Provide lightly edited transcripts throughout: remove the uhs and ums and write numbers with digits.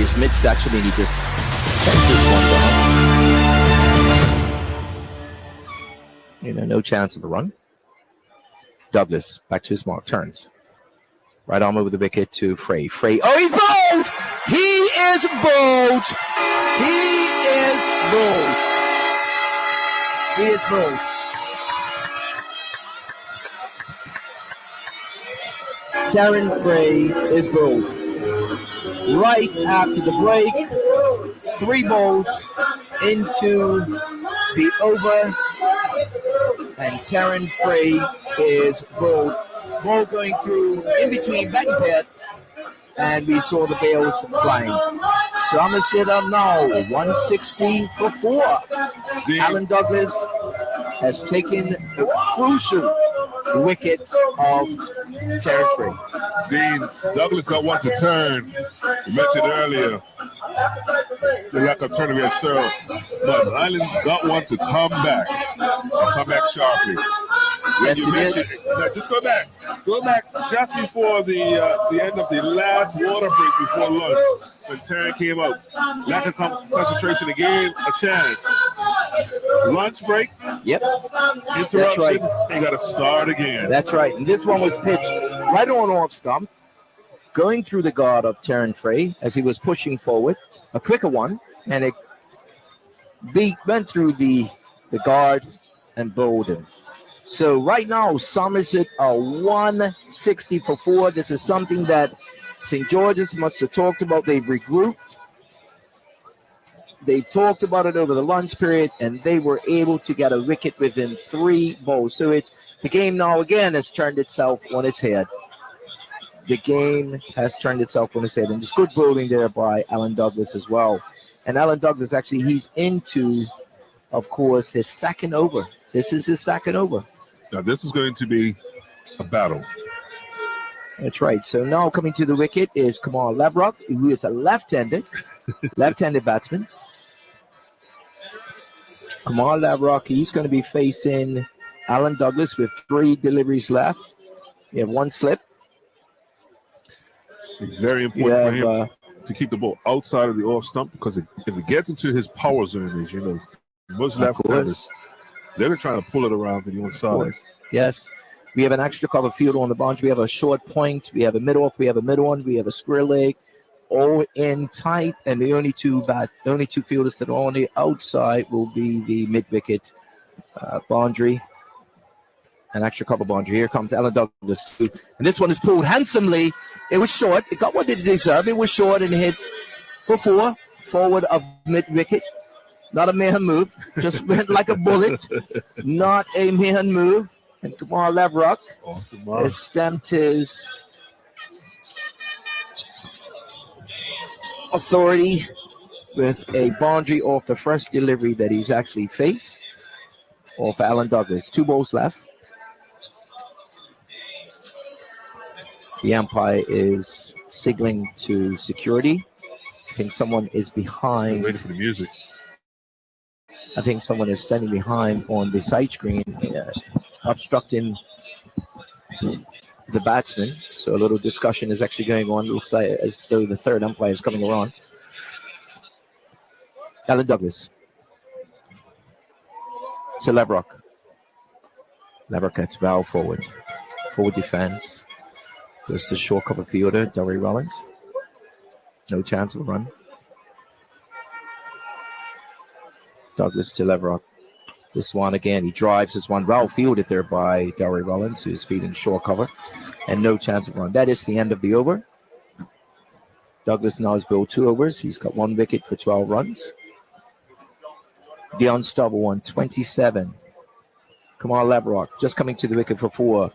his midsection and he just takes this one down. No chance of a run. Douglas back to his mark, turns. Right arm over the wicket to Frey. Frey, oh, he's bowled! He is bowled! He is bowled! He is bowled. Terran Frey is bowled. Right after the break, 3 balls into the over, and Terran Frey is bowled. Ball going through in between bat and pad, and we saw the bails flying. Somerset up now, 160 for 4. Alan Douglas has taken the crucial wicket of Terran Frey. Dean, Douglas got one to turn. You mentioned earlier the lack of turn we had Searle, but Island got one to come back sharply. Yes, he did. Now just go back just before the end of the last water break before lunch when Terran came out. Lack of concentration again, a chance. Lunch break. Yep. Interruption. That's right. You got to start again. That's right. And this one was pitched right on off stump, going through the guard of Terran Frey as he was pushing forward. A quicker one, and it went through the guard and bowled him. So right now, Somerset are 160 for 4. This is something that St. George's must have talked about. They've regrouped. They talked about it over the lunch period, and they were able to get a wicket within 3 balls. So the game now again has turned itself on its head. The game has turned itself on its head, and it's good bowling there by Alan Douglas as well. And Alan Douglas, actually, he's into, of course, his second over. This is his second over. Now this is going to be a battle. That's right. So now coming to the wicket is Kamal Lavrock, who is a left-handed batsman. Kamal Lavrock, he's going to be facing Alan Douglas with 3 deliveries left. You have 1 slip. It's very important for him to keep the ball outside of the off stump, because if it gets into his power zone, as you know, most left-handers, they're trying to pull it around to the inside. Yes. We have an extra cover field on the boundary. We have a short point. We have a mid-off. We have a mid-on. We have a square leg. All in tight. And the only two fielders that are on the outside will be the mid-wicket boundary. An extra cover boundary. Here comes Alan Douglas. And this one is pulled handsomely. It was short. It got what it deserved. It was short and hit for 4. Forward of mid-wicket. Not a man move, just went like a bullet. Not a man move. And Kamal Lavrock has stamped his authority with a boundary off the first delivery that he's actually faced. Off Alan Douglas. 2 balls left. The umpire is signaling to security. I think someone is behind. Waiting for the music. I think someone is standing behind on the side screen, obstructing the batsman. So a little discussion is actually going on. It looks like as though the third umpire is coming around. Alan Douglas to Lavrock. Lavrock gets foul forward. Forward defense. Goes to short cover fielder, Derry Rollins. No chance of a run. Douglas to Lavrock. This one again, he drives this one. Well fielded there by Derry Rollins, who's feeding short cover. And no chance of run. That is the end of the over. Douglas now has bowled 2 overs. He's got 1 wicket for 12 runs. The unstoppable one, 27. Kamal Lavrock just coming to the wicket for 4.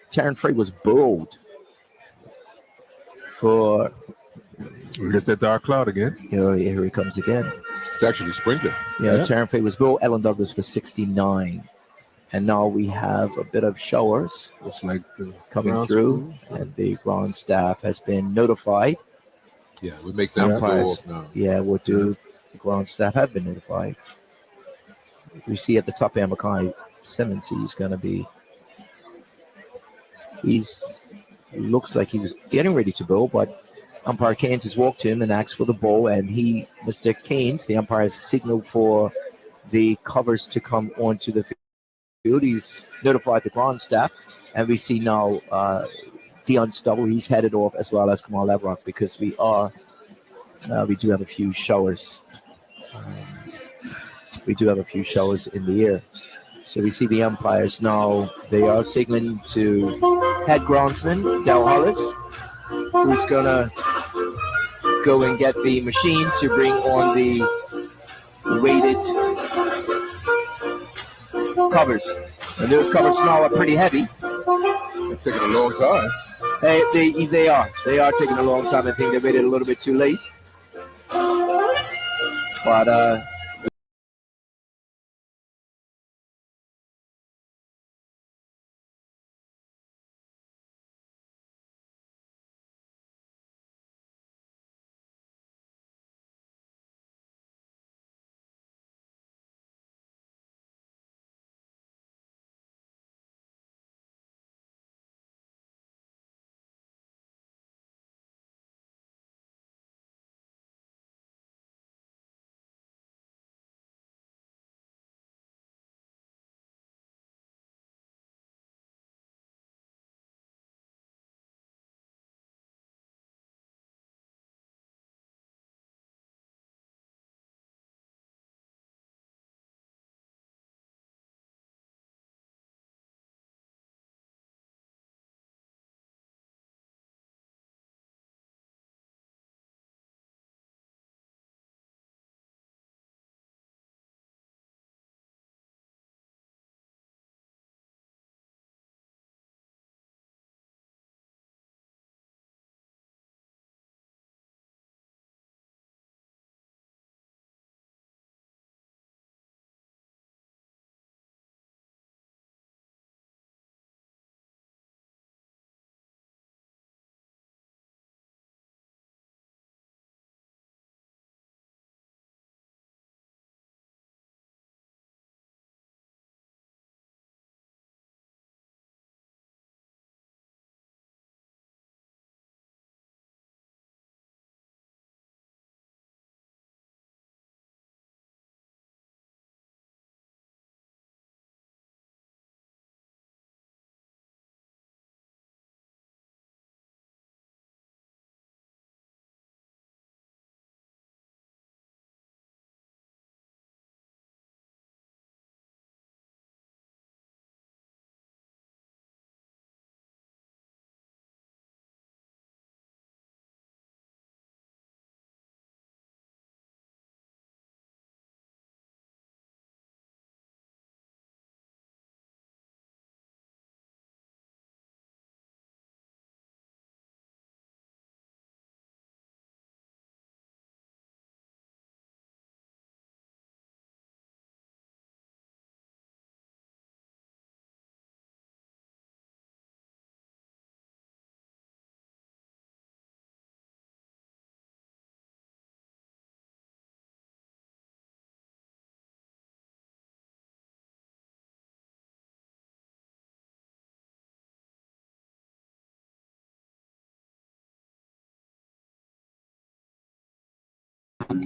Terran Frey was bowled for... Here's that dark cloud again. Here he comes again. It's actually sprinkled. Yeah, Terran Frey was bowled. Alan Douglas for 69. And now we have a bit of showers coming through. And the ground staff has been notified. Yeah, we make sense to go off now. Yeah, we'll do. The ground staff have been notified. We see at the top end, Mackay Simmons, he looks like he was getting ready to bowl, but Umpire Keynes has walked to him and asked for the ball, and Mr. Keynes, the umpire, has signaled for the covers to come onto the field. He's notified the ground staff, and we see now Dion Stubble. He's headed off, as well as Kamal Evrock, because we do have a few showers. We do have a few showers in the air. So we see the umpires now. They are signaling to head groundsman, Del Hollis, who's going to go and get the machine to bring on the weighted covers. And those covers now are pretty heavy. They're taking a long time. They are. They are taking a long time. I think they made it a little bit too late. But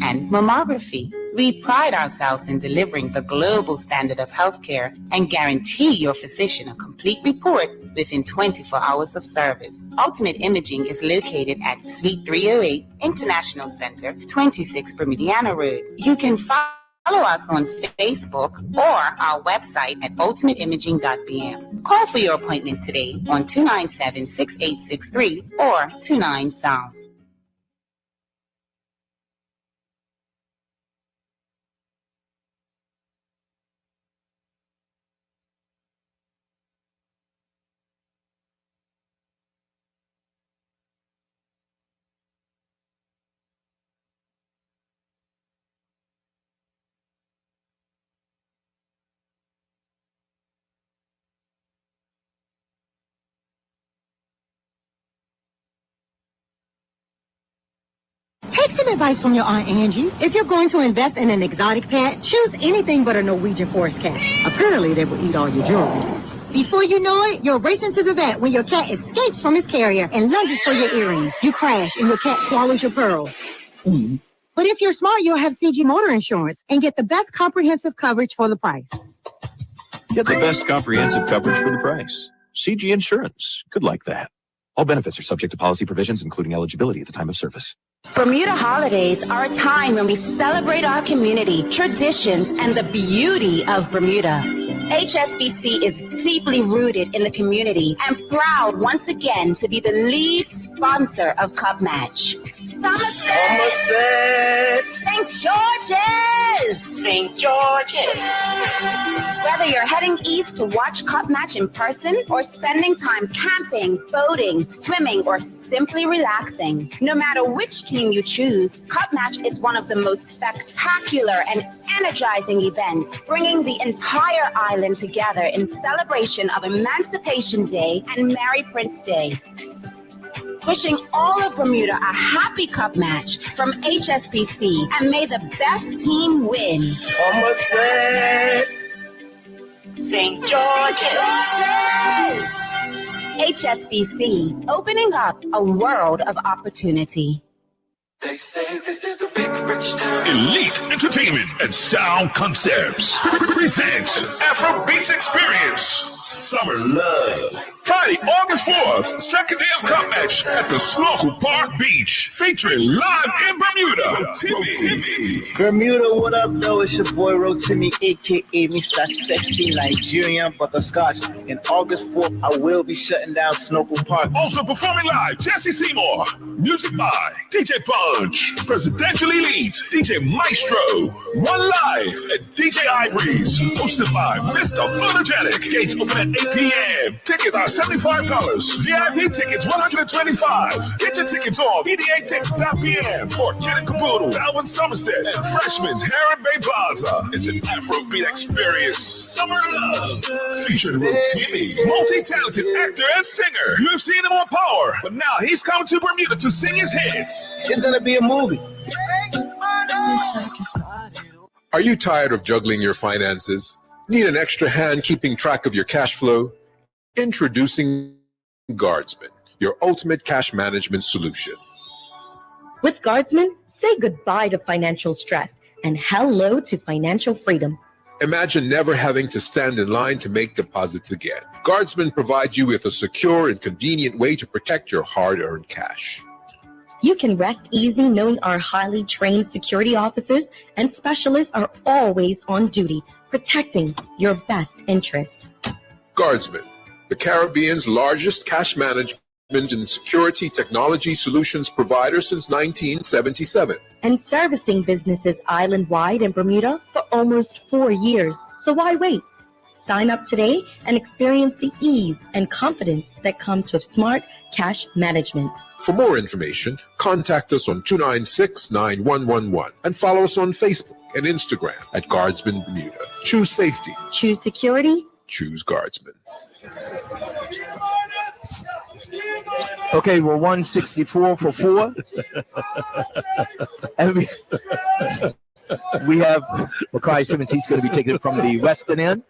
and mammography. We pride ourselves in delivering the global standard of healthcare and guarantee your physician a complete report within 24 hours of service. Ultimate Imaging is located at Suite 308 International Center, 26 Bermudiana Road. You can follow us on Facebook or our website at ultimateimaging.bm. Call for your appointment today on 297-6863 or 29-SOUND. Take some advice from your Aunt Angie. If you're going to invest in an exotic pet, choose anything but a Norwegian forest cat. Apparently, they will eat all your jewelry. Before you know it, you're racing to the vet when your cat escapes from his carrier and lunges for your earrings. You crash and your cat swallows your pearls. But if you're smart, you'll have CG Motor Insurance and get the best comprehensive coverage for the price. Get the best comprehensive coverage for the price. CG Insurance. Good like that. All benefits are subject to policy provisions, including eligibility at the time of service. Bermuda holidays are a time when we celebrate our community, traditions, and the beauty of Bermuda. HSBC is deeply rooted in the community and proud once again to be the lead sponsor of Cup Match. Somerset! St. George's! St. George's! Whether you're heading east to watch Cup Match in person or spending time camping, boating, swimming, or simply relaxing, no matter which team you choose, Cup Match is one of the most spectacular and energizing events, bringing the entire island together in celebration of Emancipation Day and Mary Prince Day. Wishing all of Bermuda a happy Cup Match from HSBC, and may the best team win. Somerset! St. George's! HSBC, opening up a world of opportunity. They say this is a big rich town. Elite Entertainment and Sound Concepts presents Afrobeats Experience Summer Love. Friday, August 4th, second day of Cup Match at the Snorkel Park Beach, featuring live in Bermuda. TV. Bermuda, what up, though? It's your boy Rotimi, a.k.a. Mr. Sexy Nigerian Butterscotch. And August 4th, I will be shutting down Snorkel Park. Also performing live, Jesse Seymour. Music by DJ Punch. Presidential Elite, DJ Maestro. One Live at DJ Ivory's. Hosted by Mr. Photogenic. Gates open at 8 p.m. Tickets are $75. VIP tickets $125. Get your tickets on BDATix.pm or Kid and Caboodle, Alvin Somerset, and Freshman's Heron Bay Plaza. It's an Afrobeat experience. Summer Love. Featuring Rotimi, multi-talented actor and singer. You've seen him on Power, but now he's coming to Bermuda to sing his hits. It's gonna be a movie. Are you tired of juggling your finances? Need an extra hand keeping track of your cash flow? Introducing Guardsman, your ultimate cash management solution. With Guardsman, say goodbye to financial stress and hello to financial freedom. Imagine never having to stand in line to make deposits again. Guardsman provides you with a secure and convenient way to protect your hard-earned cash. You can rest easy knowing our highly trained security officers and specialists are always on duty, protecting your best interest. Guardsman, the Caribbean's largest cash management and security technology solutions provider since 1977. And servicing businesses island-wide in Bermuda for almost 4 years. So why wait? Sign up today and experience the ease and confidence that comes with smart cash management. For more information, contact us on 296-9111 and follow us on Facebook and Instagram at Guardsman Bermuda. Choose safety. Choose security. Choose Guardsman. Okay, we're 164 for 4. And we have Makai Simmons. He's going to be taking it from the western end.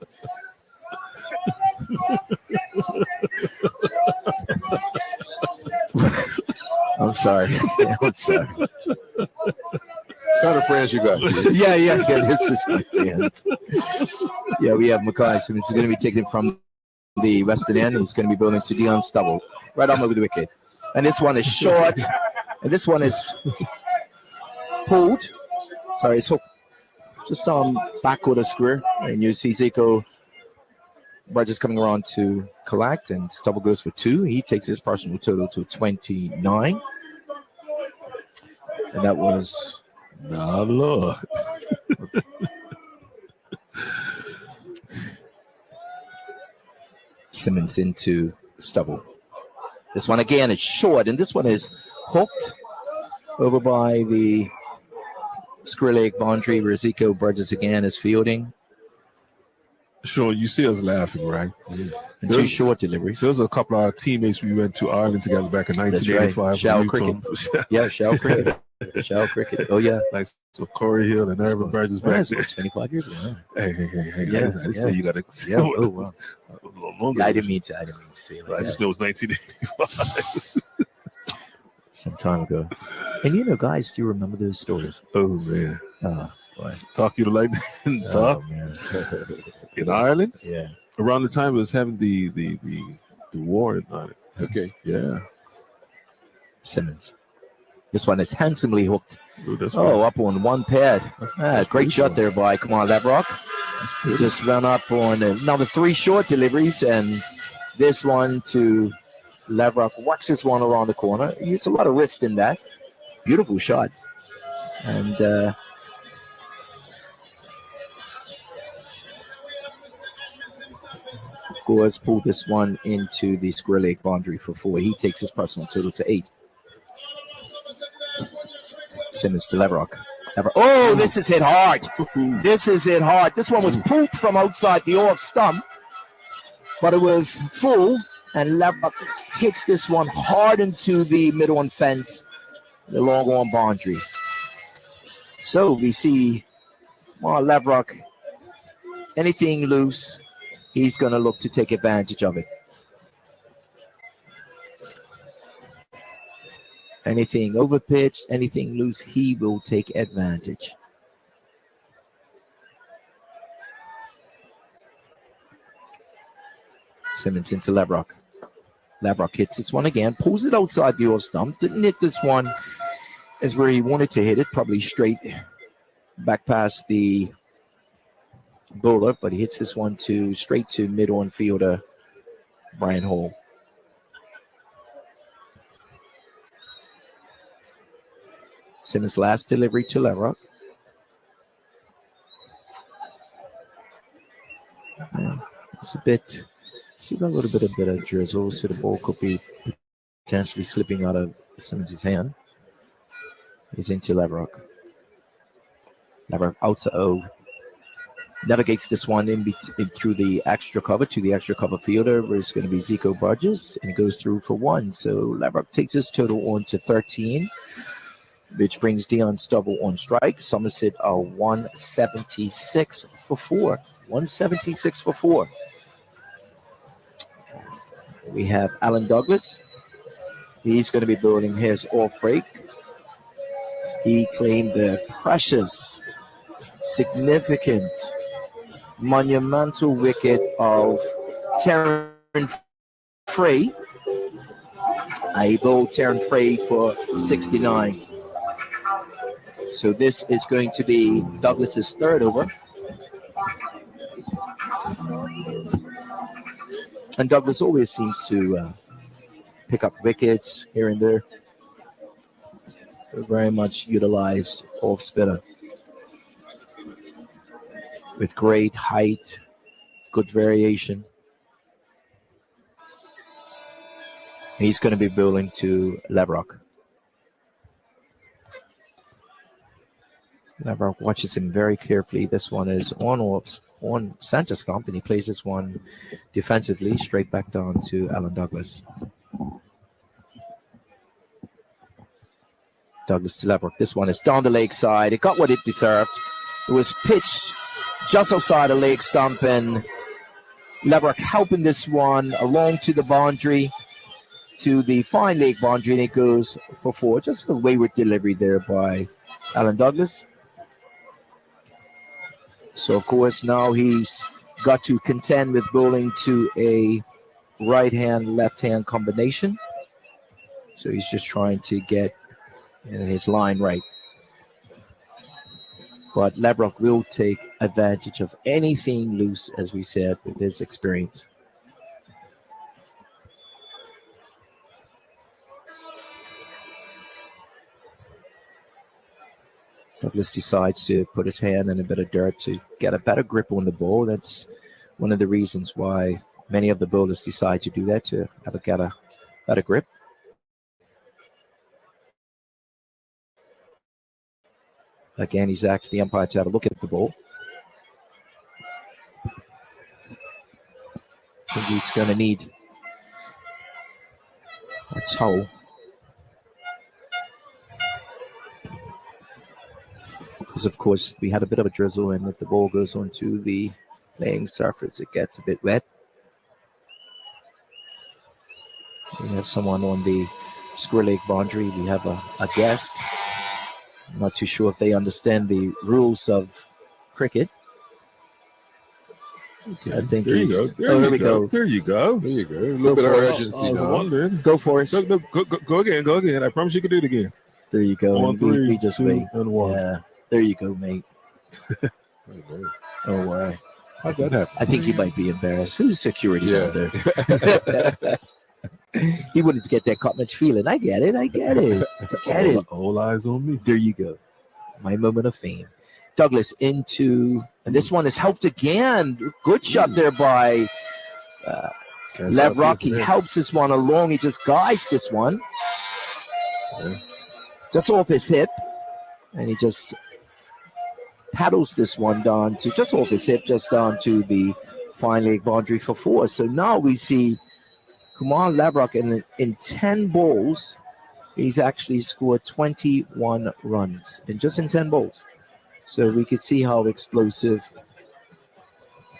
I'm sorry. I'm sorry. What kind of friends you got? Yeah. This is my friends. Yeah, we have Makai Simmons. He's going to be taking it from the western end. He's going to be building to Dion Stubble, right on over the wicket. And this one is short. And this one is pulled. Sorry, it's hooked. Just back with a square. And you see Zico Burgess coming around to collect, and Stubble goes for 2. He takes his personal total to 29. And that was Lord. Simmons into Stubble. This one again is short, and this one is hooked over by the square leg boundary where Zico Burgess again is fielding. Sure, you see us laughing, right? Yeah. And 2 short deliveries. There was a couple of our teammates we went to Ireland together back in 1985. Right. Shell cricket. Yeah, shell cricket. Shell cricket. Oh, yeah. Like so Corey Hill and Irvin Burgess back there. 25 years ago. Hey. Yeah, I say you got to. Yeah. Oh, wow. longer. I didn't mean to say it like I just that. know it's 1985. Some time ago. And you know, guys, do you remember those stories? Oh man. Oh boy. Talk you like that. Talk man. in Ireland. Yeah. Around the time it was having the war in Ireland. Okay. Yeah. Simmons. This one is handsomely hooked. Oh, up on one pad. Great shot there by Kamal Lavrock. Just ran up on another 3 short deliveries, and this one to Lavrock works this one around the corner. It's a lot of wrist in that. Beautiful shot. And Goers pulled this one into the square leg boundary for 4. He takes his personal total to 8. Simmons to Lavrock. Oh, this is hit hard. This is hit hard. This one was pooped from outside the off stump, but it was full, and Lavrock hits this one hard into the middle on fence, the long on boundary. So we see Lavrock, anything loose, he's going to look to take advantage of it. Anything overpitched, anything loose, he will take advantage. Simmons into Lavrock. Lavrock hits this one again, pulls it outside the off stump. Didn't hit this one as where he wanted to hit it, probably straight back past the bowler, but he hits this one straight to mid-on fielder Brian Hall. Simmons' last delivery to Lavrock. It's a bit, see a little bit of drizzle, so the ball could be potentially slipping out of Simmons' hand. He's into Lavrock. Lavrock outside, navigates this one in through the extra cover to the extra cover fielder, where it's going to be Zico Burgess, and it goes through for 1. So Lavrock takes his total on to 13. Which brings Dion Stubble on strike. Somerset are 176 for 4. 176 for 4. We have Alan Douglas. He's going to be building his off break. He claimed the precious, significant, monumental wicket of Terran Frey. I bowled Terran Frey for 69. So this is going to be Douglas's 3rd over. And Douglas always seems to pick up wickets here and there. Very much utilized off spinner. With great height, good variation. He's going to be bowling to Lavrock. Lavrock watches him very carefully. This one is on center stump, and he plays this one defensively straight back down to Alan Douglas. Douglas to Lavrock. This one is down the leg side. It got what it deserved. It was pitched just outside the leg stump, and Lavrock helping this one along to the boundary, to the fine leg boundary, and it goes for 4. Just a wayward delivery there by Alan Douglas. So, of course, now he's got to contend with bowling to a right-hand, left-hand combination. So he's just trying to get his line right. But Lavrock will take advantage of anything loose, as we said, with his experience. Douglas decides to put his hand in a bit of dirt to get a better grip on the ball. That's one of the reasons why many of the bowlers decide to do that, to get a better grip. Again, he's asked the umpire to have a look at the ball. I think he's going to need a towel. Because, of course, we had a bit of a drizzle, and if the ball goes onto the playing surface, it gets a bit wet. We have someone on the square leg boundary. We have a guest. I'm not too sure if they understand the rules of cricket. Okay. I think there you go. he's. There Oh, you here we go. go. There you go. There you go. A little bit of urgency I was now. wondering. Go for us. Go again. Go again. I promise you can do it again. There you go. On And three, we just 2, wait. and 1. Yeah. There you go, mate. Don't worry. How'd that happen? I think he might be embarrassed. Who's security Yeah. down there? He wanted to get that Cottage feeling. I get it. All eyes on me. There you go. My moment of fame. Douglas into, and this one is helped again. Good shot there by Labrock. He helps this one along. He just guides this one. Yeah. Just off his hip. And he just paddles this one down to just off his hip, just down to the fine leg boundary for 4. So now we see Kumar Labrock in 10 balls. He's actually scored 21 runs in 10 balls. So we could see how explosive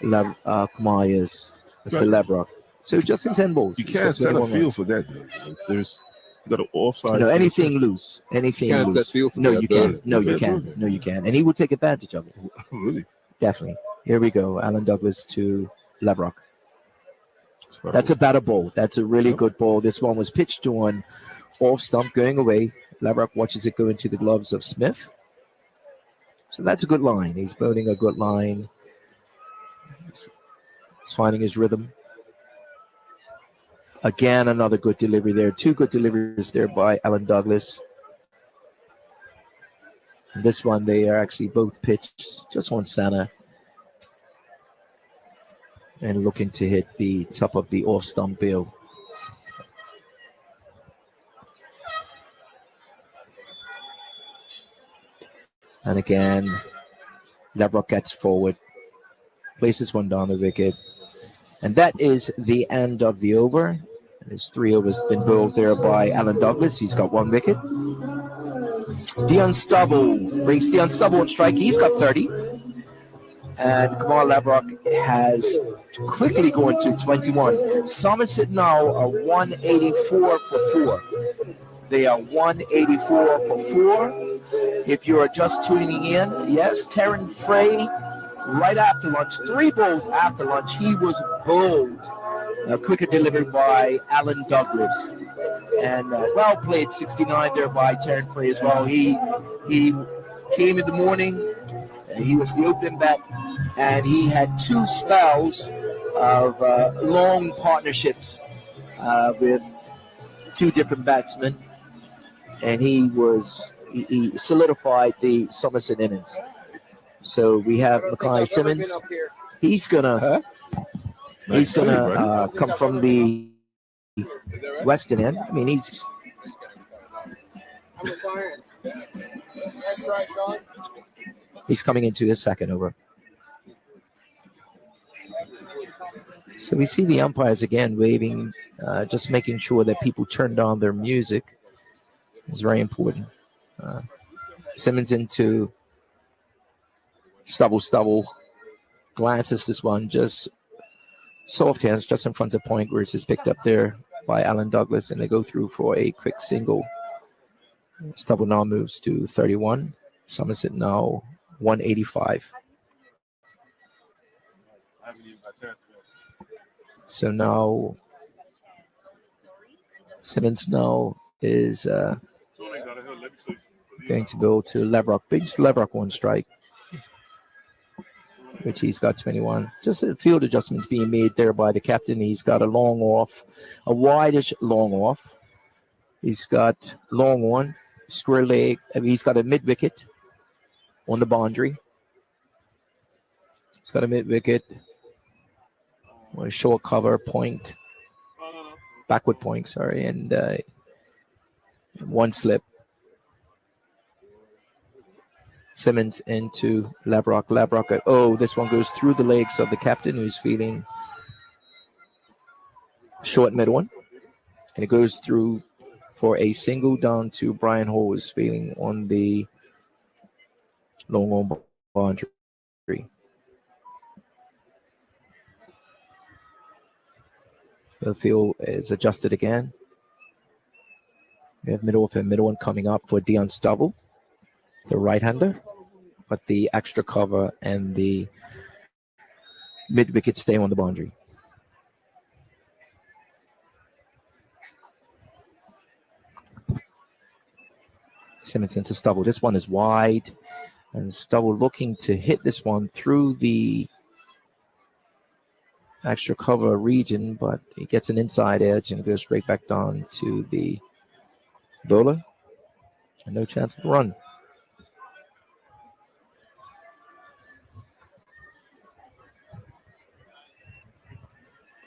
Kumar is, Mr. Labrock. So just in 10 balls. You can't set a field for that, though. If there's you got an offside. No, anything loose. Anything Can't loose. set field for No, that, you though. can't. No, you can't. No, you can't. And he will take advantage of it. Really? Definitely. Here we go. Alan Douglas to Labrock. That's a better ball. That's a really good ball. This one was pitched on off stump going away. Labrock watches it go into the gloves of Smith. So that's a good line. He's bowling a good line. He's finding his rhythm. Again, another good delivery there. 2 good deliveries there by Alan Douglas. And this one, they are actually both pitched just on center. And looking to hit the top of the off stump bill. And again, Labrock gets forward, places one down the wicket. And that is the end of the over. There's 3 overs been bowled there by Alan Douglas. He's got 1 wicket. Dion Stubble brings Dion Stubble on strike. He's got 30. And Kumar Labrock has quickly going to 21. Somerset now are 184 for 4. They are 184 for 4. If you're just tuning in, yes, Terran Frey, right after lunch, 3 balls after lunch, he was bowled. Quicker delivered by Alan Douglas. And well played, 69 there by Terran Frey as well. He came in the morning. He was the opening bat. And he had 2 spells of long partnerships with 2 different batsmen. And he solidified the Somerset innings. So we have Mackay Simmons. He's gonna come from the western end. I mean, he's coming into his second over. So we see the umpires again waving, just making sure that people turn down their music. It's very important. Simmons into Stubble. Glances this one, just soft hands, just in front of point where it's just picked up there by Alan Douglas, and they go through for a quick single. Stubble now moves to 31. Somerset now 185. So now Simmons now is going to go to Labrock. Big Labrock on strike, which he's got 21. Just a field adjustments being made there by the captain. He's got a long off, a wideish long off. He's got long on, square leg. He's got a mid wicket on the boundary. He's got a mid wicket. A short cover point, backward point, sorry, and 1 slip. Simmons into Labrock. Labrock, this one goes through the legs of the captain, who's feeling short mid one. And it goes through for a single down to Brian Hall, who's feeling on the long on boundary. The field is adjusted again. We have middle off and middle one coming up for Dion Stubble, the right-hander. But the extra cover and the mid-wicket stay on the boundary. Simmons into Stubble. This one is wide. And Stubble looking to hit this one through the extra cover region, but he gets an inside edge and goes straight back down to the bowler. And no chance of a run.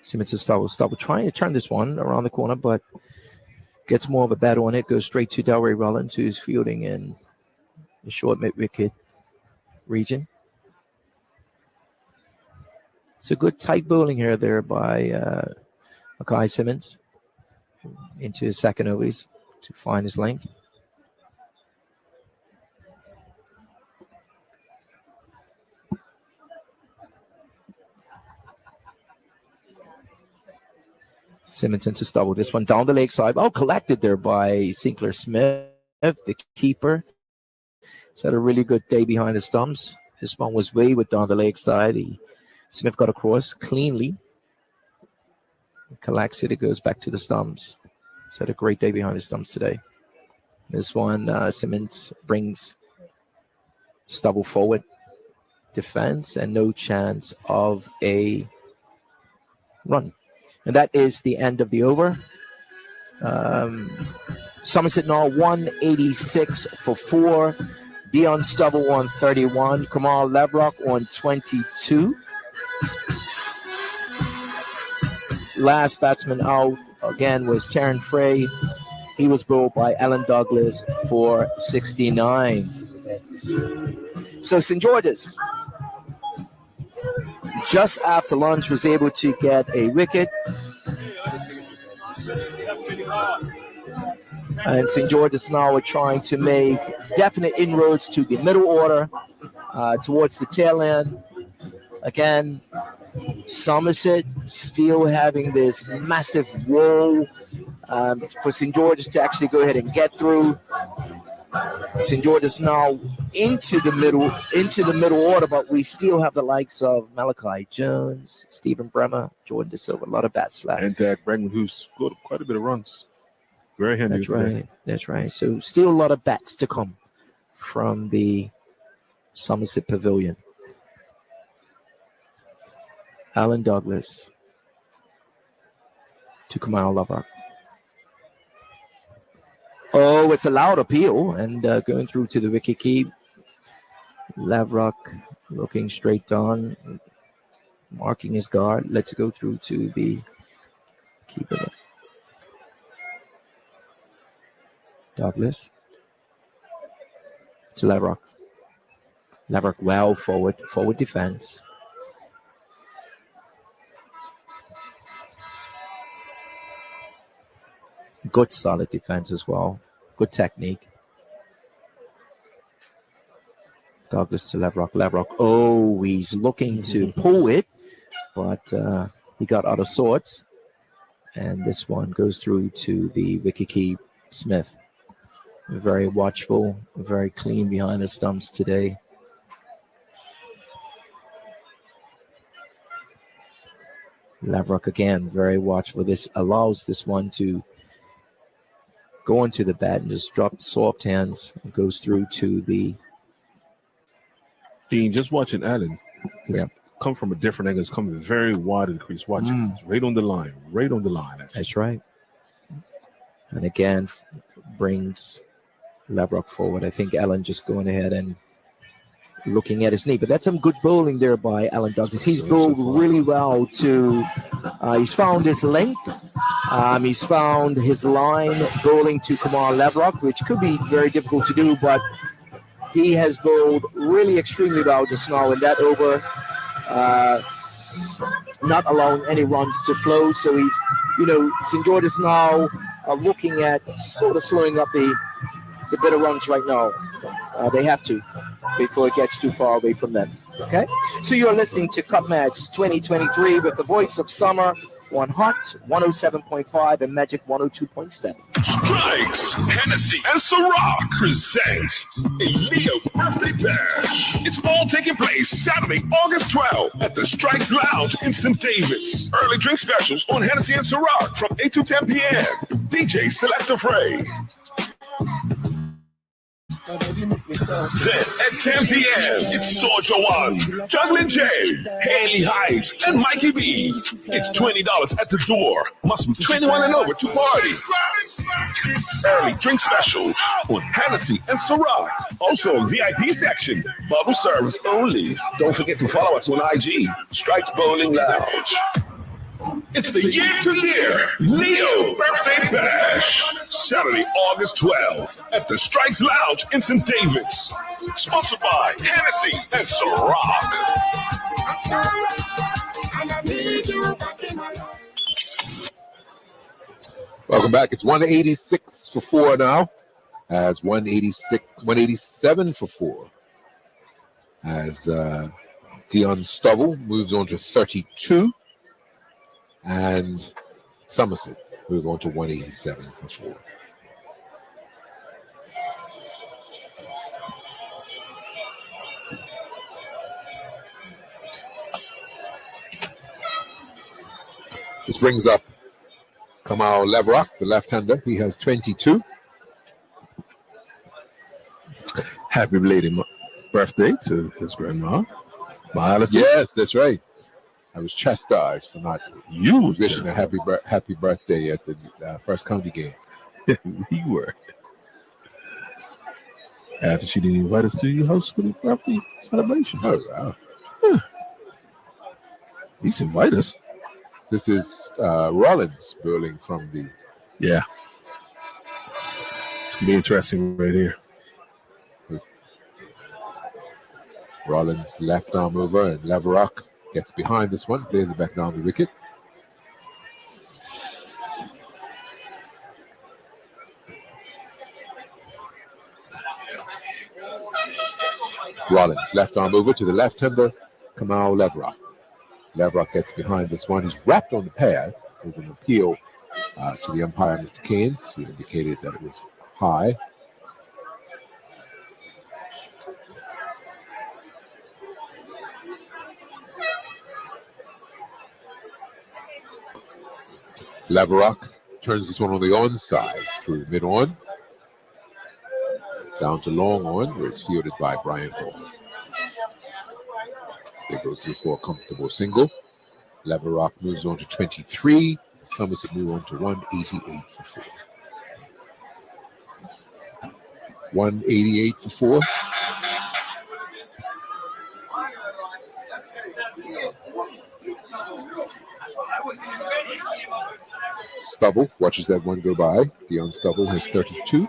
Simmons to Stubble. Stubble trying to turn this one around the corner, but gets more of a bat on it. Goes straight to Delray Rollins, who's fielding in the short mid-wicket region. It's a good tight bowling here there by Mackay Simmons into his second overs to find his length. Simmons into Stubble. This one down the leg side. Oh, collected there by Sinclair Smith, the keeper. He's had a really good day behind the stumps. This one was wayward down the leg side. Smith got across cleanly. Collects it. It goes back to the stumps. He's had a great day behind the stumps today. This one, Simmons brings Stubble forward. Defense and no chance of a run. And that is the end of the over. Somerset now 186 for 4. Dion Stubble on 31. Kamal Lavrock on 22. Last batsman out again was Taryn Frey. He was bowled by Alan Douglas for 69. So St. George's, just after lunch, was able to get a wicket. And St. George's now are trying to make definite inroads to the middle order towards the tail end. Again, Somerset still having this massive wall for St. George's to actually go ahead and get through. St. George's now into the middle order, but we still have the likes of Malachi Jones, Stephen Bremer, Jordan De Silva, a lot of bats left. And Dak Bregman, who's scored quite a bit of runs. Very handy. That's right. That's right. So still a lot of bats to come from the Somerset Pavilion. Alan Douglas to Kamal Lavrock. Oh, it's a loud appeal and going through to the wicket keep. Lavrock looking straight down, marking his guard. Let's go through to the keeper. Douglas to Lavrock. Lavrock well forward defense. Good solid defense as well. Good technique. Douglas to Lavrock. Lavrock, oh, he's looking to pull it, but he got out of sorts. And this one goes through to the wicket keep Smith. Very watchful, very clean behind the stumps today. Lavrock again, very watchful. This allows this one to go into the bat and just drop soft hands and goes through to the... Dean, just watching Allen. Yeah. Come from a different angle. It's coming very wide of the crease. Watch it. It's right on the line. Right on the line. That's right. And again, brings Lavrock forward. I think Allen just going ahead and looking at his knee. But that's some good bowling there by Alan Douglas. He's bowled really well to... he's found his length. He's found his line bowling to Kamal Lavrock, which could be very difficult to do, but he has bowled really extremely well just now in that over, not allowing any runs to flow. So he's, St. George is now looking at sort of slowing up the bit of runs right now. They have to before it gets too far away from them. Okay? So you're listening to Cup Match 2023 with the voice of summer, on Hot 107.5 and Magic 102.7. Strikes, Hennessy, and Ciroc presents a Leo birthday bash. It's all taking place Saturday, August 12th at the Strikes Lounge in St. David's. Early drink specials on Hennessy and Ciroc from 8 to 10 p.m. DJ Selector Frey. Then at 10 p.m., it's Soja One, Juggling Jay, Haley Hypes, and Mikey B. It's $20 at the door. Must be 21 and over to party. Early drink specials on Hennessy and Ciroc. Also a VIP section, bubble service only. Don't forget to follow us on IG, Strikes Bowling Lounge. It's the year-to-year Leo Birthday Bash, Saturday, August 12th at the Strikes Lounge in St. David's. Sponsored by Hennessy and Ciroc. Welcome back. It's 186 for 4 now. As 187 for 4. As Dion Stovall moves on to 32. And Somerset move on to 187 for 4. This brings up Kamal Leverock, the left-hander. He has 22. Happy belated birthday to his grandma, Allison. Yes, that's right. I was chastised for not wishing a happy birthday at the first county game. We were. After she didn't invite us to your house for the birthday celebration. Oh, wow. Yeah. At least invite us. This is Rollins bowling from the... Yeah. It's going to be interesting right here. Rollins left arm over and Leverock gets behind this one, plays it back down the wicket. Rollins, left arm over to the left-hander, Kamal Leverock. Leverock gets behind this one. He's wrapped on the pad. There's an appeal to the umpire, Mr. Keynes, who indicated that it was high. Leverock turns this one on the onside through mid-on. Down to long on, where it's fielded by Brian Hall. They go through for a comfortable single. Leverock moves on to 23. Somerset move on to 188 for 4. 188 for 4. Stovall watches that one go by. Dion Stovall has 32.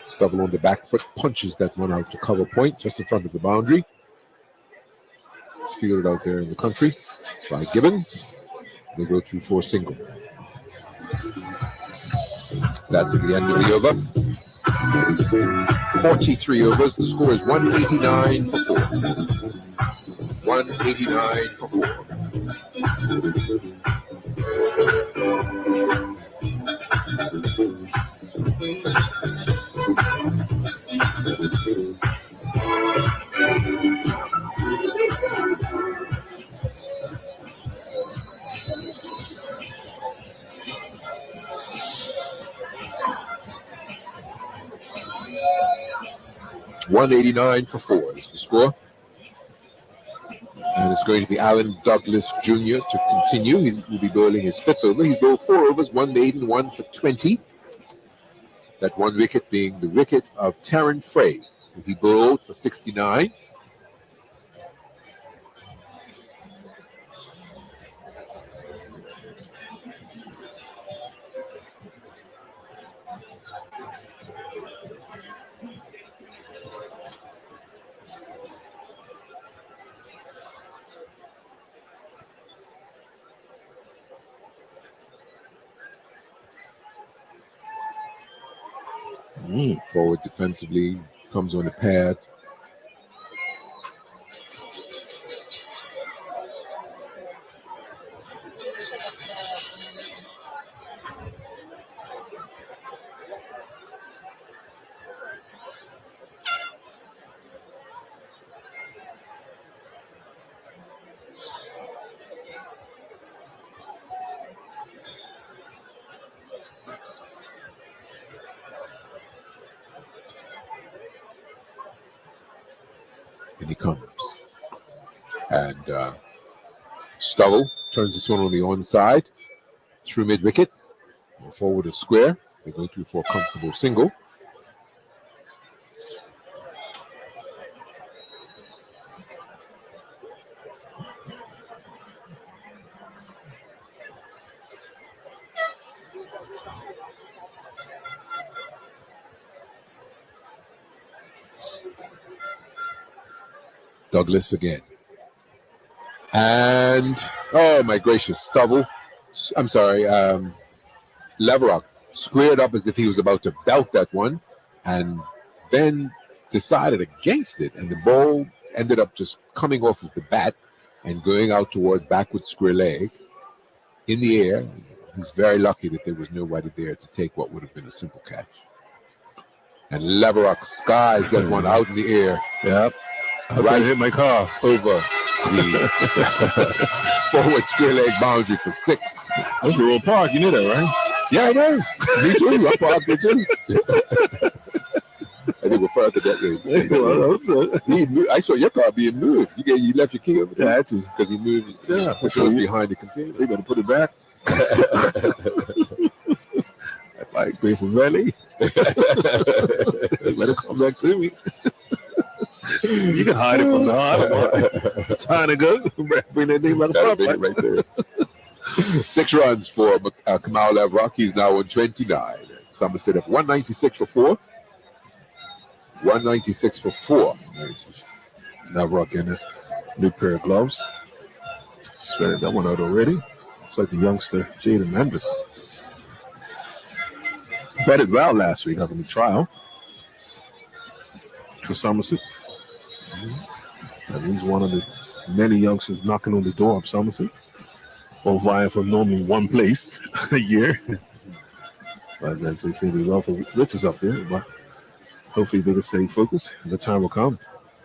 Stovall on the back foot punches that one out to cover point just in front of the boundary. It's fielded out there in the country by Gibbons. They go through for single. That's the end of the over. 43 overs. The score is 189 for 4. 189 for 189 for 4 is the score. And it's going to be Alan Douglas Jr. to continue. He will be bowling his 5th over. He's bowled 4 overs, 1 maiden, 1 for 20. That one wicket being the wicket of Taryn Frey, who he bowled for 69. Forward defensively, comes on the pad. And he comes. And Stubble turns this one on the onside. Through mid-wicket. Forward of square. They go through for a comfortable single. Douglas again. And, oh my gracious, Stubble. I'm sorry, Leverock squared up as if he was about to belt that one and then decided against it. And the ball ended up just coming off of the bat and going out toward backward square leg in the air. He's very lucky that there was nobody there to take what would have been a simple catch. And Leverock skies that one out in the air. Yep. Right, hit my car over the forward square leg boundary for 6. That's a real park. You knew that, right? Yeah, I know. Me too. I parked it too. I think we're further that way. I saw your car being moved. You left your key over there. Yeah, I had to. Because he moved. Yeah. It was behind the container. You got to put it back. That's like Grateful Valley. Let it come back to me. You can hide it from the heart. It's time to go. Bring that name out of the right there. 6 runs for Kamal Leverock. He's now on 29. Somerset up 196 for 4. 196 for 4. Leverock in a new pair of gloves. Sweated that one out already. It's like the youngster Jaden Members. Batted well last week having the trial for Somerset. And he's one of the many youngsters knocking on the door of Somerset, or vying for normally one place a year. But as they say, the wealth of riches up there. But hopefully they can stay focused and the time will come.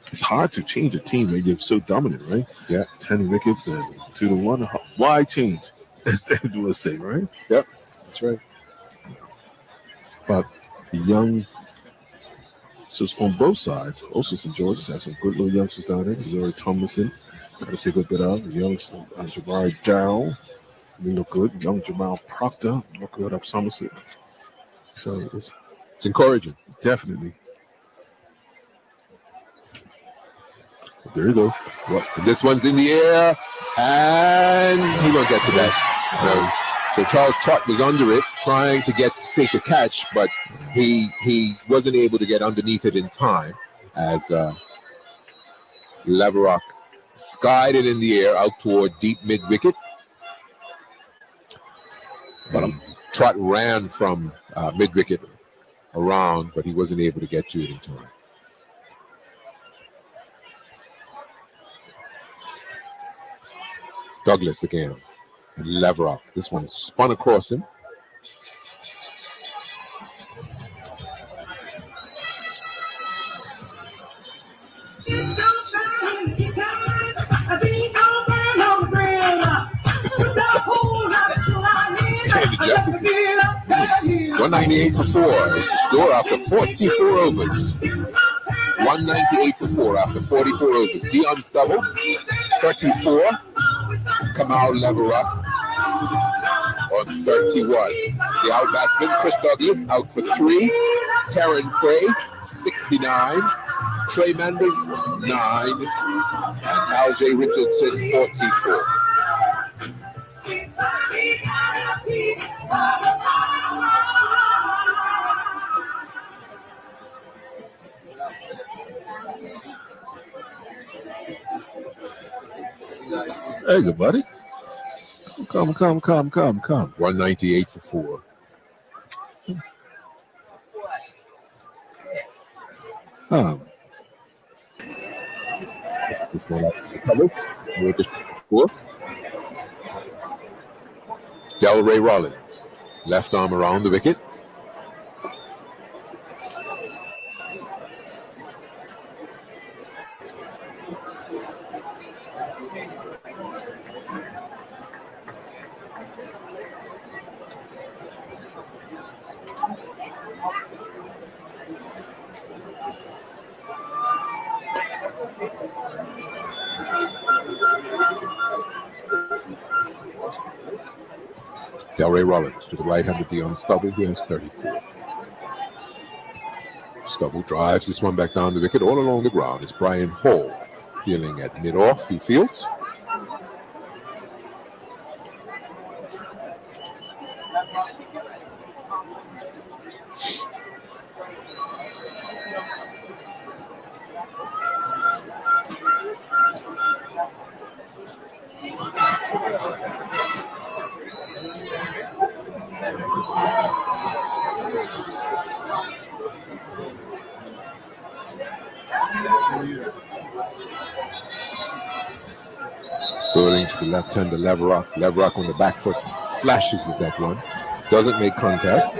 It's hard to change a team when you're so dominant, right? Yeah. 10 wickets and 2-1. Why change? Instead of do a say, right? Yep. That's right. But the young, so on both sides, also St. George's has some good little youngsters down there. Zoe Tomlinson, got to say good bit of. The youngster, Jabari Darrell, he look good. Young Jamal Proctor, look good up Somerset. So it's encouraging. Definitely. There you go. Well, this one's in the air, and he won't get to that. No. So Charles Trott was under it, trying to take a catch, but he wasn't able to get underneath it in time as Leverock skied it in the air out toward deep mid-wicket. But Trott ran from mid-wicket around, but he wasn't able to get to it in time. Douglas again. And Leverock. This one spun across him. Jefferson. 198 for 4 is the score after 44 overs. 198 for 4 after 44 overs. Dion Stubble, 34. Kamal Leverock on 31. The out batsman, Chris Douglas, out for 3. Terran Frey, 69. Trey Manders, 9. And Al J. Richardson, 44. Hey, good buddy. Come. 198 for 4. This one out the covers. With the score. Delray Rollins, left arm around the wicket. Delray Rollins to the right-handed Dion Stubble, who has 34. Stubble drives this one back down the wicket all along the ground. It's Brian Hall fielding at mid-off. He fields. Curling to the left-hander Leverock. Leverock on the back foot flashes at that one. Doesn't make contact.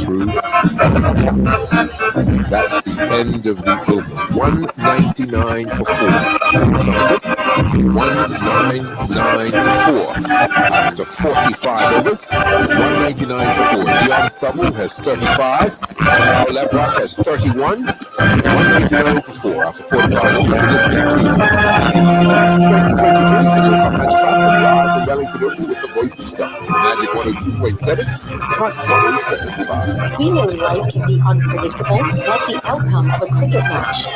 Through. That's the end of the over. 199 for 4. Somerset, 199 for 4. After 45 overs, 199 for 4. Dion Stubble has 35. Now Leverock has 31. 199 for 4 after 45 overs. You're listening to the 2023 Video Cup Match Classic live from Wellington Open with the voice of Sun. Magic 102.7, Hot 107.5. We know life can be unpredictable, like the outcome of a cricket match.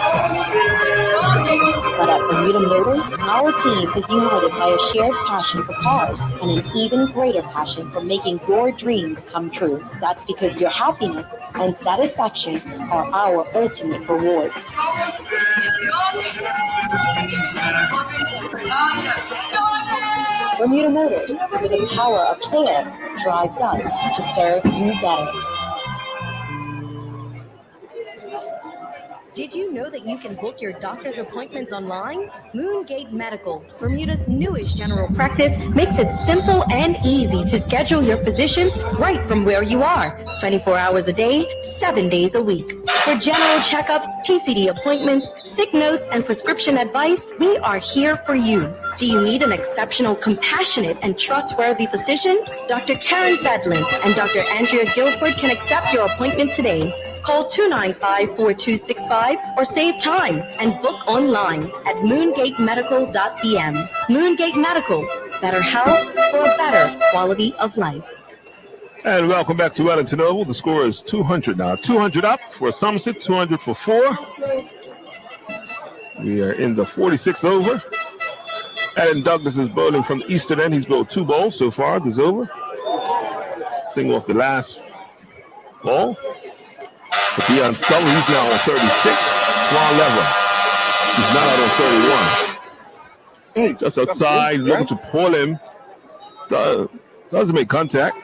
But at Bermuda Motors, our team is united by a shared passion for cars and an even greater passion for making your dreams come true. That's because your happiness and satisfaction are our ultimate rewards. Bermuda Motors, where the power of care drives us to serve you better. Did you know that you can book your doctor's appointments online? Moongate Medical, Bermuda's newest general practice, makes it simple and easy to schedule your physicians right from where you are, 24 hours a day, 7 days a week. For general checkups, TCD appointments, sick notes, and prescription advice, we are here for you. Do you need an exceptional, compassionate, and trustworthy physician? Dr. Karen Fedlin and Dr. Andrea Guilford can accept your appointment today. Call 295-4265 or save time and book online at moongatemedical.bm. Moongate Medical, better health for a better quality of life. And welcome back to Wellington Oval. The score is 200 now. 200 up for Somerset, 200 for 4. We are in the 46th over. Adam Douglas is bowling from the eastern end. He's bowled 2 balls so far this over. Single off the last ball. But Dion Stubble, he's now on 36. Juan Lever, he's now on 31. Just outside, looking to pull him. Doesn't make contact.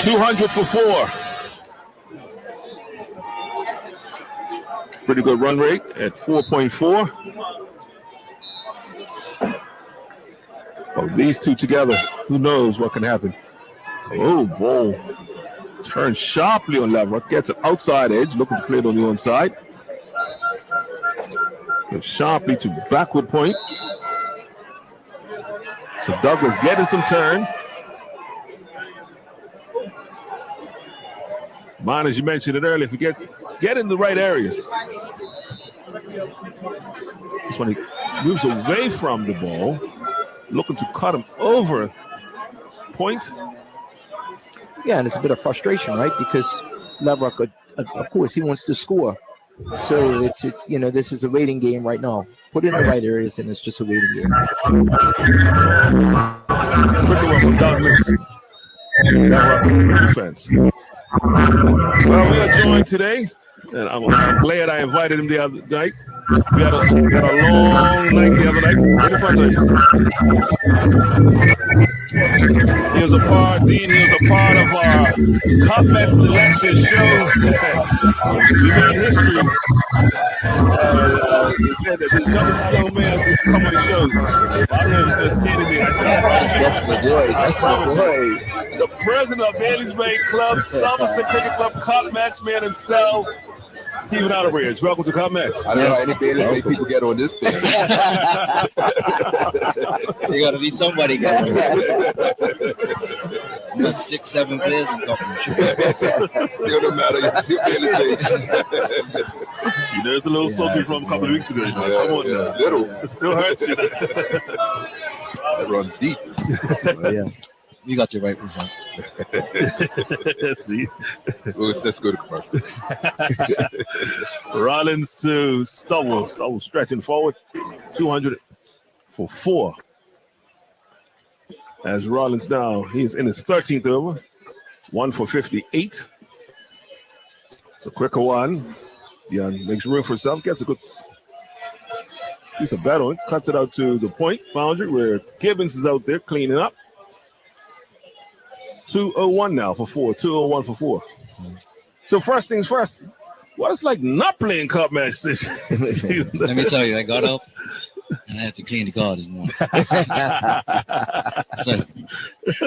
200 for 4. Pretty good run rate at 4.4. Oh, these two together, who knows what can happen. Oh, ball turns sharply on Leverock, gets an outside edge, looking to play it on the onside. Goes sharply to backward point. So Douglas getting some turn. Mine, as you mentioned it earlier, if you get in the right areas. This one, he moves away from the ball, looking to cut him over point. Yeah, and it's a bit of frustration, right? Because Leverock, of course, he wants to score. So it's this is a waiting game right now. Put it in the right areas, and it's just a waiting game. Quick one from Douglas. defense. Well, we are joined today, and I'm glad I invited him the other night. We had a long night the other night. Right in front of you. He was a part, Dean. He was a part of our Cup Match selection show. We made history. They said that this young man was coming on the show. I don't know if he's going to say anything. I said, I promise you. That's my boy. That's my boy. The president of Bailey's Bay Club, Somerset Cricket Club, Cup Match man himself, Stephen Outerbridge. Welcome to Cup Match. I don't know how any Bailey's Bay people get on this thing. There got to be somebody got about 6-7 players in Cup Match. Still don't matter. You know, it's a little salty from a couple of weeks ago. Come on now. Little. It still hurts you. That runs deep. Yeah. We got the right result. See? Let's go to commercial. Rollins to Stubble. Stubble stretching forward. 200 for 4. As Rollins now, he's in his 13th over. 1 for 58. It's a quicker one. Dion makes room for himself. Gets a good piece of bat on. Cuts it out to the point boundary where Gibbons is out there cleaning up. 201 now for 4. 201 for 4. So first things first, what it's like not playing Cup Match? Let me tell you, I got up and I had to clean the car this morning. So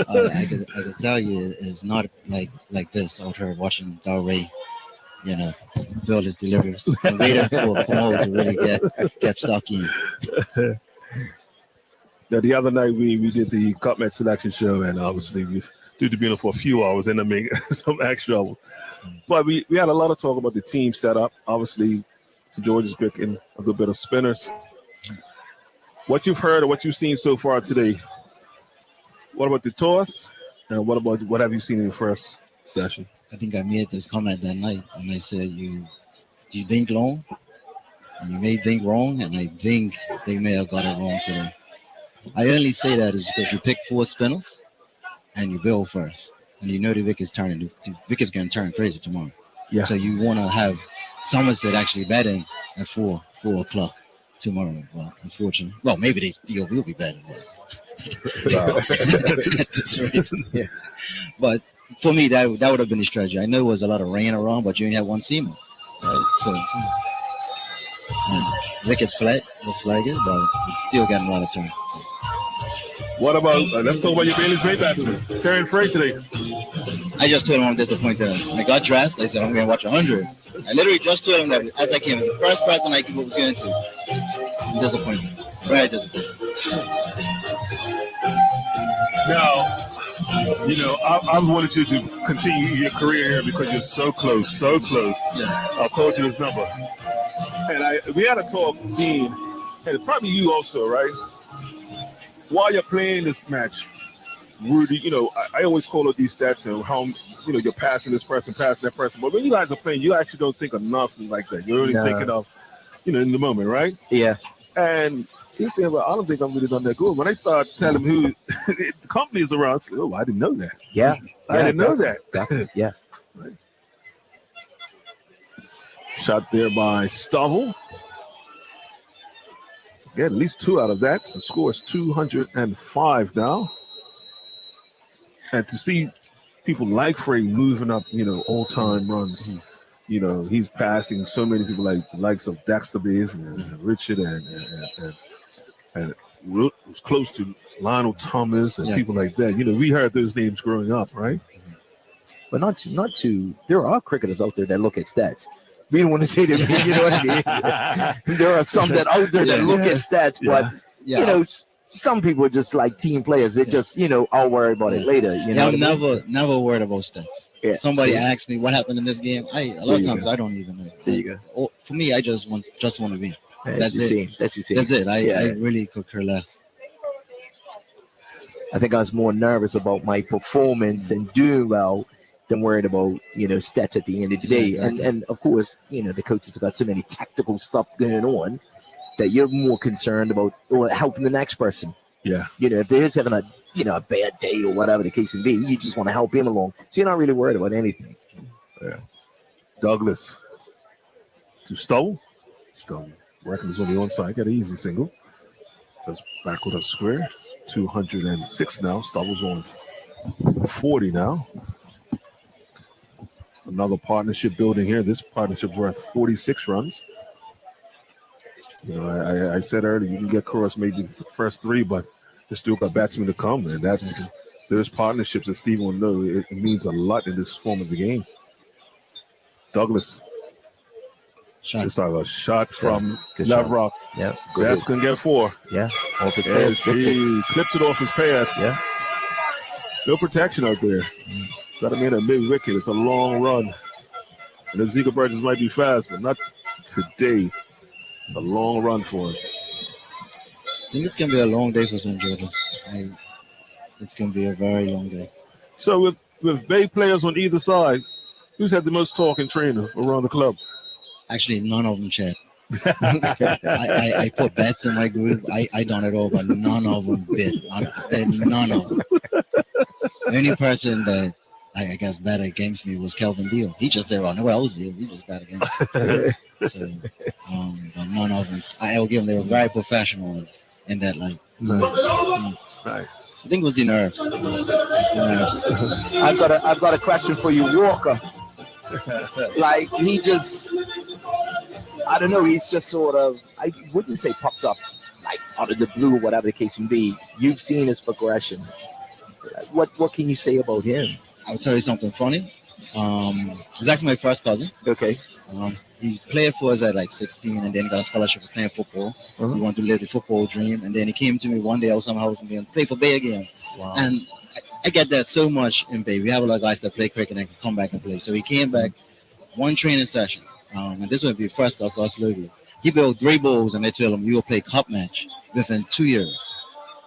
I could tell you it's not like this out here watching Dalray, you know, build his deliveries. I'm waiting for Paul to really get stuck in. Now, the other night we did the Cup Match selection show, and obviously we due to being there for a few hours and then make some extra hours. But we had a lot of talk about the team setup. Obviously, St. George is picking a good bit of spinners. What you've heard or what you've seen so far today, what about the toss? And what have you seen in the first session? I think I made this comment that night, and I said, you think long, and you may think wrong, and I think they may have got it wrong today. I only say that is because you pick 4 spinners, and you build first, and you know the wicket's turning. The wicket's going to turn crazy tomorrow. Yeah. So you want to have Somerset actually batting at 4 o'clock tomorrow. Well, unfortunately, well, maybe they still will be batting. Yeah. But for me, that would have been the strategy. I know there was a lot of rain around, but you only had one seamer. Right? So wicket's flat, looks like it, but it's still getting a lot of time. So. What about, let's talk about your Bailey's Bay batsman, Terry Frey today. I just told him I'm disappointed. I got dressed. I said, I'm going to watch 100. I literally just told him that as I came, the first person I was going to. I'm disappointed. Very disappointed. Now, you know, I wanted you to continue your career here because you're so close, so close. Yeah. I'll quote you this number. And we had a talk, Dean, and probably you also, right? While you're playing this match, Rudy, you know, I always call out these stats and how, you know, you're passing this person, passing that person. But when you guys are playing, you actually don't think of nothing like that. You're only thinking of, you know, in the moment, right? Yeah. And he's saying, well, I don't think I'm really done that good. When I start telling him who the company is around, I said, oh, I didn't know that. Yeah. I didn't know that. Yeah. Right. Shot there by Stubble. Get at least 2 out of that. So the score is 205 now. And to see people like Frey moving up, you know, all-time runs, you know, he's passing so many people like the likes of Dexter Bays and Richard and was close to Lionel Thomas and people like that. You know, we heard those names growing up, right? But not to. There are cricketers out there that look at stats. We don't want to say that, you know what I mean? There are some that out there that look at stats, but you know, some people are just like team players. They just, you know, I'll worry about it later. You know, I'm never worried about stats. Yeah. Somebody asks me what happened in this game. A lot of times I don't even know. There you go. For me, I just want to win. That's it. That's it. I really could care less. I think I was more nervous about my performance and doing well than worried about, you know, stats at the end of the day. Exactly. And of course, you know, the coaches have got so many tactical stuff going on that you're more concerned about helping the next person. Yeah. You know, if they're having a a bad day or whatever the case may be. You just want to help him along. So you're not really worried about anything. Yeah. Douglas to Stubble. Stubble working is on the onside. Got an easy single. That's back with a square. 206 now. Stubble's on 40 now. Another partnership building here. This partnership's worth 46 runs. I said earlier, you can get Cross maybe the first 3, but there's still got batsmen to come, and there's partnerships that Steve will know. It means a lot in this form of the game. Douglas. Just a shot from Lavrock. Yes. That's going to get 4. Yeah. Off his pads. He clips it off his pads. Yeah. No protection out there. Got him in a mid-wicket. It's a long run. And the Zico Burgess might be fast, but not today. It's a long run for him. I think it's going to be a long day for St. George's. It's going to be a very long day. So with Bay players on either side, who's had the most talk and training around the club? Actually, none of them, Chad. I put bets in my group. I done it all, but none of them bid. None of them. The only person that I guess bet against me was Kelvin Deal. He just said, "Well, no else Deal." He just bet against me. So, but none of them. I will give them. They were very professional in that light. Right. I think it was the nerves. I've got a question for you, Walker. Like he just, I don't know. He's just sort of, I wouldn't say popped up like out of the blue, whatever the case may be. You've seen his progression. What can you say about him? I'll tell you something funny. He's actually my first cousin. Okay. He played for us at like 16 and then got a scholarship for playing football. He wanted to live the football dream. And then he came to me one day, I was somehow going to play for Bay again. Wow. And I get that so much in Bay. We have a lot of guys that play cricket and can come back and play. So he came back one training session. And this would be first across Louisville. He built 3 balls and they told him, you will play cup match within 2 years.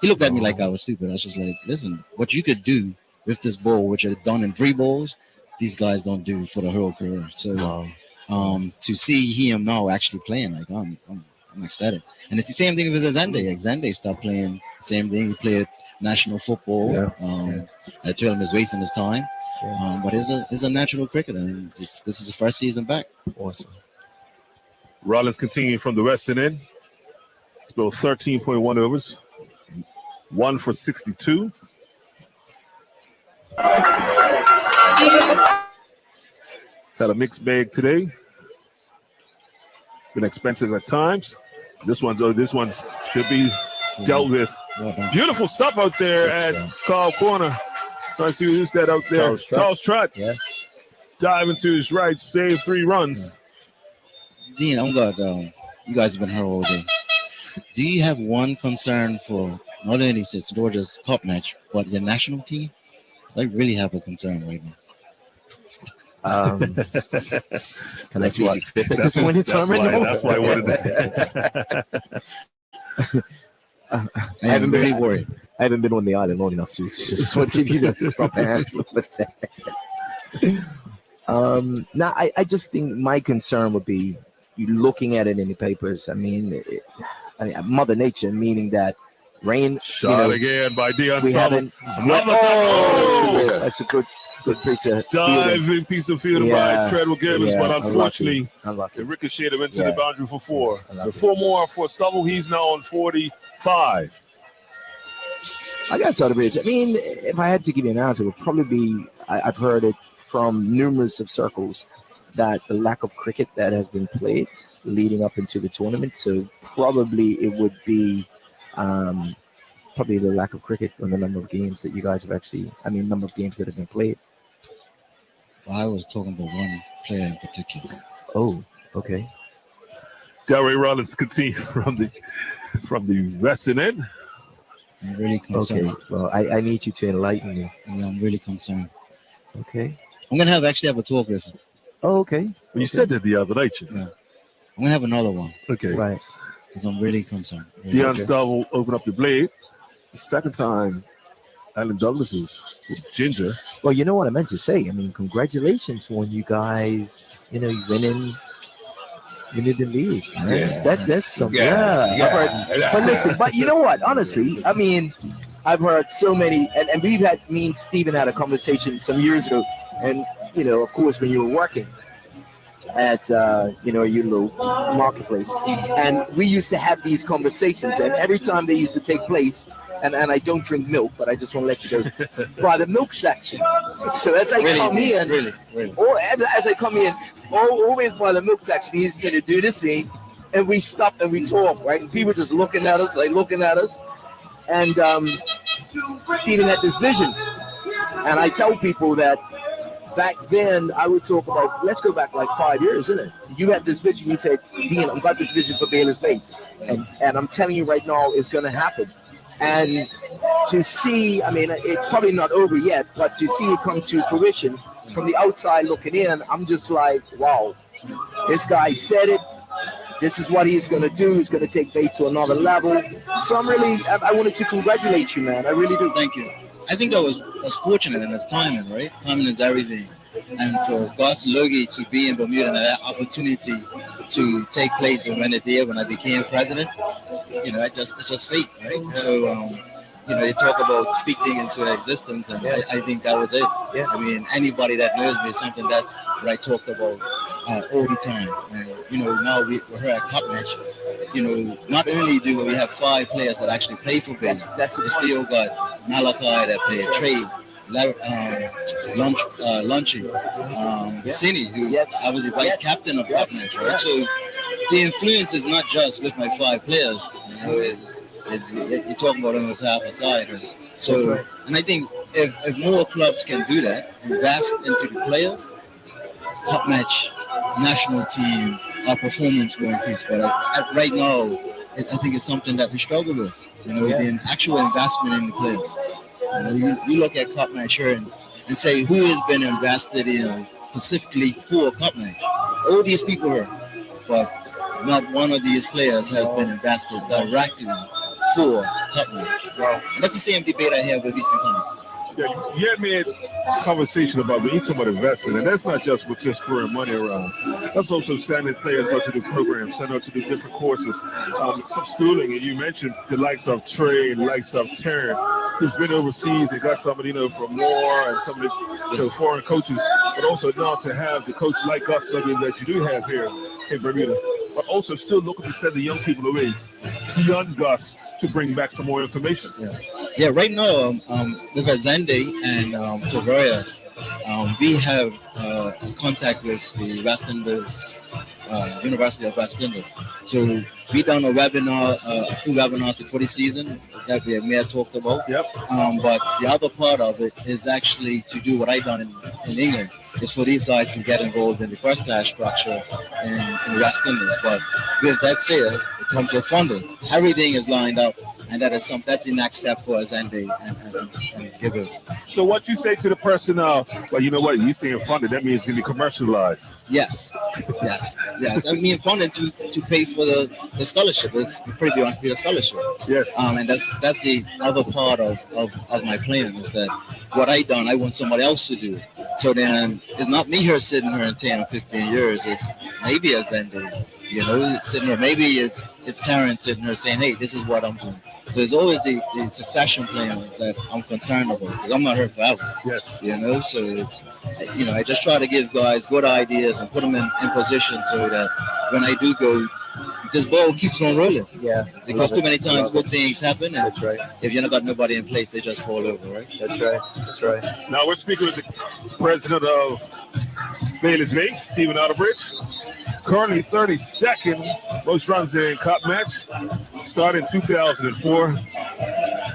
He looked at me like I was stupid. I was just like, listen, what you could do with this ball, which are done in 3 balls, these guys don't do for the whole career. So to see him now actually playing, like I'm ecstatic. And it's the same thing with Zende. Like Zende stopped playing, same thing. He played national football. I told him he's wasting his time. But he's a natural cricketer, and this is his first season back. Awesome. Rollins continuing from the Western end. It's about 13.1 overs. 1 for 62. It's had a mixed bag today. Been expensive at times. This one's should be dealt with. Beautiful stop out there at Carl Corner. Trying to see who's that out there. Charles Trott. Yeah. Diving to his right, save 3 runs. Dean, I'm glad you guys have been here all day. Do you have one concern for not only St. George's Cup match, but your national team? Because I really have a concern right now. Can I speak at this point in time right now? That's why I wanted to. I haven't been really worried. I haven't been on the island long enough to just want to give you the proper answer for that. Now, I just think my concern would be you looking at it in the papers. I mean, Mother Nature, meaning that rain. Shot again by Dion. We haven't. That's a good piece of diving piece of fielding by Treadwell Gibbons, but unfortunately, unlucky. It ricocheted into the boundary for 4. So 4 more for Stubble. He's now on 45. I got Southern Bridge. I mean, if I had to give you an answer, it would probably be I've heard it from numerous of circles that the lack of cricket that has been played leading up into the tournament. So probably it would be probably the lack of cricket on the number of games that you guys have number of games that have been played. Well, I was talking about one player in particular. Oh, okay. Delray Rollins continue from the Western end. I'm really concerned. Okay, well, I need you to enlighten me. Yeah, I'm really concerned. Okay. I'm going to actually have a talk with him. Oh, okay. Well, you said that the other night. Yeah. I'm going to have another one. Okay. Right. Because I'm really concerned. Dion Stubble open up the blade. The second time, Alan Douglas is with Ginger. Well, you know what I meant to say. I mean, congratulations on you guys, winning the league. Man. That's something. Yeah. But listen, but you know what? Honestly, I mean, I've heard so many, and we've had, me and Stephen had a conversation some years ago, and of course, when you were working at your little marketplace, and we used to have these conversations, and every time they used to take place, and I don't drink milk, but I just want to let you know, by the milk section. So as I come in, or as I come in, always by the milk section, he's going to do this thing, and we stop and we talk, right? And people just looking at us, and Stephen had this vision, and I tell people that back then I would talk about, let's go back like 5 years, isn't it? You had this vision, you said, Dean, I've got this vision for Bayless Bay, and I'm telling you right now, it's going to happen. And to see, I mean, it's probably not over yet, but to see it come to fruition from the outside looking in, I'm just like, wow, this guy said it. This is what he's going to do. He's going to take Bay to another level. So I wanted to congratulate you, man. I really do. Thank you. I think I was fortunate in this timing, right? Timing is everything. And for Gus Logie to be in Bermuda and that opportunity to take place and when it did, when I became president, it's just fate, right? So, you talk about speaking into existence, and I think that was it. Yeah. I mean, anybody that knows me, something that's what I talk about all the time. And, now we're here at Cup Match. Not only do we have 5 players that actually play for Bay, we still got Malachi that played, Trey, Lunchy, Cine, who I was the vice captain of Cup Match, right? Yes. So the influence is not just with my 5 players. You're talking about almost half a side. Right? So, and I think if more clubs can do that, invest into the players, Cup Match, national team, our performance will increase. But right now, I think it's something that we struggle with. The actual investment in the players. You look at Cup Match here and say who has been invested in specifically for Cup Match. All these people here, but not one of these players has been invested directly for Cup Match. And that's the same debate I have with Eastern Conference. Yeah, you had made a conversation about when you talk about investment, and that's not just with just throwing money around. That's also sending players out to do programs, sending out to do different courses, some schooling. And you mentioned the likes of Trey and the likes of Taryn, who's been overseas and got somebody, from Moore and some of the foreign coaches, but also now to have the coach like Gus that you do have here in Bermuda, but also still looking to send the young people away beyond Gus to bring back some more information. Yeah, right now, with Azende and Tavares, we have contact with the West Indies, University of West Indies. So we done a webinar, a few webinars before the season that the mayor talked about. Yep. But the other part of it is actually to do what I done in England. Is for these guys to get involved in the first class structure in West Indies. But with that said, it comes with funding. Everything is lined up, and that's the next step for us and give it. So what you say to the person, well, you know what, you saying funded, that means it's going to be commercialized. Yes. I mean, funding to pay for the scholarship. It's pretty on the scholarship. Yes. And that's the other part of my plan is that what I done, I want somebody else to do. So then it's not me here sitting here in 10 or 15 years. It's maybe a Zende, it's sitting here. Maybe it's Terrence sitting here saying, hey, this is what I'm doing. So it's always the succession plan that I'm concerned about because I'm not here forever. Yes. So it's, I just try to give guys good ideas and put them in position so that when I do go, this ball keeps on rolling. Yeah. Because too many times good things happen. And that's right. If you're not got nobody in place, they just fall over, right? That's right. Now we're speaking with the president of Bayless Bay, Stephen Outerbridge. Currently 32nd most runs in Cup Match. Started in 2004.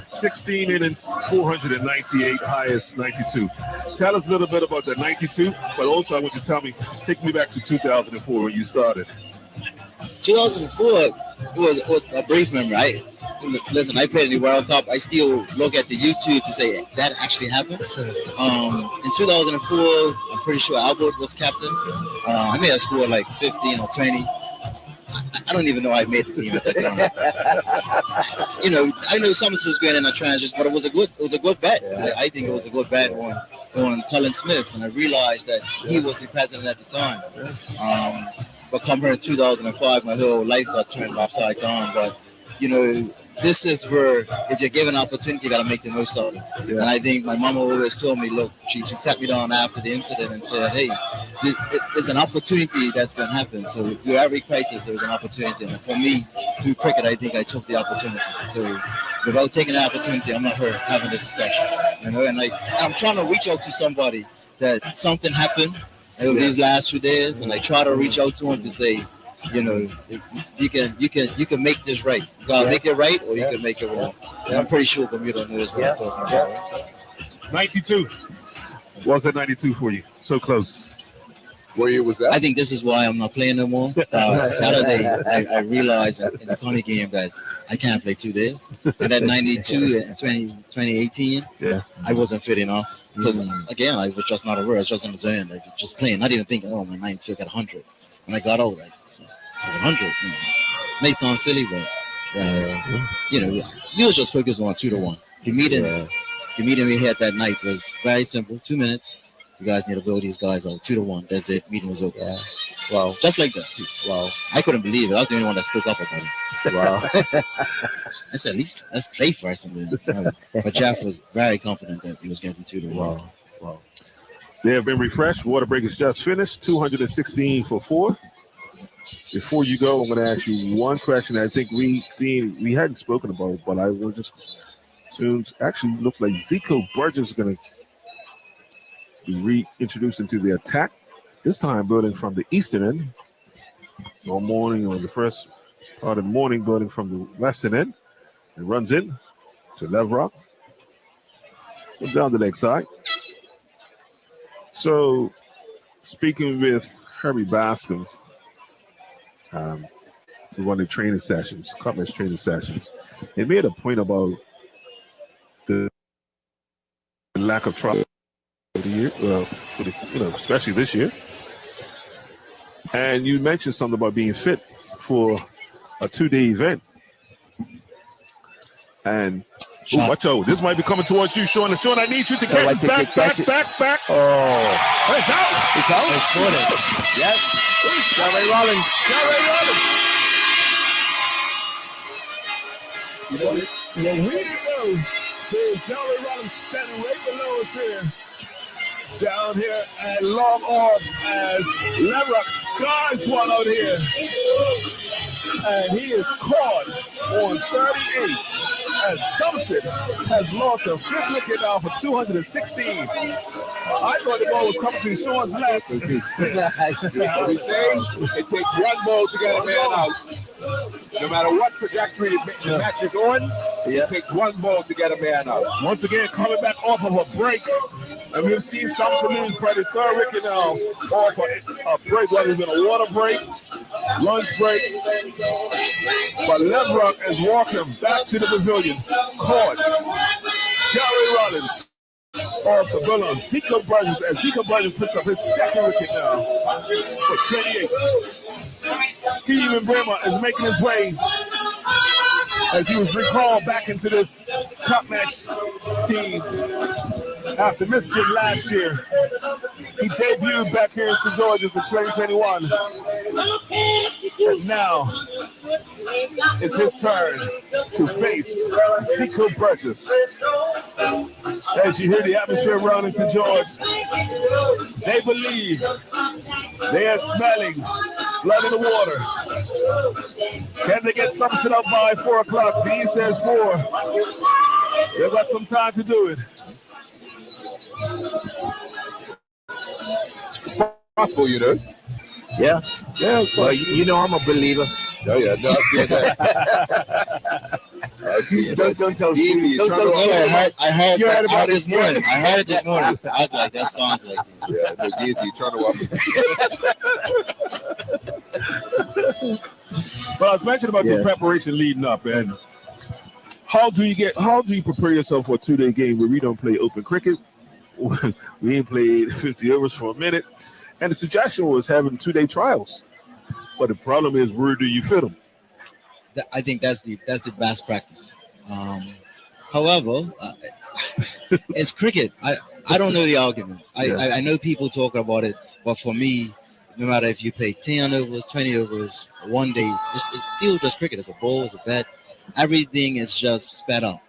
16 innings, 498, highest 92. Tell us a little bit about the 92, but also I want you to take me back to 2004 when you started. 2004 was a brief memory. Listen, I played in the World Cup. I still look at the YouTube to say that actually happened. In 2004, I'm pretty sure Albert was captain. I may have scored like 15 or 20. I don't even know I made the team at that time. I know Summers was going in a transition, but it was a good bet. Yeah. I think it was a good bet on Colin Smith, and I realized that he was the president at the time. But come here in 2005, my whole life got turned upside down. But this is where if you're given an opportunity, you got to make the most of it. Yeah. And I think my mama always told me, look, she sat me down after the incident and said, hey, there's an opportunity that's going to happen. So through every crisis, there's an opportunity. And for me, through cricket, I think I took the opportunity. So without taking the opportunity, I'm not here having this discussion. You know, and I'm trying to reach out to somebody that something happened over these last few days, and I try to reach out to them to say, you know, you can make this right. You gotta make it right, or you can make it wrong. And I'm pretty sure Bermuda knows what I'm talking about. 92. What was that 92 for you? So close. What year was that? I think this is why I'm not playing no more. Saturday, I realized in the county game that I can't play 2 days. And that 92 and 2018, I wasn't fit enough. Because, again, I was just not aware. I was just in the zone, like, just playing. Not even thinking, oh, my 92 got 100. When I got out, like 100. You know. May sound silly, but, you know, we was just focused on 2-1. The meeting we had that night was very simple. 2 minutes. You guys need to build these guys out. 2-1. That's it. Meeting was over. Yeah. Wow. Just like that, too. Wow. I couldn't believe it. I was the only one that spoke up about it. Wow. I said, at least let's play first. And then, but Jeff was very confident that he was getting 2-1. Wow. They have been refreshed. Water break is just finished. 216 for 4. Before you go, I'm going to ask you one question. I think we hadn't spoken about, but I will just soon. Actually, looks like Zico Burgess is going to be reintroduced into the attack. This time, building from the eastern end. All morning, or the first part of the morning, building from the western end. And runs in to left rock. Goes down the leg side. So, speaking with Herbie Bascom, we run the training sessions, Cutlass training sessions. He made a point about the lack of trouble for the year, for the, especially this year. And you mentioned something about being fit for a 2-day event. And watch out! This might be coming towards you, Sean. And Sean, I need you to catch it. Back. Oh, it's out! It's out. Yes. Delray Rollins. Well, we didn't know. There's Delray Rollins standing right below us here. Down here at long arm as Lemrock skies one out here. And he is caught on 38 as Sumpson has lost a 5th wicket now for 216. I thought the ball was coming to Sean's left. We say it takes one ball to get a man out. No matter what trajectory the match is on, it takes one ball to get a man out. Once again, coming back off of a break. And we've seen Sumpson lose by the 3rd wicket now off a break, whether it's been a water break, lunch break. But Lemrock is walking back to the pavilion. Caught. Delray Rollins off the balloon. Zico Burgess, and Zico Burgess picks up his 2nd wicket now for 28. Steven Bremer is making his way as he was recalled back into this cup match team after missing last year. He debuted back here in St. George's in 2021. And now it's his turn to face Zico Burgess. As you hear the atmosphere around in St. George, they believe they are smelling blood in the water. Can they get Sumpson up by 4 o'clock? Dean says 4. They've got some time to do it. It's possible, you know. Yeah. Well, you know I'm a believer. Oh yeah, no, I see that. Don't tell Steve. Don't tell Steve. I heard about this morning. I heard it this morning. I was like, that sounds like it. Yeah, no, Geezy, trying to walk. But I was mentioning about the preparation leading up, and how do you prepare yourself for a 2-day game where we don't play open cricket? We ain't played 50 overs for a minute. And the suggestion was having 2-day trials. But the problem is, where do you fit them? I think that's the best practice. However, it's cricket. I don't know the argument. I know people talk about it, but for me, no matter if you play 10 overs, 20 overs, 1 day, it's still just cricket. It's a ball, it's a bat. everything is just sped up.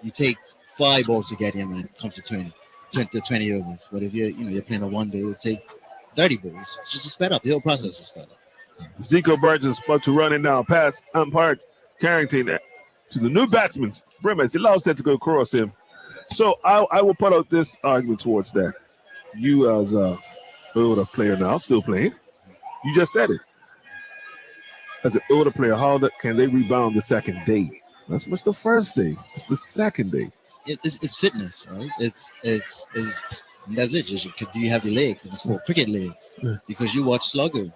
You take 5 balls to get him, and it comes to 20 overs. But if you're playing a 1 day, it'll take 30 balls. It's just a sped up. The whole process is sped up. Zico Burgess about to run it now past umpire Carrington to the new batsman, Bremes. He allows that to go across him. So I will put out this argument towards that. You as a older player now, still playing, you just said it. As an older player, how can they rebound the second day? That's much the first day. It's the second day. It's fitness, right? It's that's it. Do you have your legs? It's called cricket legs. Yeah. Because you watch Sluggo.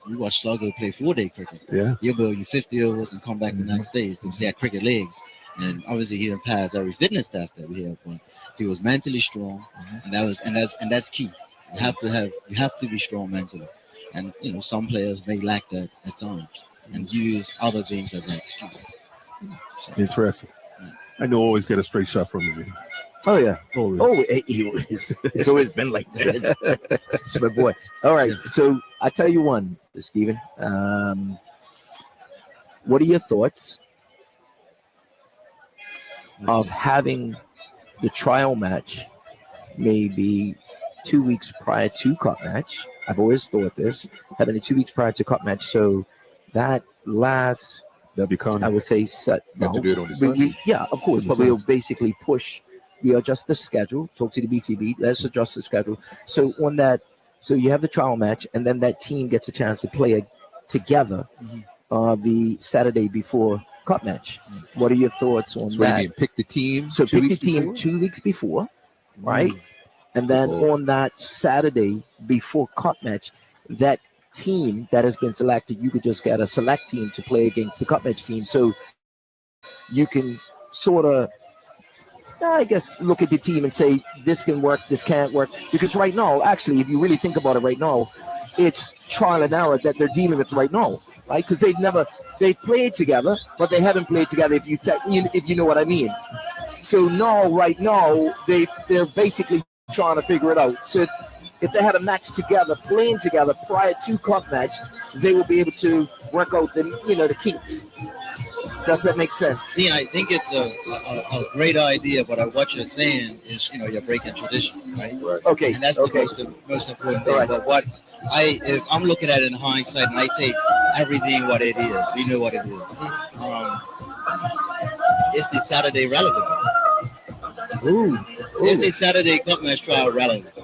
You watch Sluggo play 4-day cricket. Yeah. He'll build you 50 overs and come back the next day because he had cricket legs. And obviously he didn't pass every fitness test that we have, but he was mentally strong, and that's key. You have to be strong mentally. And some players may lack that at times and use other things as an excuse. So, interesting. Yeah. I know always get a straight shot from him. Oh yeah. Always. Oh, it's always been like that. It's my boy. All right. So I tell you one, Stephen. What are your thoughts of having the trial match maybe 2 weeks prior to cup match? I've always thought this, having it 2 weeks prior to cup match, so that last, I would say, set. You have to do it on the Sunday. Yeah, of course, but we'll basically we adjust the schedule, talk to the BCB, let's adjust the schedule. So on that, so you have the trial match, and then that team gets a chance to play together the Saturday before cup match. What are your thoughts on that? What do you mean, pick the team? So pick the team 2 weeks before, right? And then on that Saturday before cup match, that team that has been selected, you could just get a select team to play against the cup match team. So you can sort of, I guess, look at the team and say, this can work, this can't work. Because right now, actually, if you really think about it right now, it's trial and error that they're dealing with right now, right? Because they played together, but they haven't played together, if you know what I mean. So right now, they're basically trying to figure it out. So if they had a match together, playing together prior to cup match, they will be able to work out the kinks. Does that make sense? See, I think it's a great idea, but what you're saying is, you're breaking tradition, right? Okay. And that's the most important thing. Right. But if I'm looking at it in hindsight, and I take everything what it is, we know what it is. It's the Saturday relevant. It's the Saturday cup match trial relevant.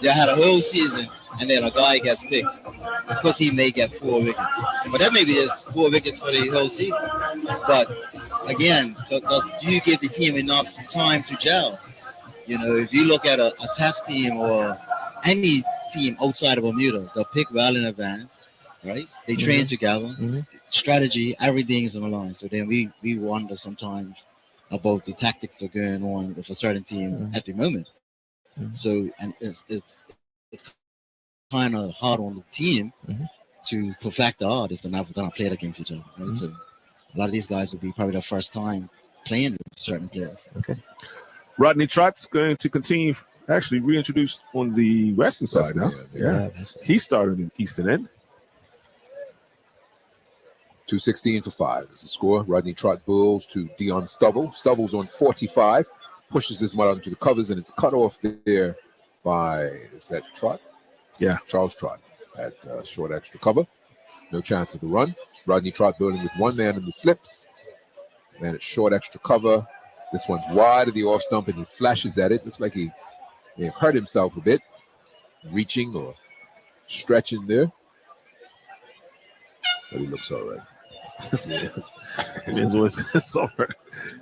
You had a whole season, and then a guy gets picked because he may get 4 wickets. But that may be just 4 wickets for the whole season. But again, do you give the team enough time to gel? If you look at a test team or any team outside of Bermuda, they'll pick well in advance, right? They train together, strategy, everything is on the line. So then we wonder sometimes about the tactics that are going on with a certain team at the moment. So, and it's kind of hard on the team to perfect the art if they're not played against each other, right? So a lot of these guys will be probably their first time playing with certain players. Okay. Rodney Trott's going to continue, actually reintroduced on the western side now. Yeah. He started in Eastern End. 216 for 5 is the score. Rodney Trott bowls to Dion Stubble. Stubble's on 45. Pushes this one out into the covers, and it's cut off there by, is that Trott? Yeah. Charles Trott at short extra cover. No chance of a run. Rodney Trott bowling with one man in the slips. Man at short extra cover. This one's wide of the off stump, and he flashes at it. Looks like he may have hurt himself a bit, reaching or stretching there. But he looks all right.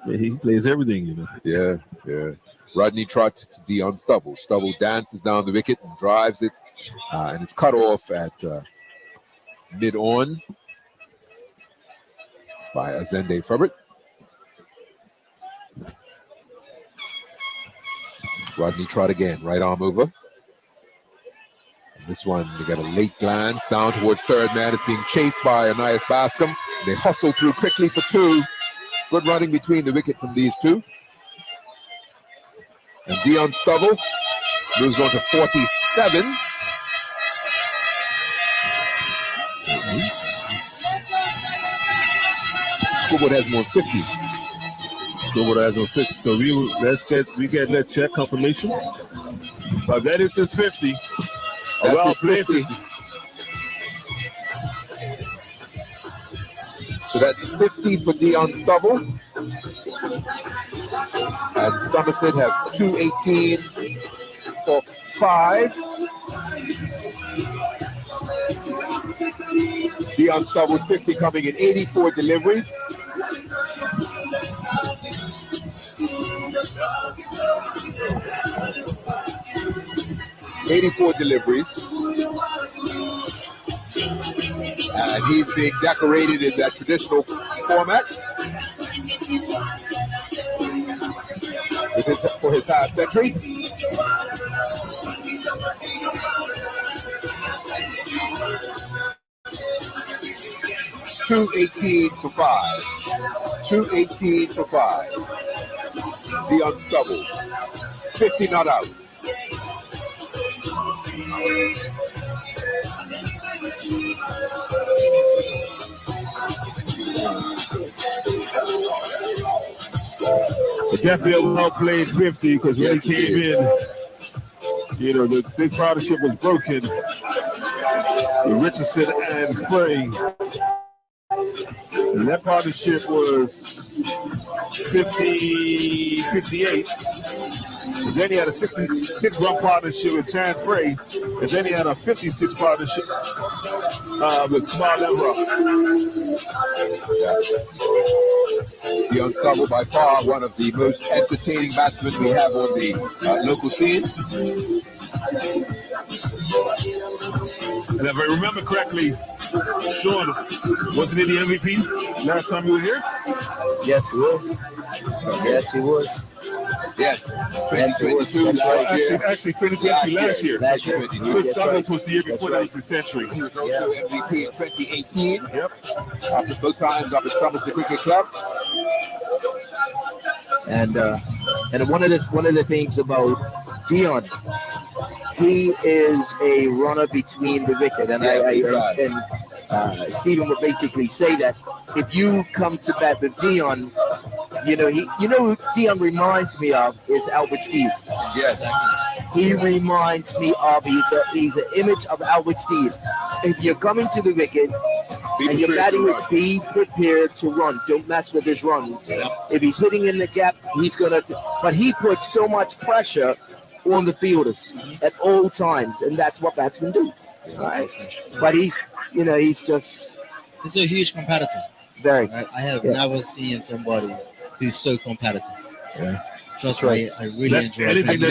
He plays everything, Yeah. Rodney Trott to Dion Stubble. Stubble dances down the wicket and drives it, and it's cut off at mid-on by Azende Furbert. Rodney Trott again, right arm over. And this one, they got a late glance down towards third man. It's being chased by Anias Bascom. They hustle through quickly for 2. Good running between the wicket from these two. And Dion Stubble moves on to 47. Scoreboard has more 50. Scoreboard has on 50. So we get that check confirmation. But that is his 50. That's Well his played 50. So that's 50 for Dion Stubble. And Somerset have 218 for 5. Dion Stubble's 50 coming in 84 deliveries. And he's being decorated in that traditional format for his half century. $218 for 5. $218 for 5. Dion Stubble. 50 not out. Definitely a well-played 50 because when he came in, the big partnership was broken. Richardson and Frey. And that partnership was 50-58. And then he had a 66-run partnership with Chan Frey. And then he had a 56 partnership with Smart Lever. Dion Stubble, by far one of the most entertaining batsmen we have on the local scene. And if I remember correctly, Sean, wasn't he the MVP last time you were here? Yes, he was. Yes, he was. Yes. Yes, he was. Actually, 2020 last year. Chris Douglas was the year before that, the century. He was also MVP in 2018. Yep. After both times up at Somerset Cricket Club. And one of the things about Dion, he is a runner between the wicket, and Stephen would basically say that if you come to bat with Dion, who Dion reminds me of is Albert Steve. Yes. He reminds me of he's an image of Albert Steve. If you're coming to the wicket and you're batting with, be prepared to run. Don't mess with his runs. If he's hitting in the gap, he's gonna. But he puts so much pressure on the fielders at all times, and that's what batsmen do. Right? But he's just. He's a huge competitor. Very. I have never seen somebody who's so competitive. Yeah. Trust me, I really enjoy anything it.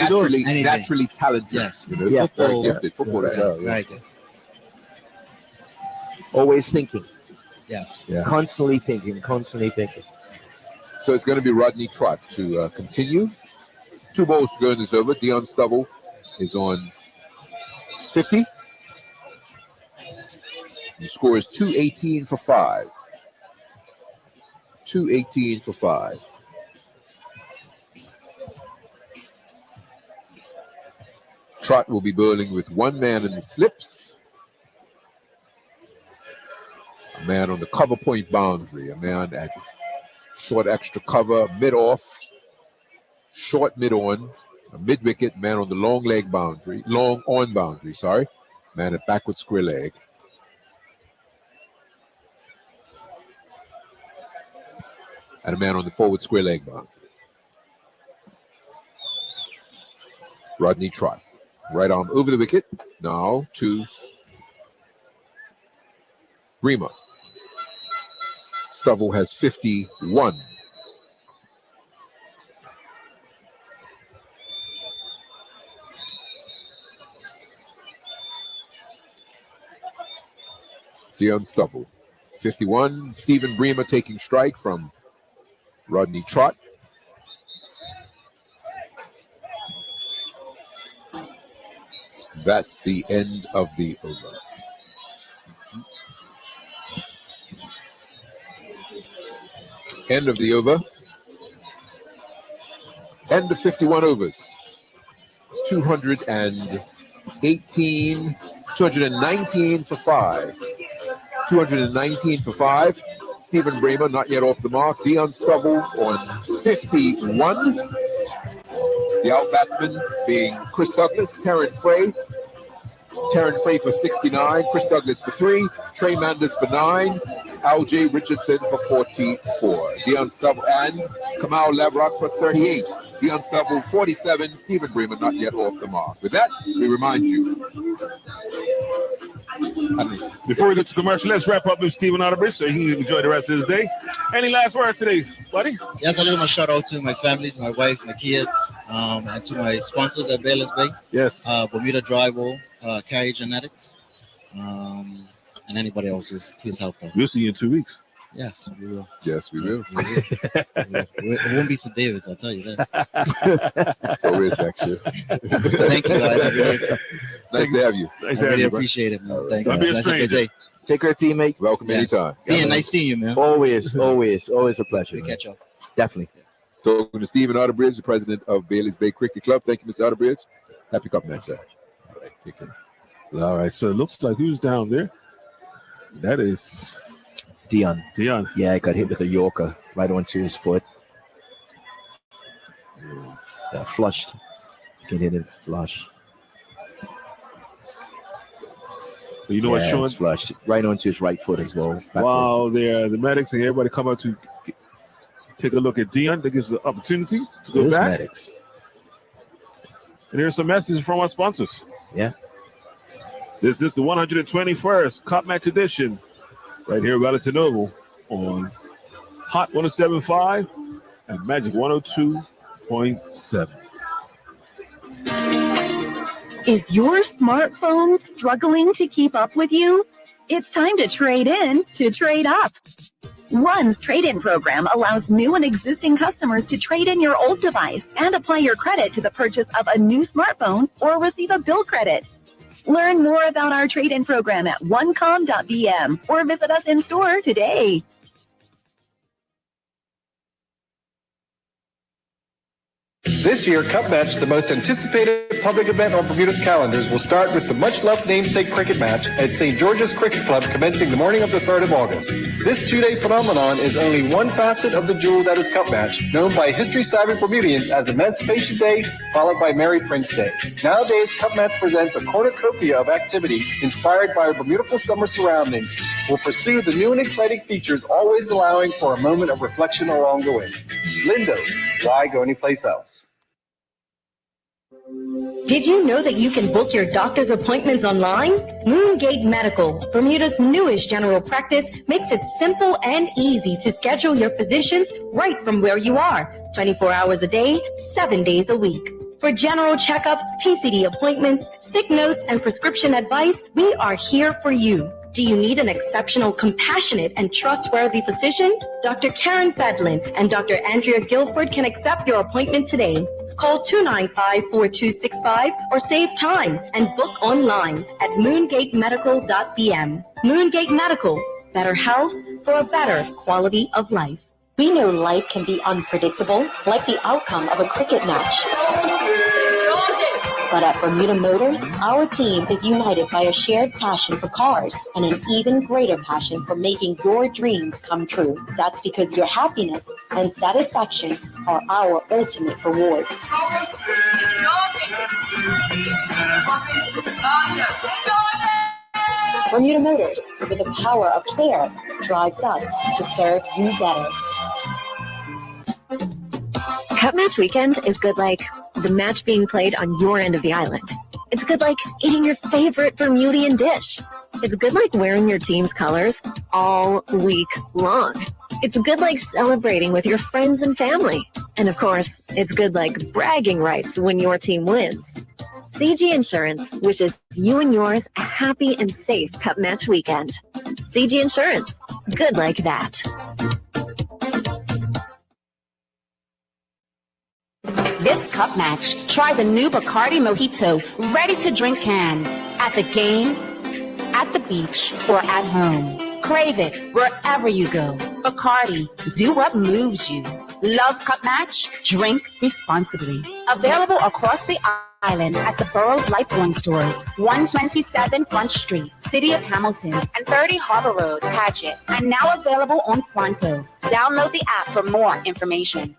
Naturally talented. Yes. Football, gifted footballer. Right. Always thinking. Yes. Yeah. Constantly thinking. So it's going to be Rodney Trott to continue. 2 balls to go in this over. Dion Stubble is on 50. The score is 218 for 5. 218 for 5. Trott will be bowling with 1 man in the slips. A man on the cover point boundary. A man at short extra cover, mid-off. Short mid-on. A mid-wicket. Man on the long on boundary, sorry. Man at backward square leg. And a man on the forward square leg boundary. Rodney Trott. Right arm over the wicket. Now to Bremer. Stubble has 51. Dion Stubble. 51. Stephen Bremer taking strike from Rodney Trott. That's the end of the over. End of the over. End of 51 overs. It's 219 for 5. 219 for 5. Stephen Bremer, not yet off the mark. Dion Stubble on 51. The out batsman being Chris Douglas, Terran Frey for 69, Chris Douglas for 3, Trey Manders for 9, Al J. Richardson for 44. Dion Stubble and Kamal Lavrock for 38. Dion Stubble 47, Stephen Bremer not yet off the mark. With that, we remind you. Before we go to commercial, let's wrap up with Stephen Otterbridge so he can enjoy the rest of his day. Any last words today, buddy? Yes, I just want to shout out to my family, to my wife, my kids, and to my sponsors at Bayless Bay. Yes. Bermuda Drywall, Carrier Genetics, and anybody else who's helped them. We'll see you in 2 weeks. Yes, we will. Yes, we will. It won't be St. David's, I'll tell you that. It's always back here. Thank you, guys. Nice to have you. I really appreciate it, man. Thanks. Don't be a Have a good stranger. day. Take care, teammate. Welcome anytime. Yeah, nice seeing you, man. Always a pleasure. We man. catch up. Definitely. Talking to Stephen Otterbridge, the president of Bailey's Bay Cricket Club. Thank you, Mr. Otterbridge. Happy Cup match, sir. All right, take care. All right, so it looks like who's down there? That is Dion. Yeah, I got hit with a Yorker right onto his foot. Flushed. Get hit it flush. You know what, Sean? It's flushed right onto his right foot as well. Wow, the medics and everybody come out to take a look at Dion. That gives us the opportunity to go back. Medics. And here's some messages from our sponsors. Yeah. This is the 121st Cup Match Edition right here at Wellington Oval on Hot 107.5 and Magic 102.7. Is your smartphone struggling to keep up with you? It's time to trade in to trade up. One's trade-in program allows new and existing customers to trade in your old device and apply your credit to the purchase of a new smartphone or receive a bill credit. Learn more about our trade-in program at onecom.bm or visit us in store today. This year, Cup Match, the most anticipated public event on Bermuda's calendars, will start with the much-loved namesake cricket match at St. George's Cricket Club commencing the morning of the 3rd of August. This two-day phenomenon is only one facet of the jewel that is Cup Match, known by history-savvy Bermudians as Emancipation Day, followed by Mary Prince Day. Nowadays, Cup Match presents a cornucopia of activities inspired by our beautiful summer surroundings. We'll pursue the new and exciting features, always allowing for a moment of reflection along the way. Lindo's, why go anyplace else? Did you know that you can book your doctor's appointments online? Moongate Medical, Bermuda's newest general practice, makes it simple and easy to schedule your physicians right from where you are, 24 hours a day, 7 days a week. For general checkups, TCD appointments, sick notes, and prescription advice, we are here for you. Do you need an exceptional, compassionate, and trustworthy physician? Dr. Karen Fedlin and Dr. Andrea Guilford can accept your appointment today. Call 295-4265 or save time and book online at moongatemedical.bm. Moongate Medical, better health for a better quality of life. We know life can be unpredictable, like the outcome of a cricket match. But at Bermuda Motors, our team is united by a shared passion for cars and an even greater passion for making your dreams come true. That's because your happiness and satisfaction are our ultimate rewards. Bermuda Motors, where the power of care drives us to serve you better. Cup Match Weekend is good like the match being played on your end of the island. It's good like eating your favorite Bermudian dish. It's good like wearing your team's colors all week long. It's good like celebrating with your friends and family. And of course, it's good like bragging rights when your team wins. CG Insurance wishes you and yours a happy and safe Cup Match Weekend. CG Insurance, good like that. This Cup Match, try the new Bacardi Mojito, ready to drink can. At the game, at the beach, or at home. Crave it wherever you go. Bacardi, do what moves you. Love Cup Match? Drink responsibly. Available across the island at the Burroughs Life-Going stores, 127 Front Street, City of Hamilton, and 30 Harbor Road, Paget, and now available on Pronto. Download the app for more information.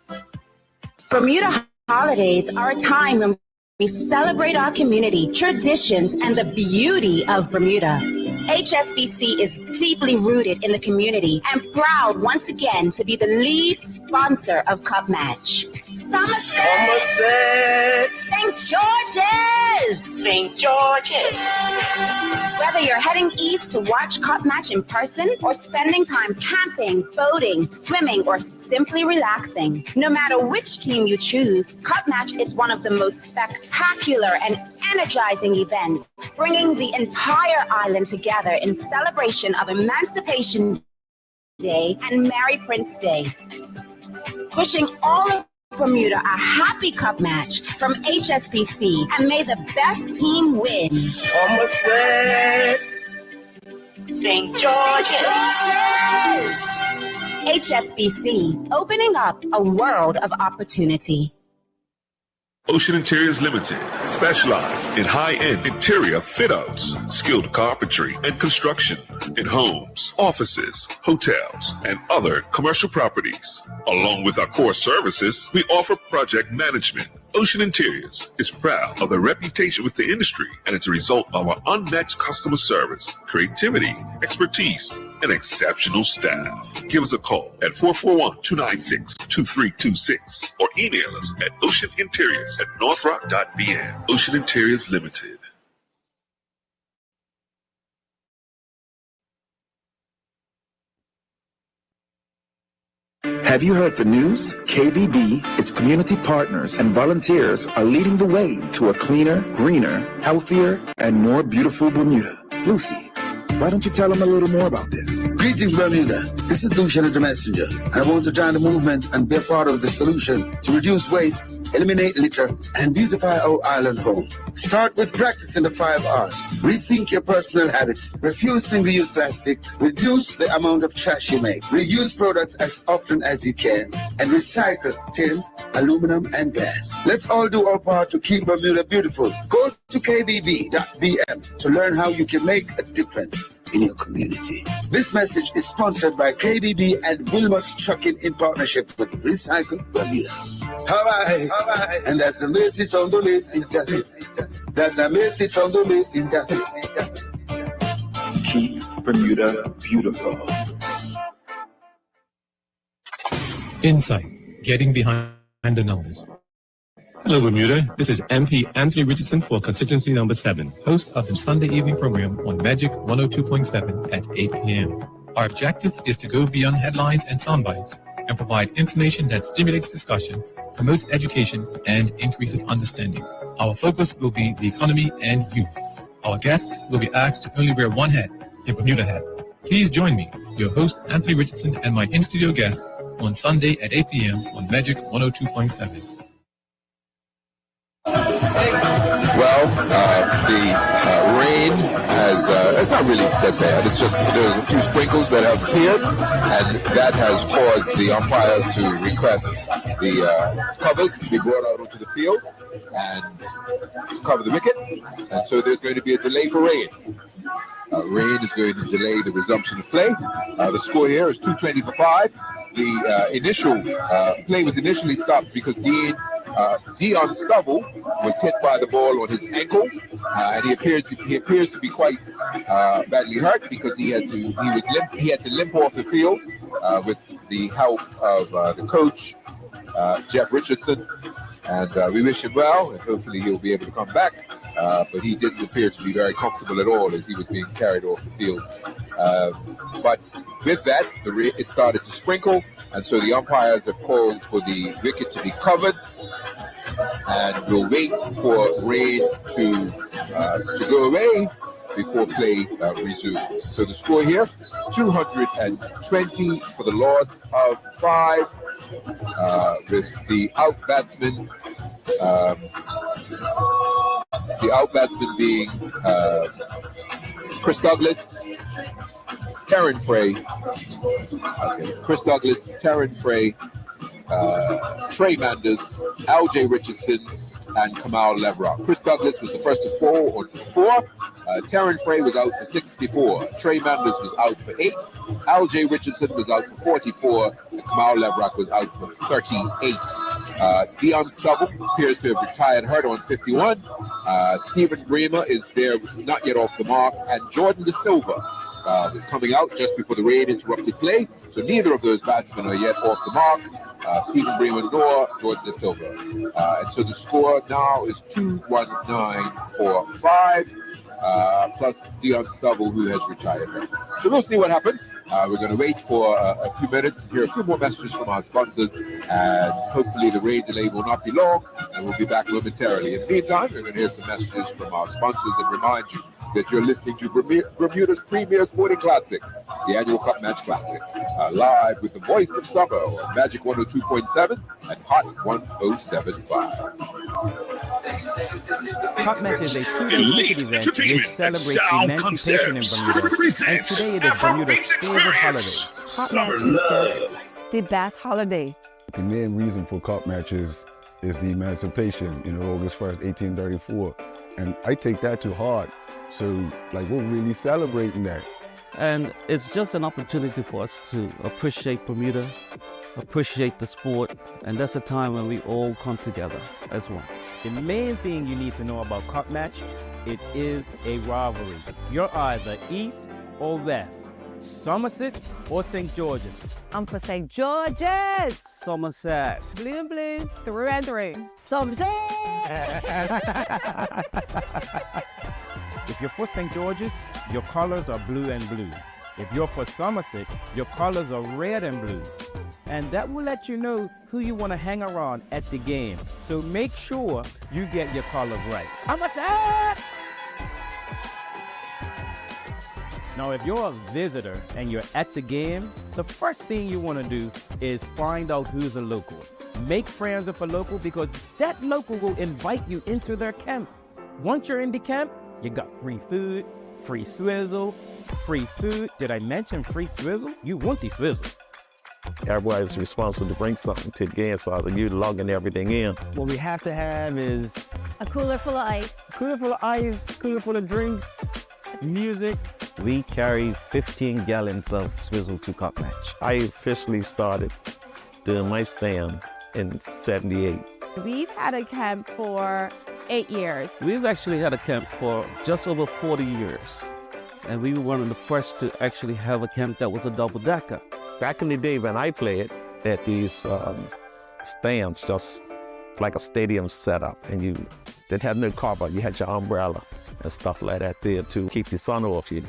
Bermuda holidays are a time when we celebrate our community, traditions, and the beauty of Bermuda. HSBC is deeply rooted in the community and proud once again to be the lead sponsor of Cup Match. Somerset! St. George's! St. George's! Whether you're heading east to watch Cup Match in person or spending time camping, boating, swimming, or simply relaxing, no matter which team you choose, Cup Match is one of the most spectacular and energizing events, bringing the entire island together in celebration of Emancipation Day and Mary Prince Day. Wishing all of Bermuda a happy Cup Match from HSBC, and may the best team win. Somerset, St. George's. HSBC, opening up a world of opportunity. Ocean Interiors Limited specialize in high-end interior fit-outs, skilled carpentry and construction in homes, offices, hotels, and other commercial properties. Along with our core services, we offer project management. Ocean Interiors is proud of their reputation with the industry, and it's a result of our unmatched customer service, creativity, expertise, and exceptional staff. Give us a call at 441-296-2326 or email us at oceaninteriors@northrock.bn. Ocean Interiors Limited. Have you heard the news? KBB, its community partners, and volunteers are leading the way to a cleaner, greener, healthier, and more beautiful Bermuda. Lucy, why don't you tell them a little more about this? Greetings, Bermuda. This is Lucian the Messenger. I want to join the movement and be a part of the solution to reduce waste, eliminate litter, and beautify our island home. Start with practicing the 5 R's. Rethink your personal habits. Refuse single-use plastics. Reduce the amount of trash you make. Reuse products as often as you can. And recycle tin, aluminum, and glass. Let's all do our part to keep Bermuda beautiful. Go to kbb.bm to learn how you can make a difference in your community. This message is sponsored by KBB and Wilmot's Trucking in partnership with Recycle Bermuda. All right. And that's a message from the messenger. That's a message from the messenger. Keep Bermuda beautiful. Insight, getting behind the numbers. Hello, Bermuda. This is MP Anthony Richardson for constituency number 7, host of the Sunday evening program on Magic 102.7 at 8 p.m. Our objective is to go beyond headlines and sound bites and provide information that stimulates discussion, promotes education, and increases understanding. Our focus will be the economy and youth. Our guests will be asked to only wear one hat, the Bermuda hat. Please join me, your host Anthony Richardson, and my in-studio guest on Sunday at 8 p.m. on Magic 102.7. Well, the rain it's not really that bad. It's just there's a few sprinkles that have appeared, and that has caused the umpires to request the covers to be brought out onto the field and cover the wicket. And so there's going to be a delay for rain. Rain is going to delay the resumption of play. The score here is 220 for 5. The initial play was initially stopped because Dion Stubble was hit by the ball on his ankle, and he appears to be quite badly hurt because he had to limp off the field with the help of the coach Jeff Richardson, and we wish him well, and hopefully he'll be able to come back. But he didn't appear to be very comfortable at all as he was being carried off the field. But with that, it started to sprinkle, and so the umpires have called for the wicket to be covered, and we'll wait for rain to go away before play resumes. So the score here, 220 for the loss of 5, with the out batsman being Chris Douglas, Terran Frey. Okay, Chris Douglas, Terran Frey, Trey Manders, L.J. Richardson, and Kamal Levrock. Chris Douglas was the first to fall on 4. Terran Frey was out for 64. Trey Manders was out for 8. L.J. Richardson was out for 44. And Kamal Levrock was out for 38. Dion Stubble appears to have retired hurt on 51. Stephen Bremer is there, not yet off the mark. And Jordan De Silva is coming out just before the rain interrupted play. So neither of those batsmen are yet off the mark. Stephen Bremer nor Jordan De Silva. And so the score now is 2-1-9-4-5. Plus Dion Stubble, who has retired. So we'll see what happens. We're going to wait for a few minutes, hear a few more messages from our sponsors, and hopefully the rain delay will not be long, and we'll be back momentarily. In the meantime, we're going to hear some messages from our sponsors and remind you that you're listening to Bermuda's premier sporting classic, the annual Cup Match Classic, live with the voice of summer on Magic 102.7 and Hot 107.5. Cup Match is a two-day cricket event which celebrates emancipation in Bermuda, and today it is Bermuda's favorite holiday. Cup Match is just the best holiday. The main reason for Cup Matches is the emancipation, August 1st, 1834, and I take that to heart. So, we're really celebrating that. And it's just an opportunity for us to appreciate Bermuda, appreciate the sport, and that's a time when we all come together as one. The main thing you need to know about Cup Match, it is a rivalry. You're either East or West, Somerset or St. George's. I'm for St. George's. Somerset. Blue and blue, through and through. Somerset. If you're for St. George's, your colors are blue and blue. If you're for Somerset, your colors are red and blue. And that will let you know who you want to hang around at the game. So make sure you get your colors right. Somerset! Now, if you're a visitor and you're at the game, the first thing you want to do is find out who's a local. Make friends with a local because that local will invite you into their camp. Once you're in the camp, you got free food, free swizzle, free food. Did I mention free swizzle? You want the swizzle. Everybody's responsible to bring something to the game, so you're logging everything in. What we have to have is a cooler full of ice. A cooler full of ice, cooler full of drinks, music. We carry 15 gallons of swizzle to Cup Match. I officially started doing my stand in '78. We've had a camp for 8 years. We've actually had a camp for just over 40 years. And we were one of the first to actually have a camp that was a double-decker. Back in the day when I played, at these stands, just like a stadium setup, and you didn't have no car, but you had your umbrella and stuff like that there to keep the sun off you.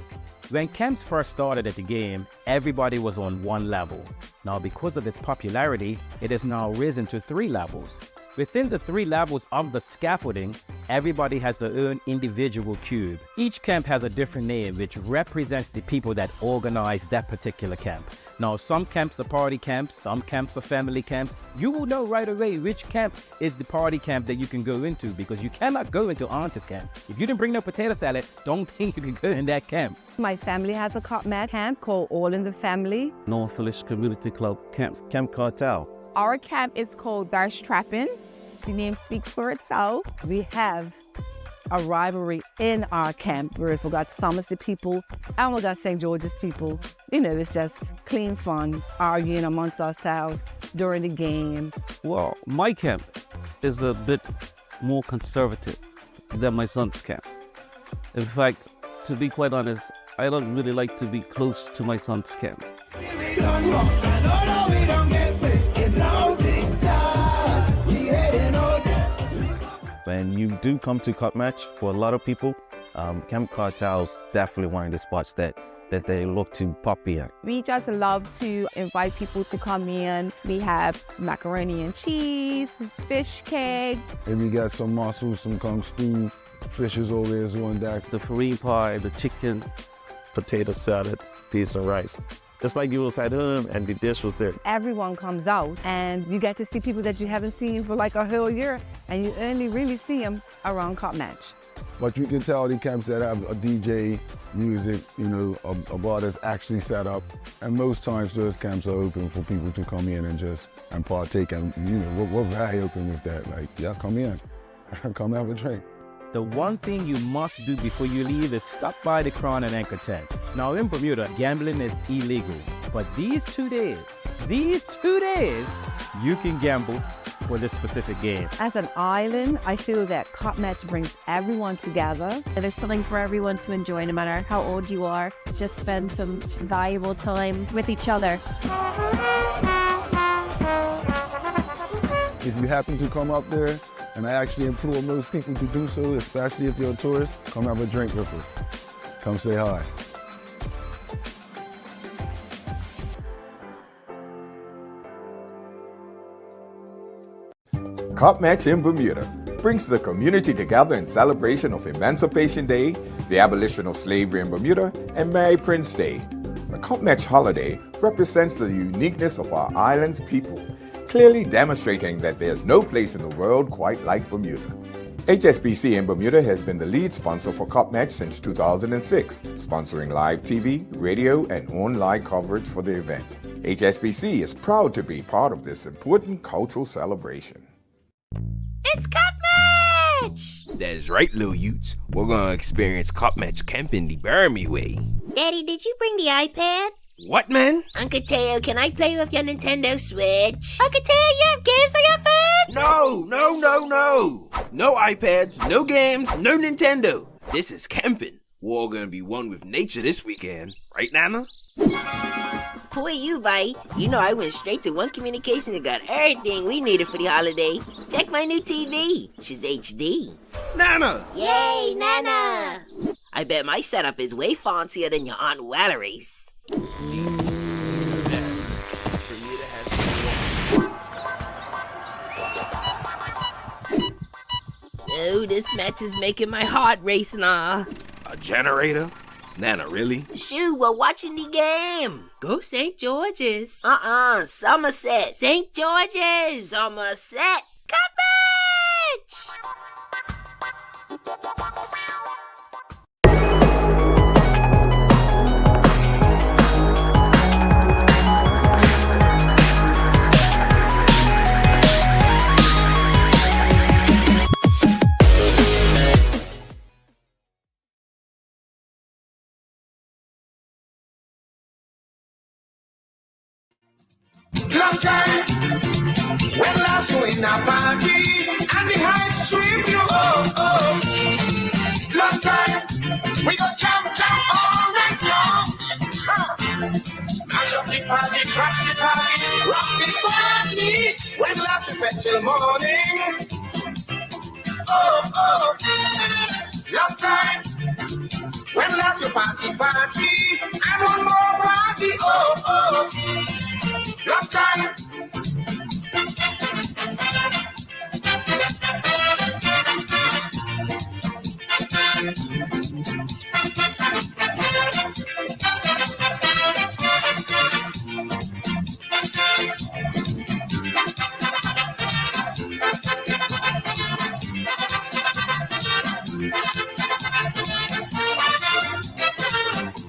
When camps first started at the game, everybody was on one level. Now, because of its popularity, it has now risen to 3 levels. Within the 3 levels of the scaffolding, everybody has their own individual cube. Each camp has a different name, which represents the people that organize that particular camp. Now, some camps are party camps, some camps are family camps. You will know right away which camp is the party camp that you can go into, because you cannot go into auntie's camp. If you didn't bring no potato salad, don't think you can go in that camp. My family has a Cup Match camp called All in the Family. North Village Community Club Camp Cartel. Our camp is called Darsh Trappin'. The name speaks for itself. We have a rivalry in our camp, whereas we got Somerset people and we got St. George's people. It's just clean fun, arguing amongst ourselves during the game. Well, my camp is a bit more conservative than my son's camp. In fact, to be quite honest, I don't really like to be close to my son's camp. When you do come to Cup Match, for a lot of people, Camp Cartel's definitely one of the spots that they look to pop in. We just love to invite people to come in. We have macaroni and cheese, fish cake. And we got some mussels, some kung stew, fishes over there doing that. The farine pie, the chicken, potato salad, peas and rice. Just like you was at home and the dish was there. Everyone comes out and you get to see people that you haven't seen for like a whole year, and you only really see them around Cup Match. But you can tell the camps that have a DJ, music, you know, a bar that's actually set up. And most times those camps are open for people to come in and partake. And, you know, we're very open with that. Like, yeah, come in, come have a drink. The one thing you must do before you leave is stop by the Crown and Anchor tent. Now in Bermuda, gambling is illegal. But these 2 days, you can gamble for this specific game. As an island, I feel that Cup Match brings everyone together. There's something for everyone to enjoy, no matter how old you are. Just spend some valuable time with each other. If you happen to come up there, and I actually implore most people to do so, especially if you're a tourist, come have a drink with us. Come say hi. Cup Match in Bermuda brings the community together in celebration of Emancipation Day, the abolition of slavery in Bermuda, and Mary Prince Day. The Cup Match holiday represents the uniqueness of our island's people, clearly demonstrating that there's no place in the world quite like Bermuda. HSBC in Bermuda has been the lead sponsor for Cup Match since 2006, sponsoring live TV, radio, and online coverage for the event. HSBC is proud to be part of this important cultural celebration. It's Cup Match! That's right, little Utes. We're gonna experience Cup Match camping the Burmy way. Daddy, did you bring the iPad? What, man? Uncle Teo, can I play with your Nintendo Switch? Uncle Teo, you have games on your phone? No. No iPads, no games, no Nintendo. This is camping. We're all gonna be one with nature this weekend. Right, Nana? Who are you, Vi? You know I went straight to One Communication and got everything we needed for the holiday. Check my new TV. She's HD. Nana! Yay, Nana! I bet my setup is way fancier than your Aunt Valerie's. Oh, this match is making my heart race now. A generator? Nana, really? Shoo, we're watching the game. Go St. George's. Somerset. St. George's. Somerset. Cup Match! Long time, when last you in a party, and the heights trip you, Long time, we go jump all night long. Smash up the party, crash the party, rock the party. When last you went till morning, Long time, when last you party, and one more party, Long time.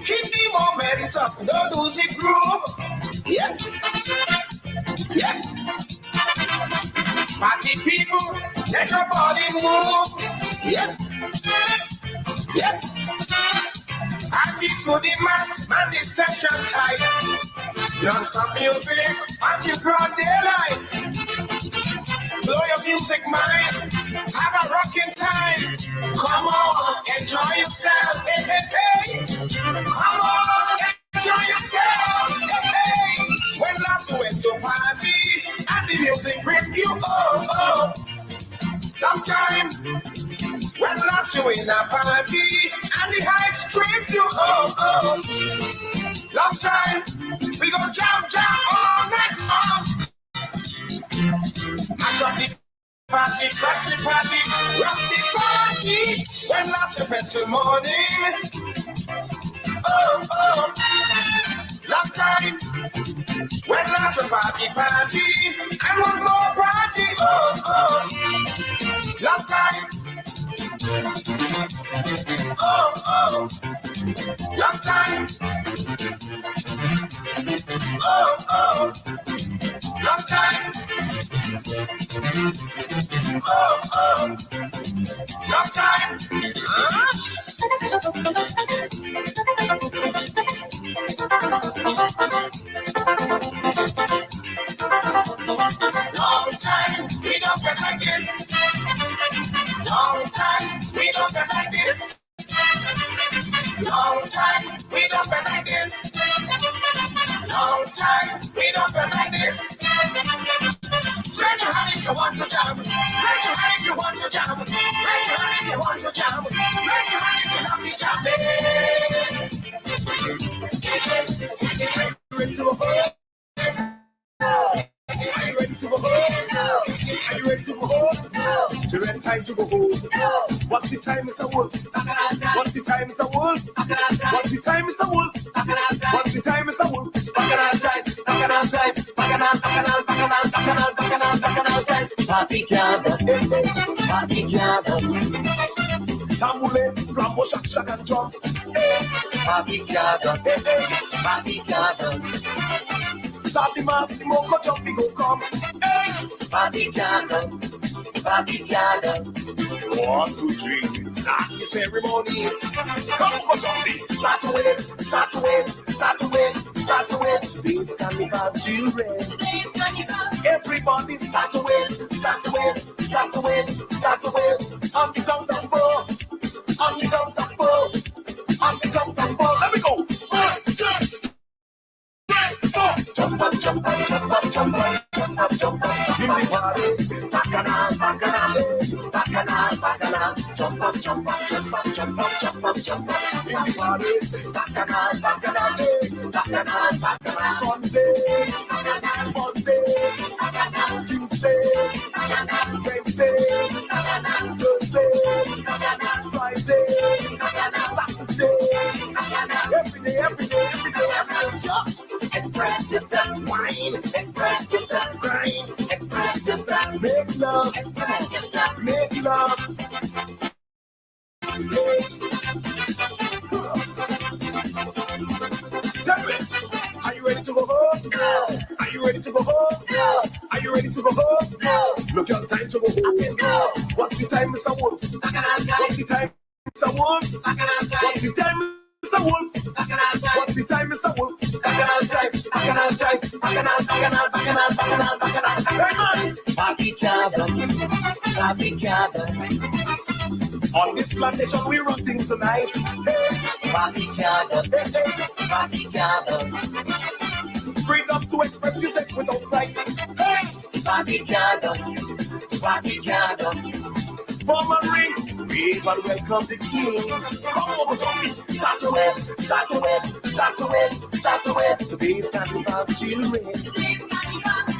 Keep the momentum, don't lose the groove. Yeah. Party people, let your body move. Yeah. Party to the max, man, this session tight. Non-stop music until broad daylight. Blow your music mind, have a rocking time. Come on, enjoy yourself. Hey, hey, hey. Come on, enjoy yourself. Hey, hey. When last you went to party and the music bring you Long time. When last you in a party and the heights trip you Long time. We go jump all night long. Mash up the party, crash the party, rock the party. When last you went till morning. Long time. When last a party, and one more party, Long time. Oh, oh, long time. Oh, oh, long time. Oh, oh, long time. Long time, we don't get like this. Long time, we don't get like this. Long time, we don't get like this. Long time, we don't get like this. Raise your hand if you want to jam. Raise your hand if you want to jam. Raise your hand if you want to jam. Raise your hand if you love me jamming. Ready to go? Are you ready to go home? Are you ready to go home? It's the right time to go home. What's the time, Mr. Wolf? What's the time, Mr. Wolf? What's the time, Mr. Wolf? What's the time, Mr. Wolf? Bacchanal time, bacchanal time, bacchanal, bacchanal, bacchanal, bacchanal, bacchanal, bacchanal time. Party gather, party gather. Tambule, flambo, shak, shak, and drums. Party gather, party gather. Start the mass, the more jump, we go come. Party gather, party gather. 1, 2, 3, start the ceremony. Come on, jump, start to win, start to win, start to win, start to win. This carnival children. Everybody start to win, start to win, start to win, start to win. On the count of 4, on the count of 4, on the count of 4. Let me go. 1, 2, 3, 4. Jump up, jump up, jump up, jump up, jump up, jump up. In the party, bacchanal, bacchanal, bacchanal, bacchanal. Jump up, jump up, jump up, jump up, jump up, jump up. In the party, bacchanal, bacchanal, bacchanal, bacchanal. Sunday, Monday, Tuesday, Wednesday, Thursday, Friday, Saturday. Every day, every day, every day, every day. Just express yourself, wine, express yourself, grind, express yourself, make love, express yourself, make love. Tell me, are you ready to go home? No. Are you ready to go home? No. Are you ready to go home? No. Look, your time to go home. No. What's the time, Mr. Wolf? What's the time, Mr. Wolf? What's the time? Mr. Wolf, what's the time, Mr. Wolf? Bacchanal time, bacchanal time, bacchanal, bacchanal, bacchanal, bacchanal, bacchanal. Hey man! Party gather, party gather. On this plantation we run things tonight. Party gather, party gather. Freedom to express yourself without right. Party gather, party gather. Form a ring, wave and welcome the king. Come over to me, start to win, start to win, start to win, start to win. Today's carnival children.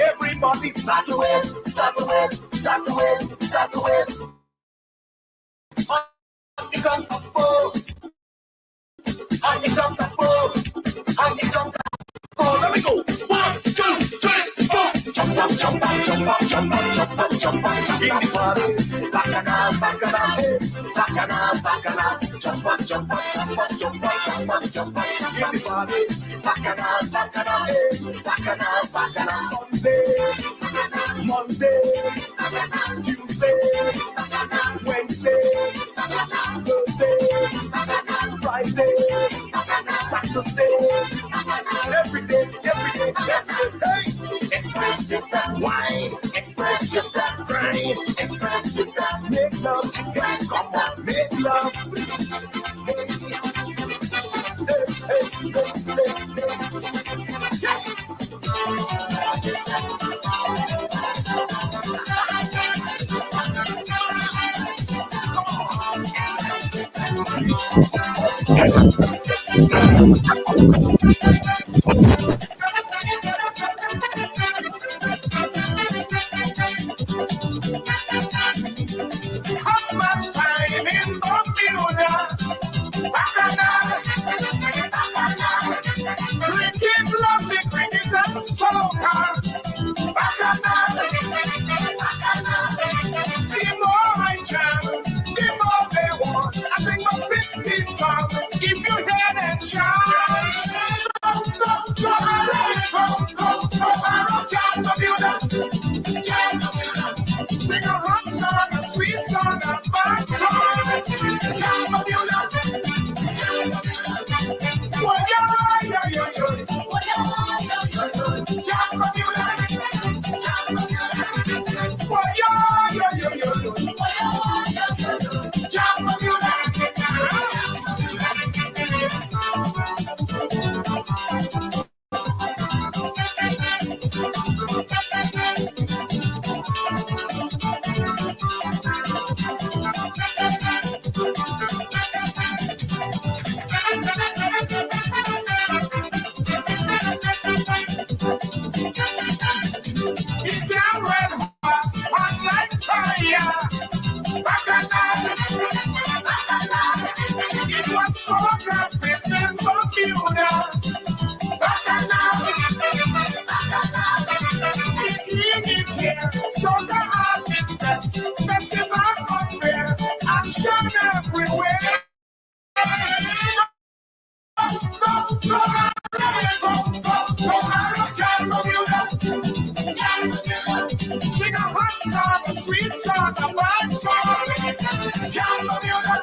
Everybody start to win, start to win, start to win, start to win. On the count of 4, on the count of 4, on the count of 4. Let me go. 1, 2, 3, 4. Jump up, jump up, jump up, jump up, jump up, jump up. In the party, bacchanal, bacchanal, bacchanal, bacchanal. Jump up, jump up, jump up, jump up, jump up, jump up. In the party, bacchanal, bacchanal, bacchanal, bacchanal. Sunday, Monday, Tuesday, Wednesday, Thursday, Friday, Saturday. Every day, every day, every day. Hey! Express yourself, wine. Express yourself, grind. Express yourself, make love. Express yourself, make love. Yes! The more I jam, the more they on, keep your head and shine. Sing a hot song, a sweet song, a fun song. Sing a hot song, a sweet song, a fun song. Jam Bermuda.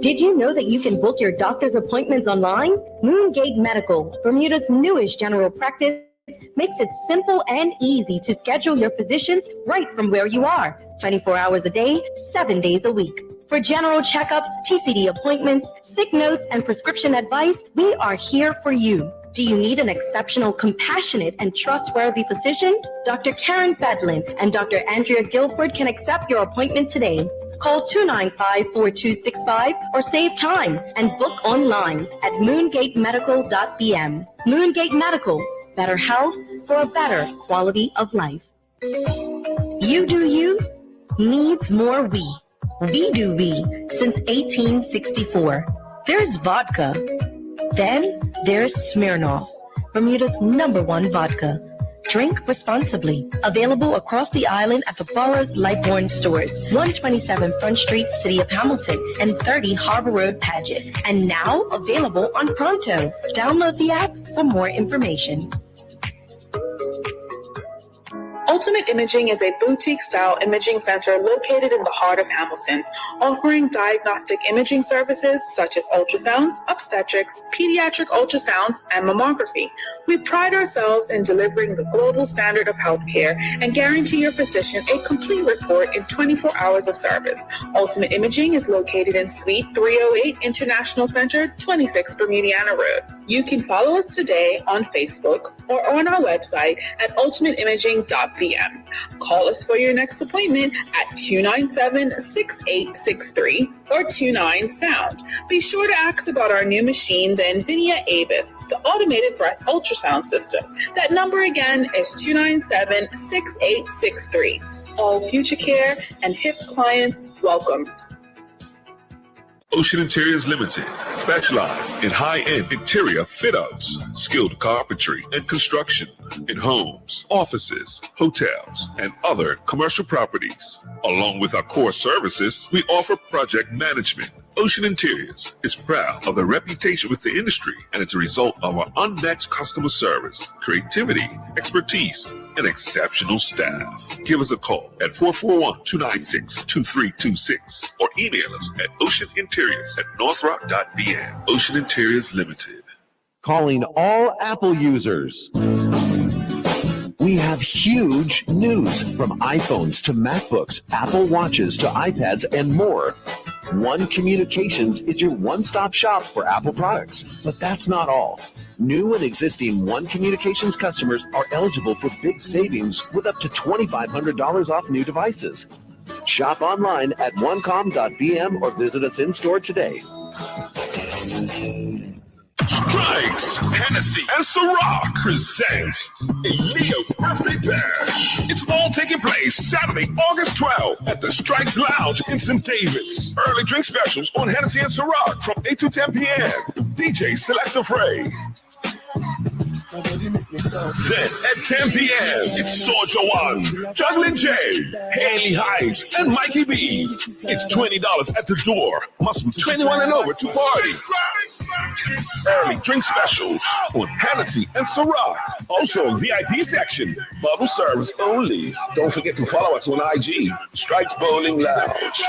Did you know that you can book your doctor's appointments online? Moongate Medical, Bermuda's newest general practice, makes it simple and easy to schedule your physicians right from where you are, 24 hours a day, 7 days a week. For general checkups, TCD appointments, sick notes, and prescription advice, we are here for you. Do you need an exceptional, compassionate, and trustworthy physician? Dr. Karen Fedlin and Dr. Andrea Guilford can accept your appointment today. Call 295-4265 or save time and book online at moongatemedical.bm. Moongate Medical, better health for a better quality of life. You do you, needs more we. We do we since 1864. There's vodka. Then there's Smirnoff, Bermuda's #1 vodka. Drink responsibly. Available across the island at the borough's Lightbourne stores, 127 Front Street, City of Hamilton, and 30 Harbor Road, Paget. And now available on Pronto. Download the app for more information. Ultimate Imaging is a boutique-style imaging center located in the heart of Hamilton, offering diagnostic imaging services such as ultrasounds, obstetrics, pediatric ultrasounds, and mammography. We pride ourselves in delivering the global standard of healthcare and guarantee your physician a complete report in 24 hours of service. Ultimate Imaging is located in Suite 308 International Center, 26 Bermudiana Road. You can follow us today on Facebook or on our website at ultimateimaging.bm. Call us for your next appointment at 297-6863 or 29-SOUND. Be sure to ask about our new machine, the NVIDIA ABIS, the automated breast ultrasound system. That number again is 297-6863. All future care and HIP clients welcome. Ocean Interiors Limited specialize in high-end interior fit-outs, skilled carpentry and construction in homes, offices, hotels, and other commercial properties. Along with our core services, we offer project management. Ocean Interiors is proud of their reputation with the industry, and it's a result of our unmatched customer service, creativity, expertise, and exceptional staff. Give us a call at 441-296-2326 or email us at oceaninteriors@northrock.bn. Ocean Interiors Limited. Calling all Apple users. We have huge news from iPhones to MacBooks, Apple Watches to iPads, and more. One Communications is your one-stop shop for Apple products. But that's not all. New and existing One Communications customers are eligible for big savings with up to $2,500 off new devices. Shop online at onecom.bm or visit us in-store today. Strikes, Hennessy, and Ciroc presents a Leo birthday bash. It's all taking place Saturday, August 12th at the Strikes Lounge in St. David's. Early drink specials on Hennessy and Ciroc from 8 to 10 p.m. DJ Selector Frey. Then at 10 p.m., it's Soja One, Juggling Jay, Haley Hives, and Mikey B. It's $20 at the door. Must be 21 and over to party. Early drink specials on Hennessy and Ciroc. Also a VIP section, bubble service only. Don't forget to follow us on IG, Strikes Bowling Lounge.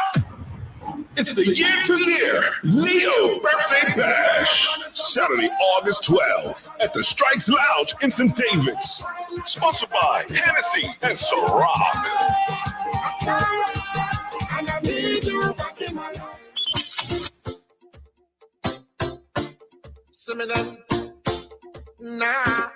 It's the year-to-year Leo Birthday Bash, Saturday, August 12th at the Strikes Lounge in St. David's. Sponsored by Hennessy and Ciroc. Cinnamon, nah.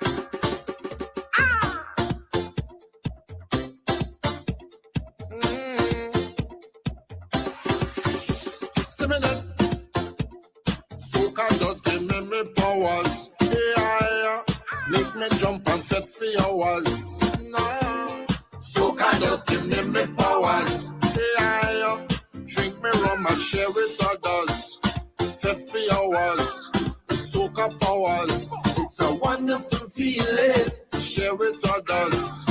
Soca just give me powers. Yeah, make me jump and fit for hours. Nah. Soca just give me powers. Yeah, drink me rum and share with others. Fit for hours. Soca powers. It's a wonderful feeling. Share with others.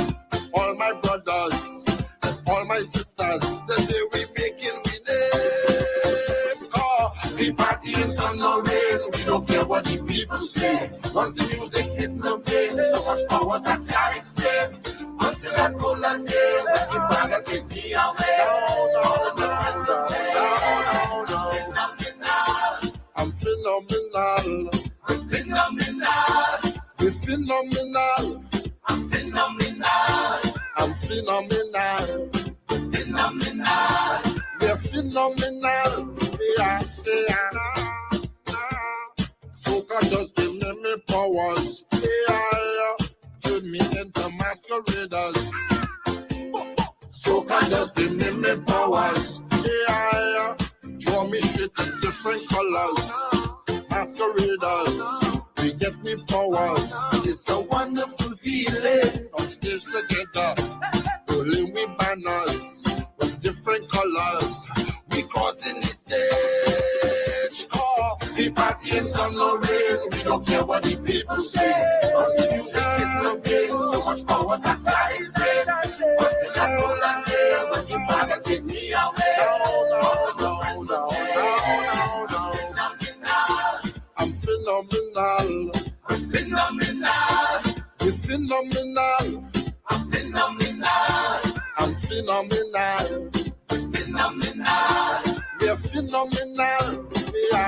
All my brothers and all my sisters. Today we making we name. We party in sun or rain. We don't care what the people say. Once the music hit the brain, so much powers I can't explain. Until I call and day, when the father take me away. No. I'm phenomenal. I'm phenomenal. We're phenomenal. I'm phenomenal. I'm phenomenal. Phenomenal. We're phenomenal. Yeah. Soca just give me powers. Yeah. Turn me into masqueraders. Soca just give me powers. Yeah. Draw me straight in different colors. Masqueraders. We get me powers. It's a wonderful feeling. On stage together. Rolling with banners. With different colors. We crossing the stage. We party in sun or rain. We don't care what the people say. Cause the music hit the brain. So much powers I can't explain. Until I roll and day. When the father take me away. No. I'm phenomenal. I'm phenomenal. We're phenomenal. I'm phenomenal. I'm phenomenal. We're phenomenal. Yeah.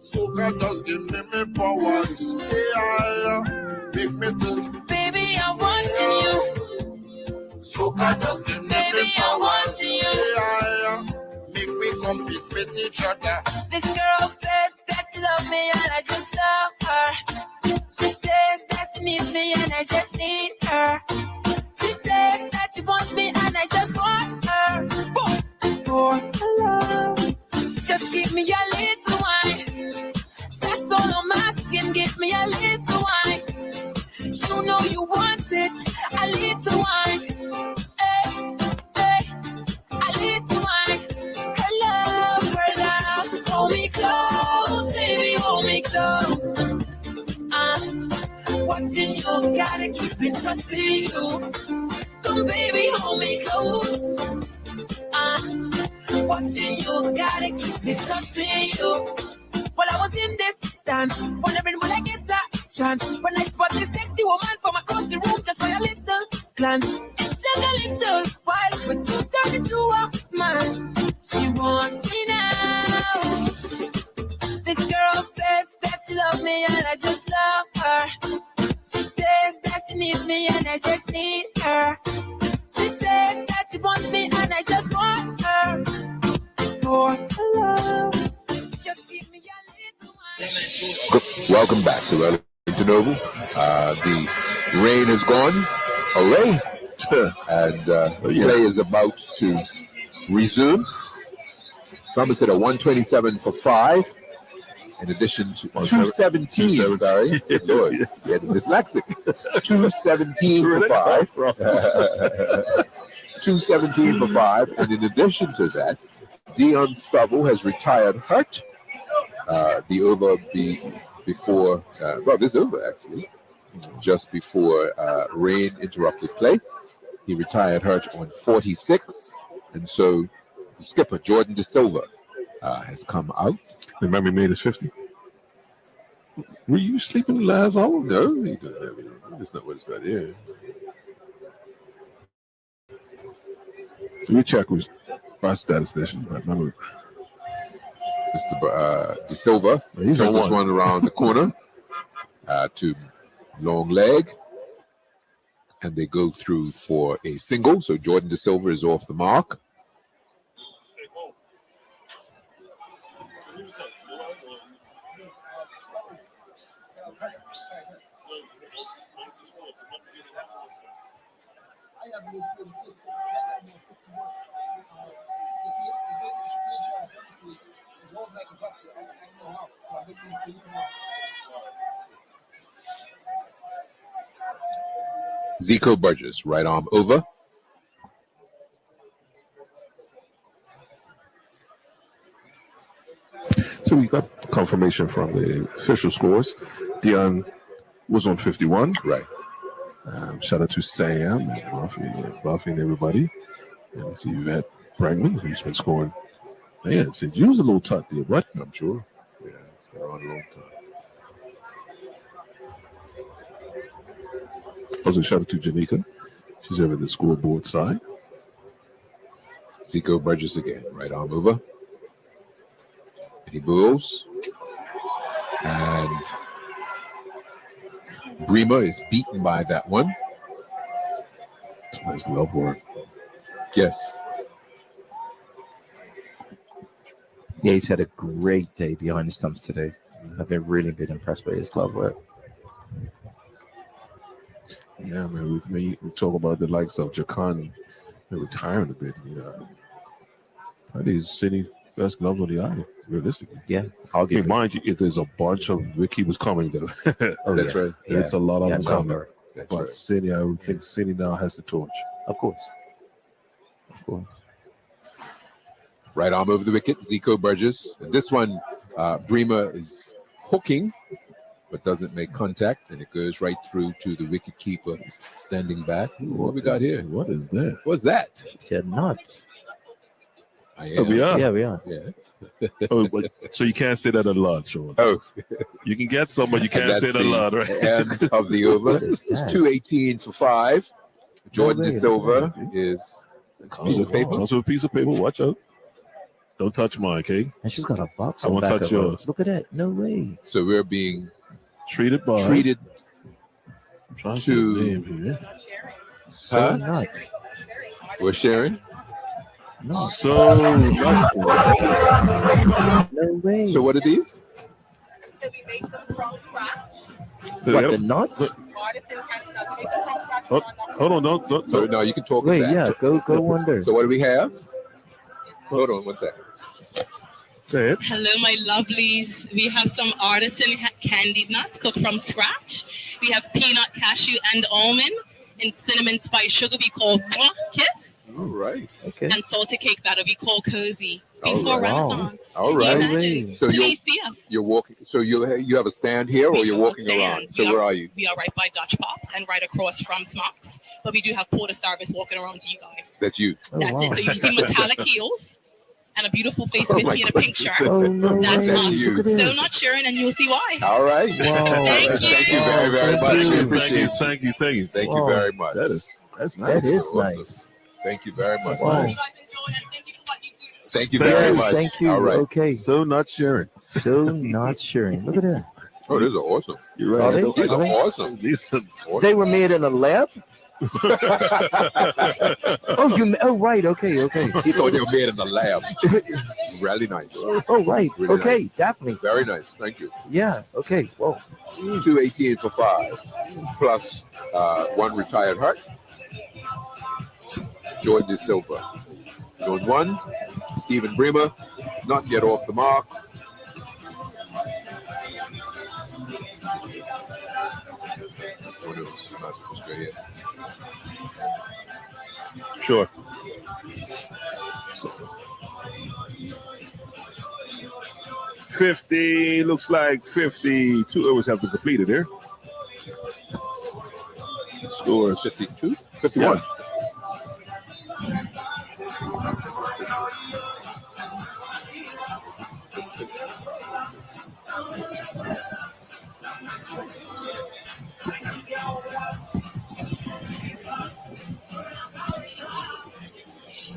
Soca does give me powers. Yeah. Make me do. Baby, I'm wanting you. Soca does give me Baby, I'm wanting you. Yeah. Make we compete with each other. This girl says that she loves me and I just love her. She says that she needs me and I just need her. She says that she wants me and I just want her. For love, just give me a little wine. That's all I'm asking. Give me a little wine. You know you want it. A little wine. Hey, a little wine. Her love. Hold me close, baby, hold me close. Watching you, gotta keep in touch with you. Come, baby, hold me close. Watching you, gotta keep in touch with you. While I was in this stand, wondering will I get that chance when I spot this sexy woman from across the room just for a little glance. It took a little while, but you turned into a smile. She wants me now. This girl says that she loves me and I just love her. She says that she needs me and I just need her. She says that she wants me and I just want her. For love, just give me a little wine. Welcome back to Wellington Oval. The rain is gone away, and play is about to resume. Somerset at 127 for 5. In addition to 217, sorry, Lord, yeah, dyslexic. 217 for 5. 217 for 5, and in addition to that, Dion Stovall has retired hurt. The over before, well, this over actually, just before rain interrupted play. He retired hurt on 46, and so the skipper Jordan De Silva has come out. Remember, he made his 50. Were you sleeping last hour? No, he doesn't have it. That's not what it's got here. So we check with our statistician. I remember Mr. De Silva. He's on this one around the corner to long leg, and they go through for a single. So Jordan De Silva is off the mark. Zico Burgess, right arm over. So we got confirmation from the official scores. Dion was on 51. Right. Shout out to Sam and Buffy and everybody. And we see Yvette Bregman, who's been scoring. Man, since you was a little tucked there, what? I'm sure. Yeah, it's been on a long time. Also, shout out to Janika. She's over the scoreboard side. Zico Burgess again, right arm over. And he moves. And Bremer is beaten by that one. Nice love work. Yes. Yeah, he's had a great day behind the stumps today. I've been really been impressed by his glove work. Yeah, man, with me, we talk about the likes of Jakan retiring a bit. You know, probably he's City's best gloves on the island, realistically. Yeah, I'll give mind you, if there's a bunch of wickkeepers coming, though, that's right. It's a lot of them coming. That's but right. City, I would think City now has the torch. Of course. Of course. Right arm over the wicket, Zico Burgess. And this one, Bremer is hooking, but doesn't make contact, and it goes right through to the wicket keeper standing back. What we got here? What is that? What's that? She said nuts. Oh, we are. Yeah, we are. Yeah. Oh, but, so you can't say that a lot, Sean. Oh, you can get some, but you can't that's say that a the lot, right? end of the over. It's 218 for 5. Jordan De Silva is a piece of paper. Comes with a piece of paper. Watch out. Don't touch mine, okay? And she's got a box I on won't the back touch of her. yours. Look at that. No way. So we're being treated to So nuts. We're sharing. No. So nuts. No way. So what are these? What, the nuts? Oh, hold on, don't. So no, you can talk. Wait, back. yeah, go wonder. So what do we have? Hold on 1 second. Go ahead. Hello, my lovelies. We have some artisan candied nuts cooked from scratch. We have peanut, cashew, and almond. In cinnamon spice sugar, we call kiss. All right. Okay. And salted cake batter, we call cozy. All Before right. Renaissance. All Can you right. imagine? So Please see us. you're walking. So you have a stand here, or We you're have a walking stand. around. So where are you? We are right by Dutch Pops and right across from Smocks. But we do have porter service walking around to you guys. That's you. That's it. So you see metallic heels and a beautiful face with me in a pink shirt. Oh, no That's way. us. Look at So this. not sharing, and you'll see why. All right. Thank you very, very much. We appreciate it. Thank you. Thank you very much. That's nice. That is Awesome. nice. Thank you very much. Wow. Thank you very much. Thank you. All right. Okay. So not sharing. So not sharing. Look at that. Oh, these are awesome. You're Are right. they? These are awesome. These are They were made in a lab? Oh, right. Okay. He thought they were made in the lab. Really nice. Oh, right. Really Okay, nice. definitely. Very nice. Thank you. Yeah. Okay. Whoa. 218 for 5, plus 1 retired Hut. Jordan De Silva. Zone 1, Stephen Bremer, not yet off the mark. Oh, no, not supposed to go here. Sure. So, 50, looks like 52 overs have been completed here. Scores 52? 51. Yeah.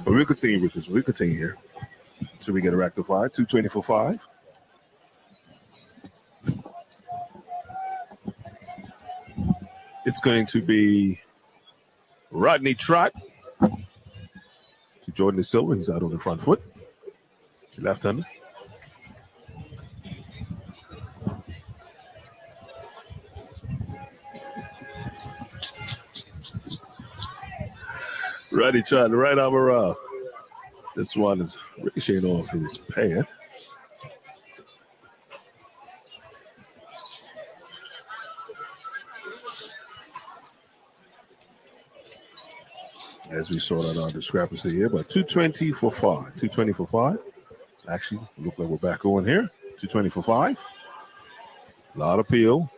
But we'll continue with this. We'll continue here until we get a rectified. 220 for 5. It's going to be Rodney Trott to Jordan De Silva. He's out on the front foot. Left-hander. Rodney Trott, right arm around. This one is ricocheting off his pad. As we sort out our discrepancy here, but 220 for 5. 220 for 5. Actually, look like we're back on here. 220 for 5. A lot of peel.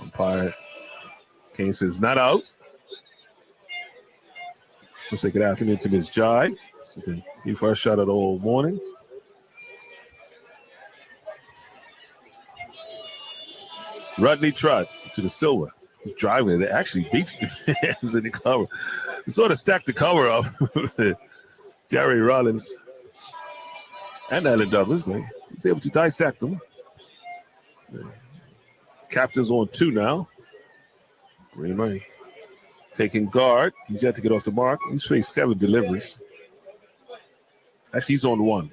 Umpire Kane says not out. Let's say good afternoon to Ms. Jai. He first shot it all morning. Rodney Trott to the Silva. He's driving it. It actually beats the hands in the cover. Sort of stacked the cover up. Jerry Rollins and Alan Douglas, but he's able to dissect them. Captain's on 2 now. Green money. Taking guard. He's yet to get off the mark. He's faced 7 deliveries. Actually, he's on 1.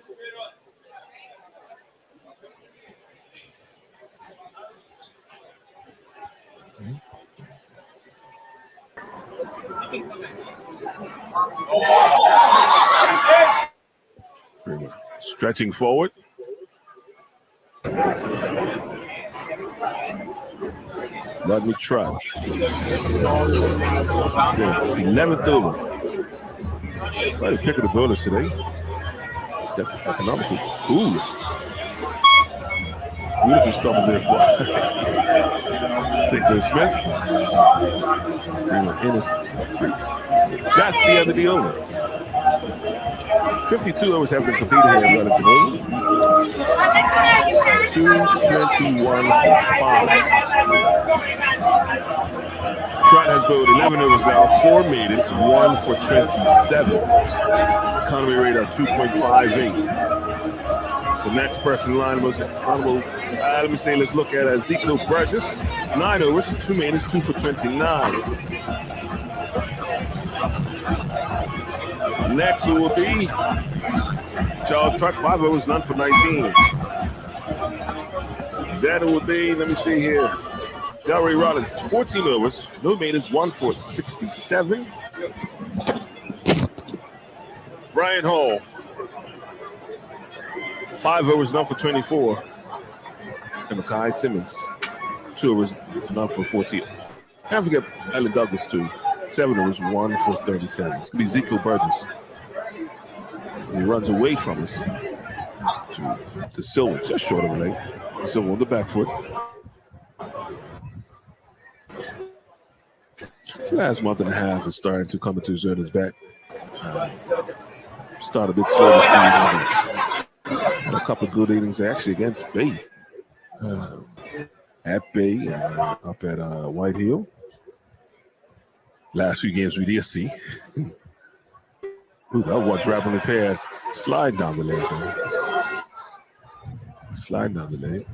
Stretching forward. Rodney Trott. 11th over. Trying to pick of the builders today. Economically. Ooh. Beautiful stumble there. St. Smith. Ennis. That's the end of the over. 52 overs have been completed here in Wellington Oval. 221 for 5. Trot has bowled 11 overs now, 4 maidens, 1 for 27. Economy rate of 2.58. The next person in line was let's look at Ezekiel Burgess. 9 overs, 2 maidens, 2 for 29. Next will be Charles Trot, 5 overs, none for 19. That will be, let me see here, Delray Rollins, 14 overs, no maidens, 1 for 67. Brian Hall, 5 overs, none for 24. And Makai Simmons, 2 overs, none for 14. Can't forget Alan Douglas, too. 7 overs, 1 for 37. It's going to be Ezekiel Burgess. As he runs away from us to Silver, just short of the leg. Silver on the back foot. This last month and a half is starting to come into his earnings back. Start a bit slow this season. Had a couple of good innings actually against Bay. At Bay, up at White Hill. Last few games we did see. Ooh, that was wrapping the pad. Slide down the leg, though. Slide down the leg.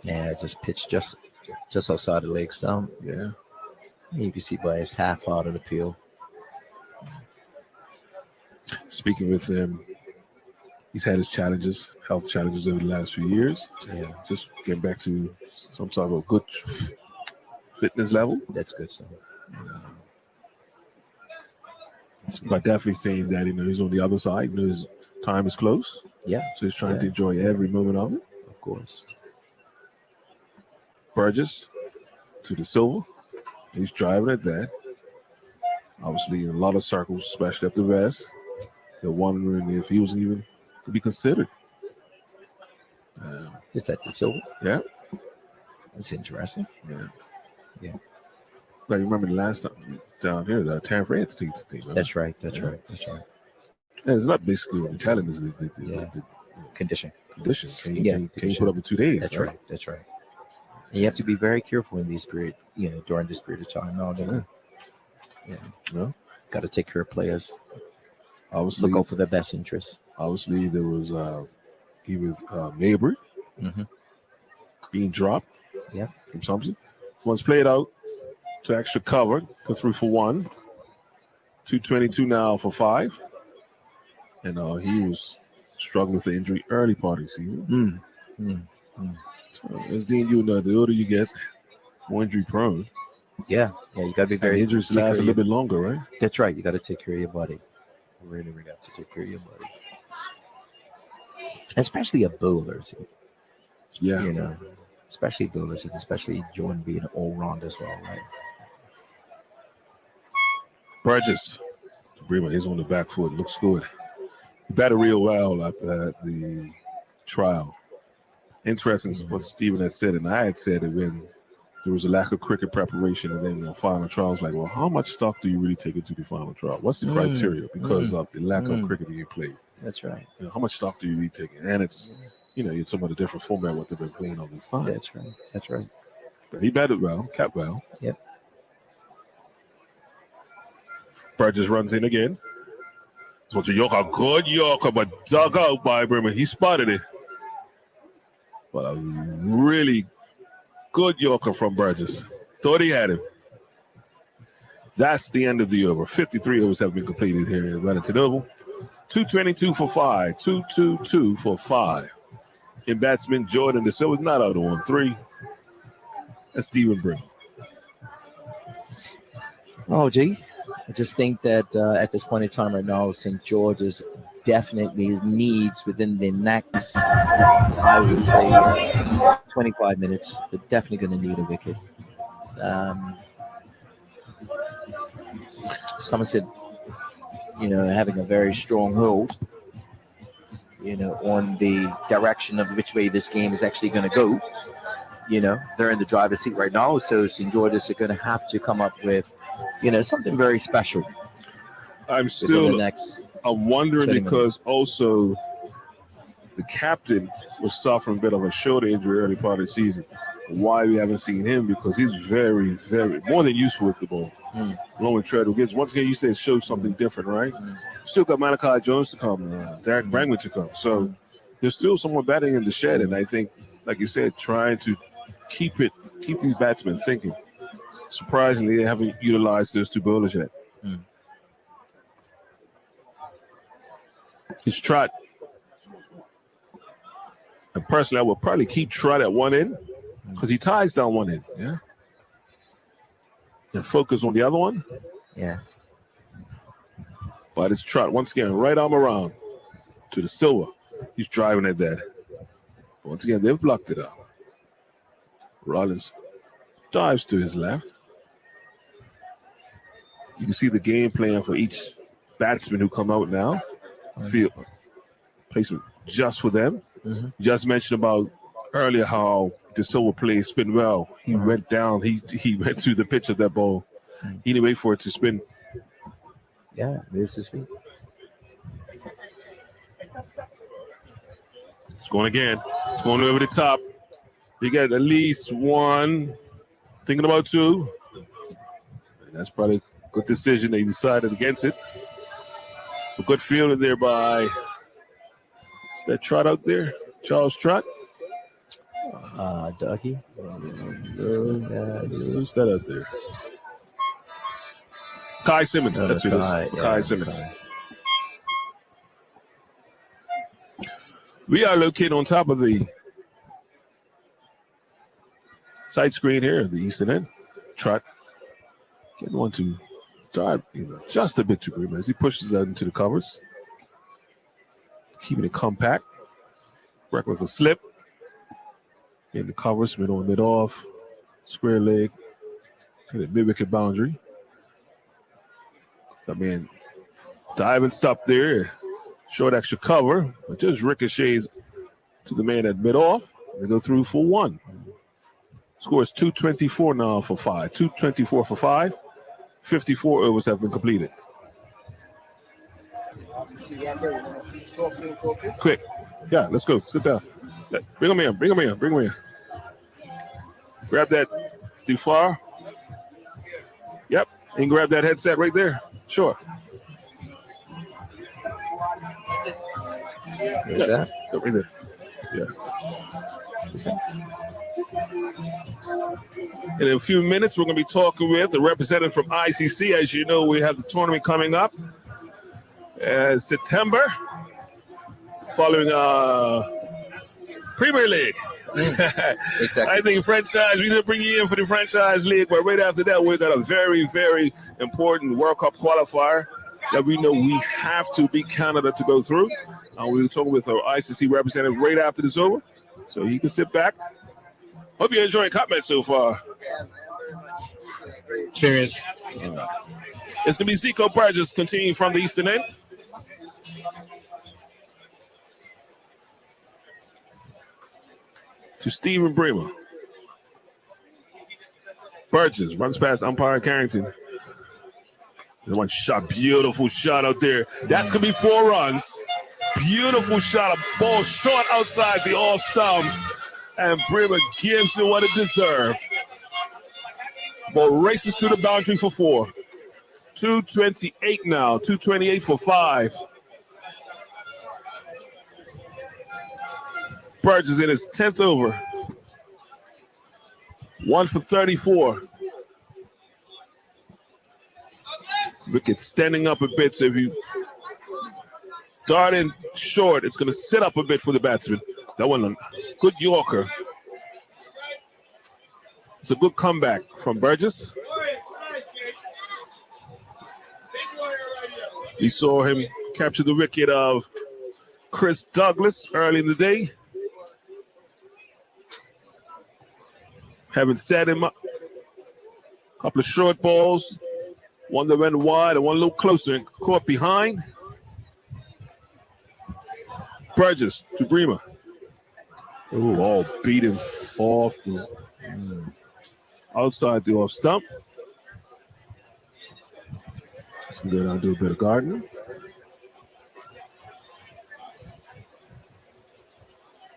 Yeah, just pitched just outside the leg stump. Yeah. You can see by his half out of the field. Speaking with him, he's had his challenges, health challenges over the last few years. Yeah. Just getting back to some type of good fitness level. That's good stuff. But definitely saying that, he's on the other side. His time is close. Yeah. So he's trying to enjoy every moment of it. Of course. Burgess to the silver. He's driving at that. Obviously, in a lot of circles, especially up the vest, they're wondering if he was even to be considered. Is that the silver? Yeah. That's interesting. Yeah. Yeah. Like, remember the last time down here, that Terrence Ray had to take the team. Right? That's right. That's Yeah. right. Yeah, it's not basically what the talent is. The Condition. Condition. Can you put up in 2 days? That's right. That's right. And you have to be very careful in these period, during this period of time. Yeah. Got to take care of players. Obviously, look out for their best interests. Obviously, there was Mabry being dropped. Yeah. From something. Once played out to extra cover, go through for 1. 222 now for 5. And he was struggling with the injury early part of the season. So, as Dean, the older you get, more injury prone. Yeah, you got to be very. Injuries last a little bit longer, right? That's right. You got to take care of your body. Really, really have to take care of your body, especially a bowlers. Yeah, especially bowlers, and especially Jordan being all round as well, right? Burgess, he's on the back foot. Looks good. He batted real well at the trial. Interesting what Stephen had said, and I had said that when there was a lack of cricket preparation and then the final trial, I was like, well, how much stock do you really take into the final trial? What's the criteria because of the lack of cricket being played? That's right. How much stock do you really take? And it's, you're talking about a different format what they've been playing all this time. That's right. That's right. But he batted well, kept well. Yep. Burgess runs in again. So a good Yorker, but dug out by Bremen. He spotted it. But a really good Yorker from Burgess. Thought he had him. That's the end of the over. 53 overs have been completed here in Wellington Oval. 222 for 5. 222 for 5. In batsman Jordan De Silva not out on 3. That's Stephen Brim. Oh, gee. I just think that at this point in time right now, St. George's definitely needs within the next, I would say, 25 minutes. They're definitely going to need a wicket. Somerset, having a very strong hold, on the direction of which way this game is actually going to go. they're in the driver's seat right now. So St. George's are going to have to come up with, something very special. I'm wondering because also the captain was suffering a bit of a shoulder injury early part of the season. Why we haven't seen him? Because he's very, very more than useful with the ball. Blowing treadle gives once again. You said show something different, right? Still got Malachi Jones to come, Derek Brangman to come. So there's still someone batting in the shed, and I think, like you said, trying to keep these batsmen thinking. Surprisingly, they haven't utilized those two bowlers yet. It's Trot. And personally, I would probably keep Trot at one end because he ties down one end. Yeah. And focus on the other one. Yeah. But it's Trot once again, right arm around to the silver. He's driving at that. Once again, they've blocked it out. Rollins dives to his left. You can see the game plan for each batsman who come out now. Field placement just for them. Just mentioned about earlier how De Silva plays spin well. He went down. He went to the pitch of that ball. He didn't wait for it to spin. Yeah, moves his feet. It's going again. It's going over the top. You get at least one. Thinking about two. And that's probably a good decision. They decided against it. So good fielding there by, is that Trot out there? Charles Trot? Dougie. Who's that out there? Kai Simmons. That's who it is. Kai Simmons. We are located on top of the side screen here, the eastern end. Trot getting one to dive, just a bit too green as he pushes that into the covers. Keeping it compact. Work with a slip. In the covers, mid on, mid off. Square leg. Hit a mid-wicket boundary. Dive and stop there. Short extra cover. But just ricochets to the man at mid off. They go through for one. Score is 224 now for 5. 224 for 5. 54 overs have been completed. Quick. Yeah, let's go. Sit down. Bring him in. Bring him in. Bring him in. Grab that DeFar. Yep. And grab that headset right there. Sure. Where's that? Right there. Yeah. In a few minutes, we're going to be talking with a representative from ICC. As you know, we have the tournament coming up September, following Premier League. Exactly. I think franchise, we didn't bring you in for the franchise league, but right after that, we've got a very, very important World Cup qualifier that we know we have to beat Canada to go through. We'll be talking with our ICC representative right after this over, so you can sit back. Hope you're enjoying CupMatch so far. Cheers. It's going to be Zico Burgess continuing from the eastern end. To Stephen Bremer. Burgess runs past umpire Carrington. One shot, beautiful shot out there. That's going to be 4 runs. Beautiful shot, a ball short outside the off stump. And Bremer gives it what it deserved. Ball races to the boundary for 4. 228 now, 228 for 5. Burgess in his 10th over. 1 for 34. Wicket standing up a bit, so if you dart in short, it's going to sit up a bit for the batsman. That one, a good Yorker. It's a good comeback from Burgess. We saw him capture the wicket of Chris Douglas early in the day. Having set him up. A couple of short balls. One that went wide and one a little closer and caught behind. Burgess to Bremer. Ooh, all beat him off the outside the off stump. Let's go down and do a bit of gardening.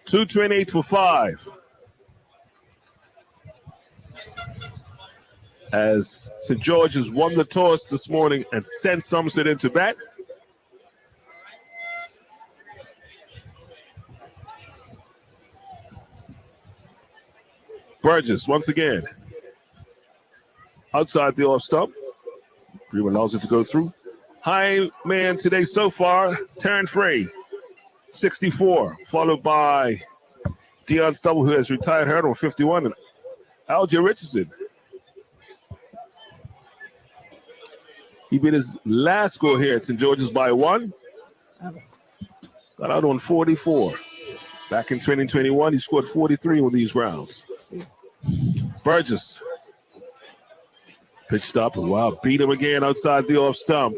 228 for 5. As St. George's won the toss this morning and sent Somerset into bat. Burgess once again. Outside the off stump. Brewer allows it to go through. High man today so far, Taryn Frey, 64, followed by Dion Stubble, who has retired hurt on 51, and Alger Richardson. He beat his last score here at St. George's by 1. Got out on 44. Back in 2021, he scored 43 on these rounds. Burgess pitched up and wow, beat him again outside the off stump.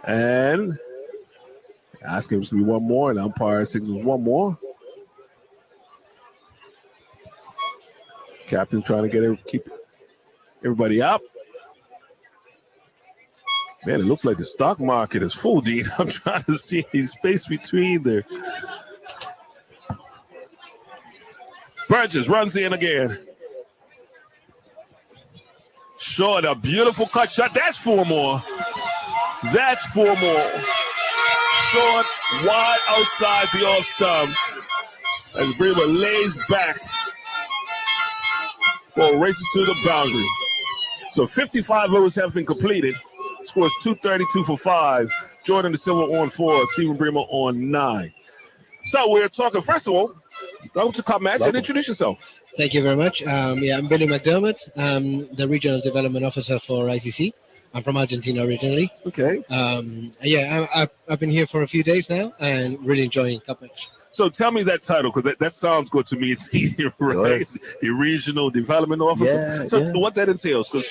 And asking him to be one more, and umpire signals one more. Captain trying to keep everybody up. Man, it looks like the stock market is full, Dean. I'm trying to see any space between there. Burgess runs in again. Short, a beautiful cut shot. That's 4 more. That's 4 more. Short, wide outside the off stump. As Brewer lays back. Ball races to the boundary. So 55 overs have been completed. Scores 232 for 5. Jordan De Silva on 4. Stephen Bremer on 9. So we're talking, first of all, welcome to Cup Match and introduce yourself. Thank you very much. I'm Billy McDermott. I'm the Regional Development Officer for ICC. I'm from Argentina originally. Okay. I've been here for a few days now and really enjoying Cup Match. So tell me that title, because that sounds good to me. It's right? The Regional Development Officer. So what that entails, because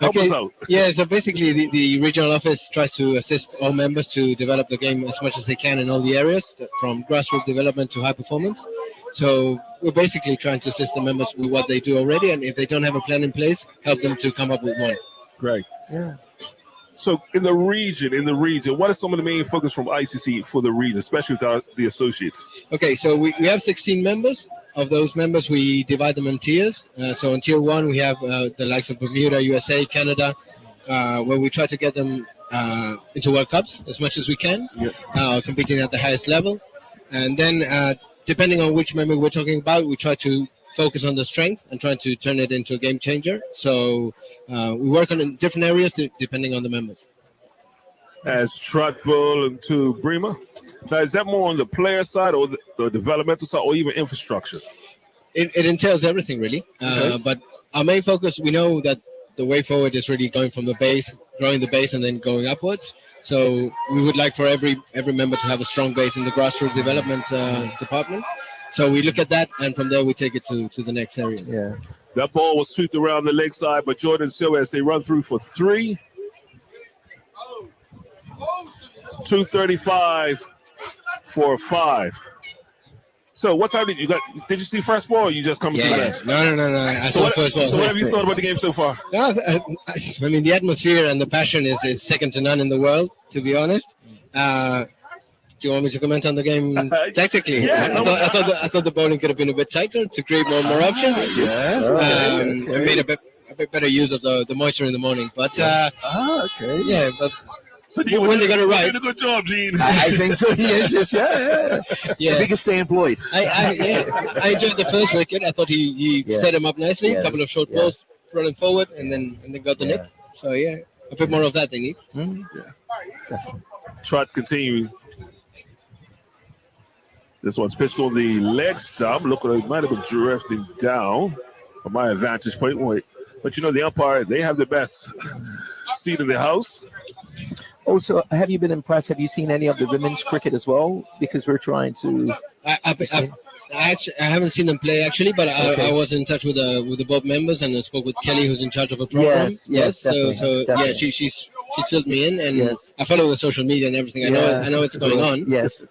help us out. Yeah, so basically the regional office tries to assist all members to develop the game as much as they can in all the areas, from grassroots development to high performance. So we're basically trying to assist the members with what they do already, and if they don't have a plan in place, help them to come up with one. Great. Yeah. So in the region, what are some of the main focus from ICC for the region, especially with the associates? Okay, so we have 16 members. Of those members, we divide them in tiers. So in tier 1, we have the likes of Bermuda, USA, Canada, where we try to get them into World Cups as much as we can, competing at the highest level. And then depending on which member we're talking about, we try to focus on the strength and trying to turn it into a game changer. So we work on different areas depending on the members. As Trotbull and to Bremer. Now, is that more on the player side or the developmental side or even infrastructure? It entails everything, really. But our main focus, we know that the way forward is really going from the base, growing the base, and then going upwards. So we would like for every member to have a strong base in the grassroots development department. So we look at that, and from there we take it to the next areas. Yeah. That ball was swept around the leg side, but Jordan Silva, as they run through for 3. 235 for 5. So what time did you got? Did you see first ball or you just coming to the match? No. I saw first ball. So what have you thought about the game so far? I mean, the atmosphere and the passion is second to none in the world, to be honest. Do you want me to comment on the game tactically? Yes. I thought the bowling could have been a bit tighter to create more options. Yes. And made a bit better use of the moisture in the morning. But okay. Yeah, but so when they got it right, you did a good job, Gene. I think so. Yeah. The biggest stay employed. I enjoyed the first wicket. I thought he set him up nicely. A couple of short balls, brought him forward, and then got the nick. So a bit more of that they need. Definitely. Trot continuing. This one's pitched on the leg stump. Look, it might have been drifting down from my vantage point. But the umpire, they have the best seat in the house. Oh, so have you been impressed? Have you seen any of the women's cricket as well? Because we're trying to. I haven't seen them play actually, but I was in touch with the board members and I spoke with Kelly, who's in charge of a program. Yes, So definitely. she's filled me in, and Yes. I follow the social media and everything. I know it's going on. Yes.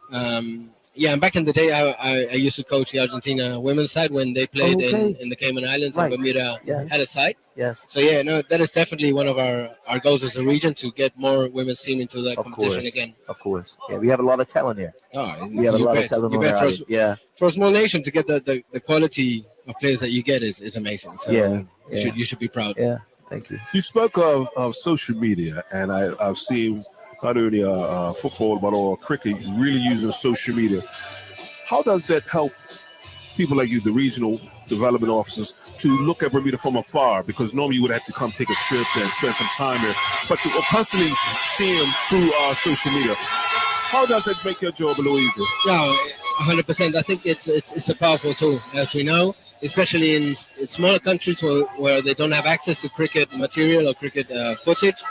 Yeah, and back in the day, I used to coach the Argentina women's side when they played Okay. in the Cayman Islands, Right. and Bermuda Yeah. had a side. Yes. So yeah, no, that is definitely one of our goals as a region, to get more women's team into the Of competition course. again. Of course. Yeah, we have a lot of talent here. Oh, We have a you lot bet. of talent You on bet. our For, island. Yeah. for a small nation to get the quality of players that you get is amazing. So Yeah. you should be proud. Yeah. Thank you. You spoke of social media, and I've seen not only football but also cricket really using social media. How does that help people like you, the regional development officers, to look at Bermuda from afar? Because normally you would have to come take a trip and spend some time here, but to constantly see them through our social media. How does it make your job a little easier? No, 100%. I think it's a powerful tool, as we know, especially in smaller countries where they don't have access to cricket material or cricket footage.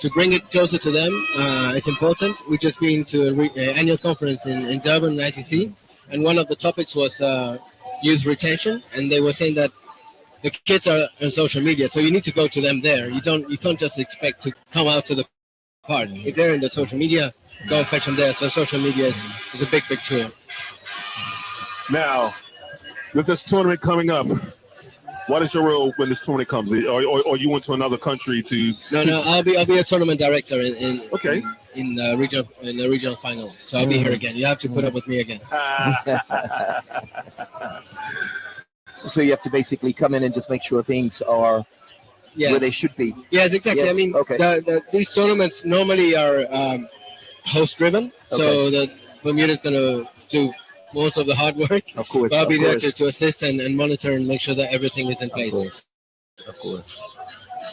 To bring it closer to them, it's important. We just been to an annual conference in Durban, ICC, and one of the topics was youth retention, and they were saying that the kids are on social media, so you need to go to them there. You can't just expect to come out to the park. If they're in the social media, go and fetch them there. So social media is a big tool. Now, with this tournament coming up, what is your role when this tournament comes? Or you went to another country to? No. I'll be a tournament director in the regional final. So I'll be here again. You have to put up with me again. So you have to basically come in and just make sure things are where they should be. Yes, exactly. Yes. I mean, Okay. these tournaments normally are host-driven, so the Bermuda's going to do most of the hard work. Of course. But I'll be of there course. to assist and monitor and make sure that everything is in place. Of course.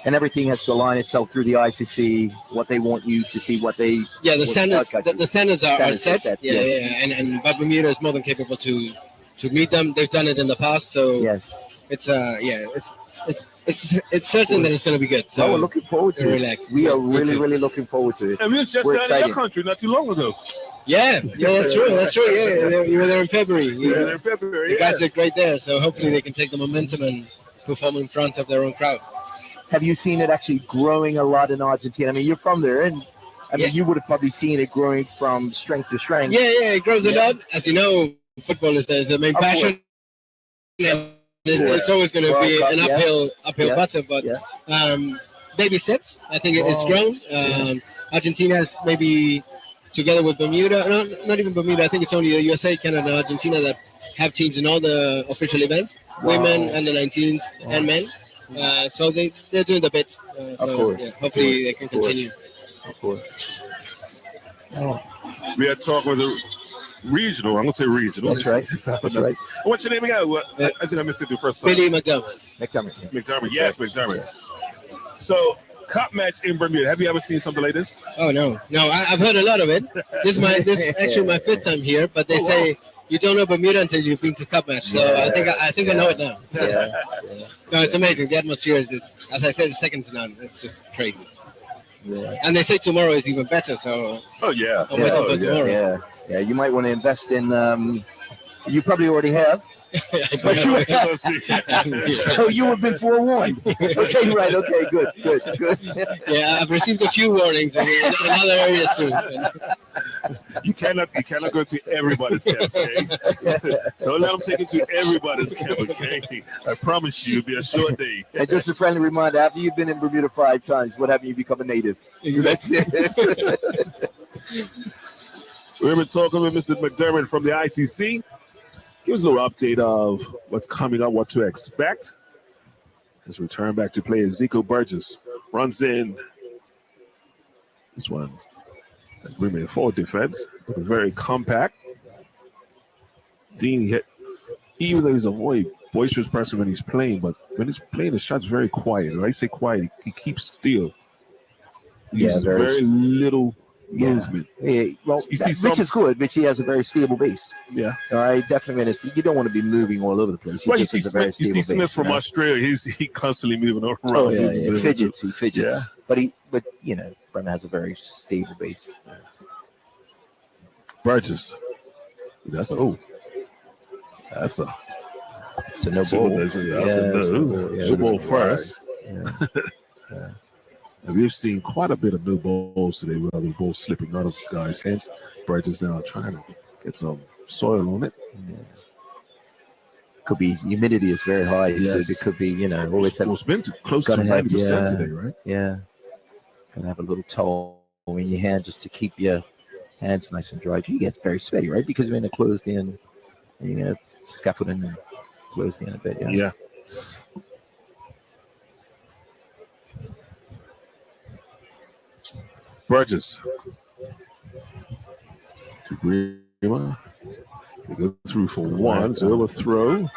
And everything has to align itself through the ICC, what they want you to see, what they... Yeah, the what- standards the standards are set. Yeah, yes. and but Bermuda is more than capable to meet them. They've done it in the past, so yes, it's certain that it's going to be good. So we're looking forward to it. Relax. We are Me too. really looking forward to it. And we was just We're down in your excited. country not too long ago. Yeah, that's true. Yeah, you were there in February. We were there in February, The guys yes. did great there, so hopefully they can take the momentum and perform in front of their own crowd. Have you seen it actually growing a lot in Argentina? I mean, you're from there, and I mean, you would have probably seen it growing from strength to strength. Yeah, it grows a lot. As you know, football is the main Of passion. course. And it's always going to be an uphill Yeah. battle, but baby steps. I think it's grown. Argentina has maybe together with Bermuda, not even Bermuda. I think it's only the USA, Canada, and Argentina that have teams in all the official events, women, under 19s, and men. So they're doing the bit. Of course. Yeah, hopefully Of course. they can Of course. continue. Of course. We are talking with the regional. I'm going to say regional. That's right. That's right. What's your name again? I think I missed it the first time. Billy McDermott. McDermott. Yes, McDermott. So, cup match in Bermuda. Have you ever seen something like this? Oh no, I've heard a lot of it. This is actually my fifth time here, but they say you don't know Bermuda until you've been to cup match. So I think I know it now. No, it's amazing. The atmosphere is, as I said, second to none. It's just crazy. Yeah. And they say tomorrow is even better. So I'm waiting for tomorrow. Yeah. You might want to invest in. You probably already have. But you oh, you have been forewarned. Okay, right. Okay, good. Yeah, I've received a few warnings in other areas too. You cannot go to everybody's camp, okay? Don't let them take you to everybody's camp, okay? I promise you, it'll be a short day. And just a friendly reminder: after you've been in Bermuda 5 times, what haven't you become a native? So that's it. We've been talking with Mr. McDermott from the ICC. Give us a little update of what's coming up, what to expect. Let's return back to play. Ezekiel Burgess runs in. This one, remain forward defense, very compact. Dean hit, even though he's a very boisterous person when he's playing, but when he's playing, the shot's very quiet. When I say quiet, he keeps still. He uses very little movement. Yeah, well, which is good, which he has a very stable base. Yeah. All right, definitely. You don't want to be moving all over the place. He Well, you just see has a very Smith, stable Smith base, from Australia. He constantly moving around. Oh yeah, he fidgets. Yeah. But you know, Brent has a very stable base. Burgess. That's a no It's a no ball. That's a no ball first. And we've seen quite a bit of new balls today with other balls slipping out of guys' hands. Bridges now trying to get some soil on it. Could be humidity is very high, so it could be, always have. It's been close to 90% today, right? Yeah. Gonna have a little towel in your hand just to keep your hands nice and dry. You get very sweaty, right? Because you're in a closed in, scaffolding and closed in a bit. Yeah. Burgess. To Grima. They go through for one. So a throw.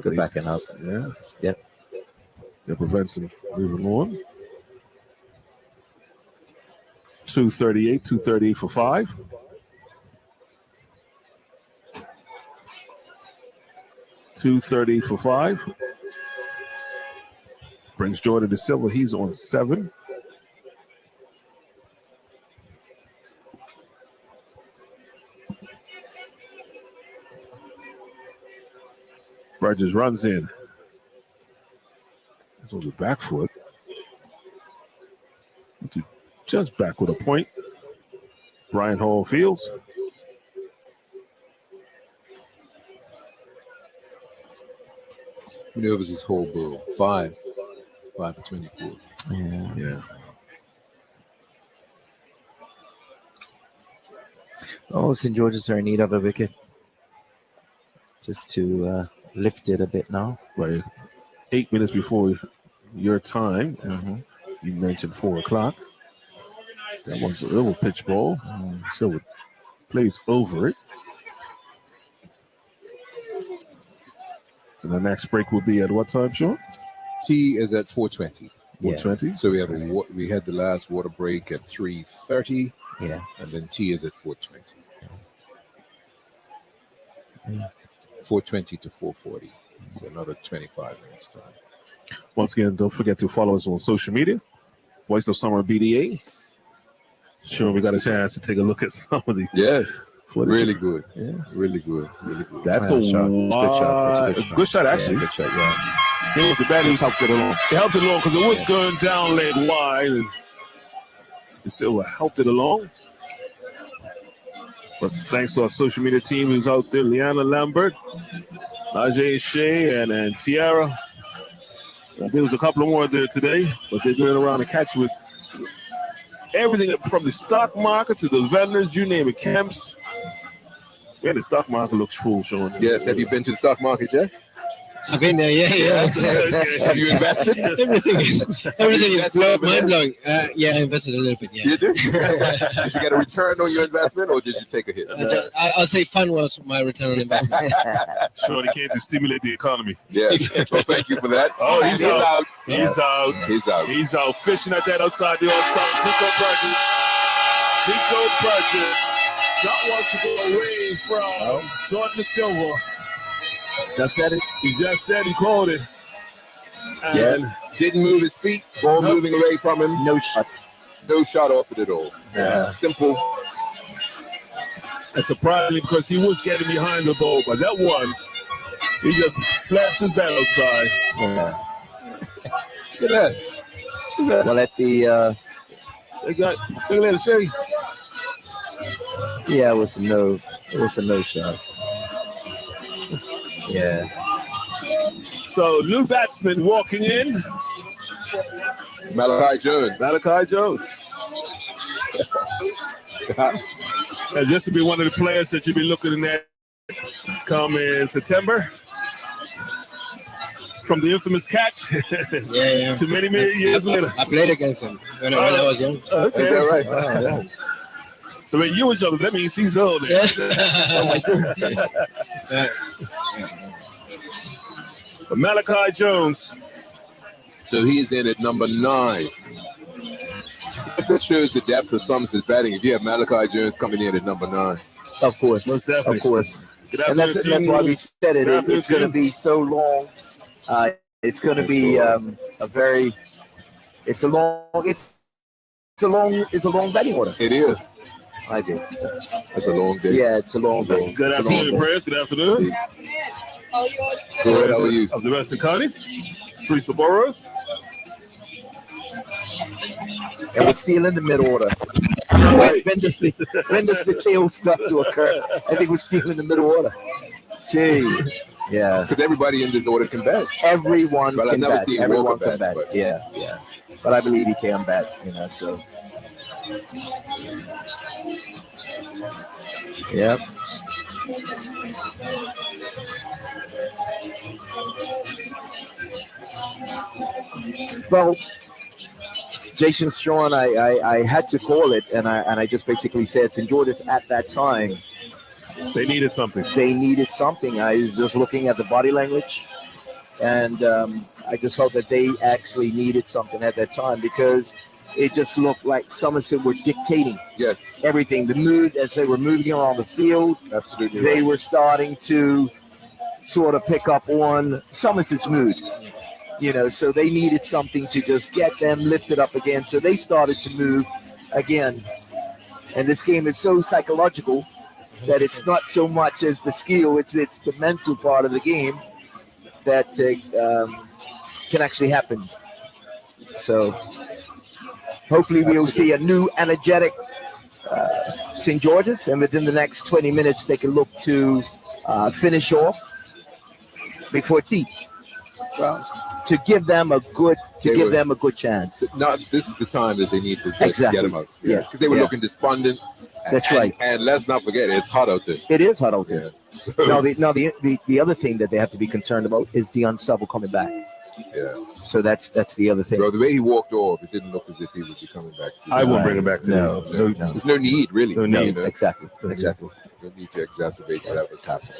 Good backing up. Yeah. Yep. That prevents him moving on. 238 for 5. .230 for 5. Brings Jordan to Silva. He's on 7. Burgess runs in. It's on the back foot. Just back with a point. Brian Hall Fields. You know, it was his whole ball. 5 for 24. Yeah. Oh, St. George's are in need of a wicket. Just to lift it a bit now. Right. 8 minutes before your time. You mentioned 4 o'clock. That one's a little pitch ball. Silver plays over it. And the next break will be at what time, Sean? Tea is at 4:20. 4:20. So we had the last water break at 3:30. Yeah. And then tea is at 4:20. 4:20 to 4:40. So another 25 minutes time. Once again, don't forget to follow us on social media. Voice of Summer BDA. Sure, we got a chance to take a look at some of the footage. Really good. Yeah, really good. That's a shot. Good shot. Good shot, actually. Yeah, good shot, yeah. It was the batteries helped it along. It helped it along because it was going down leg wide, and Silva helped it along. But thanks to our social media team who's out there, Liana Lambert, Ajay Shea, and Tiara. I think there was a couple more there today, but they're going around and catch with everything from the stock market to the vendors, you name it, camps. Yeah, the stock market looks full, Sean. Yes, have you been to the stock market, Jack? I've been there, yeah. Have you invested? Everything is mind-blowing. Yeah, I invested a little bit, yeah. You did? Did you get a return on your investment, or did you take a hit? I'll say fun was my return on investment. Sean, he came to stimulate the economy. Yeah, well, thank you for that. Oh, he's out. He's out. He's out. He's out fishing at that outside the All-Star. Zico Burgess. Not wants to go away from Jordan Silva. Just said it. He just said he called it. And didn't move his feet. Ball moving away from him. No shot. No shot off it at all. Yeah. Simple. And surprisingly, because he was getting behind the ball, but that one, he just flashed his bat outside. Yeah. Look at that. Well, at the look at that, Shay. Yeah, it was a no shot. Yeah. So new batsman walking in. It's Malachi Jones. And this will be one of the players that you'll be looking at come in September. From the infamous catch. Yeah. To many years later. I played against him when I was young. Okay. Is that right? Yeah. So when you was young, that means he's old. But Malachi Jones. So he's in at number 9. That shows the depth of Summers' batting. If you have Malachi Jones coming in at number 9. Of course. Most definitely. Of course. And that's why we said it. It's going to be so long. It's going to be it's a long betting order. It is. I do. It's a long day. Yeah, it's a long day. Good afternoon, Prayers. Good afternoon. Good. How are you? Of the Western Counties, Streets of Boroughs. And we're still in the mid-order. When does the tail start to occur? I think we're still in the middle-order. Gee. Yeah. Because everybody in this order can bat. Everyone But I've can never bat. seen Everyone Walker can bat, bat. but- Yeah. But I believe he can bat, so. Yep. Well, Jason Strawn, I had to call it, and I just basically said St. George's at that time. They needed something. I was just looking at the body language, and I just felt that they actually needed something at that time because it just looked like Somerset were dictating everything. The mood as they were moving around the field, absolutely, they were starting to sort of pick up on Somerset's mood. So they needed something to just get them lifted up again. So they started to move again. And this game is so psychological that it's not so much as the skill, it's the mental part of the game that can actually happen. So hopefully we'll see a new energetic St. George's, and within the next 20 minutes they can look to finish off before tea. To give them a good chance. No, this is the time that they need to get them out. Yeah, because they were looking despondent. That's right. And let's not forget, it's hot out there. It is hot out there. The other thing that they have to be concerned about is Dion Stubble coming back. Yeah. So that's the other thing. Bro, the way he walked off, it didn't look as if he would be coming back. I won't bring him back today. No. There's no need, really. No need. Exactly. No need to exacerbate whatever's happening.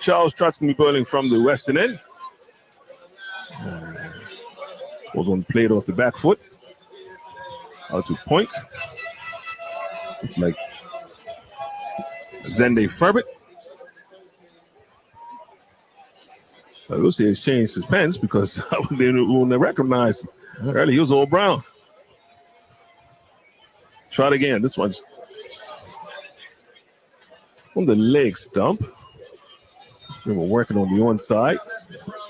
Charles Trott's going to be bowling from the western end. Was on the plate off the back foot. Out to point. It's like Zende Ferbert. I will say he's changed his pants because they wouldn't recognize him. Early, he was all brown. Try it again. This one's on the leg stump. We were working on the onside.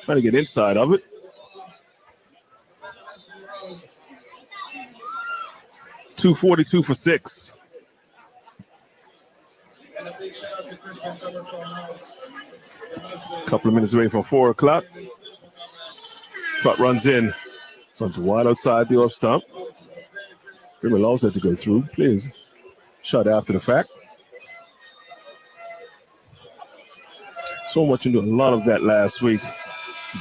Trying to get inside of it. .242 for 6. Couple of minutes away from 4 o'clock. Trot runs in. Runs wide outside the off stump. Brimmer allows that to go through. Please. Shot after the fact. So much into a lot of that last week.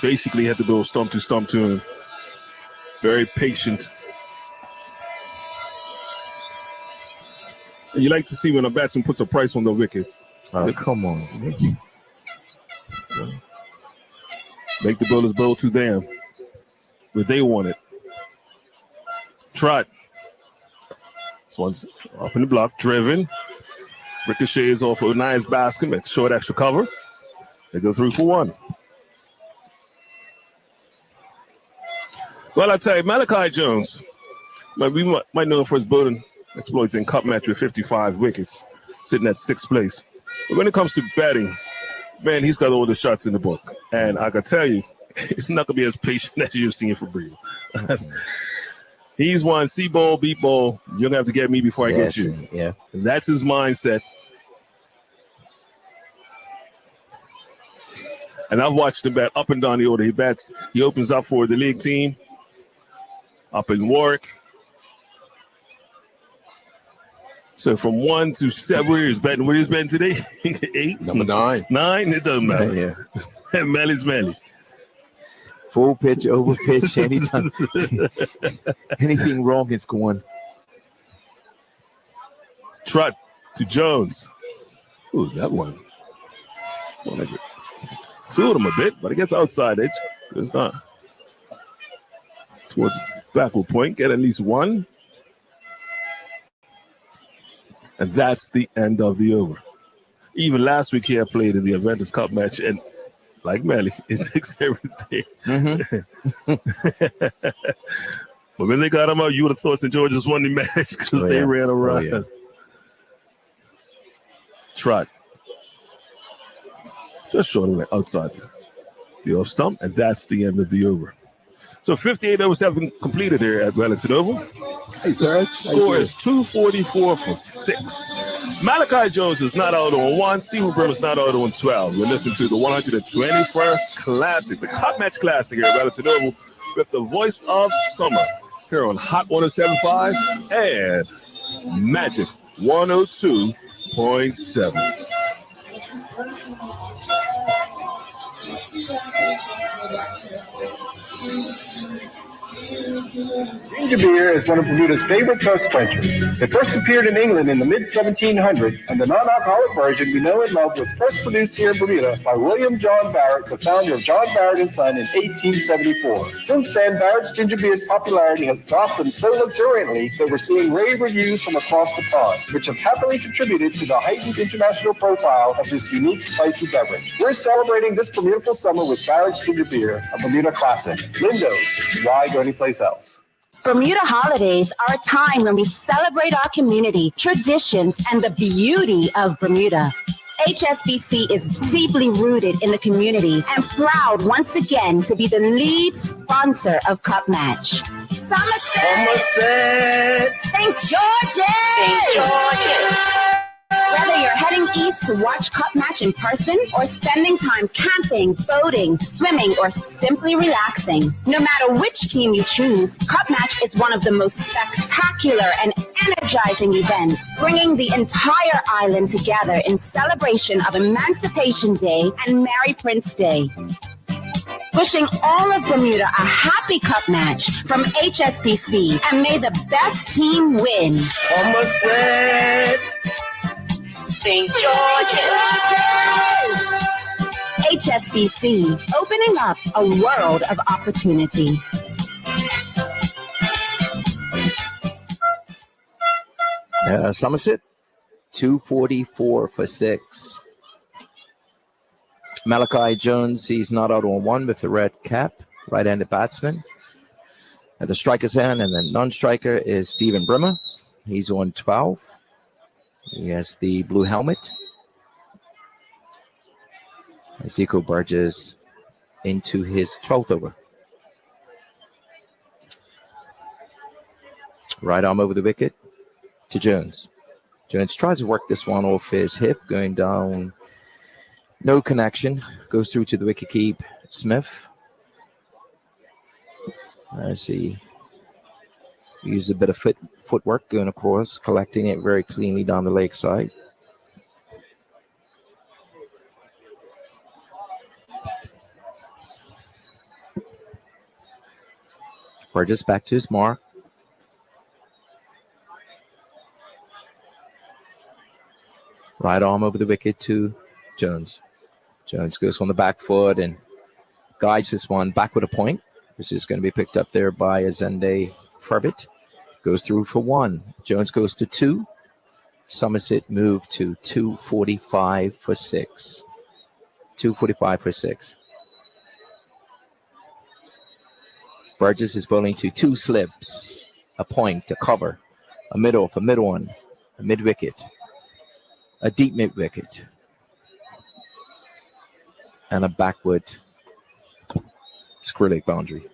Basically had to go stump to him. Very patient. You like to see when a batsman puts a price on the wicket. Oh, come on. Make the bowlers bowl to them. Where they want it. Trot. This one's off in the block. Driven. Ricochets off a nice basket. Make short extra cover. They go through for 1. Well, I tell you, Malachi Jones, we might know him for his bowling exploits in cup match with 55 wickets, sitting at 6th place. But when it comes to batting, man, he's got all the shots in the book. And I can tell you, it's not going to be as patient as you've seen for Brio. He's one, see ball, beat ball. You're going to have to get me before I get you. Yeah. And that's his mindset. And I've watched him bat up and down the order. He opens up for the league team, up in Warwick. So from 1 to 7, where he's batting today? 8? Number 9. 9? It doesn't matter. Yeah. Melly's Melly. Full pitch, over pitch, anytime. Anything wrong, it's going. Trot to Jones. Ooh, that one. Fooled him a bit, but it gets outside edge. It's not. Towards backward point, get at least 1. And that's the end of the over. Even last week he had played in the Aventus Cup match, and like Melly, it takes everything. But when they got him out, you would have thought St. George's won the match because they ran around. Trot. Just short of it outside the off stump, and that's the end of the over. So 58 overs have been completed here at Wellington Oval. Hey, Serge. Score is 244 for 6. Malachi Jones is not out on 1. Stephen Brim is not out on 12. We're listening to the 121st Classic, the Cup Match Classic here at Wellington Oval with the voice of summer here on Hot 107.5 and Magic 102.7. Ginger beer is one of Bermuda's favorite thirst quenchers. It first appeared in England in the mid-1700s, and the non-alcoholic version we know and love was first produced here in Bermuda by William John Barrett, the founder of John Barrett & Son in 1874. Since then, Barrett's ginger beer's popularity has blossomed so luxuriantly that we're seeing rave reviews from across the pond, which have happily contributed to the heightened international profile of this unique spicy beverage. We're celebrating this beautiful summer with Barrett's ginger beer, a Bermuda classic. Lindo's, why go anyplace else? Bermuda holidays are a time when we celebrate our community, traditions, and the beauty of Bermuda. HSBC is deeply rooted in the community and proud once again to be the lead sponsor of Cup Match. Somerset! St. George's! Whether you're heading east to watch Cup Match in person or spending time camping, boating, swimming, or simply relaxing, no matter which team you choose, Cup Match is one of the most spectacular and energizing events, bringing the entire island together in celebration of Emancipation Day and Mary Prince Day. Wishing all of Bermuda a happy Cup Match from HSBC, and may the best team win. Somerset! St. George's! HSBC, opening up a world of opportunity. Somerset, 244 for 6. Malachi Jones, he's not out on 1 with the red cap, right-handed batsman. At the striker's end, and then non-striker is Stephen Brimmer. He's on 12. He has the blue helmet. Ezekiel Burgess into his 12th over. Right arm over the wicket to Jones. Jones tries to work this one off his hip, going down. No connection. Goes through to the wicket keep. Smith. As he uses a bit of footwork going across, collecting it very cleanly down the leg side. Burgess back to his mark. Right arm over the wicket to Jones. Jones goes on the back foot and guides this one back with a point. This is going to be picked up there by Azende Furbit. Goes through for 1. Jones goes to 2. Somerset moved to 245 for 6. 245 for 6. Burgess is bowling to 2 slips, a point, a cover, a mid-off, a mid-on, a mid-wicket, a deep mid-wicket, and a backward square leg boundary.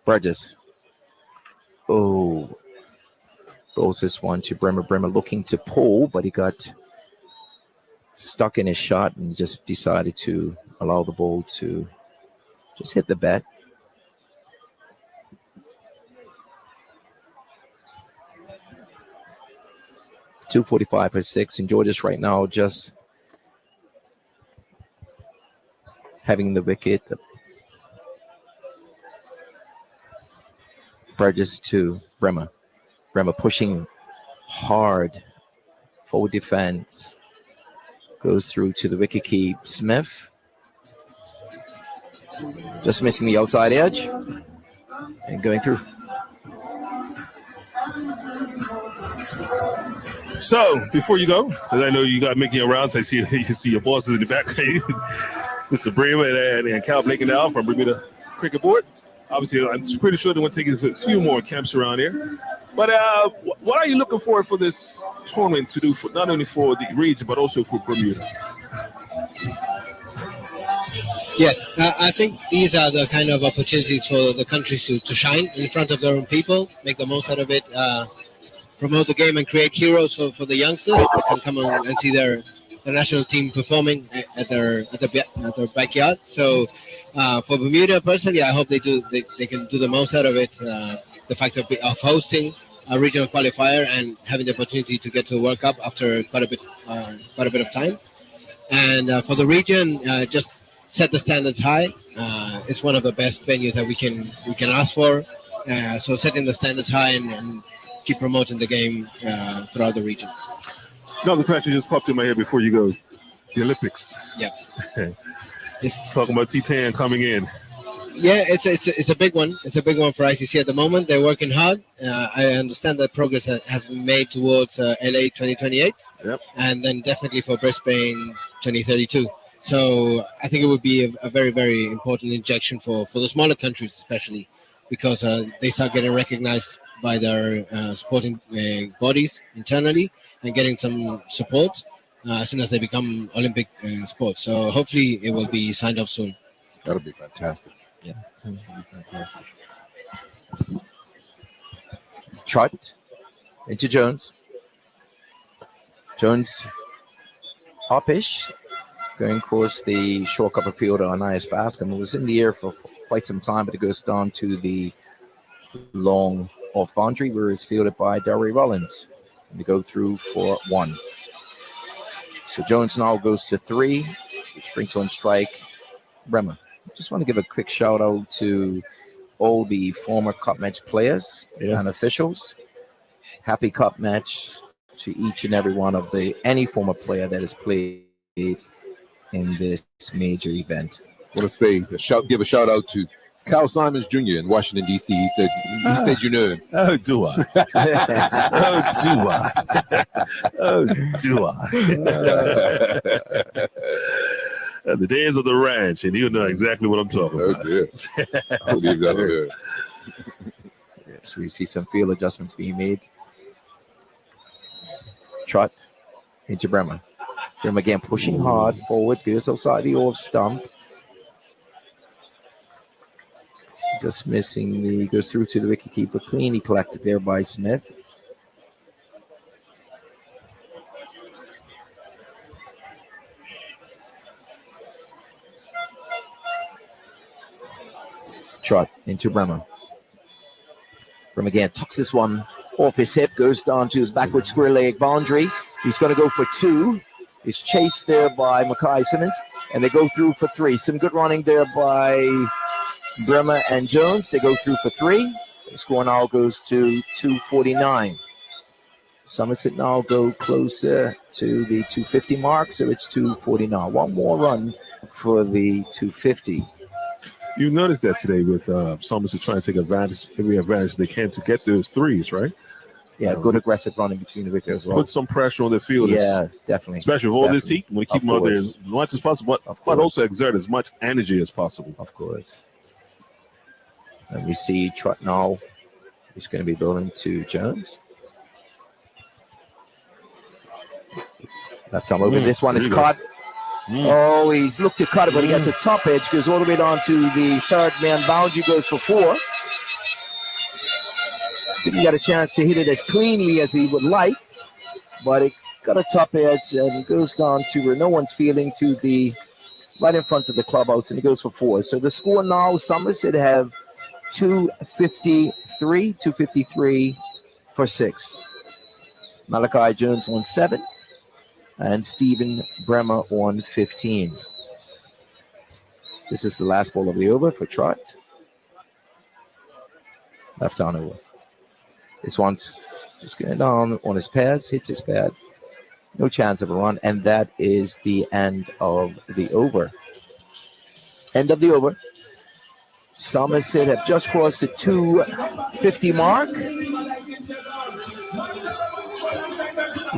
Burgess. Oh, bowls this one to Bremer. Bremer looking to pull, but he got stuck in his shot and just decided to allow the ball to just hit the bat. .245 for 6. And Georges right now just having the wicket. Burgess to Bremer. Bremer pushing hard. Forward defense. Goes through to the wicket keep. Smith. Just missing the outside edge. And going through. So, before you go, because I know you got making your rounds, I see you can see your bosses in the back. Mr. Bremer and Cal Blake now from Bermuda Cricket Board. Obviously, I'm pretty sure they want to take a few more camps around here. But what are you looking for this tournament to do, for not only for the region, but also for Bermuda? Yes, I think these are the kind of opportunities for the countries to shine in front of their own people, make the most out of it, promote the game and create heroes for the youngsters that can come and see their national team performing at their backyard. So for Bermuda personally, I hope they can do the most out of it. The fact of hosting a regional qualifier and having the opportunity to get to the World Cup after quite a bit of time. And for the region, just set the standards high. It's one of the best venues that we can ask for. So setting the standards high and keep promoting the game throughout the region. Another question just popped in my head before you go. The Olympics. Yeah. It's talking about Titan coming in. Yeah, it's a big one. It's a big one for ICC at the moment. They're working hard. I understand that progress has been made towards LA 2028. Yep. And then definitely for Brisbane 2032. So I think it would be a very, very important injection for the smaller countries, especially because they start getting recognized by their supporting bodies internally and getting some support as soon as they become Olympic sports. So hopefully it will be signed off soon. That'll be fantastic. Yeah, that'll be fantastic. Trot into Jones. Jones upish, going across the short cover field on Nias Bascom. It was in the air for quite some time, but it goes down to the long off boundary where it's fielded by Darry Rollins. And they go through for 1. So Jones now goes to 3, which brings on strike Bremer. Just want to give a quick shout out to all the former Cup Match players and officials. Happy Cup Match to each and every one of any former player that has played in this major event. I want to say give a shout out to Cal Simons Jr. in Washington D.C. He said you know him. Oh, do I? Oh, do I? The days of the ranch, and you know exactly what I'm talking about. I believe that. So we see some field adjustments being made. Trot into Bremer. Bremer again pushing hard forward, goes outside the off stump. Just missing goes through to the wicketkeeper. Cleanly collected there by Smith. Trot into Bremer. Bremer again tucks this one off his hip, goes down to his backward square leg boundary. He's going to go for 2. He's chased there by Mackay Simmons, and they go through for 3. Some good running there by Bremer and Jones. They go through for 3. The score now goes to 249. Somerset now go closer to the 250 mark, so it's 249. One more run for the 250. You noticed that today with Somerset trying to take every advantage they can to get those 3s, right? Yeah, good aggressive running between the wickets as well. Put some pressure on the fielders. Yeah, definitely. Especially with all this heat, we keep them out there as much as possible, but also exert as much energy as possible. Of course. And we see Trot now. He's going to be bowling to Jones. Left arm over. This one is caught. Oh, he's looked to cut it, but he gets a top edge, goes all the way down to the third man boundary, goes for 4. Didn't get a chance to hit it as cleanly as he would like, but it got a top edge and goes down to where no one's feeling, to the right in front of the clubhouse, and he goes for 4. So the score now, Somerset have 253 for 6. Malachi Jones on 7. And Stephen Bremer on 15. This is the last ball of the over for Trot. Left on over. This one's just going down on his pads, hits his pad. No chance of a run, and that is the end of the over. End of the over. Somerset have just crossed the 250 mark.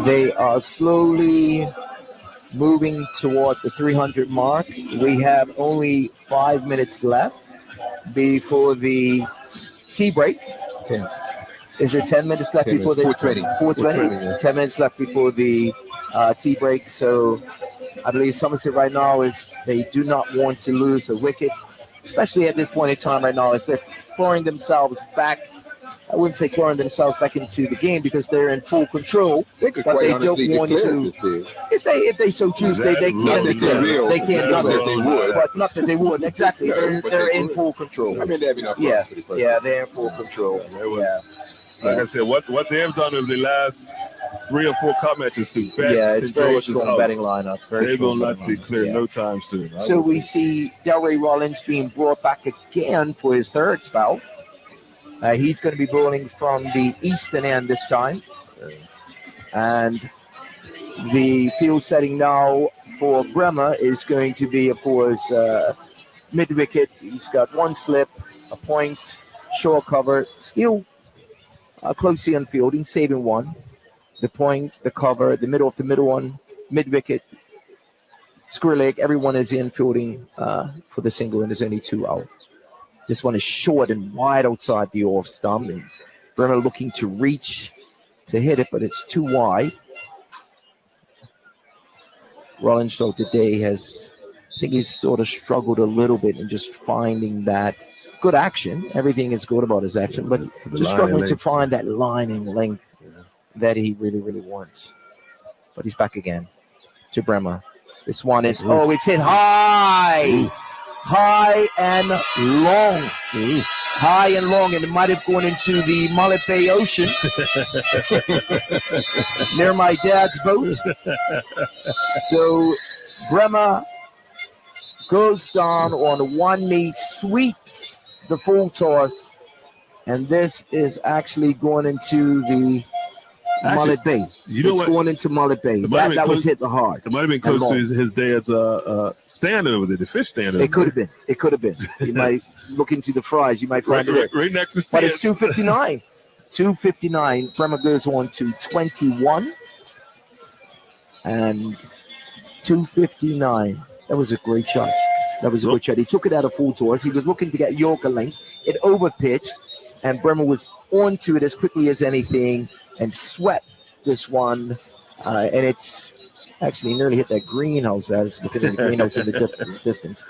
They are slowly moving toward the 300 mark. We have only 5 minutes left before the tea break. 10. Is it 10 minutes left before the 4:20? 4:20. 10 minutes left before the tea break. So I believe Somerset right now they do not want to lose a wicket, especially at this point in time right now, as they're clawing themselves back. I wouldn't say clawing themselves back into the game because they're in full control. They could but quite they honestly don't want declare to. this day. If they so choose, they can declare. They can Not declare. that they would. But not that they would. Exactly. Yeah, but They're they in could. full control. I mean, they have enough Yeah, runs for the first yeah, time. they're in full control. Like I said, what they have done in the last 3 or 4 cup matches to bet It's St. very George's strong out. betting lineup. Very They will strong not betting declare lineup. no time soon. So we see Delray Rollins being brought back again for his third spell. He's going to be bowling from the eastern end this time. And the field setting now for Bremer is going to be, of course, mid-wicket. He's got one slip, a point, short cover, still closely on fielding, saving one. The point, the cover, the middle of the middle one, mid-wicket, square leg, everyone is in fielding for the single, and there's only 2 out. This one is short and wide outside the off stump, and Bremer looking to reach to hit it, but it's too wide. Rollins though today I think he's sort of struggled a little bit in just finding that good action. Everything is good about his action, but just struggling to find that line and length that he really, really wants. But he's back again to Bremer. This one is, it's hit high. High and long. High and long, and it might have gone into the Mullet Bay Ocean near my dad's boat. So Bremer goes down on one knee, sweeps the full toss, and this is actually going into the Mullet Bay. It's going into Mullet Bay. That was hit hard. It might have been close to his dad's stand over there, the fish stand over It could have been. It could have been. You might look into the fries. You might find it right next to But it's 259. 259. Bremer goes on to 21. And 259. That was a great shot. That was a good shot. He took it out of full toss. He was looking to get Yorker length. It overpitched, and Bremer was onto it as quickly as anything and swept this one. And it's actually nearly hit that greenhouse. That is within the greenhouse in the distance.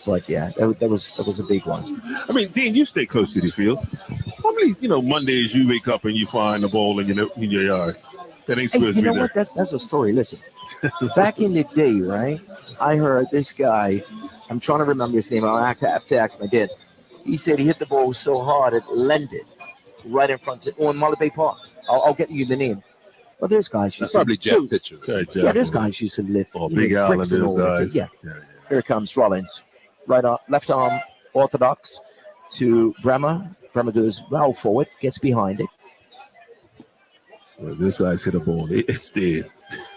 But yeah, that was a big one. I mean, Dean, you stay close to the field. Probably, Mondays you wake up and you find a ball in your yard. That ain't supposed to be there. You know what? That's a story. Listen, back in the day, right? I heard this guy. I'm trying to remember his name. I have to ask my dad. He said he hit the ball so hard it landed right in front of on Mullet Bay Park. I'll get you the name. Well, there's guys. That's probably Jeff Pitcher. Yeah, there's guys used to lift. Big Al and those guys. Yeah. Here comes Rollins. Right arm, left arm, orthodox to Bremer. Bremer goes well forward, gets behind it. Well, this guy's hit a ball. It's dead.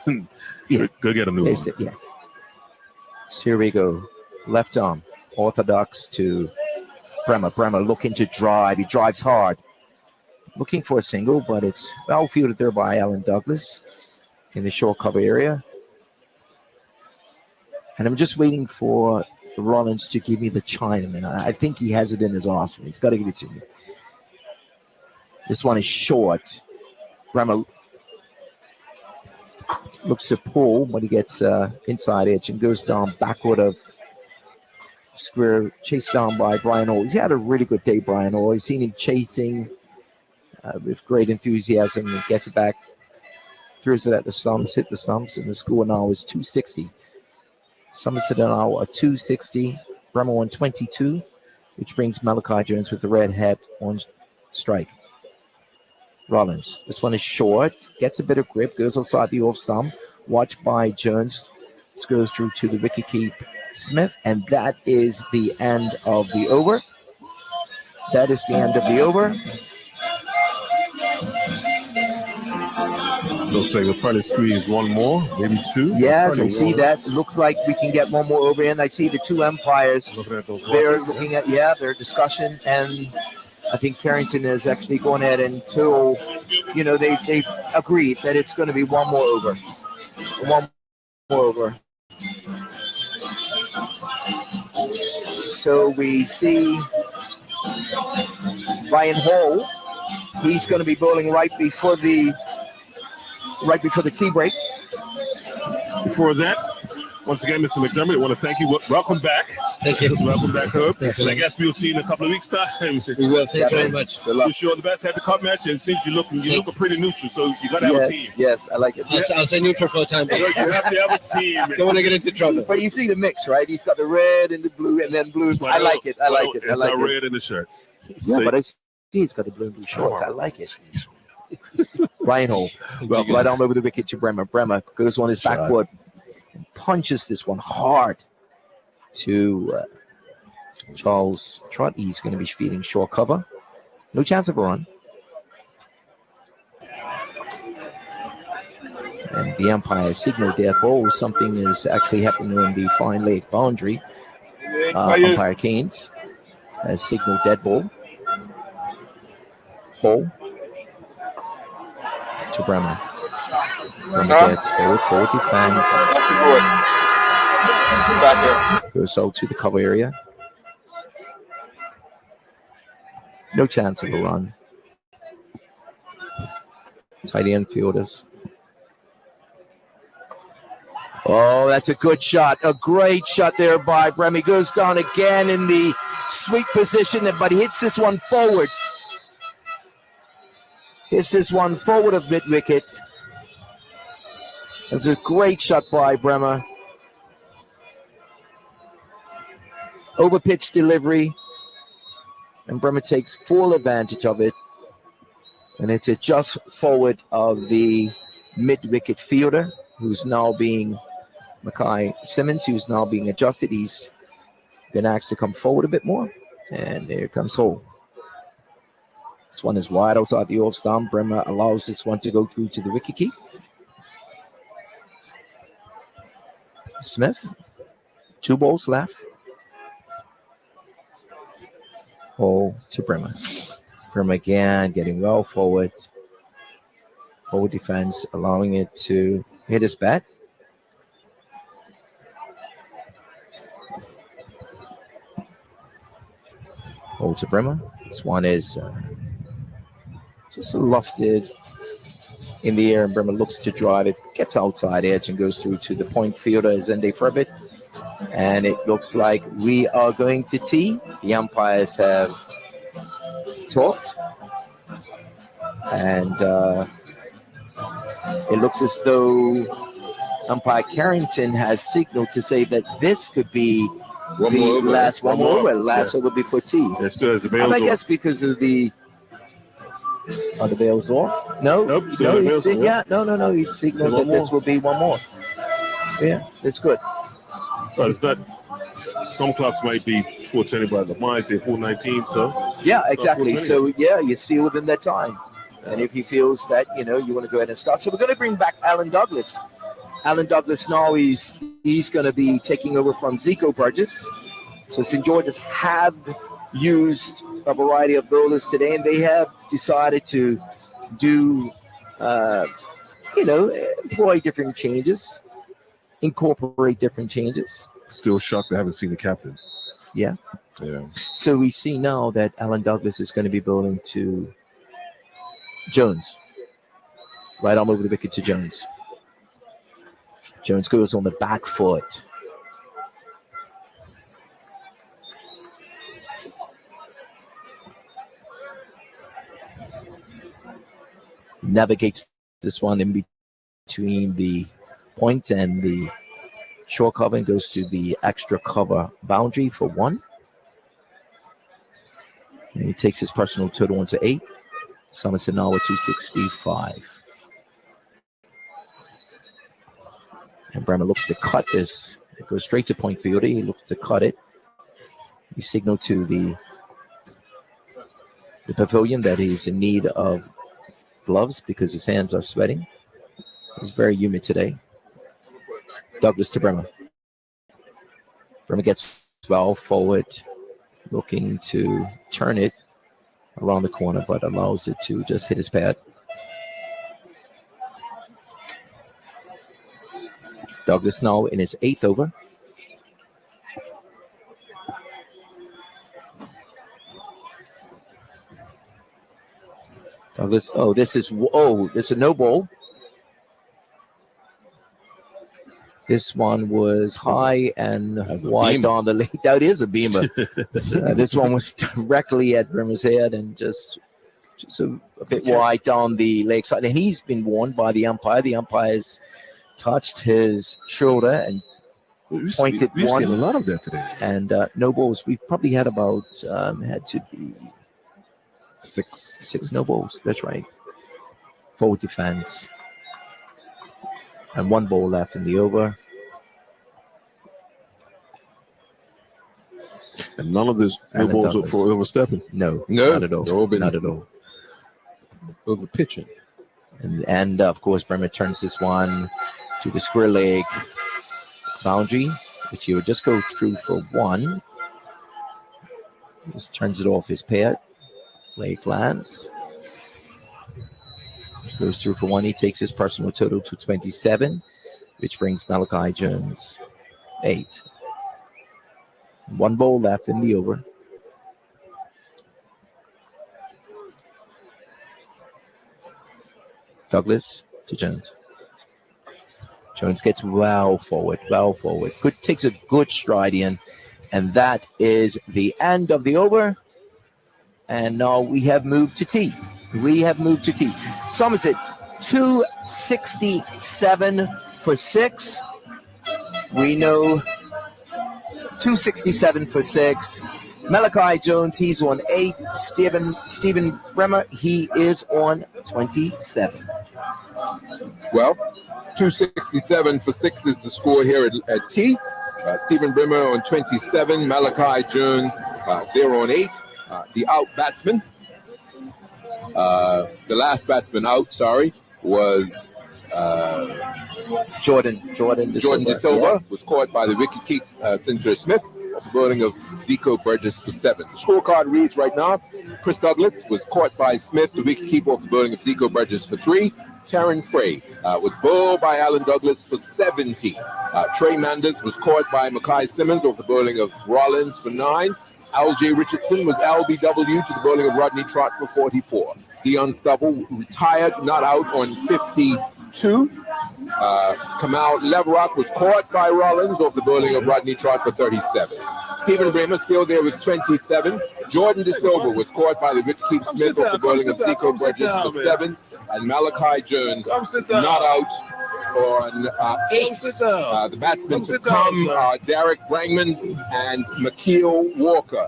Go get a new one. Yeah. So here we go. Left arm, orthodox to Bremer. Bremer looking to drive. He drives hard. Looking for a single, but it's well fielded there by Alan Douglas in the short cover area. And I'm just waiting for Rollins to give me the Chinaman. I think he has it in his arsenal. He's got to give it to me. This one is short. Bremer looks to pull when he gets inside edge and goes down backward of square, chased down by Brian Orr. He's had a really good day, Brian Orr. I've seen him chasing with great enthusiasm and gets it back, throws it at the stumps, hit the stumps, and the score now is 260. Somerset now a 260, Bremer 122, which brings Malachi Jones with the red hat on strike. Rollins, this one is short, gets a bit of grip, goes outside the off stump, watched by Jones, goes through to the wicket keep Smith, and that is the end of the over. That is the end of the over. Looks like we'll probably squeeze one more, maybe two. Yes, I see that. Looks like we can get one more over in. I see the two umpires. They're looking at, their discussion, and I think Carrington is actually going ahead until, they've agreed that it's going to be one more over. One more over. So we see Ryan Hall. He's going to be bowling right before the tea break. Before that, Once again, Mr. McDermott, I want to thank you. Welcome back. Thank you. Welcome back, Herb. Thanks, And I man. guess we'll see you in a couple of weeks' time. We will. Thanks very much. Good luck. Wish you all the best. Have the cup match, and it seems you're looking pretty neutral, so you got to have a team. Yes, I like it. I'll say neutral for a time. You have to have a team. Don't want to get into trouble. But you see the mix, right? He's got the red and the blue, and then blue. I like it. I like it. I It's like not it. red in the shirt. Yeah, So- but I see he's got the blue and blue shorts. I like it. Ryan Hall, well, right on over the wicket to Bremer. Bremer goes on his back Shot. foot and punches this one hard to Charles Trott. He's going to be feeding short cover. No chance of a run. And the umpire signaled death ball. Something is actually happening on the fine leg boundary. Umpire Keynes has signaled dead ball. Hall to Bremer. Bremer gets forward defense. Goes out to the cover area. No chance of a run. Tight end fielders. Oh, that's a good shot. A great shot there by Bremer. Goes down again in the sweep position, but he hits this one forward. Hits this one forward of mid-wicket. It's a great shot by Bremer. Over-pitch delivery. And Bremer takes full advantage of it. And it's a just forward of the mid-wicket fielder, who's now being Mackay Simmons, who's now being adjusted. He's been asked to come forward a bit more. And there comes Hall. This one is wide outside the off stump. Bremer allows this one to go through to the wicket keep. Smith, 2 balls left. Hall to Bremer. Bremer again getting well forward. Forward defense, allowing it to hit his bat. Hall to Bremer. This one is just lofted in the air, and Bremer looks to drive it, gets outside edge and goes through to the point fielder, Zende Furbit. And it looks like we are going to tee. The umpires have talked. And it looks as though umpire Carrington has signaled to say that this could be the last one more over. Last over before tee. There still has the bails And I off. guess because of the... Are the bails off? No, Nope, still no, the bails off. yeah, no. He signaled One that this more. will be one more. Yeah, it's good. But it's not. Some clocks might be 420, but mine say 419. So Yeah, exactly. 420. So yeah, you see within that time. And if he feels that, you want to go ahead and start. So we're going to bring back Alan Douglas. Alan Douglas now he's going to be taking over from Zico Burgess. So St. George's have used a variety of bowlers today, and they have decided to do, employ different changes, incorporate different changes. Still shocked I haven't seen the captain. Yeah. Yeah. So we see now that Alan Douglas is going to be bowling to Jones. Right arm over the wicket to Jones. Jones goes on the back foot. Navigates this one in between the point and the short cover and goes to the extra cover boundary for 1. And he takes his personal total on to 8. Somerset now with 265. And Bremer looks to cut this. It goes straight to point fielder. He looks to cut it. He signaled to the pavilion that he's in need of gloves because his hands are sweating. It's very humid today. Douglas to Bremer. Bremer gets well forward, looking to turn it around the corner, but allows it to just hit his pad. Douglas now in his 8th over. Douglas, this is a no ball. This one was high and wide on the lake. That is a beamer. This one was directly at Brimmer's head and just a bit wide on the lakeside. And he's been warned by the umpire. The umpire's touched his shoulder and pointed we've one. seen a lot of that today. And no balls. We've probably had about, had to be six no balls. That's right. Forward defense. And 1 ball left in the over. And none of this no balls up for overstepping. No, not at all. Not at all. Over pitching. And of course, Bremer turns this one to the square leg boundary, which he will just go through for 1. Just turns it off his pad. Leg lands. Goes through for 1. He takes his personal total to 27, which brings Malachi Jones 8. 1 ball left in the over. Douglas to Jones. Jones gets well forward. Takes a good stride in. And that is the end of the over. And now we have moved to T. Somerset, 267 for 6. We know 267 for 6. Malachi Jones, he's on 8. Stephen Bremer, he is on 27. Well, 267 for 6 is the score here at T. Stephen Bremer on 27. Malachi Jones, they're on 8. The out batsman, the last batsman out, was Jordan De Silva, was caught by the wicket Center Smith, off the bowling of Zico Burgess for 7. The scorecard reads right now: Chris Douglas was caught by Smith, the wicketkeeper, off the bowling of Zico Burgess for 3. Taryn Frey was bowled by Alan Douglas for 70. Trey Manders was caught by Mackay Simmons off the bowling of Rollins for 9. L.J. Richardson was LBW to the bowling of Rodney Trott for 44. Dion Stubble retired, not out, on 52. Kamal Leverock was caught by Rollins off the bowling of Rodney Trott for 37. Stephen Bremer still there with 27. Jordan De Silva was caught by the wicketkeeper Smith off the bowling of Zico Burgess for 7. And Malachi Jones not out on 8. The batsmen to come are Derek Brangman and McKeel Walker.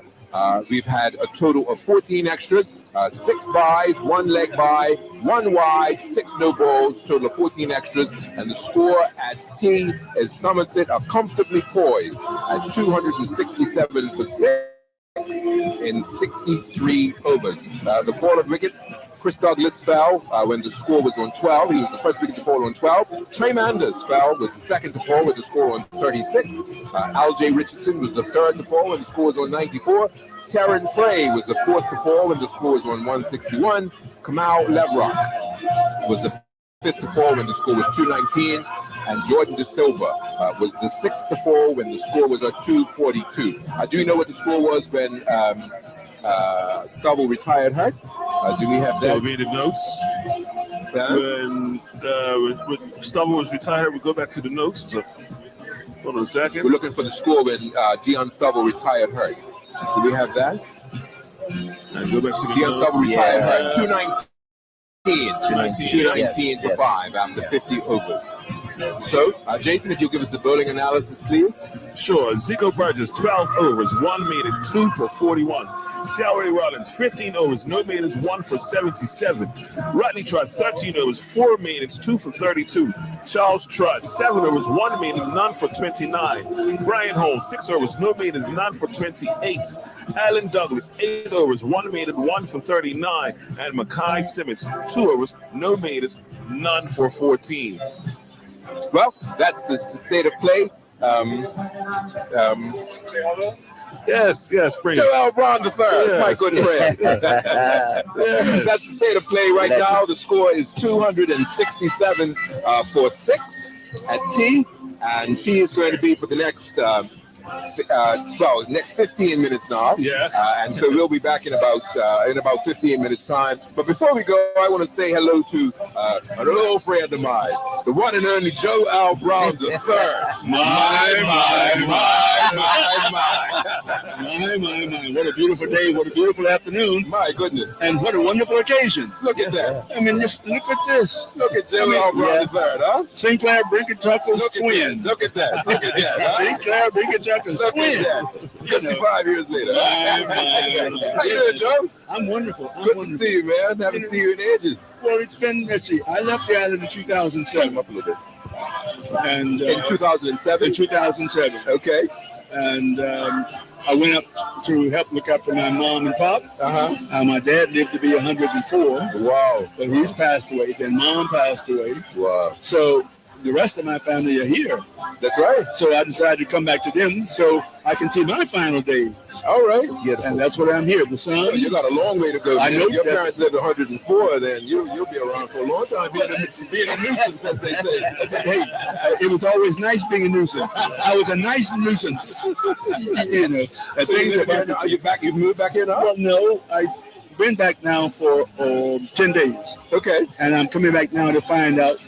We've had a total of 14 extras, 6 byes, 1 leg bye, 1 wide, 6 no balls, total of 14 extras. And the score at T is Somerset are comfortably poised at 267 for 6 in 63 overs. The fall of wickets: Chris Douglas fell when the score was on 12. He was the first wicket to fall on 12. Trey Manders fell, was the second to fall with the score on 36. L.J. Richardson was the third to fall when the score was on 94. Taryn Frey was the fourth to fall when the score was on 161. Kamal Leverock was the fifth to fall when the score was 219. And Jordan De Silva was the sixth to fall when the score was at 242. Do you know what the score was when Stubble retired hurt? Do we have that? Will be the notes. When Stubble was retired, we go back to the notes. So, hold on a second. We're looking for the score when Dion Stubble retired hurt. Do we have that? Go back to the Dion Stubble retired hurt. 219. 219 for 5 after 50 overs. So, Jason, if you'll give us the bowling analysis, please. Sure. Zico Burgess, 12 overs, 1 minute, 2 for 41. Delray Rollins, 15 overs, no minutes, 1 for 77. Rodney Trott, 13 overs, 4 minutes, 2 for 32. Charles Trott, 7 overs, 1 minute, none for 29. Brian Holmes, 6 overs, no minutes, none for 28. Alan Douglas, 8 overs, 1 minute, 1 for 39. And Mackay Simmons, 2 overs, no minutes, none for 14. Well, that's the state of play. Yes, bring it. Joel Brown the third, Yes. my good friend. Yes. That's the state of play right now. The score is 267 for 6 at T, and T is going to be for the next next 15 minutes now. Yeah. And so we'll be back in about 15 minutes time. But before we go, I want to say hello to an old friend of mine, the one and only Joe Al Brown III. My. What a beautiful day. What a beautiful afternoon. My goodness. And what a wonderful occasion. Look at that. I mean, just look at this. Look at Joe Al Brown III, huh? St. Clair Brinket-Tucker's twin. Look at that. Look at that. St. Clair Brinket-Tucker's twin. 55 years later. How you doing, Joe? I'm wonderful. Good to see you, man. Haven't seen you in ages. Well, it's been, let's see, I left the island in 2007. Up a little bit. And in 2007? In 2007. Okay. And I went up to help look after my mom and pop. My dad lived to be 104. Wow. But he's passed away. Then mom passed away. Wow. So the rest of my family are here. That's right. So I decided to come back to them so I can see my final days. All right. And that's what I'm here. The sun. Well, you got a long way to go. I know. Your parents lived 104, then you'll be around for a long time being a nuisance, as they say. Hey, it was always nice being a nuisance. I was a nice nuisance. You know. So you've moved back here now? Well, no. I've been back now for 10 days. Okay. And I'm coming back now to find out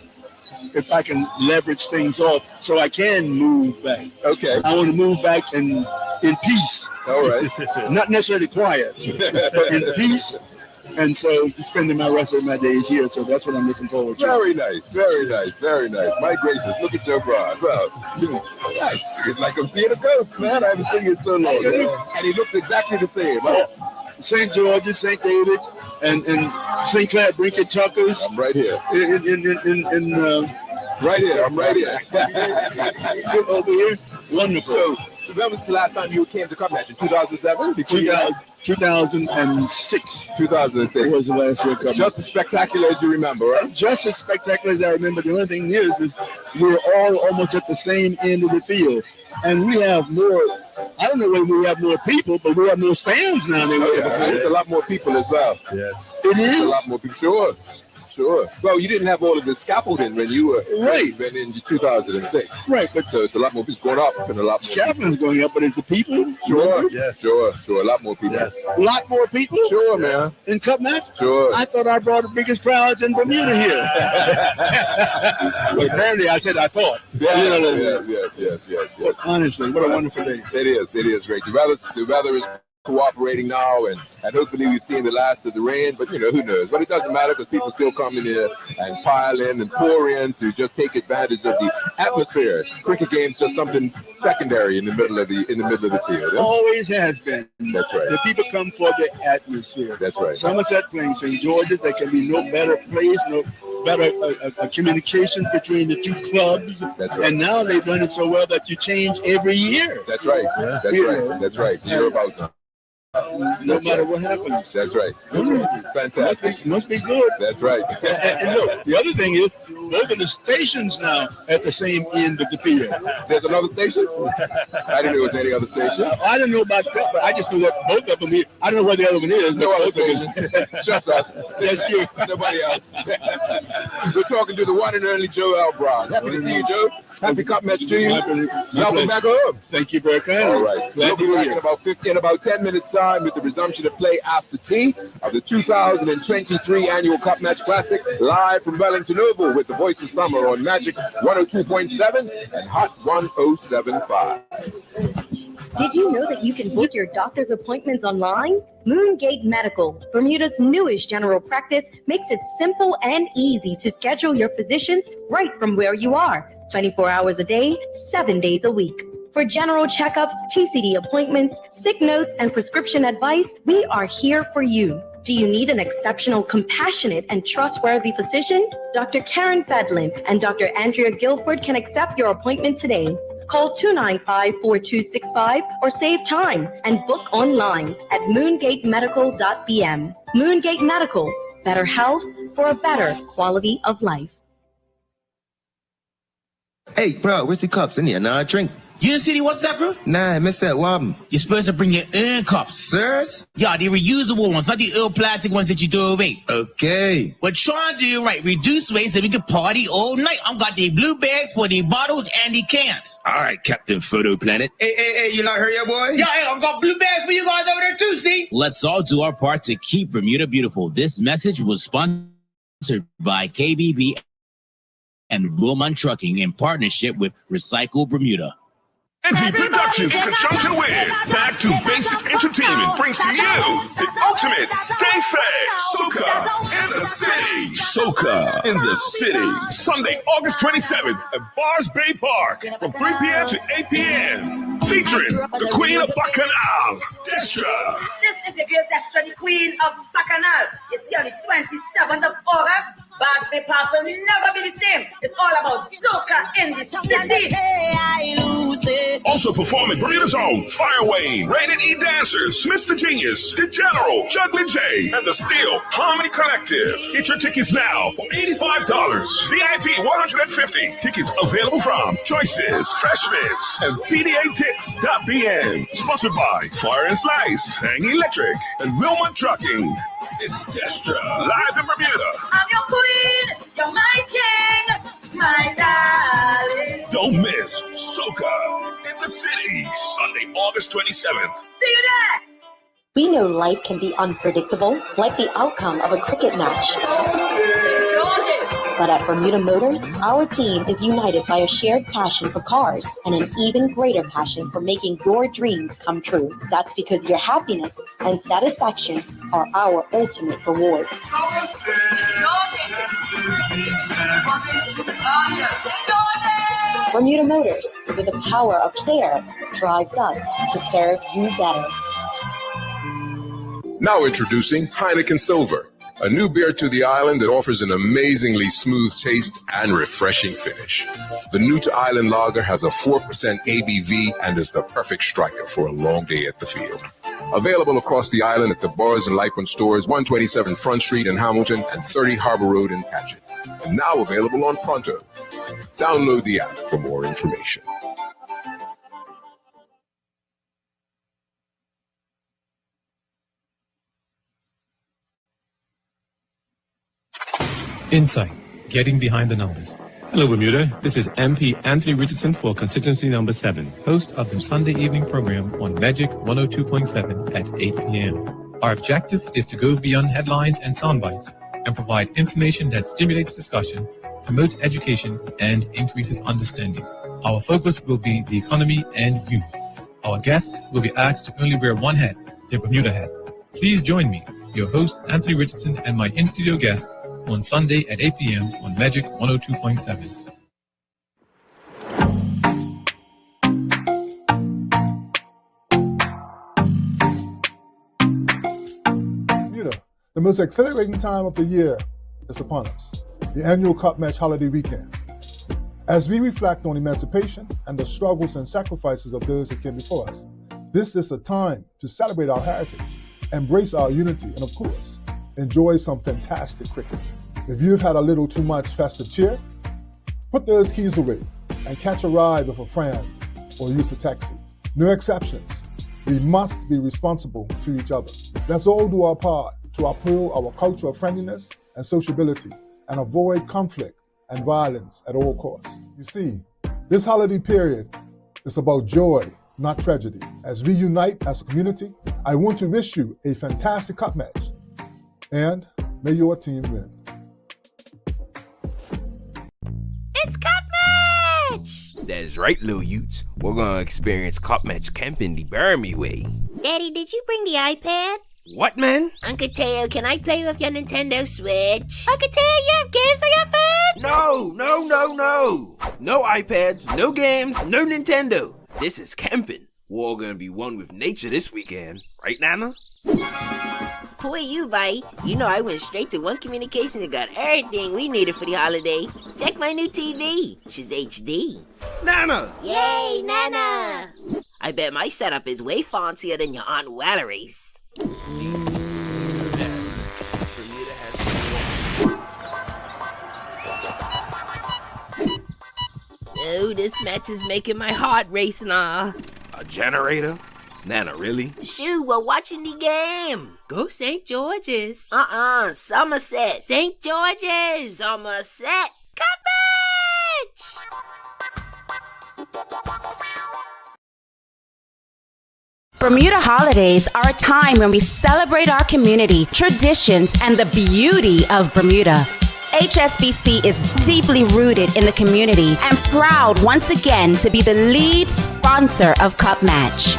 if I can leverage things off so I can move back. Okay. I want to move back in peace. All right. Not necessarily quiet, but in peace. And so spending my rest of my days here. So that's what I'm looking forward to. Very nice. Very nice. Very nice. My gracious. Look at Joe Brown. Well, nice. It's like I'm seeing a ghost, man. I haven't seen you in so long. And he looks exactly the same. Right? St. George's, St. David's, and St. Clair Brinket-Tuckers. I'm right here. Right here. I'm right here. Over here. Wonderful. So, when was the last time you came to Cup Match? In 2007? 2006. 2006 was the last year. Cup Just as spectacular as you remember, right? Just as spectacular as I remember. The only thing is we're all almost at the same end of the field. And we have more, I don't know whether we have more people, but we have more stands now than we ever had. There's a lot more people as well. Yes. It is. A lot more people. Sure. Well, you didn't have all of the scaffolding when you were in 2006. Right, but so it's a lot more people going up and a lot more scaffolding's going up, but it's the people. Sure. Yes. Sure. A lot more people. Yes. A lot more people. Sure, man. In Cup Match. Sure. I thought I brought the biggest crowds in Bermuda here. But apparently, I said I thought. Yes. But honestly, what a wonderful day. It is great. The weather is cooperating now, and hopefully we've seen the last of the rain, but who knows? But it doesn't matter because people still come in here and pile in and pour in to just take advantage of the atmosphere. Cricket game's just something secondary in the middle of the field. Yeah? Always has been. That's right. The people come for the atmosphere. That's right. Somerset playing St. George's, there can be no better place, no better communication between the two clubs. That's right. And now they've done it so well that you change every year. That's right. Yeah. That's right. You're about now. No matter what happens. That's right. Fantastic. Must be good. That's right. And look, the other thing is, both of the stations now at the same end of the field. There's another station? I didn't know there was any other station. I didn't know about that, but I just knew that both of them here. I don't know where the other one is. No other stations. Just us. That's you. Nobody else. We're talking to the one and only Joe Al Brown. Happy to see you, Joe. Happy Cup Match to you. Welcome back home. Thank you very kindly. All right. We'll be back in about 10 minutes time with the resumption of play after tea of the 2023 Annual Cup Match Classic, live from Wellington Oval with the voice of summer on Magic 102.7 and Hot 107.5. Did you know that you can book your doctor's appointments online? Moongate Medical, Bermuda's newest general practice, makes it simple and easy to schedule your physicians right from where you are, 24 hours a day, 7 days a week. For general checkups, TCD appointments, sick notes, and prescription advice, we are here for you. Do you need an exceptional, compassionate, and trustworthy physician? Dr. Karen Fedlin and Dr. Andrea Guilford can accept your appointment today. Call 295-4265 or save time and book online at moongatemedical.bm. Moongate Medical, better health for a better quality of life. Hey, bro, where's the cups? I need another drink. You didn't see the WhatsApp group? Nah, I missed that one. You're supposed to bring your own cups. Sirs? Yeah, the reusable ones, not the old plastic ones that you throw away. Okay. But try to do right. Reduce waste so we can party all night. I've got the blue bags for the bottles and the cans. All right, Captain Photo Planet. Hey, you not heard your boy? Yeah, hey, I've got blue bags for you guys over there too, Steve. Let's all do our part to keep Bermuda beautiful. This message was sponsored by KBB and Willman Trucking in partnership with Recycle Bermuda. Envy Productions, in conjunction with Back to Basics Entertainment, brings to you the ultimate day-fag Soca in the City. Soca in the City. Sunday, August 27th at Bars Bay Park from 3 p.m. to 8 p.m. Featuring the Queen of Bacchanal, Destra. This is your girl Destra, the Queen of Bacchanal. You see on the 27th of August, Bars Bay Park will never be the same. It's all about Soca in the City. Also performing Bermuda's own Fireway, Rated E Dancers, Mr. Genius, The General, Juggling J, and the Steel Harmony Collective. Get your tickets now for $85. VIP $150. Tickets available from Choices, Fresh Mints, and PDATix.bn. Sponsored by Fire and Slice, Hang Electric, and Willman Trucking. It's Destra, live in Bermuda. I'm your queen, you're my king, my darling. Don't miss Soca in the City, Sunday, August 27th. See you there. We know life can be unpredictable, like the outcome of a cricket match. But at Bermuda Motors, our team is united by a shared passion for cars and an even greater passion for making your dreams come true. That's because your happiness and satisfaction are our ultimate rewards. Bermuda Motors, where the power of care drives us to serve you better. Now introducing Heineken Silver, a new beer to the island that offers an amazingly smooth taste and refreshing finish. The new to island lager has a 4% ABV and is the perfect striker for a long day at the field. Available across the island at the bars and Lightman stores, 127 Front Street in Hamilton and 30 Harbor Road in Paget. And now available on Pronto. Download the app for more information. Insight, getting behind the numbers. Hello, Bermuda. This is MP Anthony Richardson for constituency number 7, host of the Sunday evening program on Magic 102.7 at 8 p.m. Our objective is to go beyond headlines and sound bites and provide information that stimulates discussion, promotes education, and increases understanding. Our focus will be the economy and youth. Our guests will be asked to only wear one hat, their Bermuda hat. Please join me, your host Anthony Richardson, and my in-studio guest on Sunday at 8 p.m. on Magic 102.7. The most exhilarating time of the year is upon us, the annual Cup Match holiday weekend. As we reflect on emancipation and the struggles and sacrifices of those that came before us, this is a time to celebrate our heritage, embrace our unity, and of course, enjoy some fantastic cricket. If you've had a little too much festive cheer, put those keys away and catch a ride with a friend or use a taxi. No exceptions. We must be responsible to each other. Let's all do our part to uphold our culture of friendliness and sociability and avoid conflict and violence at all costs. You see, this holiday period is about joy, not tragedy. As we unite as a community, I want to wish you a fantastic cup match, and may your team win. It's Cup Match! That's right, little Utes. We're gonna experience Cup Match camping the Burmy way. Daddy, did you bring the iPad? What, man? Uncle Teo, can I play with your Nintendo Switch? Uncle Teo, you have games on your phone? No. No iPads, no games, no Nintendo. This is camping. We're all gonna be one with nature this weekend. Right, Nana? Who are you, bye? You know I went straight to One Communication and got everything we needed for the holiday. Check my new TV. She's HD. Nana! Yay, Nana! I bet my setup is way fancier than your Aunt Valerie's. Oh, this match is making my heart race now. A generator? Nana, really? Shoo, we're watching the game. Go St. George's. Somerset. St. George's. Somerset. Bermuda holidays are a time when we celebrate our community, traditions, and the beauty of Bermuda. HSBC is deeply rooted in the community and proud once again to be the lead sponsor of Cup Match.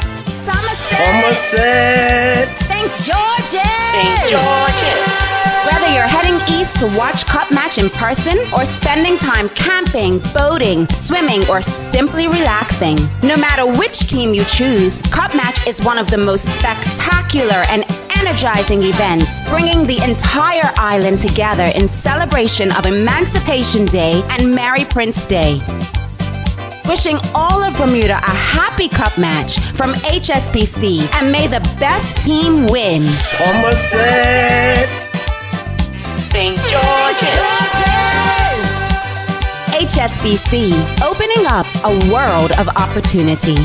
Somerset. St. George's. St. George's. Whether you're heading east to watch Cup Match in person or spending time camping, boating, swimming, or simply relaxing, no matter which team you choose, Cup Match is one of the most spectacular and energizing events, bringing the entire island together in celebration of Emancipation Day and Mary Prince Day. Wishing all of Bermuda a happy Cup Match from HSBC, and may the best team win. Somerset. St. George's. HSBC, opening up a world of opportunity.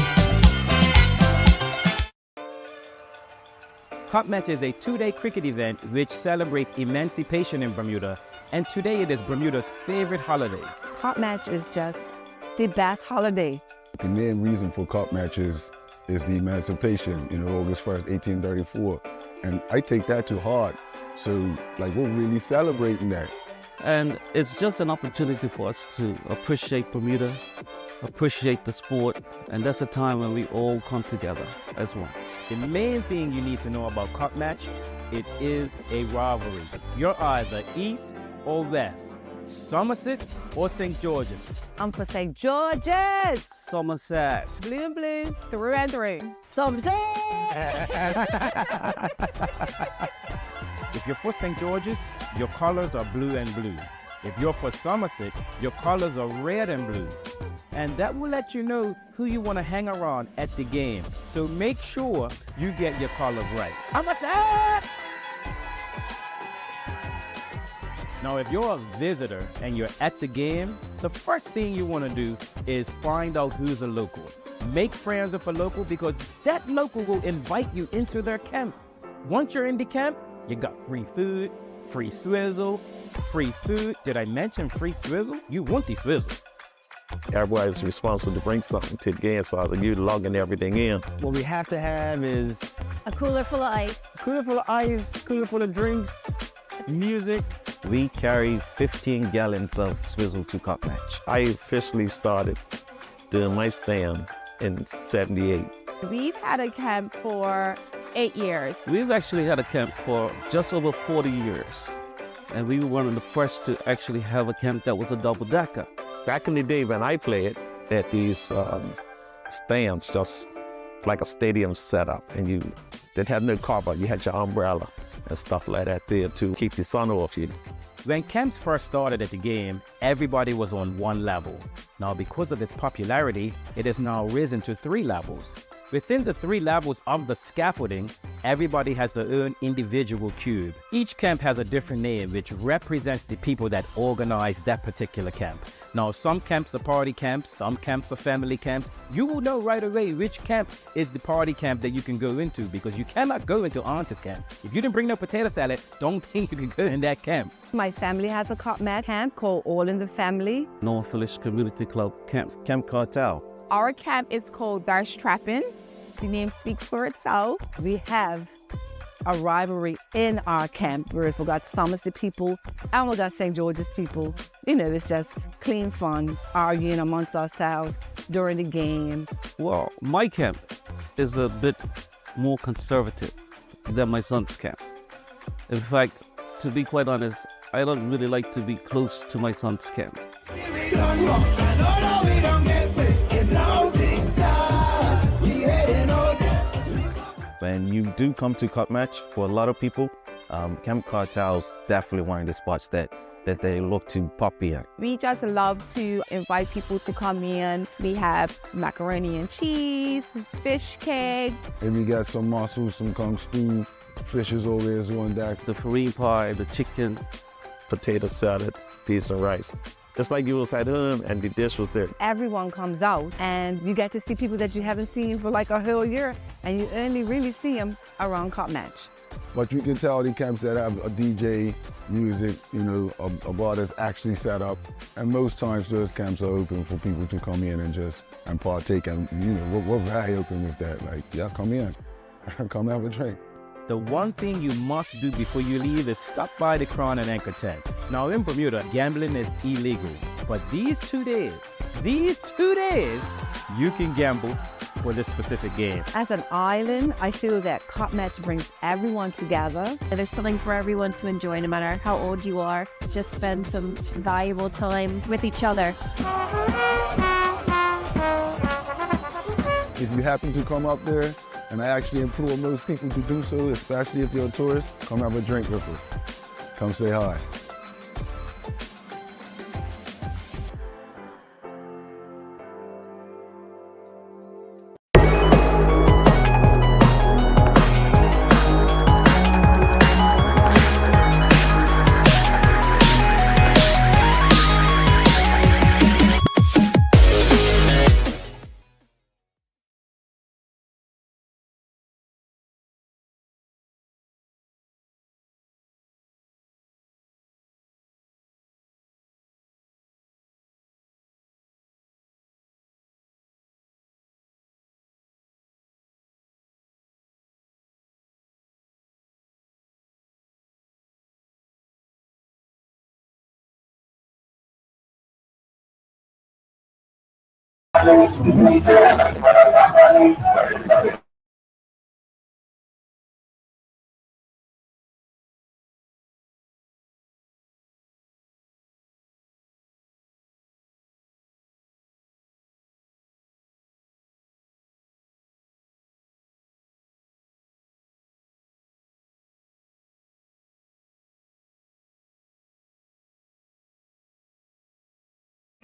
Cup Match is a two-day cricket event which celebrates emancipation in Bermuda, and today it is Bermuda's favorite holiday. Cup Match is just the best holiday. The main reason for Cup Matches is the emancipation, August 1st, 1834. And I take that to heart. So, we're really celebrating that. And it's just an opportunity for us to appreciate Bermuda, appreciate the sport, and that's a time when we all come together as one. The main thing you need to know about Cup Match, it is a rivalry. You're either east or west, Somerset or St. George's. I'm for St. George's. Somerset. Blue and blue, through and through. Somerset. If you're for St. George's, your colors are blue and blue. If you're for Somerset, your colors are red and blue. And that will let you know who you want to hang around at the game. So make sure you get your colors right. Somerset! Now, if you're a visitor and you're at the game, the first thing you want to do is find out who's a local. Make friends with a local, because that local will invite you into their camp. Once you're in the camp, you got free food, free swizzle, free food. Did I mention free swizzle? You want the swizzle. Everybody's responsible to bring something to the game, so you're logging everything in. What we have to have is a cooler full of ice. Cooler full of ice, cooler full of drinks, music. We carry 15 gallons of swizzle to Cup Match. I officially started doing my stand in 78. We've had a camp for 8 years. We've actually had a camp for just over 40 years. And we were one of the first to actually have a camp that was a double-decker. Back in the day when I played, at these stands, just like a stadium setup, and you didn't have no car, but you had your umbrella and stuff like that there to keep the sun off you. When camps first started at the game, everybody was on one level. Now, because of its popularity, it has now risen to 3 levels. Within the 3 levels of the scaffolding, everybody has their own individual cube. Each camp has a different name, which represents the people that organize that particular camp. Now, some camps are party camps, some camps are family camps. You will know right away which camp is the party camp that you can go into, because you cannot go into auntie's camp. If you didn't bring no potato salad, don't think you can go in that camp. My family has a Cup Match camp called All in the Family. North Village Community Club Camp Cartel. Our camp is called Thirst Trapping. The name speaks for itself. We have a rivalry in our camp, whereas we got Somerset people and we got St. George's people. It's just clean fun, arguing amongst ourselves during the game. Well, my camp is a bit more conservative than my son's camp. In fact, to be quite honest, I don't really like to be close to my son's camp. When you do come to Cup Match, for a lot of people, Camp Cartel's definitely one of the spots that they look to pop in. We just love to invite people to come in. We have macaroni and cheese, fish cake. And we got some mussels, some kung stew, fishes over there on deck. The farine pie, the chicken, potato salad, peas and rice. It's like you was at home and the dish was there. Everyone comes out and you get to see people that you haven't seen for like a whole year, and you only really see them around Cup Match. But you can tell the camps that have a DJ, music, a bar that's actually set up. And most times those camps are open for people to come in and partake. And we're very open with that. Like, yeah, come in, come have a drink. The one thing you must do before you leave is stop by the Crown and Anchor tent. Now in Bermuda, gambling is illegal. But these 2 days, you can gamble for this specific game. As an island, I feel that Cup Match brings everyone together. There's something for everyone to enjoy, no matter how old you are. Just spend some valuable time with each other. If you happen to come up there, and I actually implore most people to do so, especially if you're a tourist, come have a drink with us. Come say hi.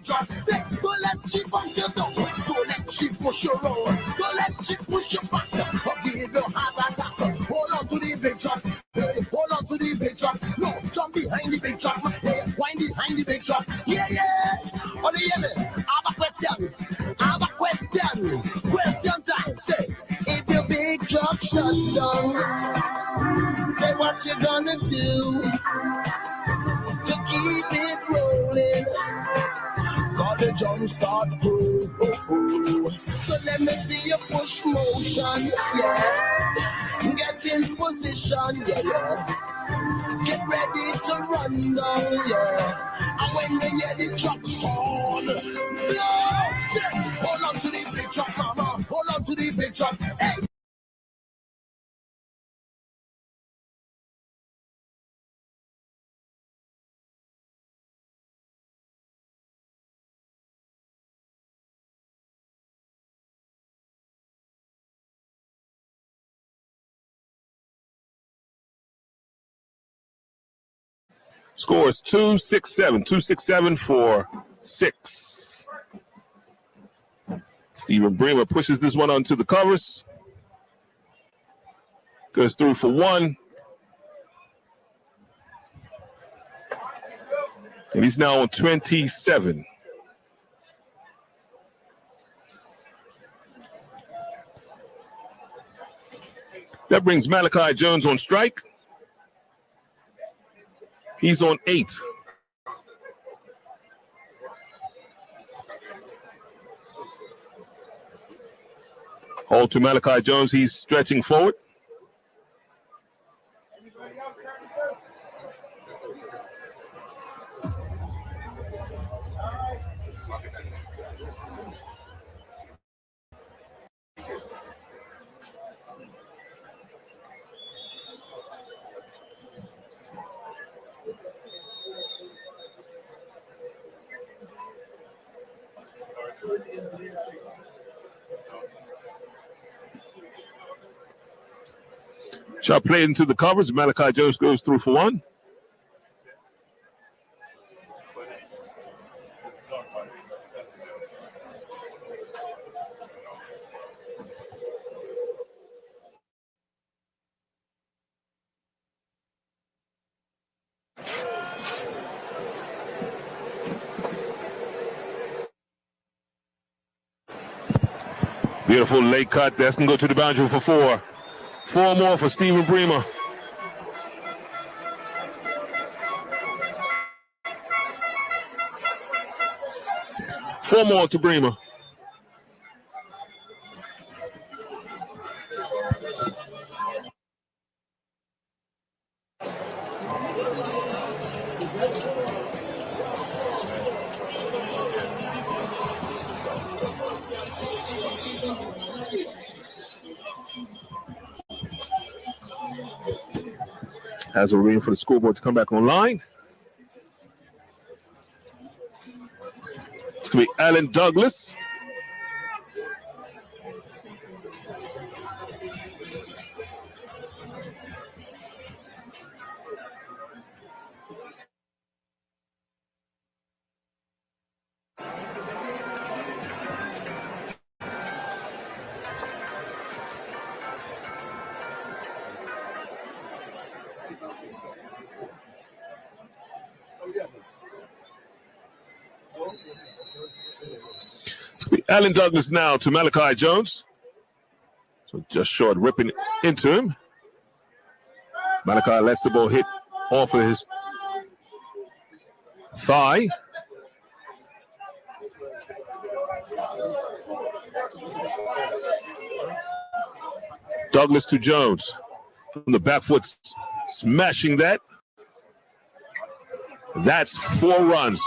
Just say, don't let she bounce your down. Don't let she push you around. Don't let she push you back. Or give you heart attack. Hold on to the big truck. Hey, hold on to the big truck. No, jump behind the big truck. Hey, wind behind the big truck. Yeah, yeah. Oh, you hear me? I have a question. I have a question. Question time. Say, if your big truck shut down, say what you gonna do to keep it rolling. Call the jump start, So let me see you push motion, yeah. Get in position, yeah. Get ready to run down, yeah. And when you hear the truck horn, blow. Say, hold on to the big truck, mama. Hold on to the big truck, hey. Score is 267. 267 for 6. Steven Bremer pushes this one onto the covers. Goes through for 1. And he's now on 27. That brings Malachi Jones on strike. He's on 8. Hold to Malachi Jones. He's stretching forward. Shot played into the covers. Malachi Jones goes through for 1. Beautiful late cut. That's going to go to the boundary for 4. 4 more for Steven Bremer. Four more to Bremer. As we're waiting for the scoreboard to come back online. It's going to be Alan Douglas. Alan Douglas now to Malachi Jones. So just short, ripping into him. Malachi lets the ball hit off of his thigh. Douglas to Jones. From the back foot, smashing that. That's 4 runs.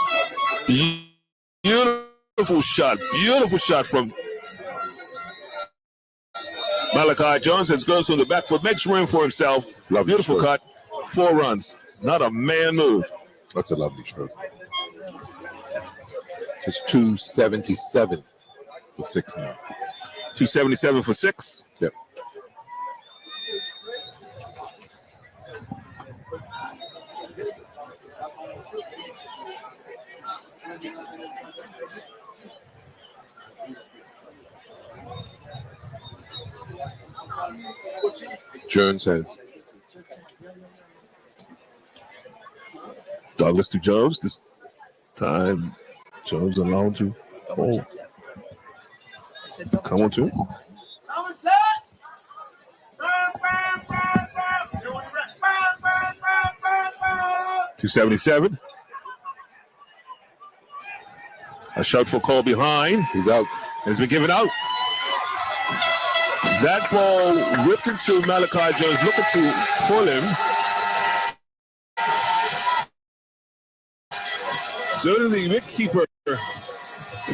Beautiful shot from Malachi Jones as goes on the back foot, makes room for himself. Beautiful cut, 4 runs. Not a man move. That's a lovely stroke. It's 277 for 6 now. 277 for 6? Yep. Jones had Douglas to Jones. This time, Jones allowed to come on to. 277. A shot for call behind. He's out. Has been given out. That ball ripped into Malachi Jones, looking to pull him. So the wicketkeeper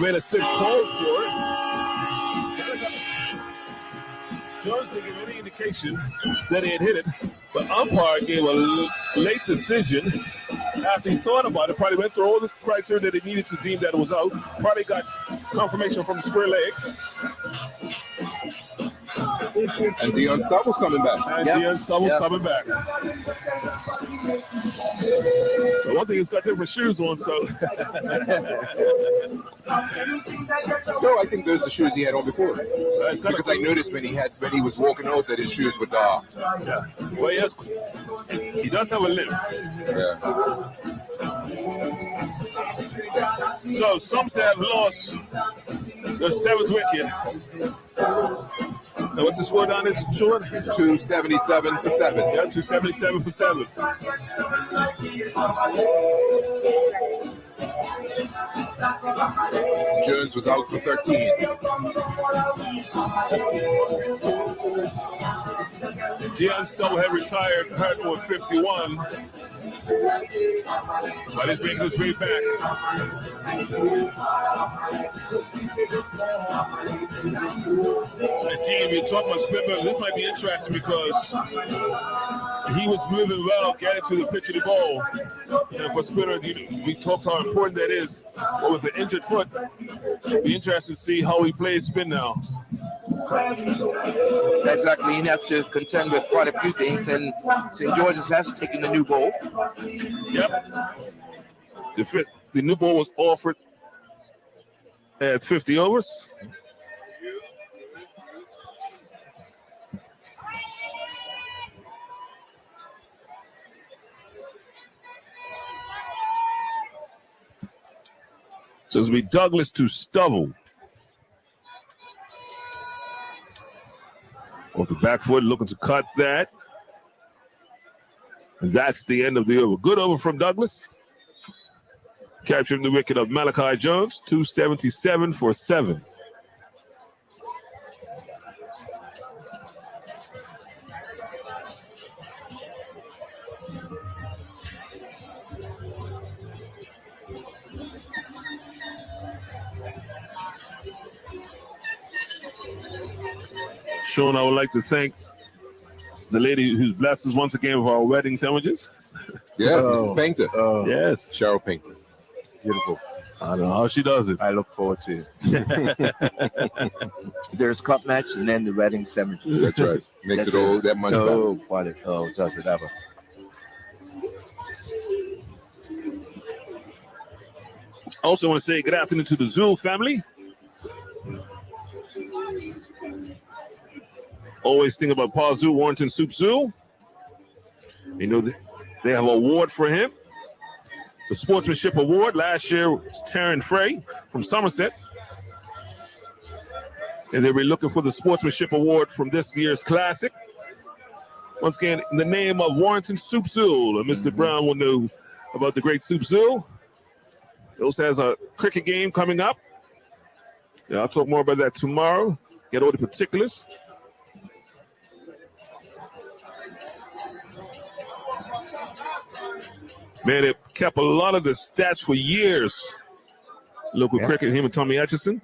made a slip call for it. Jones didn't give any indication that he had hit it, but umpire gave a late decision after he thought about it. Probably went through all the criteria that he needed to deem that it was out. Probably got confirmation from the square leg. And Dion Stubble's coming back. Dion Stubble's coming back. But one thing, he's got different shoes on, so. No, I think those are the shoes he had on before. Because I noticed when he was walking out that his shoes were dark. Yeah. Well, he does have a limp. Yeah. So some say have lost the 7th wicket. Now what's the score down there, Sean? 277 for 7. Yeah, 277 for 7. Jones was out for 13. Dion Stubble had retired, hurt with 51. But he's making his way back. And team, you're talking about spin move. This might be interesting because he was moving well, getting to the pitch of the ball. And for spinner, we talked how important that is. But with an injured foot, it'll be interesting to see how he plays spin now. Exactly, he has to contend with quite a few things, and St. George's has taken the new ball. Yep. The new ball was offered at 50 overs. So it's going to be Douglas to Stubble. the back foot, looking to cut that. And that's the end of the over. Good over from Douglas. Capturing the wicket of Malachi Jones, 277 for 7. Sean, I would like to thank the lady who's blessed us once again with our wedding sandwiches. Yes, Mrs. Painter. Yes. Cheryl Painter. Beautiful. I don't know how she does it. I look forward to it. There's cup match and then the wedding sandwiches. That's right. Makes it all that much better. Does it ever. Also want to say good afternoon to the Zool family. Always think about Paul Zool, Warrington Soup Zool. You know, they have an award for him. The Sportsmanship Award. Last year was Taryn Frey from Somerset. And they'll be looking for the Sportsmanship Award from this year's Classic. Once again, in the name of Warrington Soup Zool. And Mr. Brown will know about the great Soup Zool. He also has a cricket game coming up. Yeah, I'll talk more about that tomorrow. Get all the particulars. Man, it kept a lot of the stats for years. Local cricket, him and Tommy Atchison.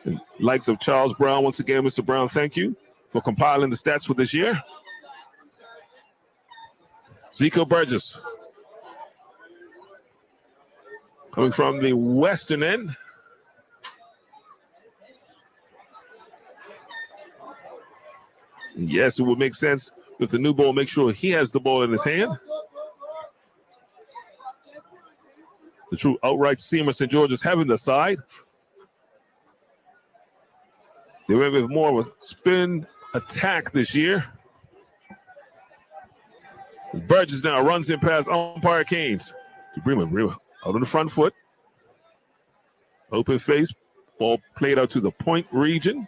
And likes of Charles Brown, once again, Mr. Brown, thank you for compiling the stats for this year. Zico Burgess. Coming from the western end. Yes, it would make sense with the new ball, make sure he has the ball in his hand. The true outright seamer, St. George's having the side. They went with more of a spin attack this year. Burgess now runs in past umpire Keynes. To Bremer out on the front foot. Open face. Ball played out to the point region.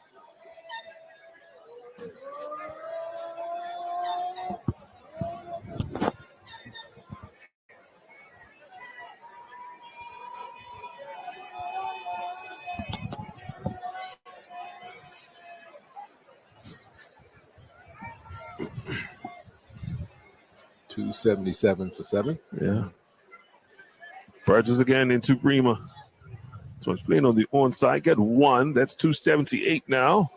$277 for 7. Yeah. Burgess again into Bremer. So he's playing on the onside. Get 1. That's 278 now.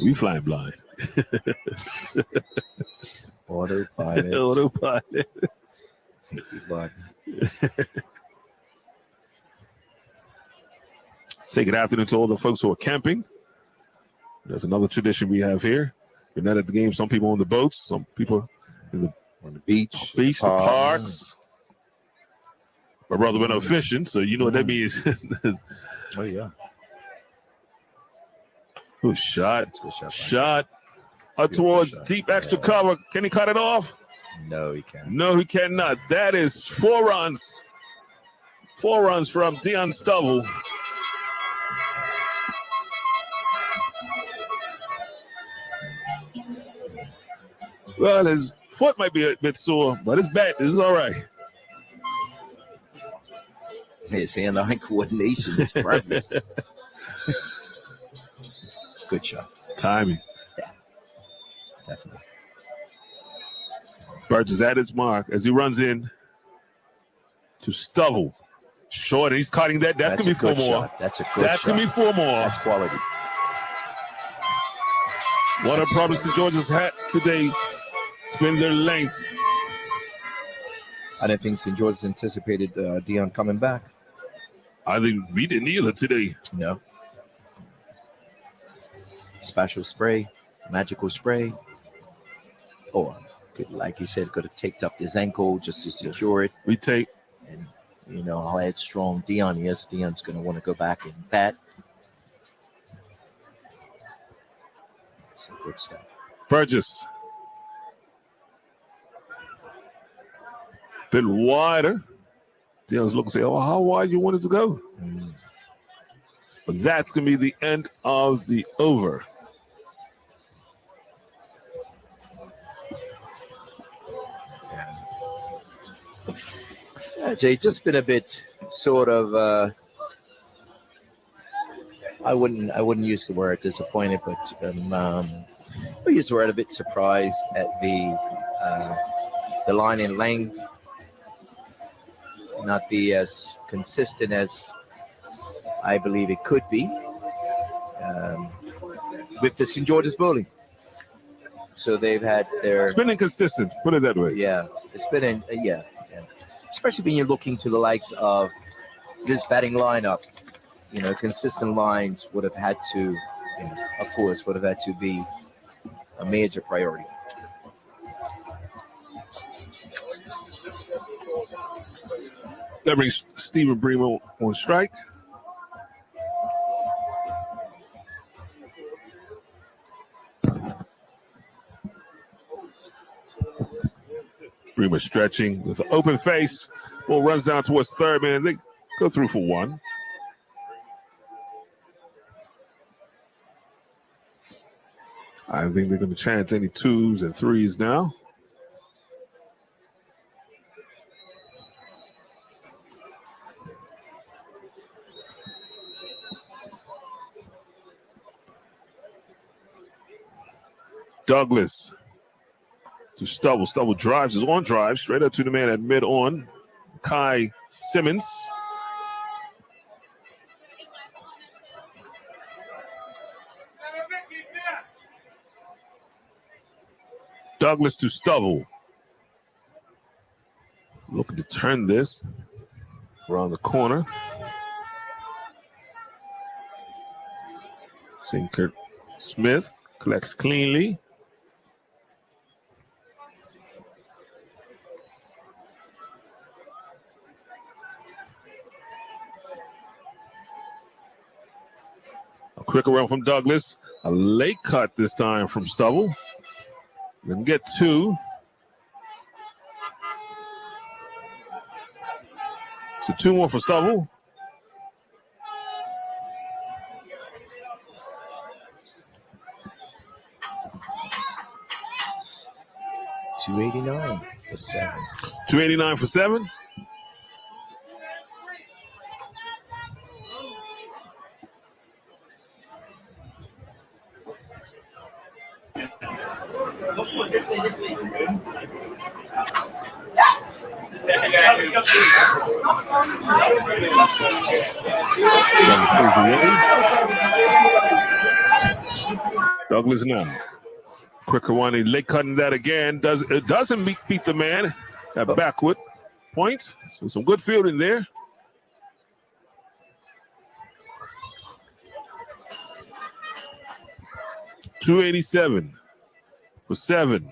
We flying blind. Autopilot. Autopilot. Say good afternoon to all the folks who are camping. That's another tradition we have here. You're not at the game. Some people on the boats. Some people on the beach. The parks. My brother went out fishing, so you know what that means. Oh, yeah. Who's shot? Up towards deep extra cover. Can he cut it off? No, he can't. No, he cannot. That is 4 runs. 4 runs from Dion Stovall. Well, his foot might be a bit sore, but his bat is all right. His hand-eye coordination is perfect. Good shot. Timing. Yeah, definitely. Burgess at his mark as he runs in to Stovall. Short, and he's cutting that. That's going to be 4 more. Shot. That's a good shot. That's going to be 4 more. That's quality. What a problem St. George's had today. It's been their length. I didn't think St. George's anticipated Dion coming back. I think we didn't either today. No. Special spray, magical spray. Or, like you said, could have taped up his ankle just to secure it. Retake. And, you know how headstrong Dion is. Dion's going to want to go back and bat. So good stuff. Burgess. bit wider. Dion's looking, say, oh, how wide you want it to go? But that's going to be the end of the over. Yeah, Jay, just been a bit sort of. I wouldn't use the word disappointed, but I use the word a bit surprised at the line in length. Not be as consistent as I believe it could be with the St. George's bowling. So they've had their... It's been inconsistent, put it that way. Yeah, it's been, yeah. Especially when you're looking to the likes of this batting lineup. You know, consistent lines would have had to, of course, would have had to be a major priority. That brings Stephen Bremer on strike. Bremer stretching with an open face. Ball runs down towards third man. They go through for one. I think they're going to chance any 2s and 3s now. Douglas to Stubble. Stubble drives his on drive straight up to the man at mid on. Kai Simmons. Douglas to Stubble. Looking to turn this around the corner. Sinker Smith collects cleanly. A quick run from Douglas. A late cut this time from Stubble. Didn't get 2. So 2 more for Stubble. $289 for 7. $289 for 7. This way. Douglas now. Quicker one, he late cutting that again. Doesn't beat the man at backward point. So some good fielding there. $287 for 7.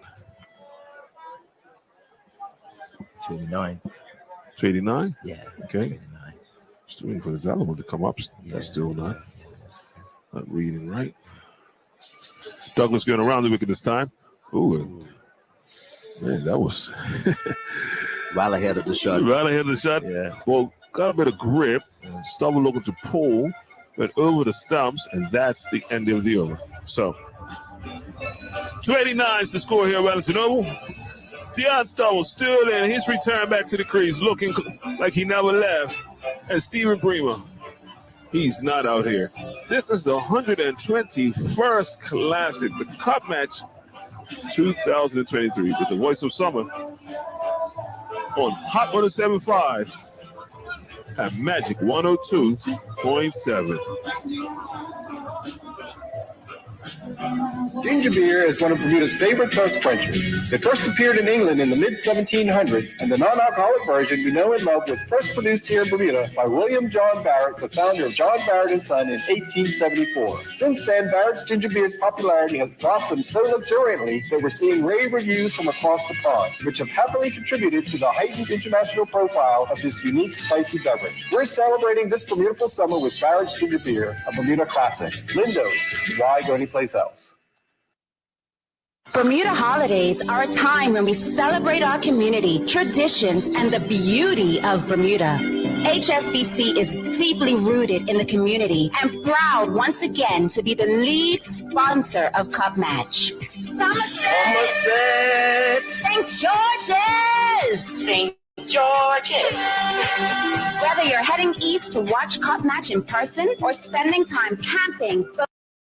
$289. $289? Yeah. Okay. Just waiting for this other one to come up. That's still not reading right. Douglas going around the wicket this time. Ooh. Man, that was well ahead of the shot. Right ahead of the shot. Yeah. Well, got a bit of grip. Stubble looking to pull, but over the stumps, and that's the end of the over. So 289 is the score here at Wellington Oval. Dion Stubble still in his return back to the crease, looking like he never left. And Stephen Bremer, he's not out here. This is the 121st Classic, the Cup Match 2023, with the voice of summer on Hot 107.5 and Magic 102.7. Ginger beer is one of Bermuda's favorite thirst quenchers. It first appeared in England in the mid-1700s, and the non-alcoholic version we know and love was first produced here in Bermuda by William John Barrett, the founder of John Barrett & Son, in 1874. Since then, Barrett's ginger beer's popularity has blossomed so luxuriantly that we're seeing rave reviews from across the pond, which have happily contributed to the heightened international profile of this unique spicy beverage. We're celebrating this beautiful summer with Barrett's ginger beer, a Bermuda classic. Lindo's, why go anyplace else? Bermuda holidays are a time when we celebrate our community, traditions, and the beauty of Bermuda. HSBC is deeply rooted in the community and proud once again to be the lead sponsor of Cup Match. Somerset! St. George's! St. George's! Whether you're heading east to watch Cup Match in person or spending time camping,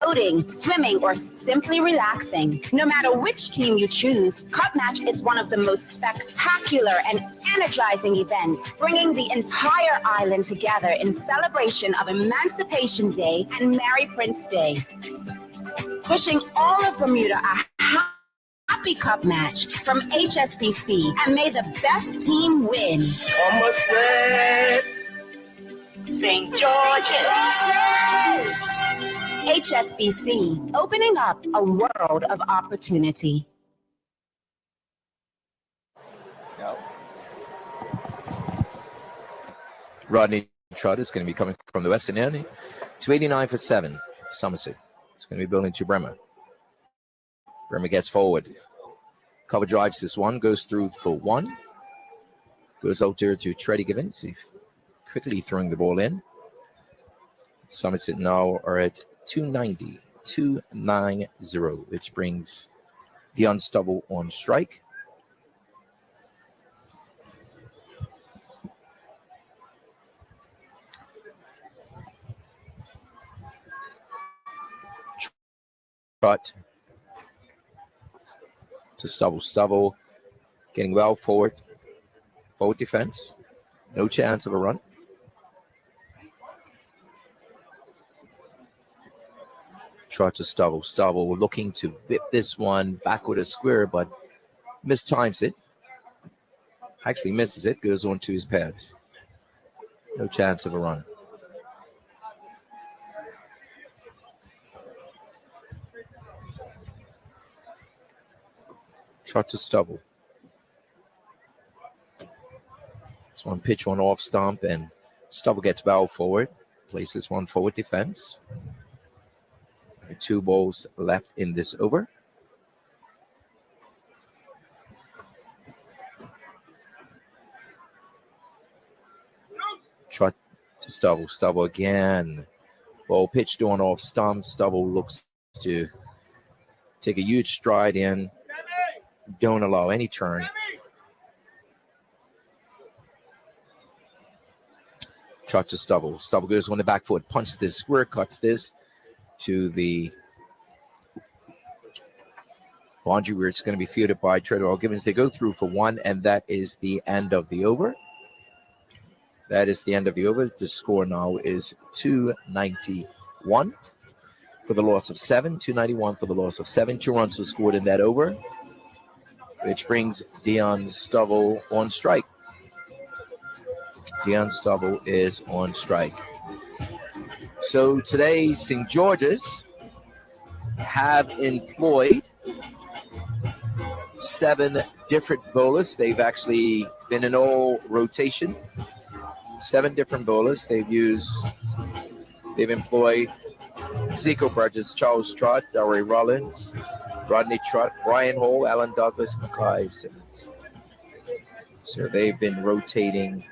boating, swimming, or simply relaxing. No matter which team you choose, Cup Match is one of the most spectacular and energizing events, bringing the entire island together in celebration of Emancipation Day and Mary Prince Day. Wishing all of Bermuda a happy Cup Match from HSBC, and may the best team win. Somerset! St. George's! HSBC, opening up a world of opportunity. Rodney Trott is going to be coming from the western end. 289 for 7. Somerset. It's going to be building to Bremer. Bremer gets forward. Cover drives this one. Goes through for 1. Goes out there to Treddy Givens. Quickly throwing the ball in. Somerset now are at 290, which brings Dion Stubble on strike. Trot to Stubble getting well forward defense. No chance of a run. Trot to Stubble looking to whip this one back with a square, but mistimes it. Actually misses it, goes on to his pads. No chance of a run. Trot to Stubble. This one pitch, one off stump, and Stubble gets foul forward. Places one forward defense. 2 balls left in this over. Trot to Stubble again. Ball pitched on off stump. Stubble looks to take a huge stride in. Don't allow any turn. Trot to Stubble. Stubble goes on the back foot, punches this, square cuts this to the boundary where it's going to be fielded by Treadwell Gibbons. They go through for 1, and that is the end of the over. That is the end of the over. The score now is 291 for the loss of 7. 291 for the loss of 7. 2 runs were scored in that over, which brings Dion Stubble on strike. Dion Stubble is on strike. So today, St. George's have employed 7 different bowlers. They've actually been in all rotation. 7 different bowlers. They've employed Zico Burgess, Charles Trott, Darry Rollins, Rodney Trott, Brian Hall, Alan Douglas, Mackay Simmons. So they've been rotating.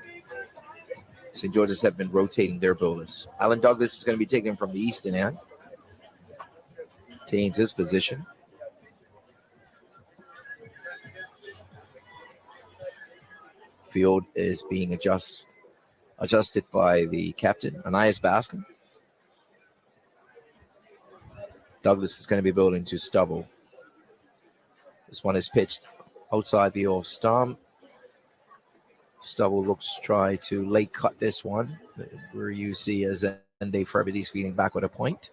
St. George's have been rotating their bowlers. Alan Douglas is going to be taken from the eastern end. Retains his position. Field is being adjusted by the captain, Anais Bascom. Douglas is going to be bowling to Stubble. This one is pitched outside the off stump. Stubble looks to try to late cut this one, where you see as Ende Ferbity's feeding back with a point.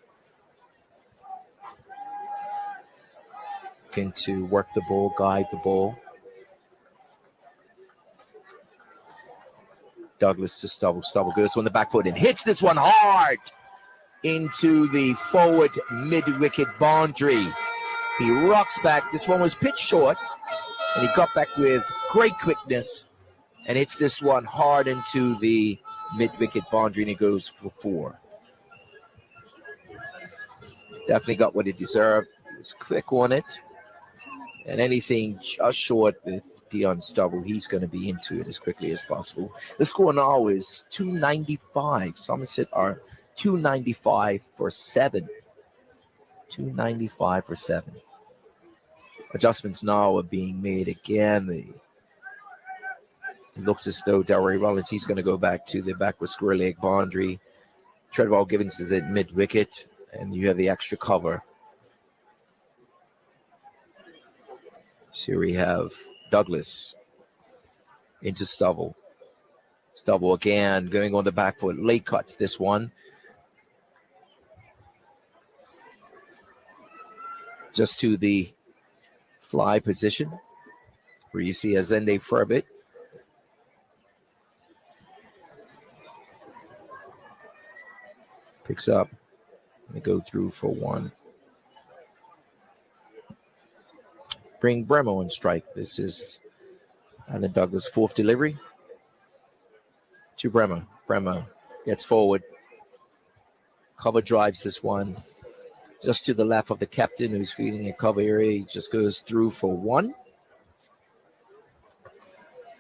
Looking to work the ball, guide the ball. Douglas to Stubble. Stubble goes on the back foot and hits this one hard into the forward mid-wicket boundary. He rocks back. This one was pitched short, and he got back with great quickness and hits this one hard into the mid-wicket boundary, and he goes for 4. Definitely got what he deserved. He was quick on it. And anything just short with Dion Stubble, he's going to be into it as quickly as possible. The score now is 295. Somerset are 295 for 7. 295 for 7. Adjustments now are being made again. It looks as though Delray Rollins, he's going to go back to the backward square leg boundary. Treadwell Gibbons is at mid-wicket, and you have the extra cover. So here we have Douglas into Stubble. Stubble again going on the back foot. Late cuts this one. Just to the fly position where you see Azende Furbit. Picks up. Going to go through for 1. Bring Bremo on strike. This is Alan Douglas' 4th delivery to Bremo. Bremo gets forward. Cover drives this one just to the left of the captain who's feeding a cover area. He just goes through for 1.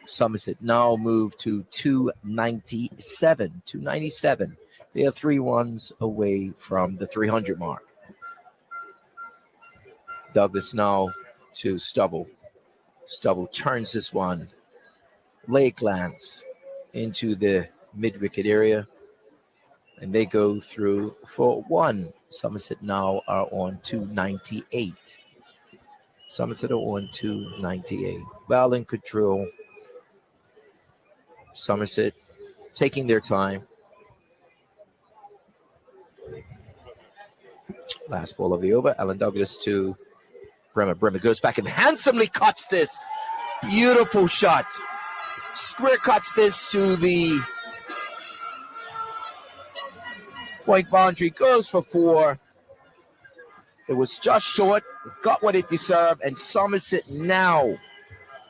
Somerset now move to 297. 297. They are 3 ones away from the 300 mark. Douglas now to Stubble. Stubble turns this one. Leg glance into the mid-wicket area. And they go through for 1. Somerset now are on 298. Somerset are on 298. Ball in control. Somerset taking their time. Last ball of the over. Alan Douglas to Bremer. Bremer goes back and handsomely cuts this. Beautiful shot. Square cuts this to the point boundary. Goes for 4. It was just short. Got what it deserved. And Somerset now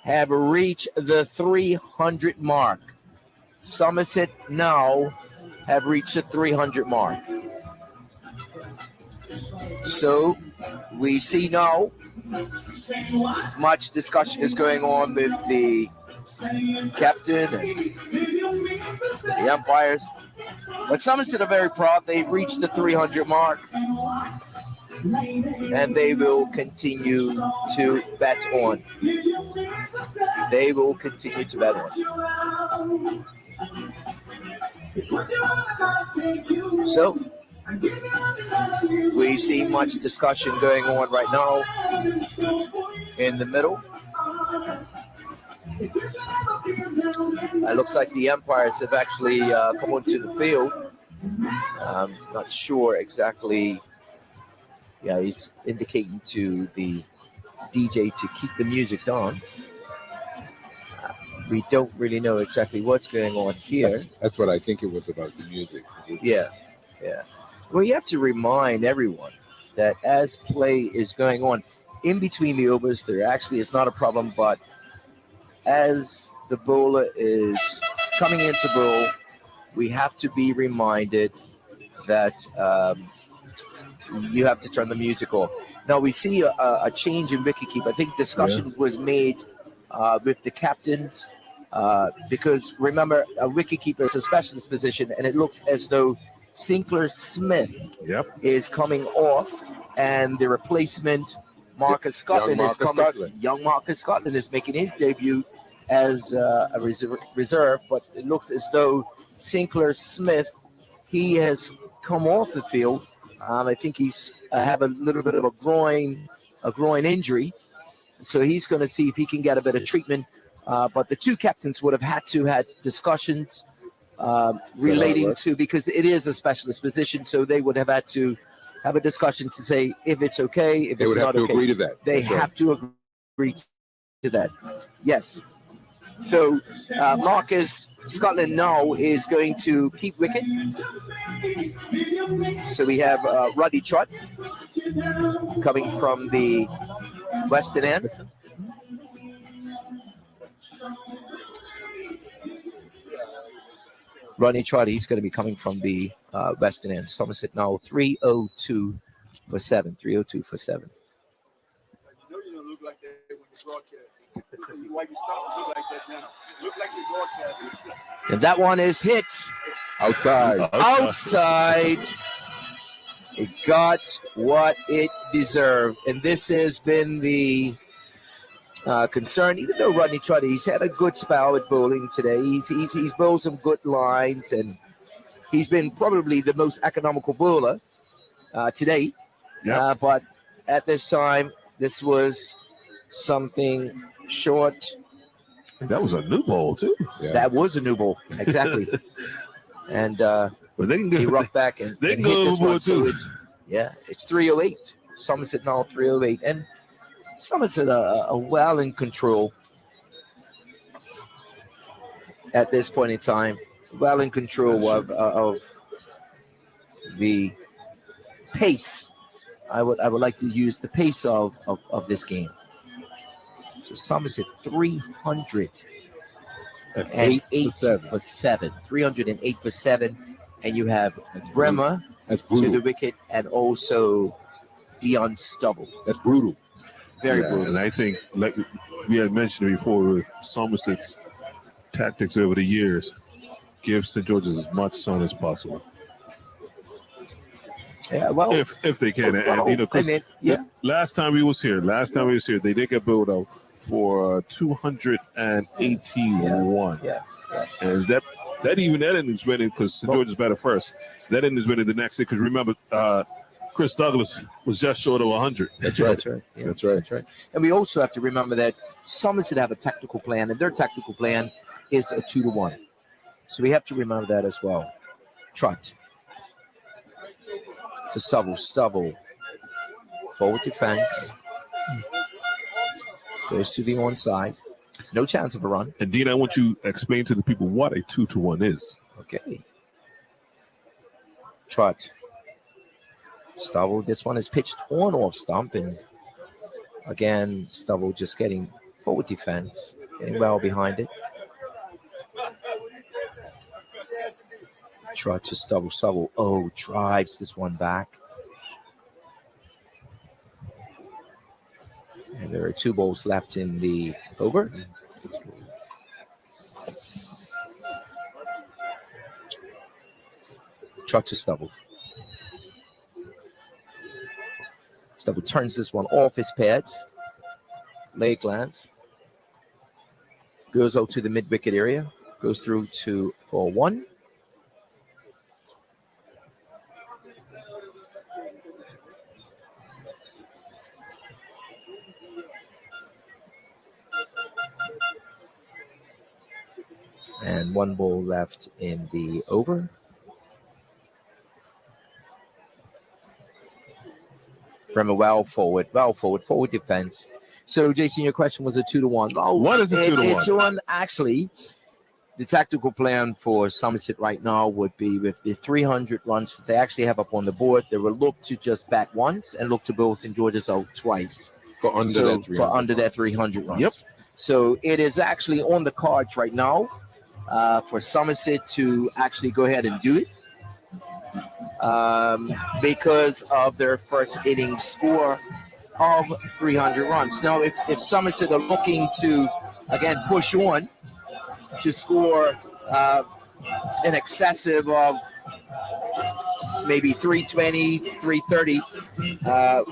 have reached the 300 mark. Somerset now have reached the 300 mark. So we see now much discussion is going on with the captain and the umpires. But Somerset are very proud. They've reached the 300 mark. And they will continue to bet on. They will continue to bet on. So we see much discussion going on right now in the middle. It looks like the umpires have actually come onto the field. Not sure exactly. Yeah, he's indicating to the DJ to keep the music down. We don't really know exactly what's going on here. That's what I think it was about, the music. Yeah. Well, you have to remind everyone that as play is going on in between the overs, there actually is not a problem, but as the bowler is coming into bowl, we have to be reminded that you have to turn the music off. Now, we see a change in wicketkeeper. I think discussions was made with the captains because, remember, a wicketkeeper is a specialist position, and it looks as though Sinclair Smith is coming off, and the replacement, Marcus Scotland, is coming. Young Marcus Scotland is making his debut as a reserve, but it looks as though Sinclair Smith, he has come off the field. I think he's have a little bit of a groin injury, so he's going to see if he can get a bit of treatment. But the two captains would have had to had discussions relating to, because it is a specialist position, so they would have had to have a discussion to say if it's okay, if it's not okay. They would have to agree to that. They have to agree to that. Yes. So Marcus Scotland now is going to keep wicket. So we have Ruddy Trott coming from the western end. Rodney Trott, he's going to be coming from the western end. Somerset now 302 for 7. 302 for 7. And that one is hit. Outside. It got what it deserved. And this has been the concern. Even though Rodney Trotter, he's had a good spell at bowling today. He's bowled some good lines, and he's been probably the most economical bowler today. Yep. But at this time, this was something short. That was a new ball, too. That was a new ball, exactly. And but they can he rocked back and they can hit go this one. overboard, too. So it's 308. Somerset now 308. And Somerset are well in control at this point in time. Well in control of the pace. I would like to use the pace of this game. So Somerset 308 for 7. 308 for 7. And you have Bremer to the wicket and also Dion Stubble. That's brutal. Very brutal. And I think, like we had mentioned before, with Somerset's tactics over the years, give St. George's as much sun as possible. Yeah, well, if they can, and last time we was here, they did get bowled out for 281. Yeah. And that innings went in because St. George's batted first. That innings went in the next day because remember, Chris Douglas was just short of 100. That's right. That's right. And we also have to remember that Somerset have a tactical plan, and their tactical plan is a 2-1. So we have to remember that as well. Trot. To Stubble. Forward defense. Goes to the onside. No chance of a run. And Dean, I want you to explain to the people what a 2-1 is. Okay. Trot. Stubble. This one is pitched on off stump. And again, Stubble just getting forward defense. Getting well behind it. Trot to Stubble. Stubble. Oh, drives this one back. And there are 2 balls left in the over. Trot to Stubble. Stubble turns this one off his pads. Leg glance. Goes out to the mid-wicket area. Goes through for 1. And 1 ball left in the over. Bremer well forward defense. So, Jason, your question was a 2-1. Oh, what is a 2-1? It's 2-1. Actually, the tactical plan for Somerset right now would be with the 300 runs that they actually have up on the board. They will look to just bat once and look to bowl St. George's out twice for under that 300 runs. Yep. So it is actually on the cards right now for Somerset to actually go ahead and do it. Because of their first inning score of 300 runs. Now, if Somerset are looking to, again, push on to score an excessive of maybe 320, 330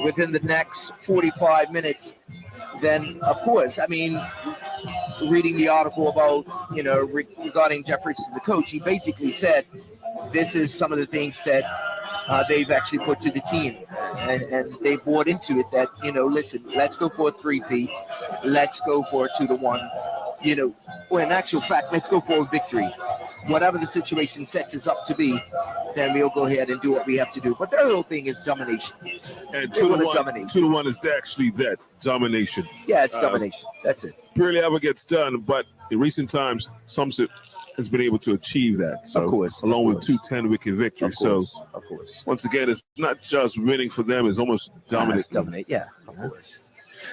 within the next 45 minutes, then, of course, I mean, reading the article about, regarding Jeff Richardson, the coach, he basically said, this is some of the things that they've actually put to the team, and they bought into it that, listen, let's go for a 3-peat. Let's go for a 2-1. Or in actual fact, let's go for a victory. Whatever the situation sets us up to be, then we'll go ahead and do what we have to do. But their whole thing is domination. And 2-1 is actually that, domination. Yeah, it's domination. That's it. Rarely ever gets done, but in recent times, Somerset has been able to achieve that. So, of course. Along with 2 10-wicket victories. Of course. So, once again, it's not just winning for them, it's almost dominating. Yeah, of course.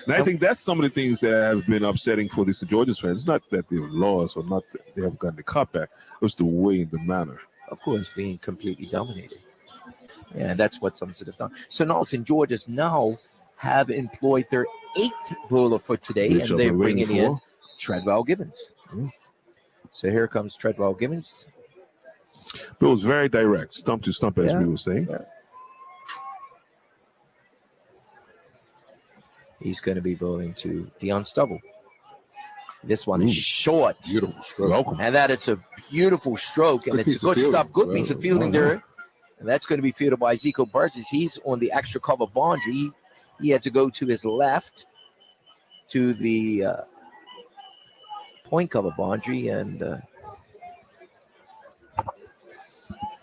And I think that's some of the things that have been upsetting for the St. George's fans. It's not that they've lost or not that they have gotten the cup back. It was the way and the manner. Of course, being completely dominated. Yeah, and that's what Somerset have done. So now St. George's now have employed their eighth bowler for today, Which and they're I've been waiting bringing in for. Treadwell Gibbons. So here comes Treadwell Gibbons. Bill was very direct, stump to stump, as Yeah, we were saying. yeah. He's going to be bowling to Dion Stubble. This one is short. Beautiful stroke. Welcome. And that it's a beautiful stroke, and Good it's piece of good stuff. fielding. Good piece of Well, fielding well, there. And that's going to be fielded by Zico Burgess. He's on the extra cover boundary. He had to go to his left to the point cover boundary and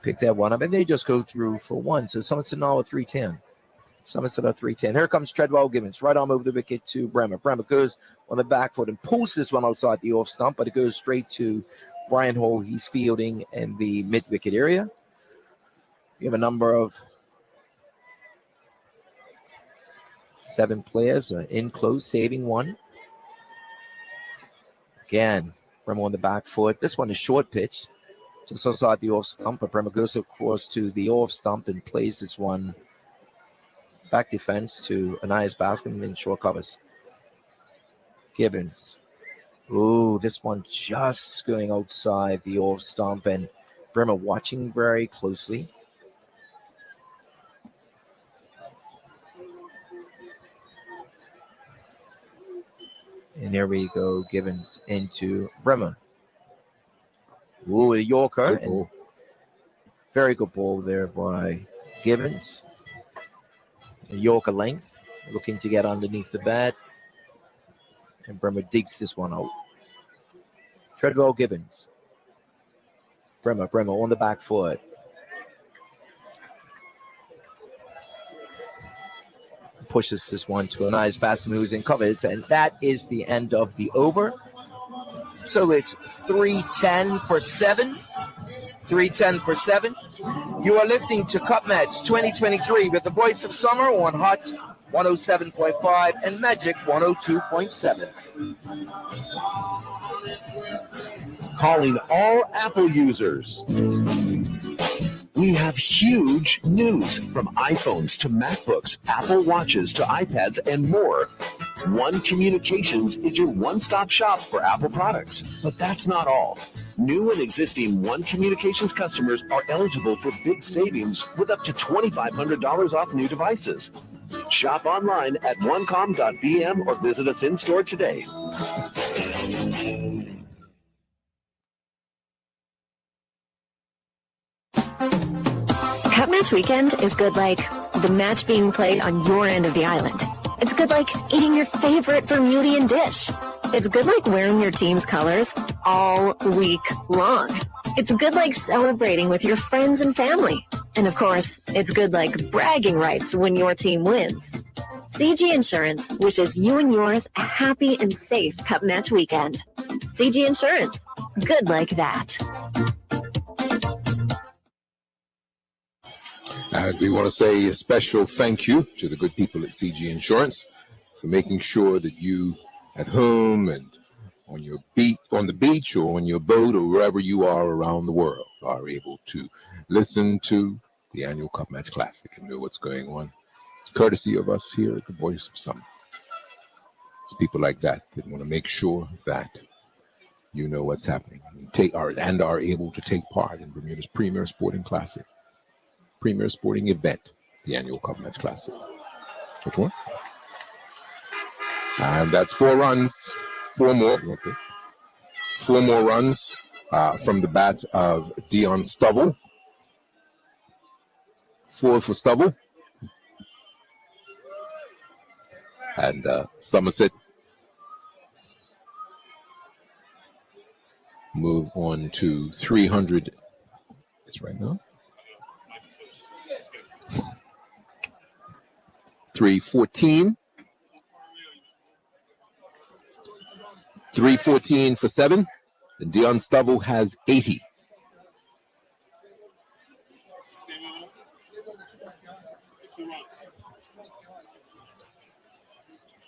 pick that one up. And they just go through for one. So Somerset now at 310. Somerset at 310. Here comes Treadwell Gibbons. Right arm over the wicket to Bremer. Bremer goes on the back foot and pulls this one outside the off stump, but it goes straight to Brian Hall. He's fielding in the mid-wicket area. We have a number of 7 players in close, saving one. Again, Bremer on the back foot. This one is short pitched, just outside the off stump, but Bremer goes across to the off stump and plays this one back defense to Anais Bascom in short covers. Gibbons. Ooh, this one just going outside the off stump, and Bremer watching very closely. And there we go, Gibbons into Bremer. Ooh, a Yorker. And very good ball there by Gibbons. A Yorker length, looking to get underneath the bat. And Bremer digs this one out. Treadwell Gibbons. Bremer on the back foot. Pushes this one to a nice basket, who's in covers, and that is the end of the over. So it's 310 for 7. 310 for 7. You are listening to Cup Match 2023 with the voice of summer on Hot 107.5 and Magic 102.7. Calling all Apple users. We have huge news, from iPhones to MacBooks, Apple Watches to iPads, and more. One Communications is your one-stop shop for Apple products. But that's not all. New and existing One Communications customers are eligible for big savings with up to $2,500 off new devices. Shop online at onecom.bm or visit us in-store today. Cup Match Weekend is good like the match being played on your end of the island. It's good like eating your favorite Bermudian dish. It's good like wearing your team's colors all week long. It's good like celebrating with your friends and family. And of course, it's good like bragging rights when your team wins. CG Insurance wishes you and yours a happy and safe Cup Match Weekend. CG Insurance, good like that. And we want to say a special thank you to the good people at CG Insurance for making sure that you at home and on your on the beach or on your boat or wherever you are around the world are able to listen to the annual Cup Match Classic and know what's going on. It's courtesy of us here at the Voice of Summer. It's people like that that want to make sure that you know what's happening and are able to take part in Bermuda's premier sporting classic. Premier sporting event, the annual Cup Match Classic. Which one? And that's 4 runs. 4 more. Okay. 4 more runs from the bat of Dion Stubble. 4 for Stubble. And Somerset move on to 300. That's right now. 314. 314 for 7. And Dion Stubble has 80.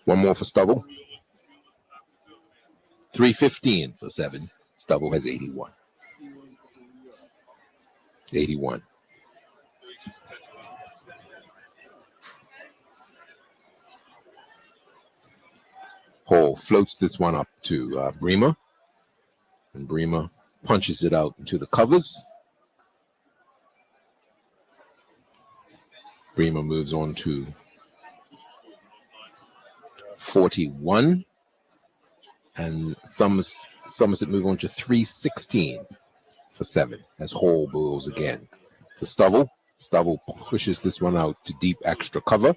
One more for Stubble. 315 for 7. Stubble has 81. 81. Hall floats this one up to Bremer, and Bremer punches it out into the covers. Bremer moves on to 41, and Somerset move on to 316 for 7 as Hall bowls again to Stovall. Stovall pushes this one out to deep extra cover.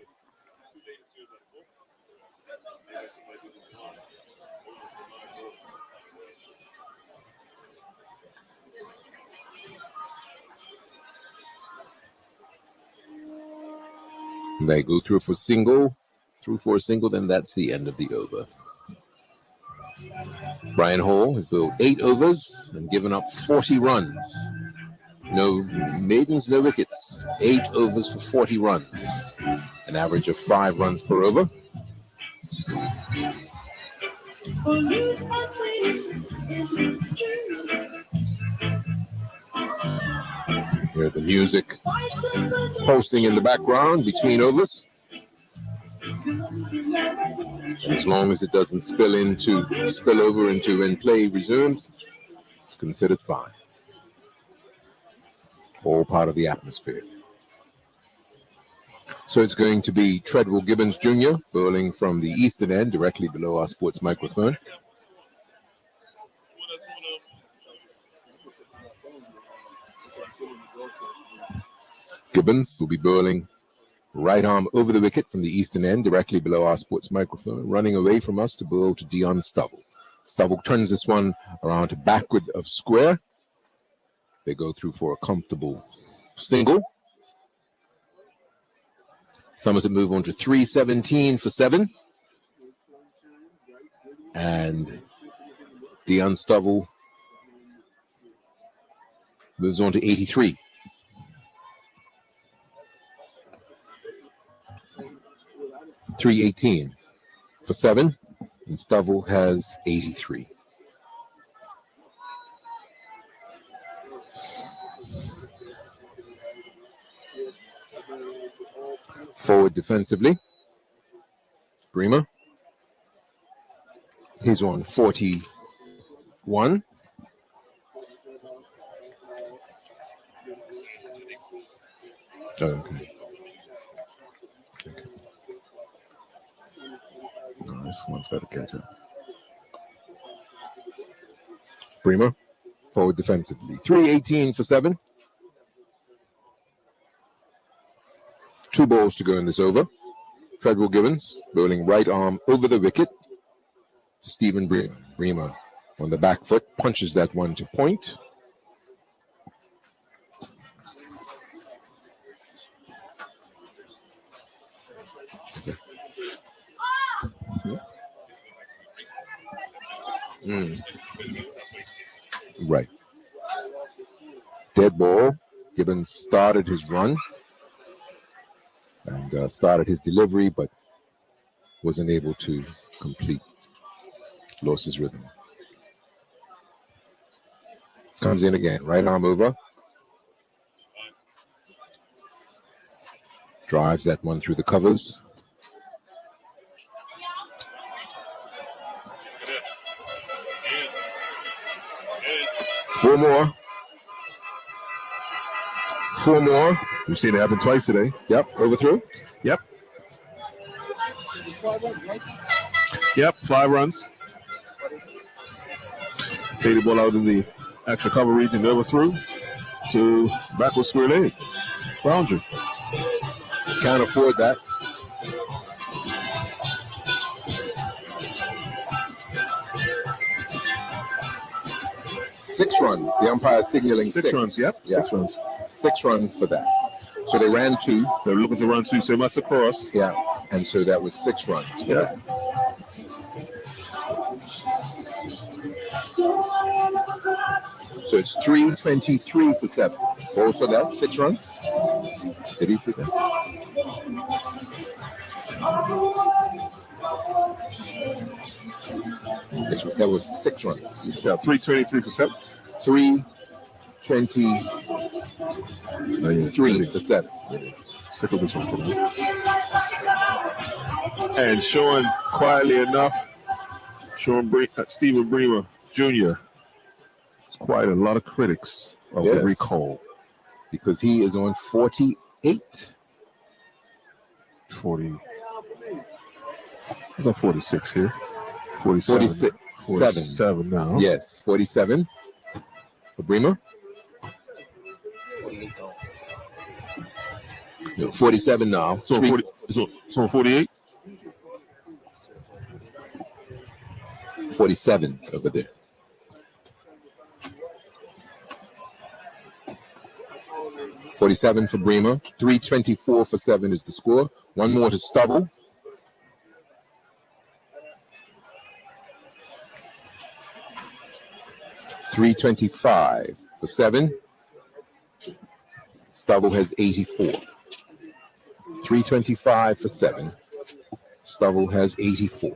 They go through for a single, then that's the end of the over. Brian Hall has bowled 8 overs and given up 40 runs. No maidens, no wickets. 8 overs for 40 runs. An average of 5 runs per over. Here's the music pulsing in the background between overs. As long as it doesn't spill over into when play resumes, it's considered fine. All part of the atmosphere. So it's going to be Treadwell Gibbons Jr. bowling from the eastern end, directly below our sports microphone. Gibbons will be bowling right arm over the wicket from the eastern end, directly below our sports microphone, running away from us to bowl to Dion Stovall. Stovall turns this one around to backward of square. They go through for a comfortable single. Somerset move on to 317 for 7. And Dion Stovall moves on to 83. .318 for 7, and Stovall has 83. Forward defensively, Bremer. He's on 41. Okay. No, this one's got to catch up. Bremer, forward defensively. 318 for 7. 2 balls to go in this over. Treadwell Gibbons bowling right arm over the wicket to Stephen Bremer. Bremer on the back foot punches that one to point. Right. Dead ball. Gibbons started his run and started his delivery, but wasn't able to complete. Lost his rhythm. Comes in again. Right arm over. Drives that one through the covers. Four more. We've seen it happen twice today. Yep, overthrew. Yep. 5 runs. Take the ball out in the extra cover region, overthrew to backward square leg. Boundary. Can't afford that. Six runs. The umpire signaling 6 runs. Yep. Yeah. 6 runs. 6 runs for that. So they ran 2. They were looking to run 2, so they must have crossed. Yeah. And so that was 6 runs. Yeah. So it's 323 for 7. Also that 6 runs. Did he see that? That was 6 runs. Yeah, 323 for 7. 323 for 7. And showing quietly enough Stephen Bremer Jr. It's quite a lot of critics of the recall. Because he is on 48. 40. I got 46 here. 47. 47 now. Yes, 47 for Bremer. 47 now. So 48? 47 over there. $47 for Bremer. 324 for 7 is the score. One more to Stubble. $325 for 7. Stubble has 84. 325 for 7. Stubble has 84.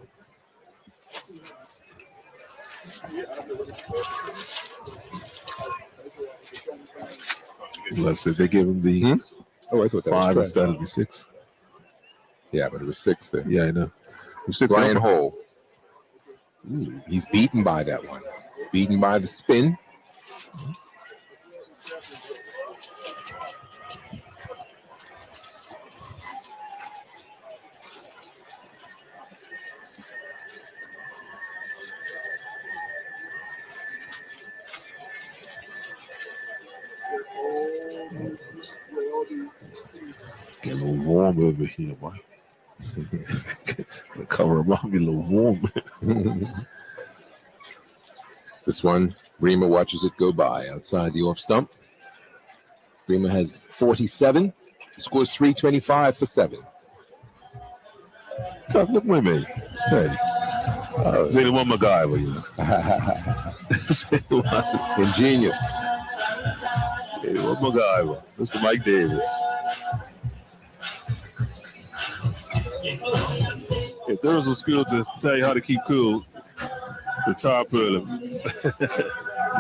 Unless they give him the I thought that 5 was instead of the 6. Yeah, but it was 6 there. Yeah, I know. It was 6. Brian Hall. Ooh, he's beaten by that one. Beaten by the spin. Get a little warm over here, boy. The cover might be a little warm. This one, Bremer watches it go by outside the off stump. Bremer has 47. He scores 325 for 7. Tough look with me. Tell you. Say the one MacGyver, you know. Ingenious. Hey, what MacGyver? Mr. Mike Davis. If there was a skill to tell you how to keep cool, the tar pearl.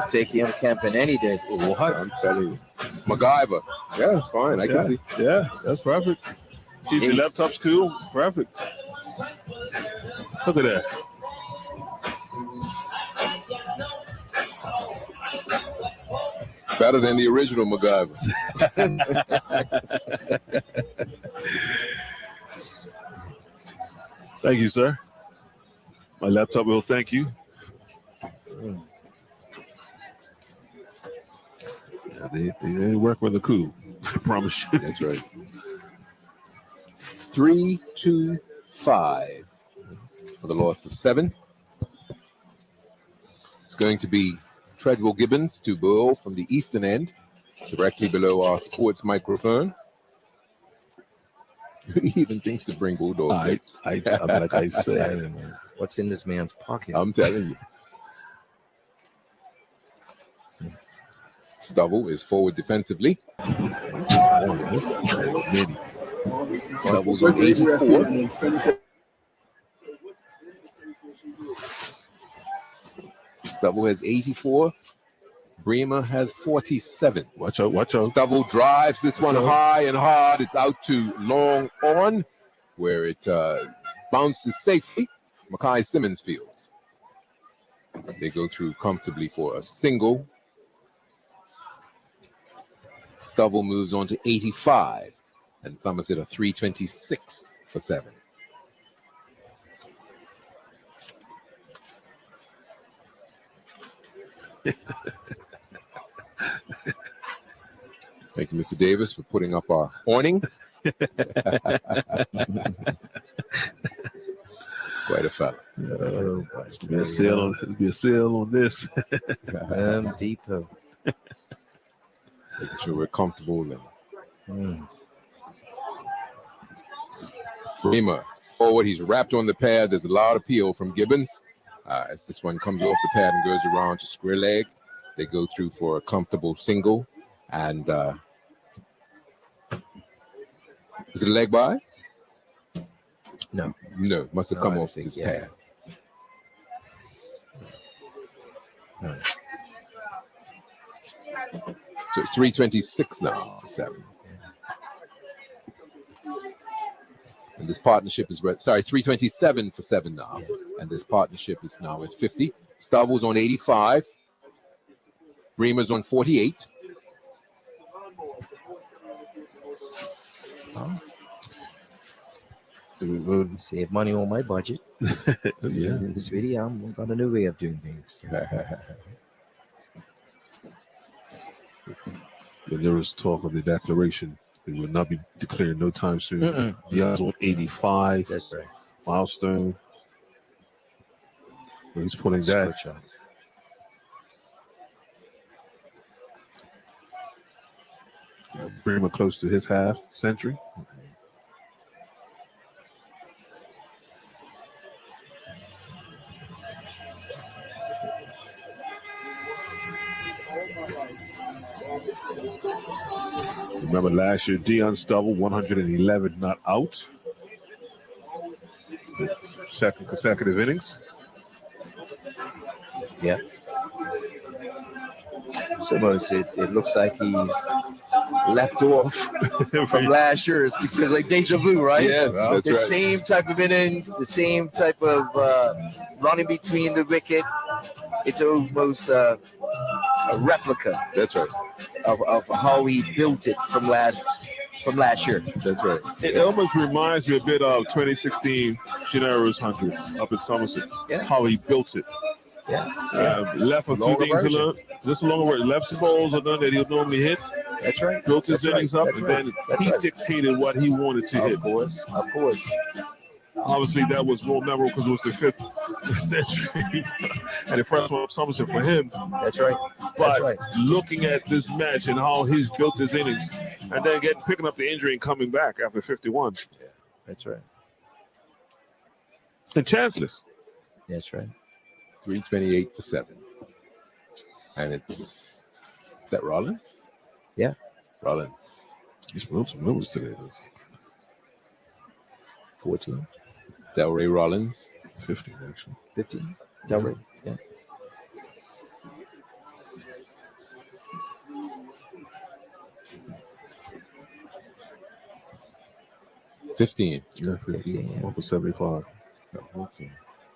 Take him camping any day. What? I'm telling you. MacGyver. Yeah, it's fine. I can see. Yeah, that's perfect. Keeps your laptops cool. Perfect. Look at that. Better than the original MacGyver. Thank you, sir. My laptop will thank you. Yeah, they work with the cool. I promise you. That's right. 325 for the loss of 7. It's going to be Treadwell Gibbons to bowl from the eastern end, directly below our sports microphone. Who even thinks to bring Bulldog tapes? Like I said, what's in this man's pocket? I'm telling you. Stubble is forward defensively. Stubble's on 84. Stubble has 84. Bremer has 47. Watch out. Stubble drives this one high and hard. It's out to long on, where it bounces safely. Mackay Simmons fields. They go through comfortably for a single. Stubble moves on to 85. And Somerset a 326 for 7. Thank you, Mr. Davis, for putting up our awning. Quite a fella. Be a sale on this. Depot. Making sure we're comfortable. And Bremer forward. He's wrapped on the pad. There's a lot of appeal from Gibbons. As this one comes off the pad and goes around to square leg, they go through for a comfortable single. And is it a leg by? No, must have come off his pad. No. So it's 326 now, 7. And this partnership is 327 for 7 now. And this partnership is now at 50. Stovall's on 85. Bremer's on 48. Save money on my budget. Yeah. Sweetie, I'm got a new way of doing things. When there was talk of the declaration, it will not be declared no time soon. Dion's on 85. That's right. Milestone. He's pulling that. Bremer close to his half century. Remember last year, Dion Stovall, 111 not out. Second consecutive innings. Yeah. So it looks like he's left off from last year. It feels like deja vu, right? Yes, that's the right. same type of innings, the same type of running between the wicket. It's almost a replica. That's right. Of how he built it from last year. That's right. It almost reminds me a bit of 2016 Gennaro's 100 up in Somerset. Yeah. How he built it. Yeah. Left a few Longer things version. alone. Just a longer word. Left some balls are done that he'll normally hit. That's right. Built his That's innings right. up, That's and right. then That's he right. dictated what he wanted to hit. Of course. Obviously, that was more memorable because it was the 5th century and the first one of Somerset for him. That's right. But That's right. looking at this match and how he's built his innings, and then picking up the injury and coming back after 51. Yeah, that's right. And chanceless. That's right. 328 for 7. And is that Rollins? Yeah. Rollins. He's put up some numbers today. 14. Delray Rollins. 15, actually. 15. Delray. Yeah. Yeah, 15. Yeah, 15. 1 for 75.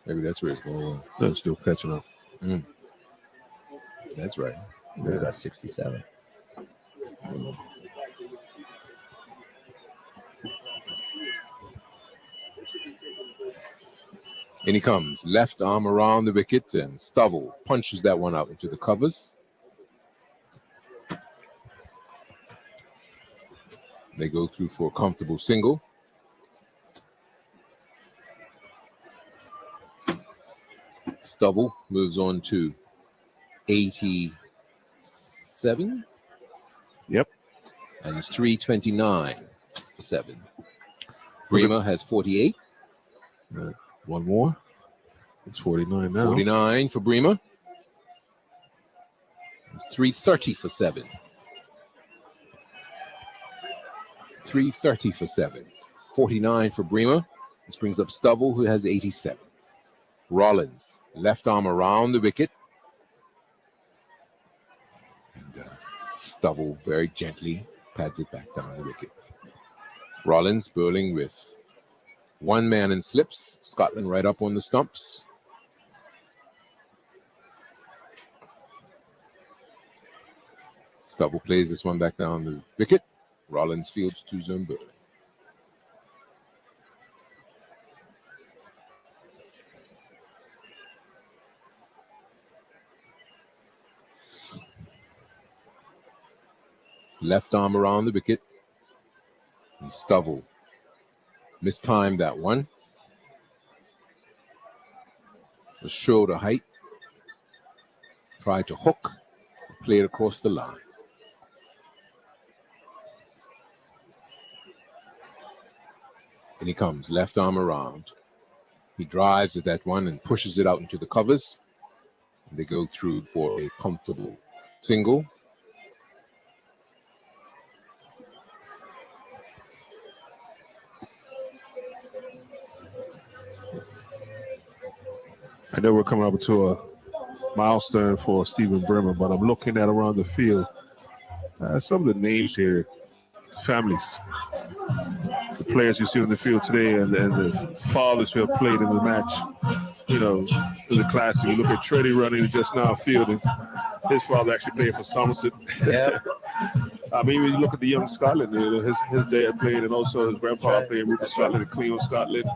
Maybe that's where it's going. They're still catching up. That's right. We got 67. In he comes, left arm around the wicket, and Stovall punches that one out into the covers. They go through for a comfortable single. Stovall moves on to 87. Yep. And it's 329 for 7. Bremer has 48. One more. It's 49 now. 49 for Bremer. It's 330 for 7. 330 for 7. 49 for Bremer. This brings up Stovall, who has 87. Rollins, left arm around the wicket. And Stovall very gently pads it back down the wicket. Rollins bowling with one man in slips. Scotland right up on the stumps. Stovall plays this one back down the wicket. Rollins fields 2-zone bowling. Left arm around the wicket. And Stovall mistimed that one. The shoulder height. Tried to hook. Played across the line. And he comes, left arm around. He drives at that one and pushes it out into the covers. And they go through for a comfortable single. I know we're coming up to a milestone for Stephen Bremer, but I'm looking at around the field. Some of the names here, families. The players you see on the field today and the fathers who have played in the match, you know, in the classic. You look at Treddy running just now fielding. His father actually played for Somerset. Yeah. I mean, when you look at the young Scotland, you know, his dad played, and also his grandpa played Rupert Scotland and Cleveland, Scotland.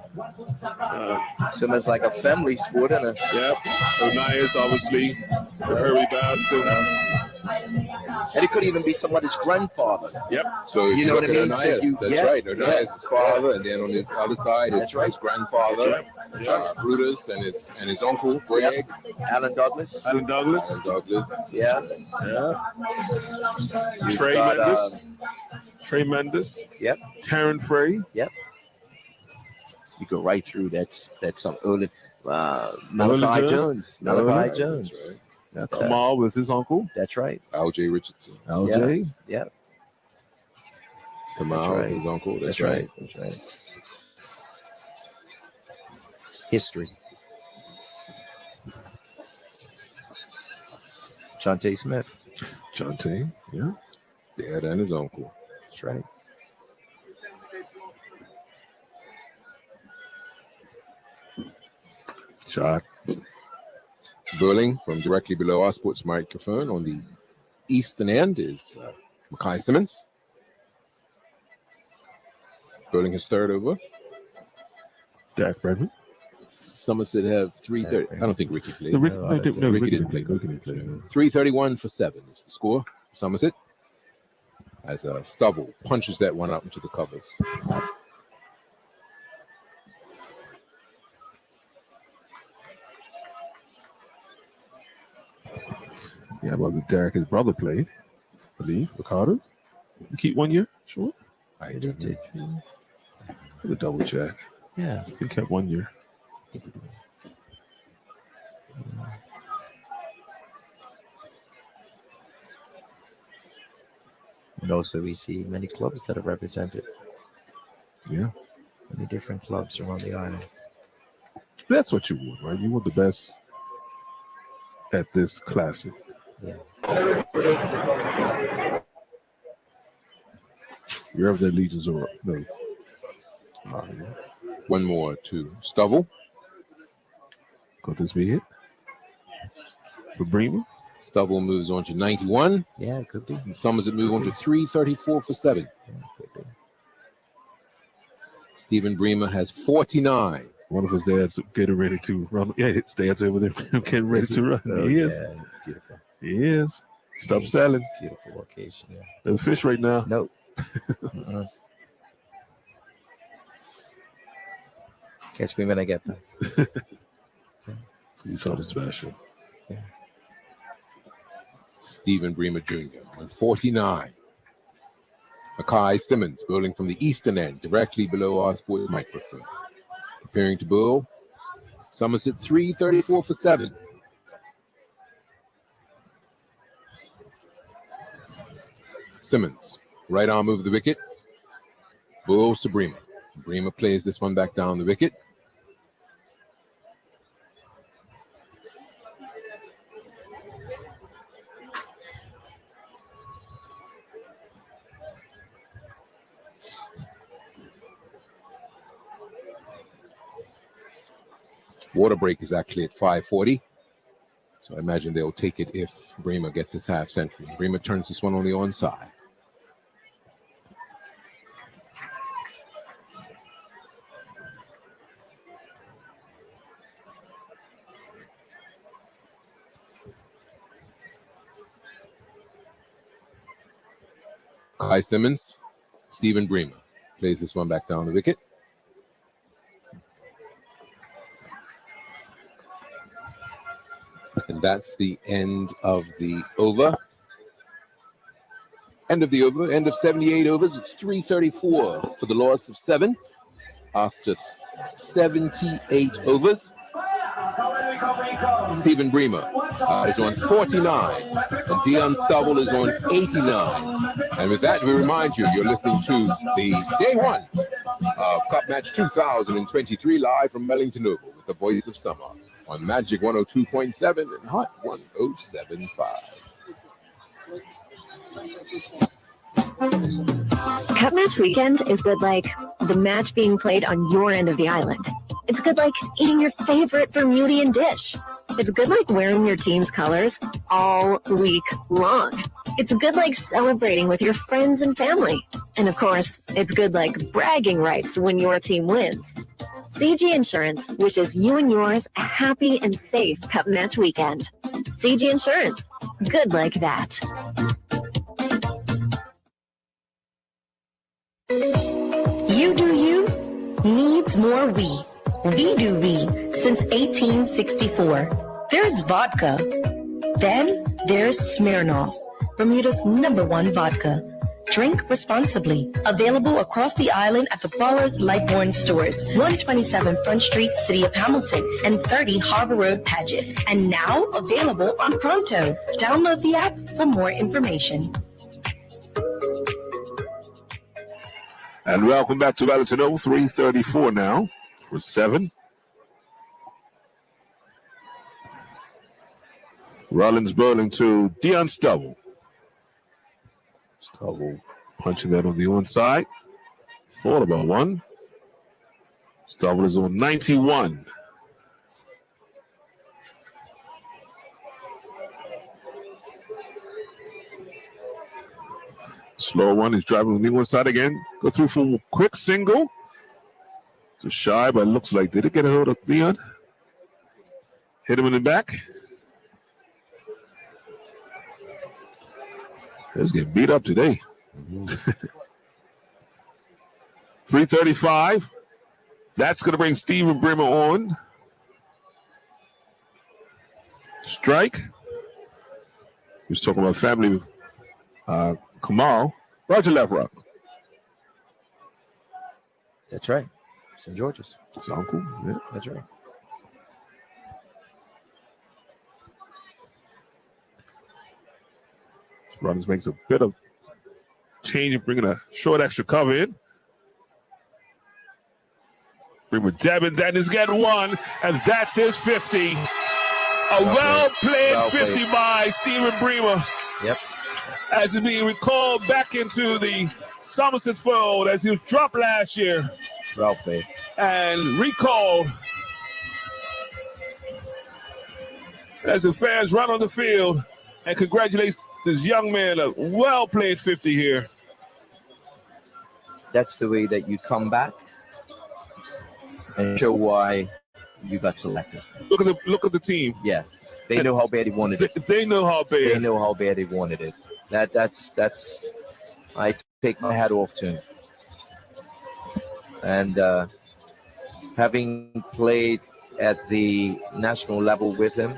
So it's like a family sport, isn't it? Yeah. Onias, obviously, the Herbie Baskin. And it could even be somebody's grandfather. Yep. So you know what I mean? Onias, that's right. Onias' father, and then on the other side is his grandfather, Brutus, and his uncle Greg, Alan Douglas. Alan Douglas. Yeah. Yeah. You've Trey got, Mendes. Trey Mendes. Yep. Taryn Frey. Yep. You go right through. That's some early. Malachi Jones. Malachi Jones. Kamal with his uncle. That's right. L.J. Richardson. L.J. Yeah. Kamal, That's right. his uncle. That's right. That's right. History. Jonte Smith. Jonte, yeah. Dad and his uncle. That's right. Shot. Burling from directly below our sports microphone on the eastern end is Mackay Simmons. Burling his third over. Dak Bregman. Somerset have 3:30. I don't think Ricky played. No, Ricky didn't play. 3:31 for 7 is the score. Somerset as Stubble punches that one up into the covers. Yeah, well, Derek, his brother played. I believe Ricardo. You keep 1 year, sure. I did. Let me double check. Yeah, he kept 1 year. And also, we see many clubs that are represented. Yeah, many different clubs around the island. That's what you want, right? You want the best at this classic. Yeah. Wherever their legions are. No. One more to Stubble. Could this be it? For Bremer? Stubble moves on to 91. Yeah, it could be. And Somerset move on to 3:34 for 7. Yeah, it could be. Stephen Bremer has 49. One of his dads getting ready to run. Yeah, his dad's over there getting ready to run. Oh, He is. yeah, beautiful. He is. Stop selling. Beautiful location. Yeah. No fish right now. Nope. Catch me when I get there. See something special. Yeah. Stephen Bremer Jr. on 49. Mackay Simmons bowling from the eastern end, directly below our sport microphone. Preparing to bowl. Somerset 3:34 for 7. Simmons, right arm over the wicket. Bowls to Bremer. Bremer plays this one back down the wicket. Water break is actually at 5:40. So I imagine they'll take it if Bremer gets his half century. Bremer turns this one on the onside. Kai Simmons, Stephen Bremer plays this one back down the wicket. And that's the end of the over. End of the over, end of 78 overs. It's 3:34 for the loss of 7 after 78 overs. Stephen Bremer is on 49, and Dion Stubble is on 89. And with that, we remind you, you're listening to the day 1 of Cup Match 2023 live from Wellington Oval with the voice of summer on Magic 102.7 and Hot 107.5. Cup Match weekend is good like the match being played on your end of the island. It's good like eating your favorite Bermudian dish. It's good like wearing your team's colors all week long. It's good like celebrating with your friends and family. And of course, it's good like bragging rights when your team wins. CG Insurance wishes you and yours a happy and safe Cup Match weekend. CG Insurance, good like that. You do you needs more we. We do we since 1864. There's vodka. Then there's Smirnoff, Bermuda's #1 vodka. Drink responsibly. Available across the island at the Ballers Lightborn stores, 127 Front Street, City of Hamilton, and 30 Harbor Road, Paget. And now available on Pronto. Download the app for more information. And welcome back to Wellington 3:34 now for 7. Rollins bowling to Dion Stubble. Stubble punching that on the onside. Thought about one. Stubble is on 91. Slow one is driving on the one side again. Go through for a quick single. It's shy, but it looks like, did it get a hold of Dion? Hit him in the back. It's getting beat up today. 3:35. That's going to bring Steven Brimmer on. Strike. He was talking about family. Kamal. Roger Levrock. That's right. St. George's. His uncle. Yeah, that's right. Rollins makes a bit of change and bringing a short extra cover in. Brimmer Devin, that is getting one, and that's his 50. A well-played 50 by Steven Brimmer. Yep. As is being recalled back into the Somerset fold as he was dropped last year. Well played. And recalled as the fans run on the field and congratulate this young man. A well-played 50 here. That's the way that you come back and show why you got selected. Look at the team. Yeah. They know how bad he wanted it. They know how bad. They know how bad he wanted it. That's I take my hat off to him. And having played at the national level with him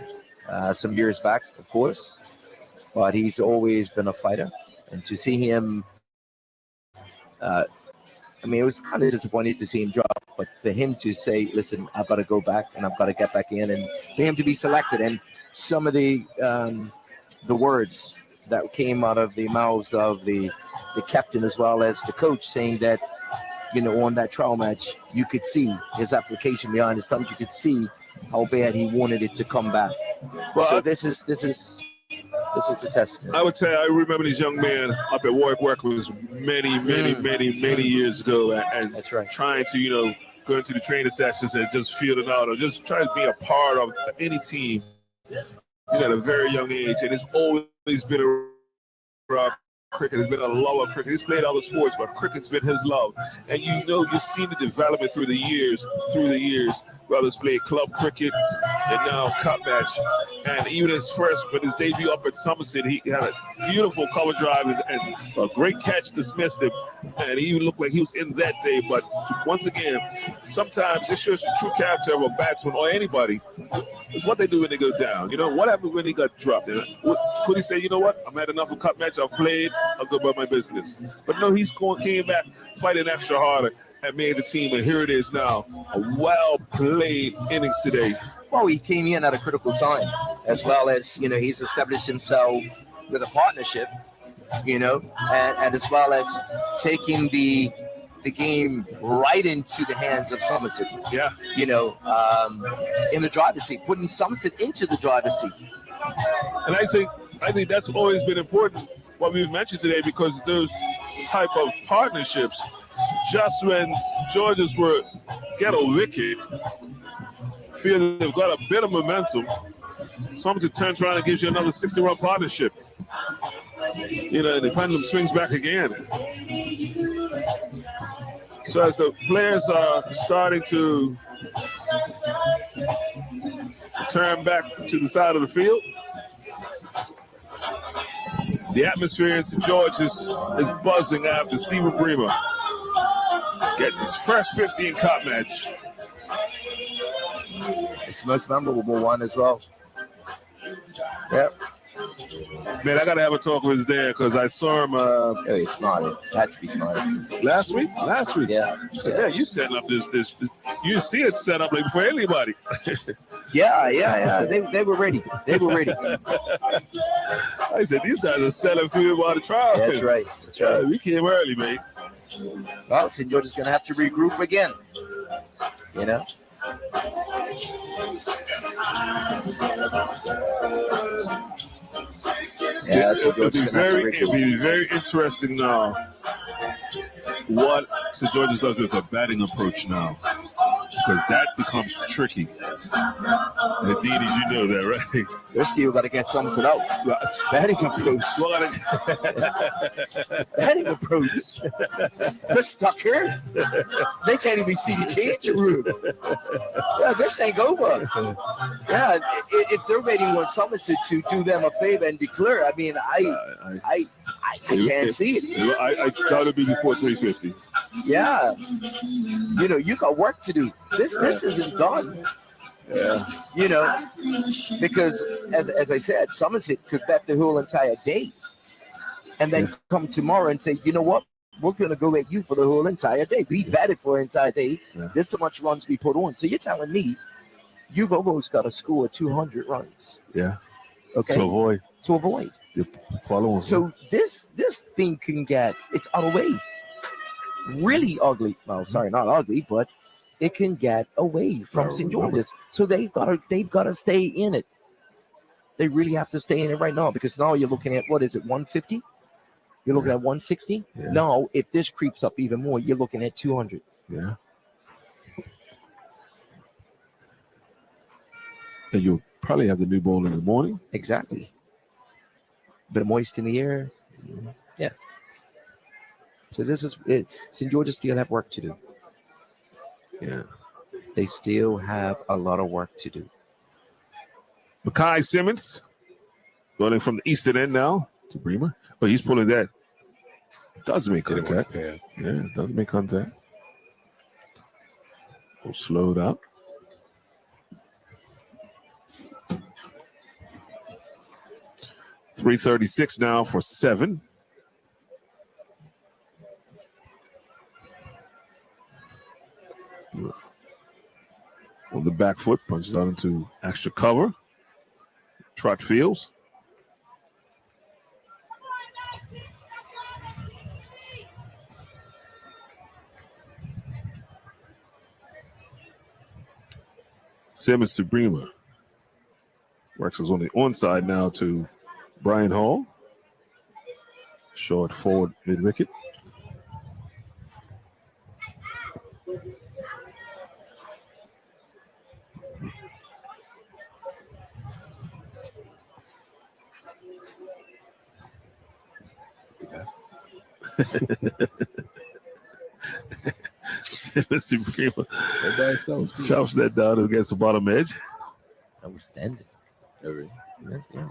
some years back, of course, but he's always been a fighter. And to see him, I mean, it was kind of disappointing to see him drop, but for him to say, listen, I've got to go back and I've got to get back in, and for him to be selected, and some of the words that came out of the mouths of the captain as well as the coach saying that, you know, on that trial match, you could see his application behind his thumbs. You could see how bad he wanted it to come back. Well, so this is a testament. I would say I remember this young man up at Warwick Workers many years ago, and that's right. Trying to, you know, go into the training sessions and just feel it out, or just try to be a part of any team. You at a very young age, and it's always been around cricket. It's been a love of cricket. He's played other sports, but cricket's been his love. And you know, you've seen the development through the years. Brothers played club cricket and now cup match. And even his debut up at Somerset, he had a beautiful cover drive and a great catch dismissed him. And he even looked like he was in that day. But once again, sometimes it shows the true character of a batsman or anybody. It's what they do when they go down. You know, what happened when he got dropped? Could he say, you know what, I've had enough of cup match, I've played, I'll go about my business. But no, came back, fighting extra harder, and made the team, and here it is now. A well-played innings today. Well, he came in at a critical time, as well as, you know, he's established himself with a partnership, you know, and as well as taking the game right into the hands of Somerset. Yeah. You know, in the driver's seat, putting Somerset into the driver's seat. And I think that's always been important, what we've mentioned today, because those type of partnerships just when Georges were get a wicket, feel they've got a bit of momentum, something turns around and gives you another 60-run partnership. You know, the pendulum swings back again. So as the players are starting to turn back to the side of the field, the atmosphere in St. George's is buzzing after Stephen Bremer getting his first 50 in Cup match. It's the most memorable one as well. Yep. Man, I got to have a talk with his dad because I saw him. He's smart. Had to be smart. Last week? Yeah. So, Yeah. you setting up this. You see it set up like before anybody. Yeah. They were ready. I said, these guys are selling food while the trial. That's right. We came early, mate. Well, St. George is going to have to regroup again. You know? Yeah, St. George is going to have to regroup. It'll be very interesting now what St. George's does with the batting approach now, because that becomes tricky. And indeed, as you know that, right? They're still got to get Thompson out. Batting approach. Batting approach. They're stuck here. They can't even see the changing room. Yeah, this ain't over. Yeah, if they're waiting on Somerset to do them a favor and declare, I mean, I can't see it. I thought it'd be before 350. Yeah. You know, you got work to do. This isn't done. Yeah. You know, because as I said, Somerset could bet the whole entire day and then come tomorrow and say, you know what? We're going to go at you for the whole entire day. We batted for an entire day. Yeah. There's so much runs we put on. So you're telling me you've almost got to score 200 runs. Yeah. Okay. To avoid. You're following. So this thing can get its other way. Really ugly. Well, sorry, not ugly, but it can get away from St. George's. So they've got to stay in it. They really have to stay in it right now, because now you're looking at, what is it, 150? You're looking at 160? Yeah. Now, if this creeps up even more, you're looking at 200. Yeah. And you'll probably have the new ball in the morning. Exactly. Bit of moist in the air. Yeah. So this is it. St. George's still have work to do. Yeah. They still have a lot of work to do. Makai Simmons going from the eastern end now to Bremer. But he's pulling that. Does make contact. Yeah, it does make contact. We'll slow it up. .336 now for 7. On the back foot, punches out into extra cover. Trot fields. Simmons to Bremer. Works is on the onside now to Brian Hall. Short forward mid-wicket. Simmons to Bremer. Chops that down against the bottom edge. I was standing. Yes, yeah.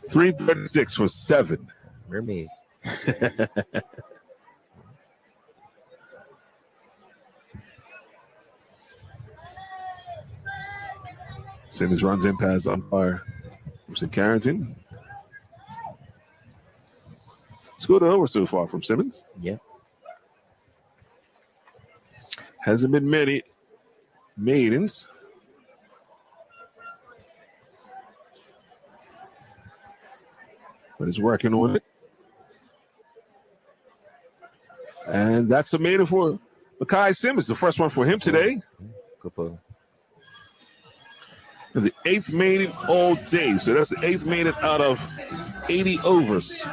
336 for 7. Mermaid. Simmons runs in past umpire Mr. Carrington. Scored over so far from Simmons. Yeah. Hasn't been many maidens. But he's working on it. And that's a maiden for Makai Simmons, the first one for him today. The 8th maiden all day. So that's the 8th maiden out of 80 overs.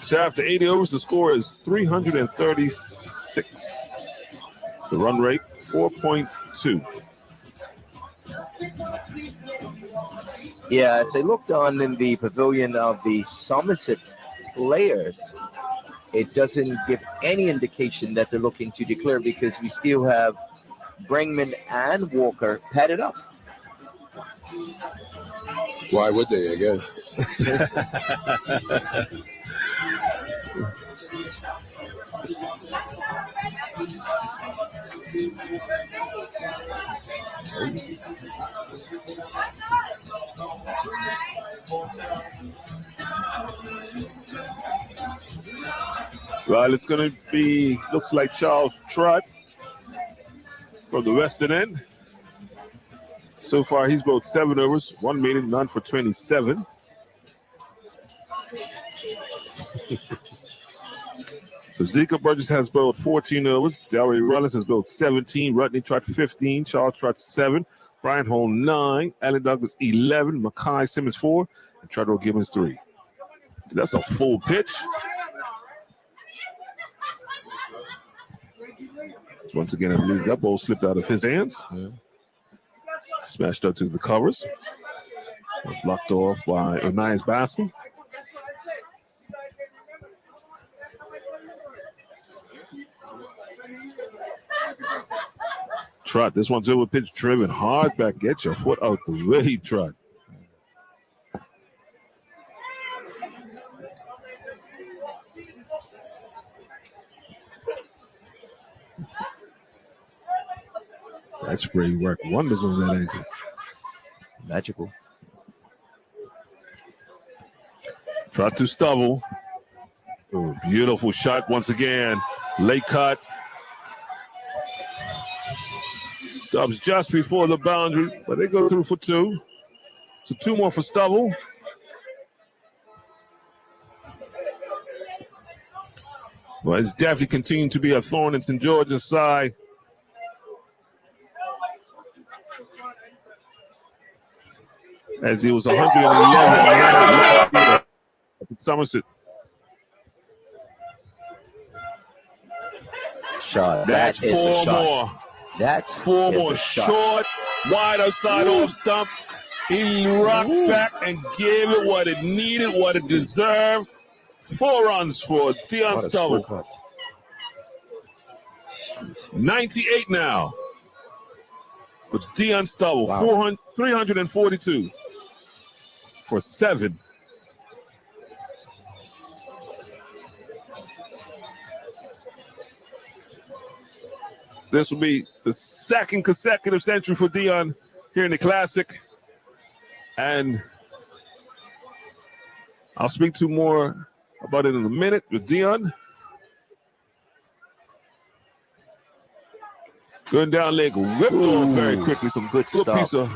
So after 80 overs, the score is 336. The run rate, 4.2. Yeah, as I looked on in the pavilion of the Somerset players, it doesn't give any indication that they're looking to declare because we still have Bringman and Walker padded up. Why would they, I guess? Well, it's going to be, looks like Charles Trott from the western end. So far, he's bowled 7 overs, 1 meaning, none for 27. So Zeke Burgess has bowled 14 overs. Delray Rollins has bowled 17. Rodney Trott 15. Charles Trott 7. Brian Holm 9. Alan Douglas 11. Mackay Simmons 4. And Treadwell Gibbons 3. That's a full pitch. So once again, I believe that ball slipped out of his hands. Yeah. Smashed up to the covers. Blocked off by Onias Bascom. Trot, this one's over pitch driven hard back. Get your foot out the way, Trot. That spray worked wonders on that ankle. Magical. Trot to Stubble. Oh, beautiful shot once again. Late cut. Stubbs just before the boundary, but they go through for 2. So 2 more for Stubble. Well, it's definitely continuing to be a thorn in St. George's side. As he was 111 at Somerset. Shot. That's That is 4 a shot. more. That's 4 is more. a shot. Short, wide outside off stump. He rocked back and gave it what it needed, what it deserved. 4 runs for Dion Stubble. 98 now. With Dion Stubble, Wow. 342 for 7. This will be the 2nd consecutive century for Dion here in the Classic. And I'll speak to more about it in a minute with Dion. Going down leg, whipped off very quickly. Some good stuff. Piece of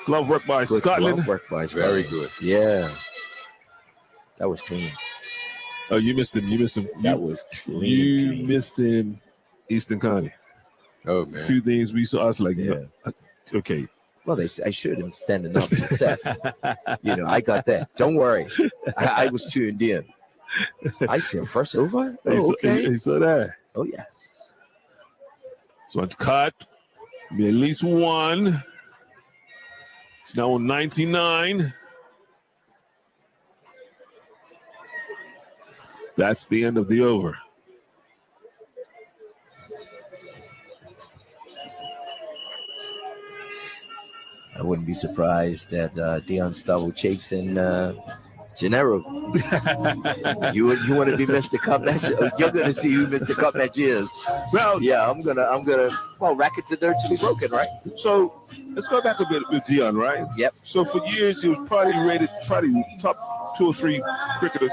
glove work by Good Scotland. glove work by Scotland. Very good. Yeah. That was clean. Oh, you missed him. That was clean. You missed him, Eastern County. Oh, A man. few things we saw. I was like, Yeah. okay. Well, I should have standing up to Seth. I got that. Don't worry. I was tuned in. I said first over? Oh, okay. He saw that. Oh, yeah. So it's cut. Be at least 1. It's now on 99. That's the end of the over. I wouldn't be surprised that Dion Stubble chasing Gennaro. you want to be Mr. Cup Match? You're going to see who Mr. Cup Match is. Well, yeah, I'm gonna. Well, rackets are there to be broken, right? So let's go back a bit with Dion, right? Yep. So for years he was probably rated top 2 or 3 cricketers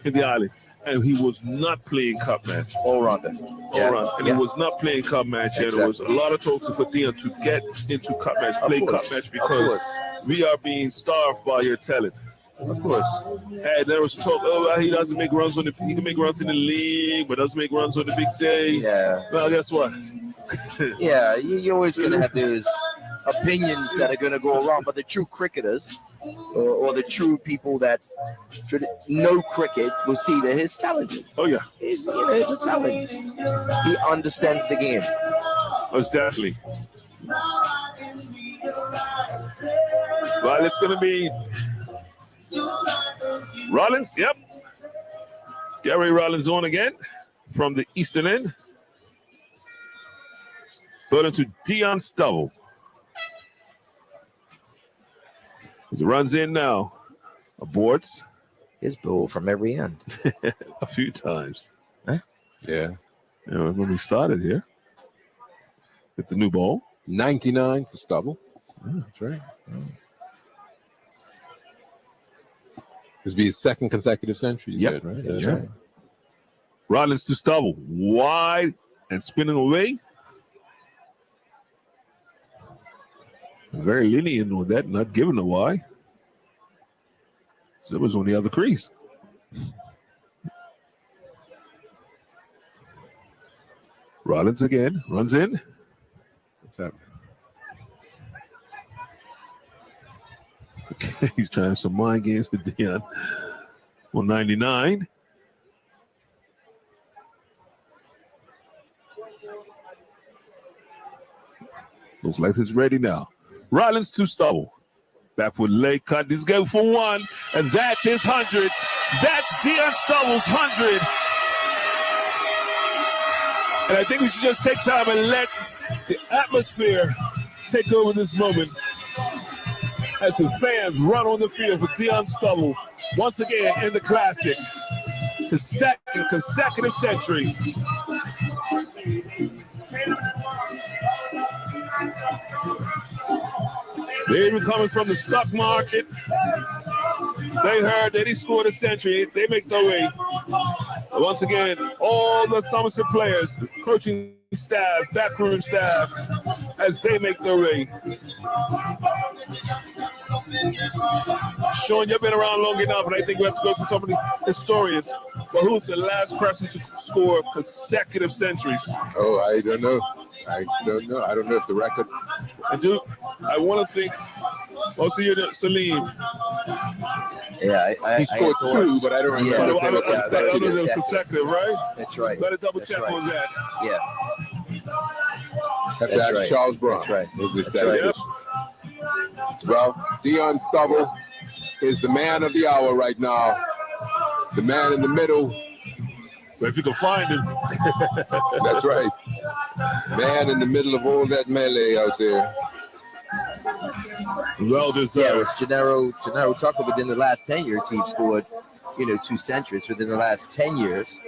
in the island, and he was not playing cup match. All rounder. And he was not playing cup match, and there was a lot of talks for Dion to get into cup match, play cup match, because we are being starved by your talent. Of course. And there was talk, he doesn't make runs he can make runs in the league, but doesn't make runs on the big day. Yeah. Well, guess what? Yeah, you're always going to have those opinions that are going to go around, but the true cricketers or the true people that know cricket will see that his talent. Oh yeah, he's a talent. He understands the game. Most definitely. Well, it's going to be Rollins. Yep. Gary Rollins on again from the eastern end. Bowling to Dion Stubble. He runs in now. Aborts. His ball from every end. A few times. Huh? Yeah. When we started here. With the new ball. 99 for Stubble. Oh, that's right. This will be his second consecutive century, you Yep. said, right? That's right. Rollins to Stubble. Wide and spinning away. Very lenient with that, not giving a why. So it was on the other crease. Rollins again, runs in. What's happening? He's trying some mind games with Dion. 199. Looks like it's ready now. Rollins to Stubble. Back for leg cut. This go for one. And that's his 100. That's Dion Stubble's 100. And I think we should just take time and let the atmosphere take over this moment as the fans run on the field for Dion Stubble. Once again in the Classic. His second consecutive century. They were coming from the stock market. They heard that he scored a century. They make their way. Once again, all the Somerset players, the coaching staff, backroom staff, as they make their way. Sean, you've been around long enough, and I think we have to go to some of the historians. But who's the last person to score consecutive centuries? Oh, I don't know. I don't know if the records. I want to think. Also, you're Salim. Yeah, he scored two, but I don't remember. I don't know if it was consecutive, right? That's right. Better double check on that. Yeah. Have to ask Charles Brown. That's right. That's right. Well, Dion Stubble is the man of the hour right now. The man in the middle. But if you can find him. That's right. Man in the middle of all that melee out there. Well deserved. Yeah, it's Gennaro Tucker within the last 10 years. He's scored, 2 centuries within the last 10 years.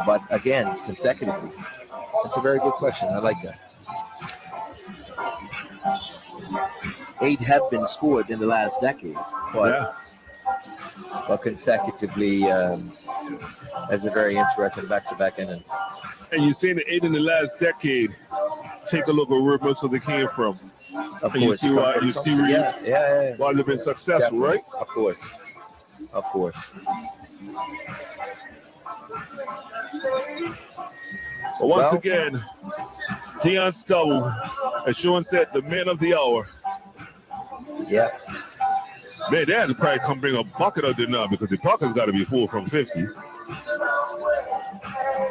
But again, consecutively. That's a very good question. I like that. 8 have been scored in the last decade. But consecutively, that's a very interesting back-to-back innings. And you've seen the 8 in the last decade. Take a look at where most of them came from. Of and course. You see Yeah. why they've been successful, Definitely. right? Of course. But once again, Dion Stubble, as Sean said, the man of the hour. Yeah. Man, they had to probably come bring a bucket out there now because the bucket's got to be full from 50.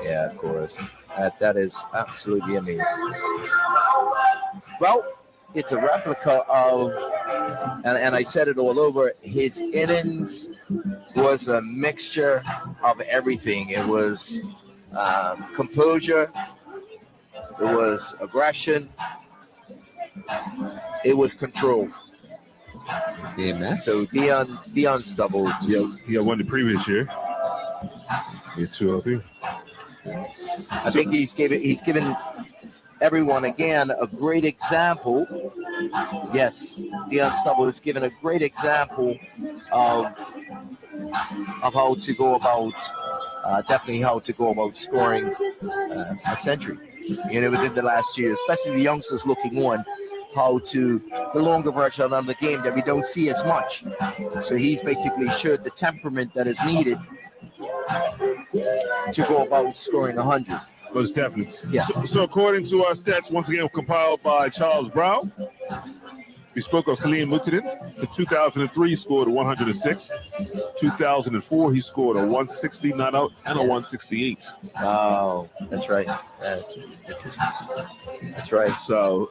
Yeah, of course. That is absolutely amazing. Well, it's a replica of, and I said it all over, his innings was a mixture of everything. It was composure, it was aggression, it was control. Seeing that? So Dion Stubble. Yeah, won the previous year. Yeah, 2 I think. I think he's given everyone again a great example. Yes, Dion Stubble has given a great example of how to go about definitely how to go about scoring a century. Within the last year, especially the youngsters looking on how to the longer version of the game that we don't see as much. So he's basically showed the temperament that is needed to go about scoring 100. Most definitely. Yeah. So according to our stats, once again compiled by Charles Brown, We spoke of Salim Mukhtar. In 2003, he scored 106. 2004, he scored a 160 not out and a 168. Oh, that's right. That's right. So,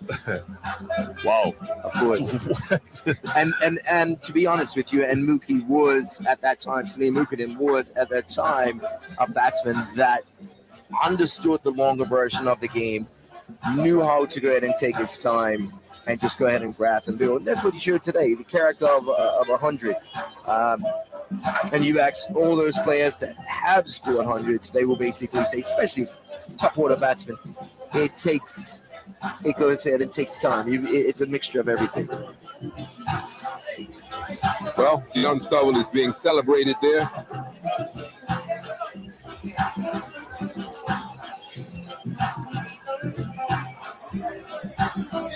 wow. Of course. and to be honest with you, and Mookie was at that time, Salim Mukhtar was at that time a batsman that understood the longer version of the game, knew how to go ahead and take its time and just go ahead and grab and build. And that's what he showed today, the character of 100. And you ask all those players that have scored hundreds, they will basically say, especially top order batsmen, it goes ahead and takes time. It's a mixture of everything. Well, Dion Stowell is being celebrated there.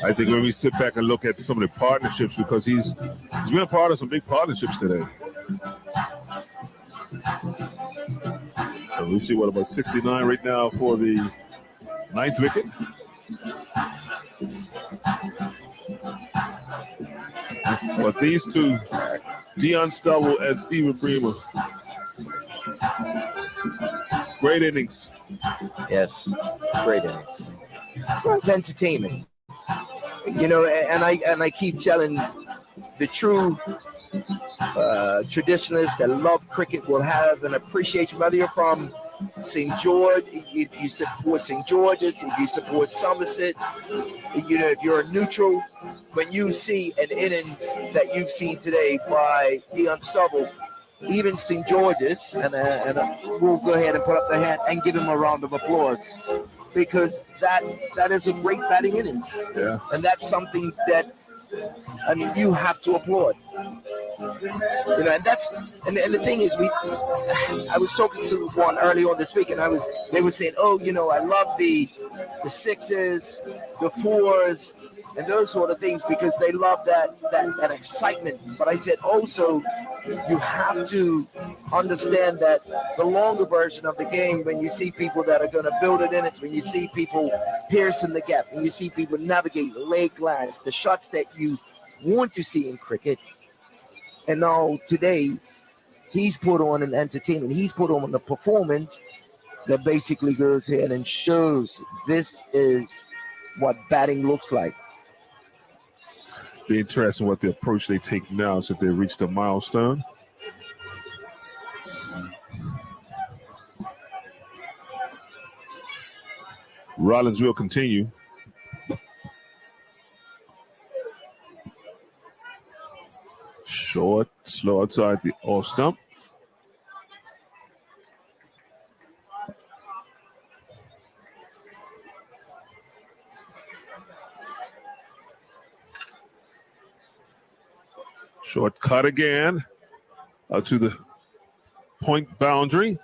I think when we sit back and look at some of the partnerships, because he's been a part of some big partnerships today. So we see what about 69 right now for the 9th wicket. But these two, Dion Stowell and Stephen Bremer, great innings. Yes, great innings. Well, it's entertainment. You know, and I keep telling the true traditionalists that love cricket will have an appreciation, whether you're from St. George, if you support St. George's, if you support Somerset, you know, if you're a neutral, when you see an innings that you've seen today by Dion Stowell, even St. George's, and we'll go ahead and put up the hand and give him a round of applause, because that is a great batting innings. Yeah. And that's something that, I mean, you have to applaud. You know, and that's and the thing is, I was talking to one early on this week, and they were saying, oh, you know, I love the sixes, the fours, and those sort of things, because they love that excitement. But I said also, you have to understand that the longer version of the game, when you see people that are going to build it in, it's when you see people piercing the gap, when you see people navigate leg glance, the shots that you want to see in cricket. And now today, he's put on an entertainment. He's put on a performance that basically goes ahead and shows this is what batting looks like. Be interesting what the approach they take now since they reached a milestone. Rollins will continue. Short, slow outside the off stump. Short cut again out to the point boundary.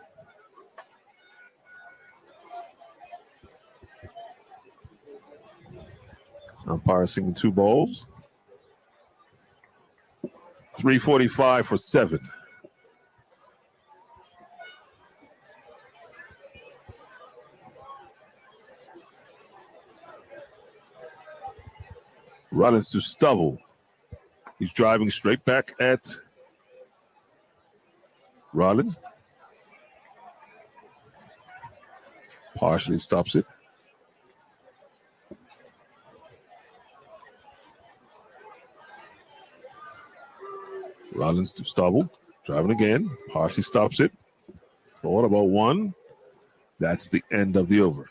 Umpire singing 2 balls. 3:45 for 7. Rollins to Stubble. He's driving straight back at Rollins. Partially stops it. Rollins to Stubble. Driving again. Partially stops it. Thought about 1. That's the end of the over.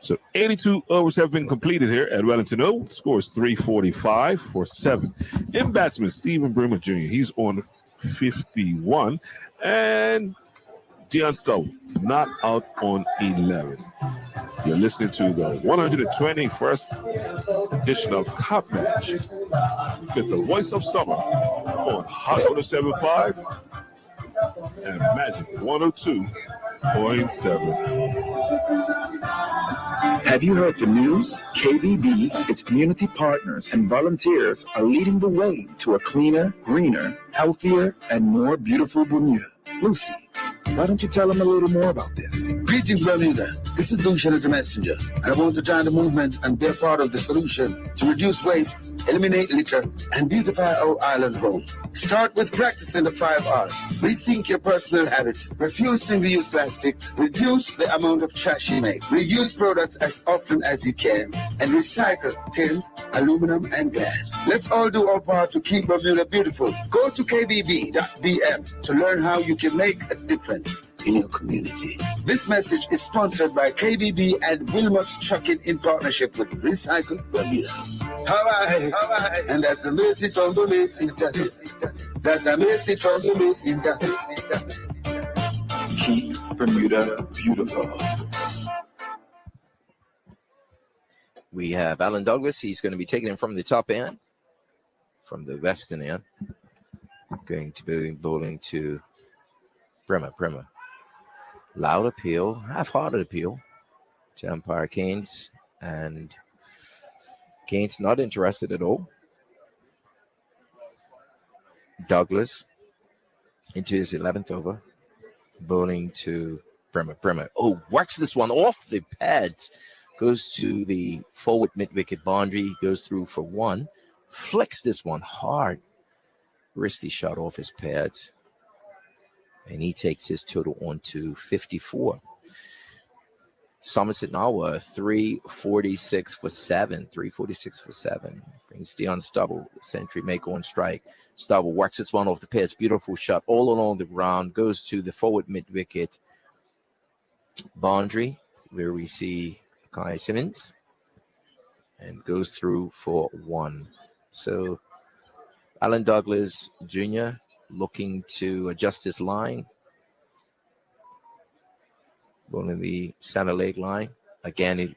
So 82 overs have been completed here at Wellington O. The score is 345 for 7. In batsman, Stephen Bremer Jr., he's on 51. And Dion Stowell not out on 11. You're listening to the 121st edition of Cup Match. Get the voice of summer on Hot 107.5 and Magic 102.7. Have you heard the news? KBB, its community partners, and volunteers are leading the way to a cleaner, greener, healthier, and more beautiful Bermuda. Lucy, why don't you tell them a little more about this? Greetings, Bermuda. This is Lucian the Messenger, and I want to join the movement and be a part of the solution to reduce waste, eliminate litter, and beautify our island home. Start with practicing the 5 R's. Rethink your personal habits. Refuse single-use plastics. Reduce the amount of trash you make. Reuse products as often as you can. And recycle tin, aluminum, and glass. Let's all do our part to keep Bermuda beautiful. Go to kbb.bm to learn how you can make a difference in your community. This message is sponsored by KBB and Wilmot's Trucking in partnership with Recycle Bermuda. Alright, and that's a message from the messenger. That's a message from the messenger. Keep Bermuda beautiful. We have Alan Douglas. He's going to be taking him from the top end, from the western end. Going to be bowling to Bremer. Loud appeal, half-hearted appeal to umpire Keynes, and Keynes not interested at all. Douglas into his 11th over, bowling to Bremer. Oh, works this one off the pads, goes to the forward mid-wicket boundary, goes through for 1, flicks this one hard, wristy shot off his pads. And he takes his total on to 54. Somerset now 346 for 7. 346 for 7. Brings Dion Stubble, the century maker on strike. Stubble works this one off the pads. Beautiful shot all along the ground. Goes to the forward mid-wicket boundary, where we see Kai Simmons. And goes through for 1. So Alan Douglas Jr. looking to adjust his line. Bowling the center leg line. Again,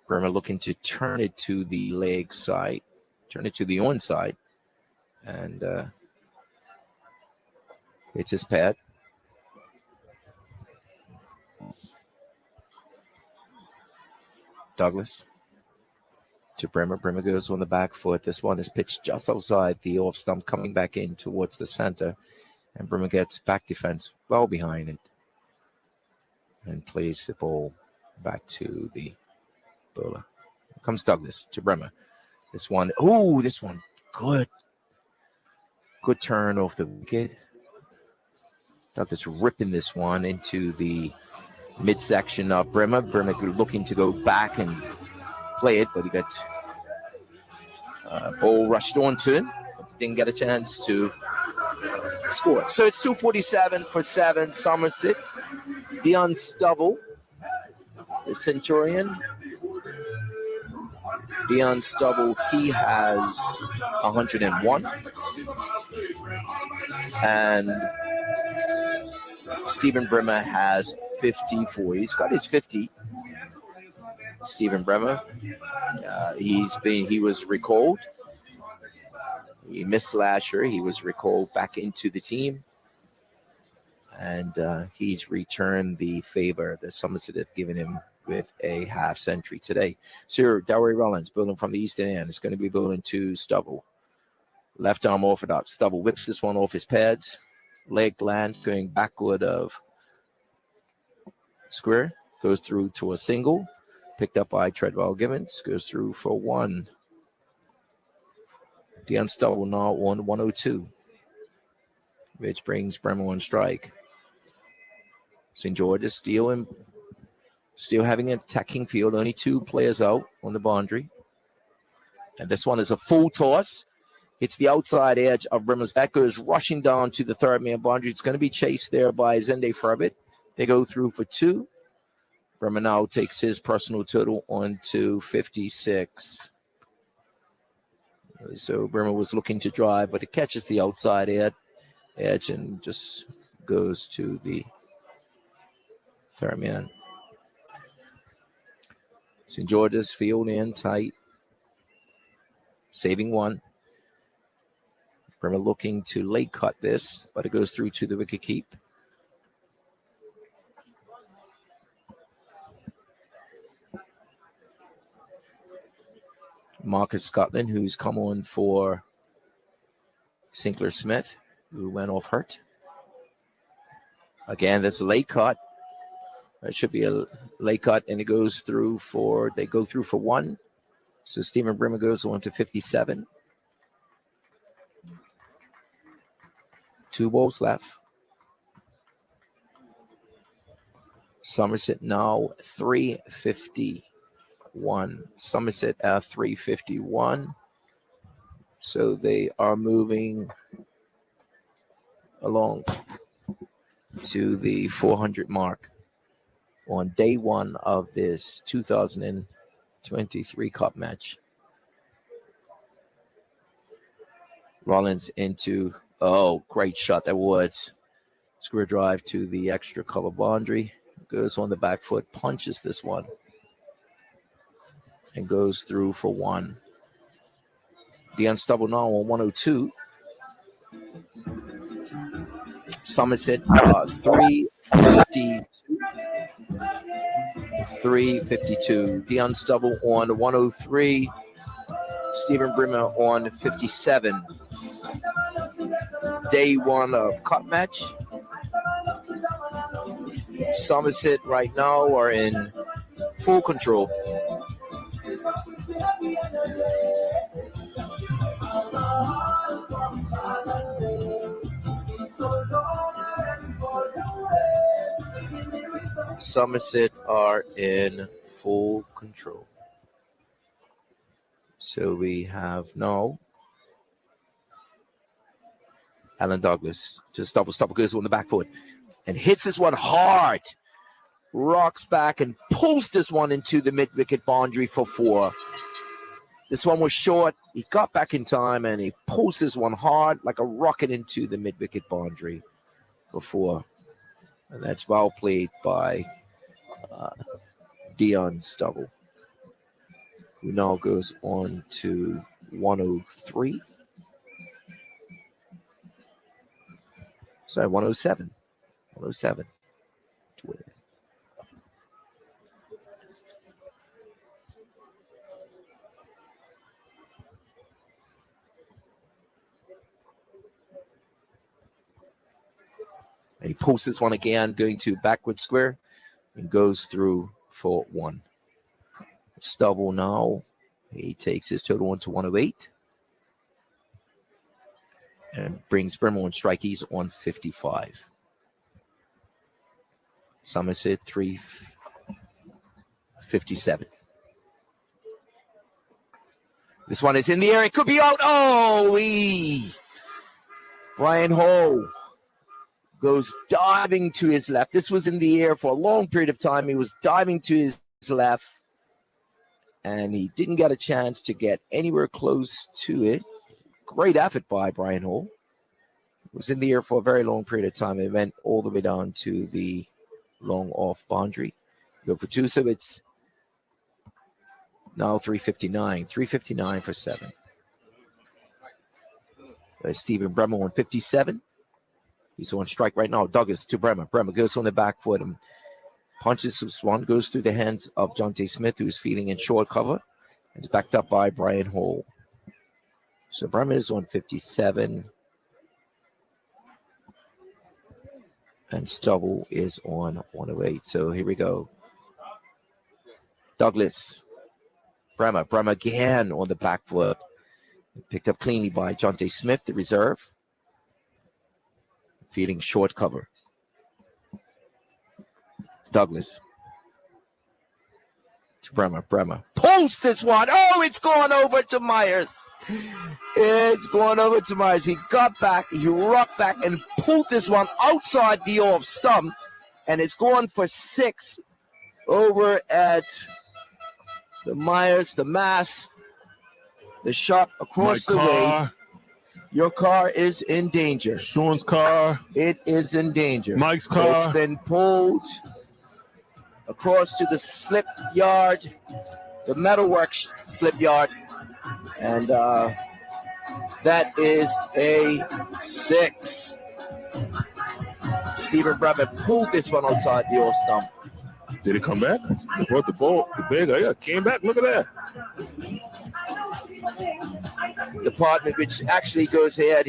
Bremer looking to turn it to the leg side, turn it to the on side. And it's his pad. Douglas to Bremer. Bremer goes on the back foot. This one is pitched just outside the off stump, coming back in towards the center. And Bremer gets back defense well behind it and plays the ball back to the bowler. Here comes Douglas to Bremer. This one, good turn off the wicket. Douglas ripping this one into the midsection of Bremer. Bremer looking to go back and play it, but he got ball rushed onto him. Didn't get a chance to score. So it's 247 for 7. Somerset. Dion Stubble, the Centurion. Dion Stubble, he has 101. And Stephen Bremer has 54. He's got his 50. Stephen Bremer. He was recalled. He missed last year. He was recalled back into the team. And he's returned the favor that Somerset have given him with a half century today. Sir Dowery Rollins, bowling from the eastern end, is going to be bowling to Stubble. Left arm orthodox. Stubble whips this one off his pads. Leg lands going backward of square. Goes through to a single. Picked up by Treadwell Gibbons. Goes through for 1. Dion Stubble now on 102. Which brings Bremer on strike. St. George's still having an attacking field. Only 2 players out on the boundary. And this one is a full toss. It's the outside edge of Bremer's bat. Goes rushing down to the third man boundary. It's going to be chased there by Zende Furbit. They go through for 2. Bremer now takes his personal total on to 56. So Bremer was looking to drive, but it catches the outside edge and just goes to the third man. St. George's field in tight. Saving 1. Bremer looking to late cut this, but it goes through to the wicket keep. Marcus Scotland, who's come on for Sinclair Smith, who went off hurt. Again, this late cut. It should be a lay cut, and they go through for one. So Stephen Brimmer goes on to 57. 2 balls left. Somerset now 351. Somerset at 351. So they are moving along to the 400 mark on day one of this 2023 Cup match. Rollins into, great shot that was. Square drive to the extra cover boundary. Goes on the back foot, punches this one, and goes through for 1. The unstubble now on 102. Somerset 352. The unstubble on 103. Stephen Brimmer on 57. Day one of Cup match. Somerset right now are in full control. Somerset are in full control. So we have now Alan Douglas just double goes on the back foot and hits this one hard. Rocks back and pulls this one into the mid-wicket boundary for 4. This one was short. He got back in time and he pulls this one hard like a rocket into the mid-wicket boundary for 4. And that's well played by Dion Stubble, who now goes on to 103. Sorry, 107. 107. And he pulls this one again, going to backward square, and goes through for 1. Stubble now, he takes his total on to 108. And brings Brimmer on strike. He's on 55. Somerset 357. This one is in the air. It could be out. Brian Hall goes diving to his left. This was in the air for a long period of time. He was diving to his left, and he didn't get a chance to get anywhere close to it. Great effort by Brian Hall. It was in the air for a very long period of time. It went all the way down to the long off boundary. Go for 2, so it's now 359. 359 for 7. There's Stephen Bremer on 57. He's on strike right now. Douglas to Bremer. Bremer goes on the back foot and punches this one, goes through the hands of Jonte Smith, who's feeding in short cover. It's backed up by Brian Hall. So Bremer is on 57. And Stubble is on 108. So here we go. Douglas. Bremer again on the back foot. Picked up cleanly by Jonte Smith, the reserve. Feeding short cover. Douglas. To Bremer. Pulls this one. It's gone over to Myers. It's going over to Myers. He got back, he rocked back and pulled this one outside the off stump, and it's going for 6 over at the Myers, the Mass, the shot across the way. Your car is in danger. Sean's car. It is in danger. Mike's car. It's been pulled across to the slip yard, the metalworks slip yard. And that is a 6. Stephen Bremer pulled this one outside the off stump. Did it come back? They brought the ball, the big. Yeah, came back. Look at that. The partner, which actually goes ahead,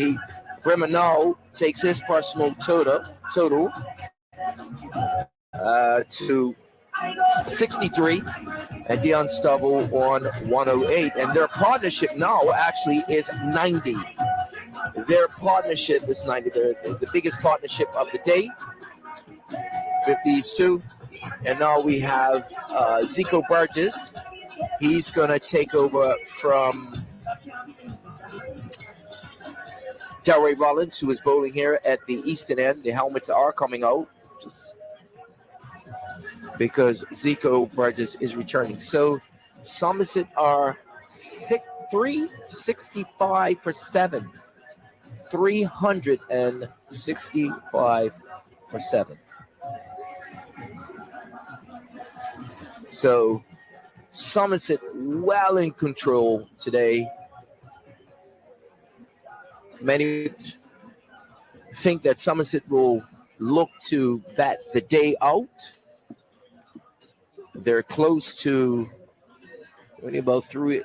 Bremer now takes his personal total to 63, and Dion Stubble on 108. And their partnership now actually is 90. Their partnership is 90. They're the biggest partnership of the day with these two. And now we have Zico Burgess. He's going to take over from Delray Rollins, who is bowling here at the eastern end. The helmets are coming out just because Zico Burgess is returning. So Somerset are 365 for 7. 365 for 7. So Somerset well in control today. Many think that Somerset will look to bat the day out. They're close to only about 30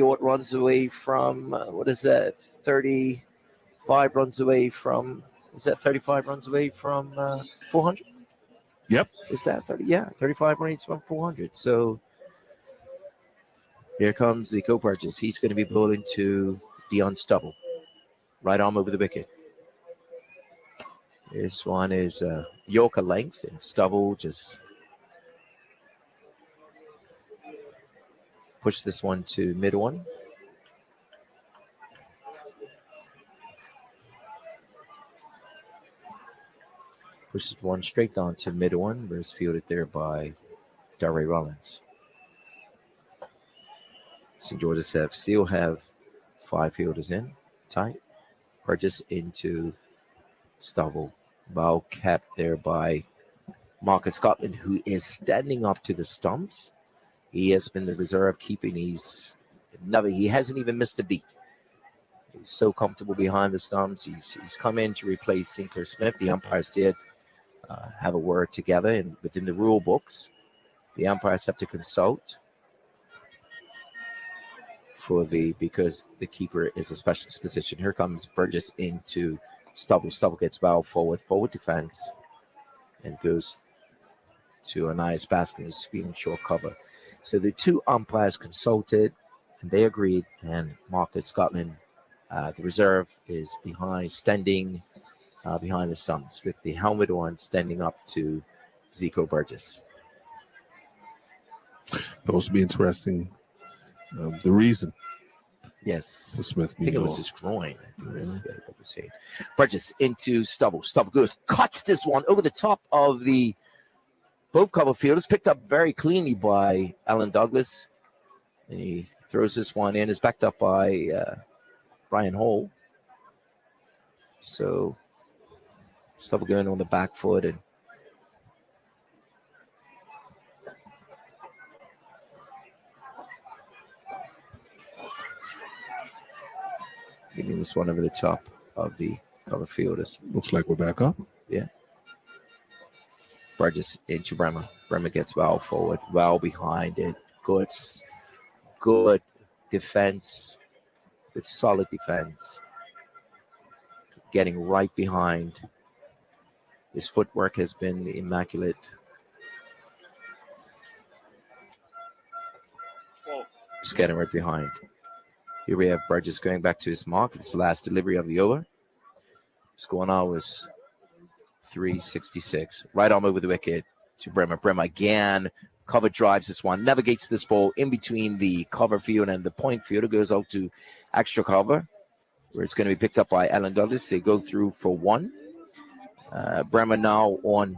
odd runs away from, 35 runs away from, 35 runs away from 400? Yep. Is that 30? Yeah, 35 runs from 400. So here comes Zico Burgess. He's going to be bowling to Dion Stubble. Right arm over the wicket. This one is Yorker length, and Stubble just push this one to mid one. Pushes one straight down to mid one, but it's fielded there by Delray Rollins. St. George's still have 5 fielders in, tight. Burgess into Stubble. Bow kept there by Marcus Scotland, who is standing up to the stumps. He has been the reserve keeping. He hasn't even missed a beat. He's so comfortable behind the stumps. He's come in to replace Sinclair Smith. The umpires did have a word together, and within the rule books, the umpires have to consult because the keeper is a specialist position. Here comes Burgess into Stubble. Stubble gets bowed forward defense, and goes to a nice batsman who's feeling short cover. So the two umpires consulted, and they agreed. And Marcus Scotland, the reserve, is standing behind the stumps with the helmet on, standing up to Zico Burgess. Those will be interesting. The reason. Yes. Smith. I think it was his groin. Burgess into Stubble. Stubble goes, cuts this one over the top of both cover fielders, picked up very cleanly by Alan Douglas. And he throws this one in, is backed up by Brian Hall. So Stubble going on the back foot, and getting this one over the top of the cover fielders. Looks like we're back up. Yeah. Burgess into Bremer. Bremer gets well forward, well behind it. Good defense. Good solid defense. Getting right behind. His footwork has been immaculate. Just getting right behind. Here we have Burgess going back to his mark. This last delivery of the over. Score now was 366. Right arm over the wicket to Bremer. Bremer again. Cover drives this one. Navigates this ball in between the cover field and the point field. It goes out to extra cover, where it's going to be picked up by Alan Douglas. They go through for 1. Bremer now on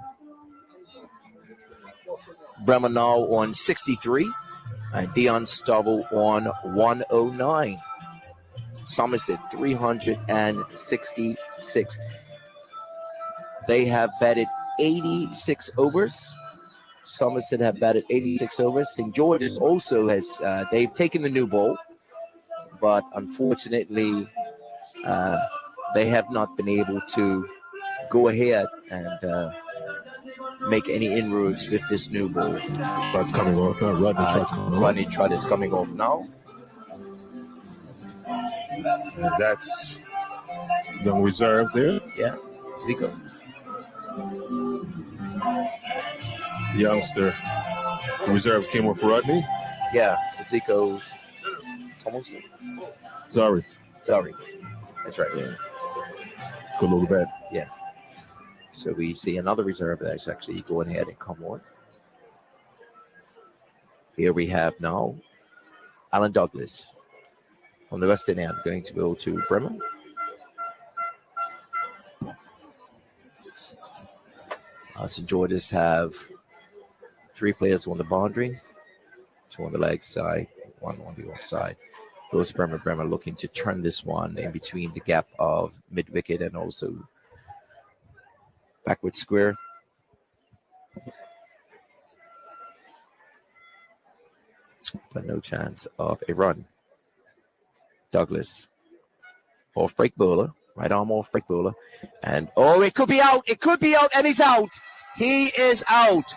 63. And Dion Stubble on 109. Somerset 366. They have batted 86 overs. Somerset have batted 86 overs. St. George's also has, they've taken the new ball, but unfortunately, they have not been able to go ahead and make any inroads with this new ball. That's coming off. Rodney Trott is coming off now. And that's the reserve there. Yeah, Zico. youngster. The reserves came on for Rodney. Yeah, Zico Thompson. Sorry. That's right. Yeah. Good little bat. Yeah. So we see another reserve that's actually going ahead and come on. Here we have now Alan Douglas on the western end going to go to Bremer. St. George's have 3 players on the boundary, 2 on the leg side, 1 on the off side. Goes Bremer. Bremer looking to turn this one in between the gap of mid wicket and also backward square. But no chance of a run. Douglas, off break bowler, right arm off break bowler, and it could be out. It could be out, and he's out. He is out.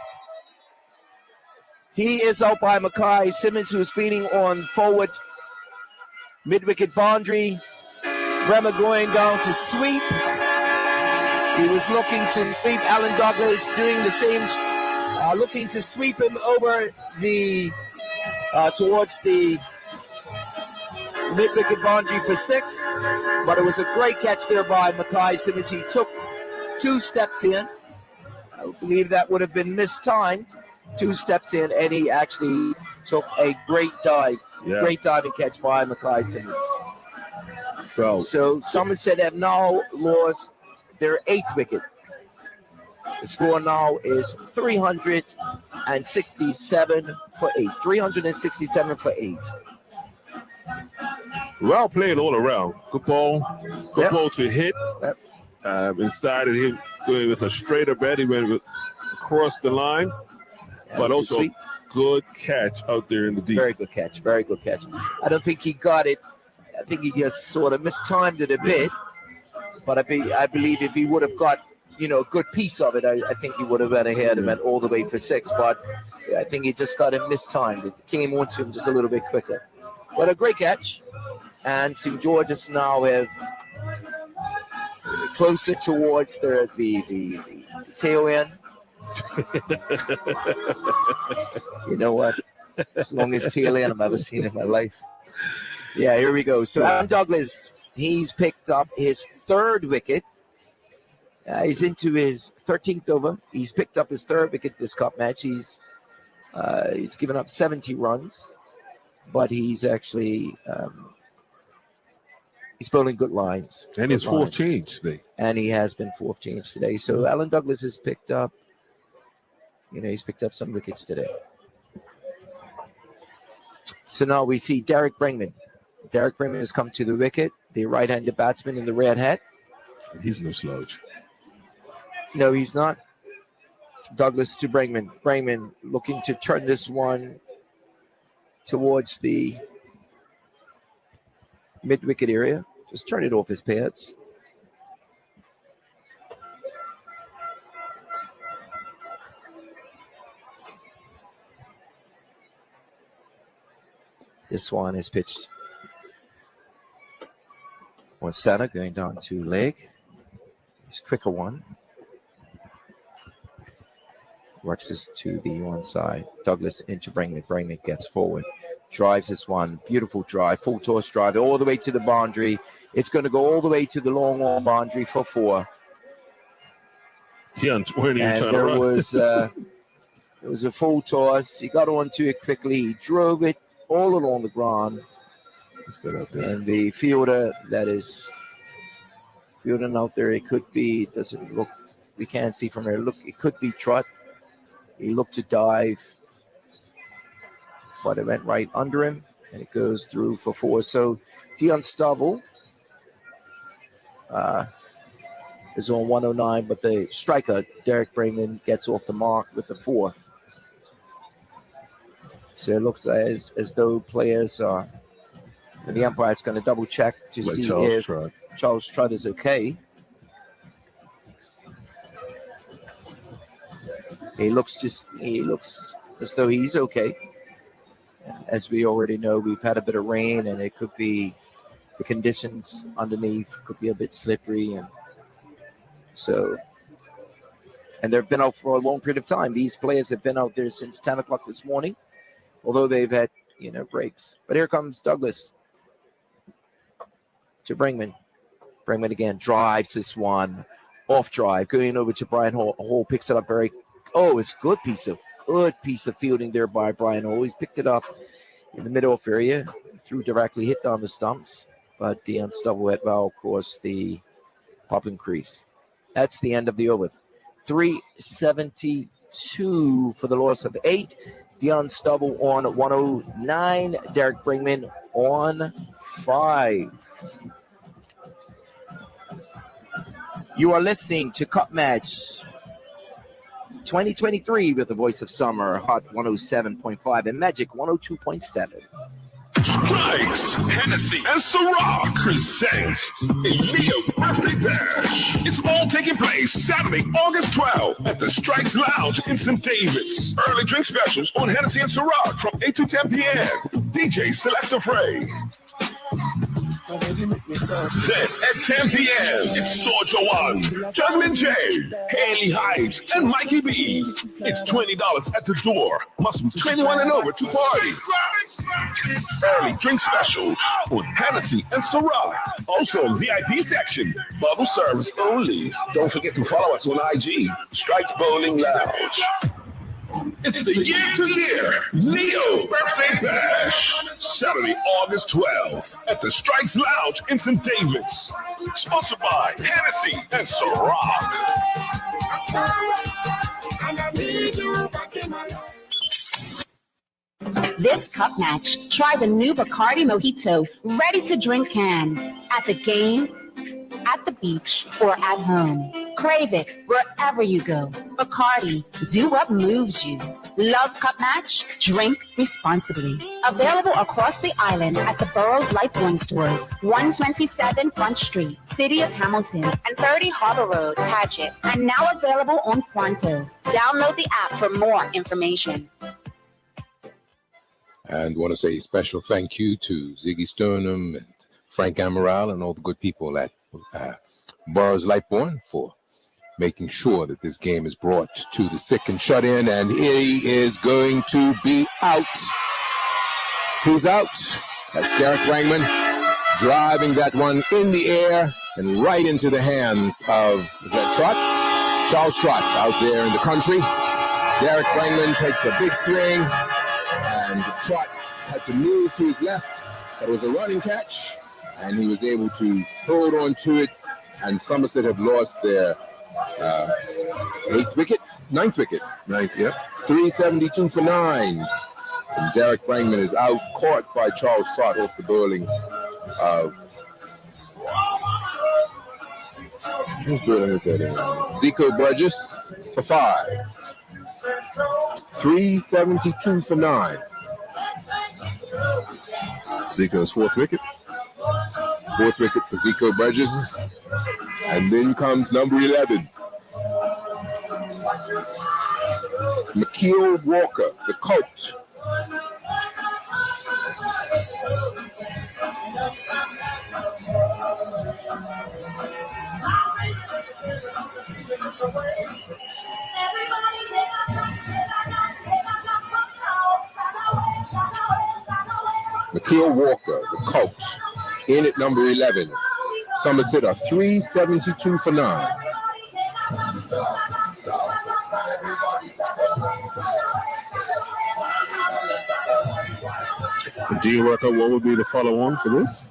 He is out by Mackay Simmons, who is feeding on forward mid-wicket boundary. Bremer going down to sweep. He was looking to sweep Alan Douglas, doing the same, looking to sweep him over the towards the mid-wicket boundary for 6. But it was a great catch there by Mackay Simmons. He took 2 steps in. I believe that would have been mistimed. 2 steps in, and he actually took a great dive. Yeah. Great diving catch by Mackay Simmons. So Somerset have now lost their 8th wicket. The score now is 367 for 8. 367 for 8. Well played all around. Good ball. Good ball to hit. Inside of him, going with a straighter bat. He went across the line. But also good catch out there in the deep. Very good catch. Very good catch. I don't think he got it. I think he just sort of mistimed it a bit. But I believe if he would have got, a good piece of it, I think he would have went ahead and went all the way for 6. But I think he just got it mistimed. It came onto him just a little bit quicker. But a great catch. And St. George's now have closer towards the tail end. You know what? It's the longest tail end I've ever seen in my life. Yeah, here we go. So Alan Douglas, he's picked up his 3rd wicket. He's into his 13th over. He's picked up his 3rd wicket this cup match. He's given up 70 runs, but he's actually he's bowling good lines. And he's 4th change today. And he has been 4th change today. So Alan Douglas has picked up. He's picked up some wickets today. So now we see Derek Brinkman. Derek Brinkman has come to the wicket, the right-handed batsman in the red hat. He's no slouch. No, he's not. Douglas to Brinkman. Brinkman looking to turn this one towards the mid-wicket area. Just turn it off his pads. This one is pitched on center, going down to leg. It's quicker one. Works this to the one side. Douglas into Brinkman. Brinkman gets forward. Drives this one. Beautiful drive. Full toss drive all the way to the boundary. It's going to go all the way to the long on boundary for 4. Yeah, where and there was a full toss. He got onto it quickly. He drove it all along the ground. And the fielder that is fielding out there, it could be, doesn't look, we can't see from here. Look, it could be Trott. He looked to dive, but it went right under him, and it goes through for 4. So Dion Stubble is on 109, but the striker, Derek Brinkman, gets off the mark with the 4. So it looks as though players are, and the umpire is going to double check to see if Charles Trott is okay. He looks as though he's okay. As we already know, we've had a bit of rain, and it could be the conditions underneath could be a bit slippery, and so And they've been out for a long period of time. These players have been out there since 10 o'clock this morning, although they've had, breaks. But here comes Douglas to Brinkman. Brinkman again drives this one. Off drive, going over to Brian Hall. Hall picks it up it's good piece of fielding there by Brian Hall. He's picked it up in the mid-off area, threw directly, hit down the stumps, but Dion Stubble had well across the popping crease. That's the end of the over. 372 for the loss of 8. Dion Stubble on 109. Derek Brinkman on 5. You are listening to Cup Match 2023 with the voice of summer, Hot 107.5 and Magic 102.7. Strikes, Hennessy, and Ciroc presents a Leo birthday bash. It's all taking place Saturday, August 12th at the Strikes Lounge in St. David's. Early drink specials on Hennessy and Ciroc from 8 to 10 p.m. DJ Selector Frey. Then at 10 p.m., it's Sojo One, Juggling Jay, Haley Hypes, and Mikey B. It's $20 at the door. Must be 21 and over to party. Early drink specials on Hennessy and Ciroc. Also, VIP section, bottle service only. Don't forget to follow us on IG, Strikes Bowling Lounge. It's the year-to-year Leo Birthday Bash, Saturday, August 12th at the Strikes Lounge in St. David's. Sponsored by Hennessy and Ciroc. This cup match, try the new Bacardi Mojito, ready to drink can. At the game, at the beach, or at home. Crave it wherever you go. Bacardi, do what moves you. Love Cup Match? Drink responsibly. Available across the island at the Burroughs Lightpoint stores, 127 Front Street, City of Hamilton, and 30 Harbor Road, Paget, and now available on Quanto. Download the app for more information. And want to say a special thank you to Ziggy Stoneham and Frank Amaral and all the good people at Burroughs Lightbourne for making sure that this game is brought to the sick and shut in, and he is going to be out. He's out. That's Derek Brangman driving that one in the air and right into the hands of, is that Trott? Charles Trott out there in the country. Derek Brangman takes a big swing, and Trott had to move to his left. That was a running catch, and he was able to hold on to it, and Somerset have lost their ninth wicket. Ninth, yep. 372 for 9. And Derek Brangman is out, caught by Charles Trott off the bowling of Zico Burgess for 5. 372 for 9. Zico's fourth wicket. Fourth wicket for Zico Burgess. And then comes number 11. McKeel Walker, the coach. McKeel Walker, the coach, in at number 11. Somerset are 372 for 9. Do you work out what would be the follow-on for this?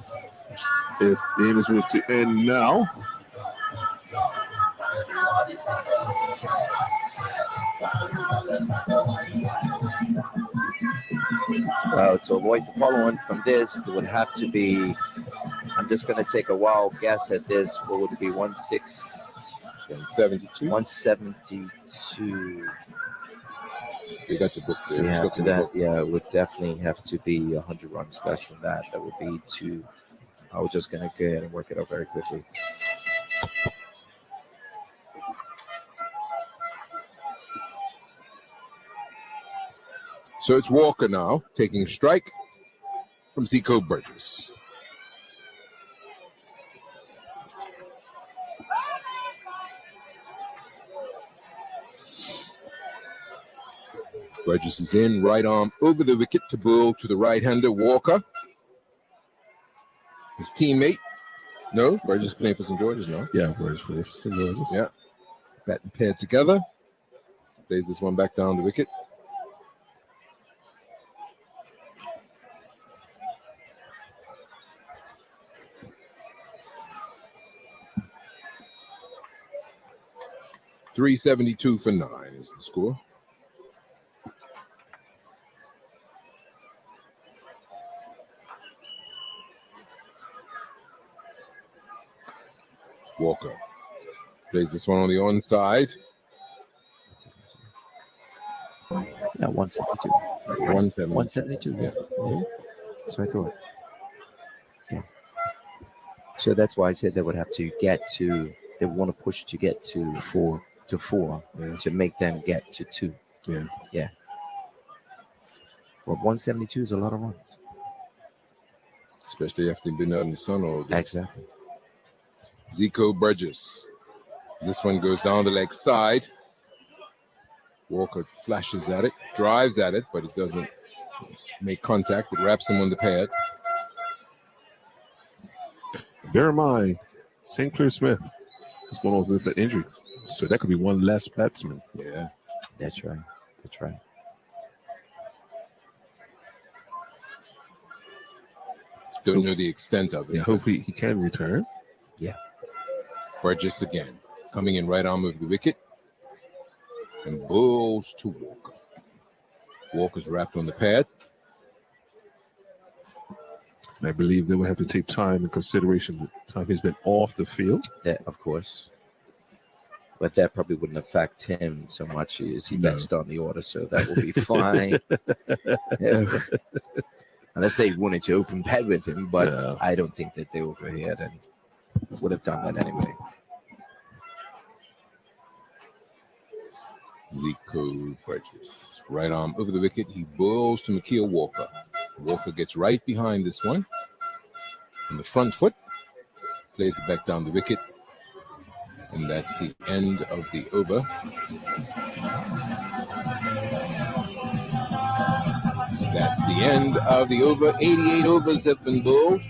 If the innings was to end now. To avoid the follow-on from this, there would have to be, I'm just going to take a wild guess at this, what would it be, 172? 172. We got the book there. Yeah, to that, yeah, it would definitely have to be 100 runs less than that. That would be 2. I was just going to go ahead and work it out very quickly. So it's Walker now, taking a strike from Zico Burgess. Burgess is in, right arm over the wicket to bowl to the right-hander, Walker. His teammate. No, Burgess playing for St. George's now. Yeah, Burgess playing for St. George's. Yeah. Bat and paired together. Plays this one back down the wicket. .372 for 9 is the score. Walker plays this one on the onside. Yeah, 172. 172. Yeah. That's what I thought. Yeah. So that's why I said they would have to get to. They want to push to get to four to make them get to 2. Yeah. Yeah. Well, 172 is a lot of runs. Especially after being out in the sun all day. Exactly. Zico Burgess. This one goes down the leg side. Walker flashes at it, drives at it, but it doesn't make contact. It wraps him on the pad. Bear in mind, St. Clair Smith is going over with an injury. So that could be one less batsman. Yeah. That's right. That's right. Don't know the extent of it. Yeah, hopefully he can return. Yeah. Burgess again. Coming in right arm of the wicket. And bowls to Walker. Walker's wrapped on the pad. I believe they would have to take time in consideration the time he's been off the field. Yeah, of course. But that probably wouldn't affect him so much as he bets on the order, so that will be fine. Yeah. Unless they wanted to open bet with him, but I don't think that they will go ahead and would have done that anyway. Zico Burgess. Right arm over the wicket. He bowls to Mikael Walker. Walker gets right behind this one. On the front foot. Plays it back down the wicket. And that's the end of the over. That's the end of the over. 88 overs have been bowled.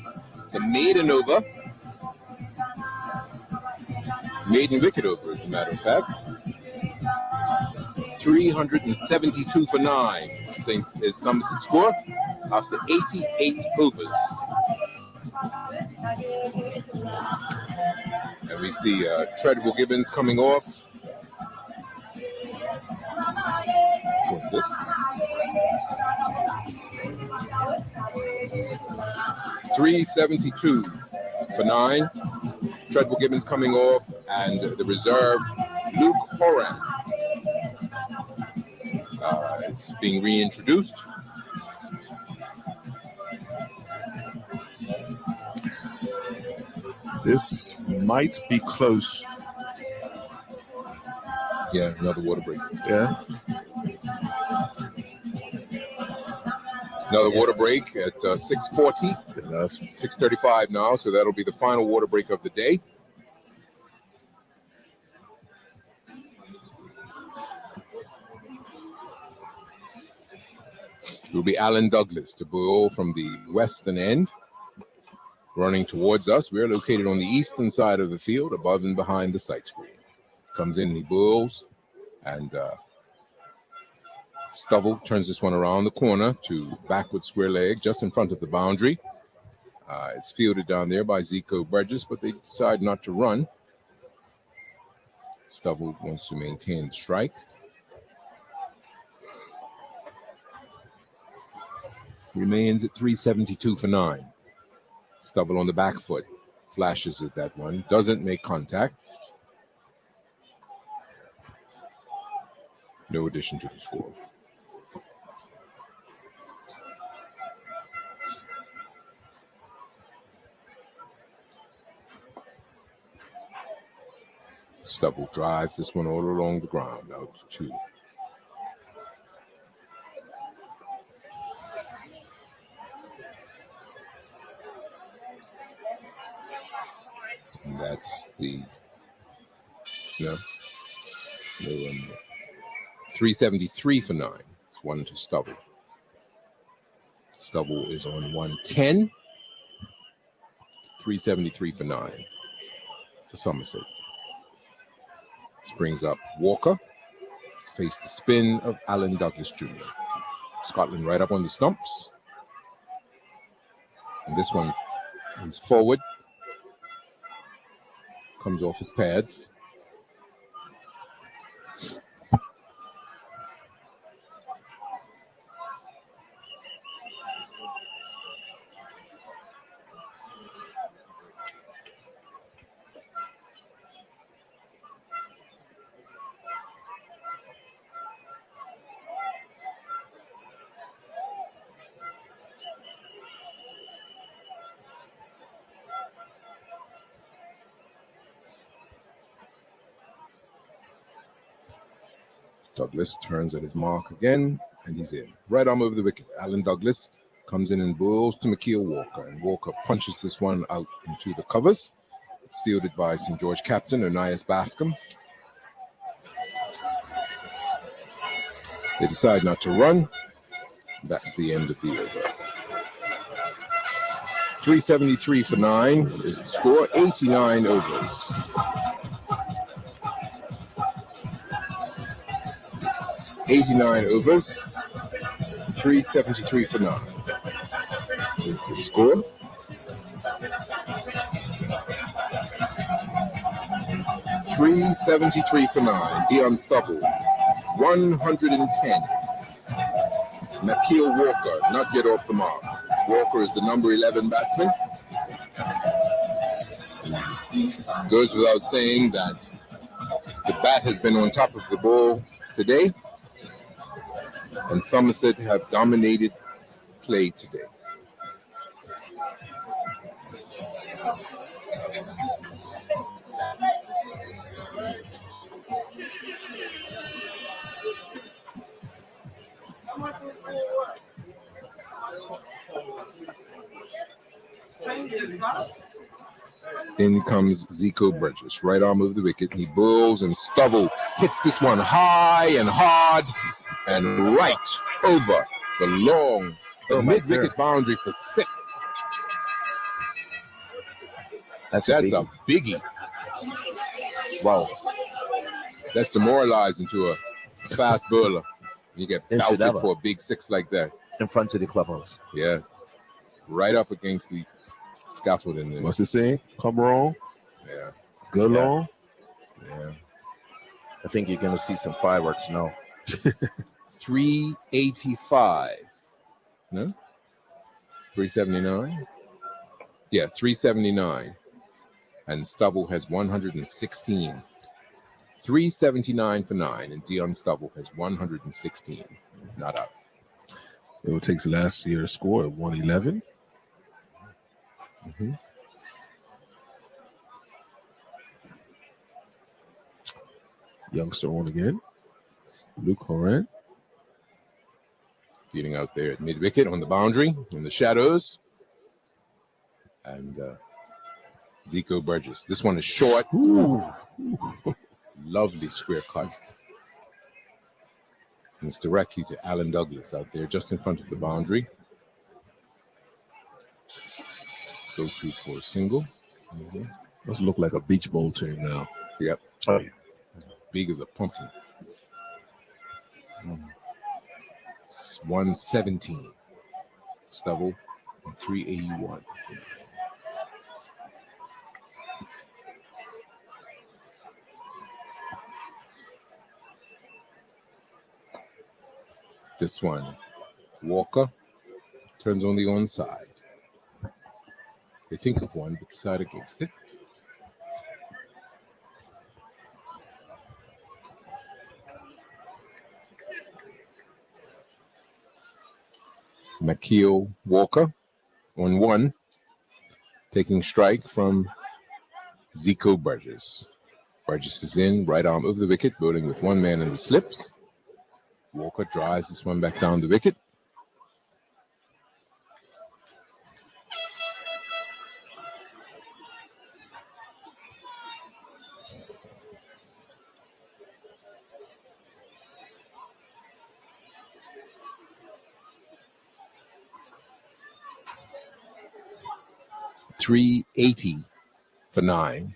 It's a maiden over. Maiden wicket over, as a matter of fact. 372 for 9. Is Somerset's score after 88 overs. And we see Treadwell Gibbons coming off. What's this? .372 for 9. Treadwell Gibbons coming off, and the reserve, Luke Horan. It's being reintroduced. This might be close. Yeah, another water break. Yeah. Another water break at 6:40. 6:35 now, so that'll be the final water break of the day. It will be Alan Douglas to bowl from the western end. Running towards us. We're located on the eastern side of the field, above and behind the sight screen. Comes in, he bowls, and Stovall turns this one around the corner to backward square leg, just in front of the boundary. It's fielded down there by Zico Burgess, but they decide not to run. Stovall wants to maintain the strike. Remains at 372 for 9. Stovall on the back foot, flashes at that one, doesn't make contact. No addition to the score. Stovall drives this one all along the ground, out to 2. And that's the 373 for 9. one to Stubble. Stubble is on 110. 373 for 9 for Somerset. This brings up Walker. Face the spin of Alan Douglas Jr. Scotland right up on the stumps. And this one is forward. Comes off his pads. Douglas turns at his mark again, and he's in. Right arm over the wicket. Alan Douglas comes in and bowls to McKeel Walker, and Walker punches this one out into the covers. It's fielded by St. George captain Onias Bascom. They decide not to run. That's the end of the over. 373 for 9 is the score, 89 overs. $89 overs, 373 for 9 is the score. $373 for 9. Dion Stubble, 110. McKeel Walker, not yet off the mark. Walker is the number 11 batsman. Goes without saying that the bat has been on top of the ball today. And Somerset have dominated play today. In comes Zico Burgess. Right arm of the wicket. He bowls and Stubble hits this one high and hard and right over the mid-wicket boundary for 6. That's a biggie. Wow. That's demoralizing to a fast bowler. You get belted for a big 6 like that. In front of the clubhouse. Yeah. Right up against the scaffolding there. What's it saying? Come wrong? Yeah. Go long? Yeah. I think you're going to see some fireworks now. 385. No? 379? Yeah, 379. And Stubble has 116. 379 for 9, and Dion Stubble has 116. Not out. It takes last year's score at 111. Mm-hmm. Youngster on again. Luke Horan. Getting out there at mid-wicket on the boundary in the shadows. And Zico Burgess. This one is short. Ooh. Lovely square cuts. And it's directly to Alan Douglas out there just in front of the boundary. Go to for a single. Mm-hmm. Does look like a beach bowl team now. Yep. Oh, yeah. Big as a pumpkin. It's 117. Stubble, 381. This one, Walker turns on the onside. They think of one, but decide against it. McKeel Walker on 1, taking strike from Zico Burgess. Burgess is in, right arm over the wicket, bowling with one man in the slips. Walker drives this one back down the wicket. 380 for 9.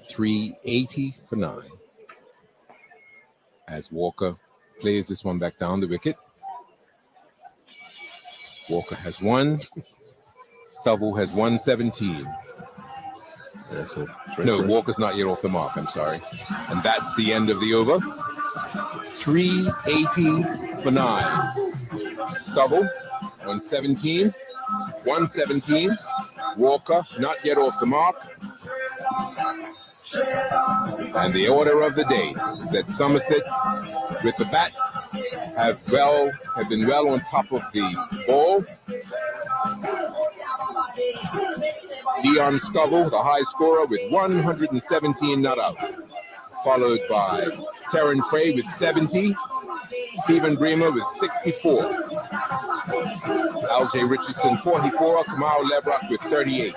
380 for 9. As Walker plays this one back down the wicket. Walker has 1. Stubble has 117. No, Walker's not yet off the mark, I'm sorry. And that's the end of the over. 380 for 9. Stubble, 117. 117. Walker, not yet off the mark. And the order of the day is that Somerset, with the bat, have been well on top of the ball. Dion Stubble, the high scorer, with 117 not out, followed by Terran Frey with 70, Stephen Bremer with 64, L.J. Richardson 44, Kamau Lebrock with 38.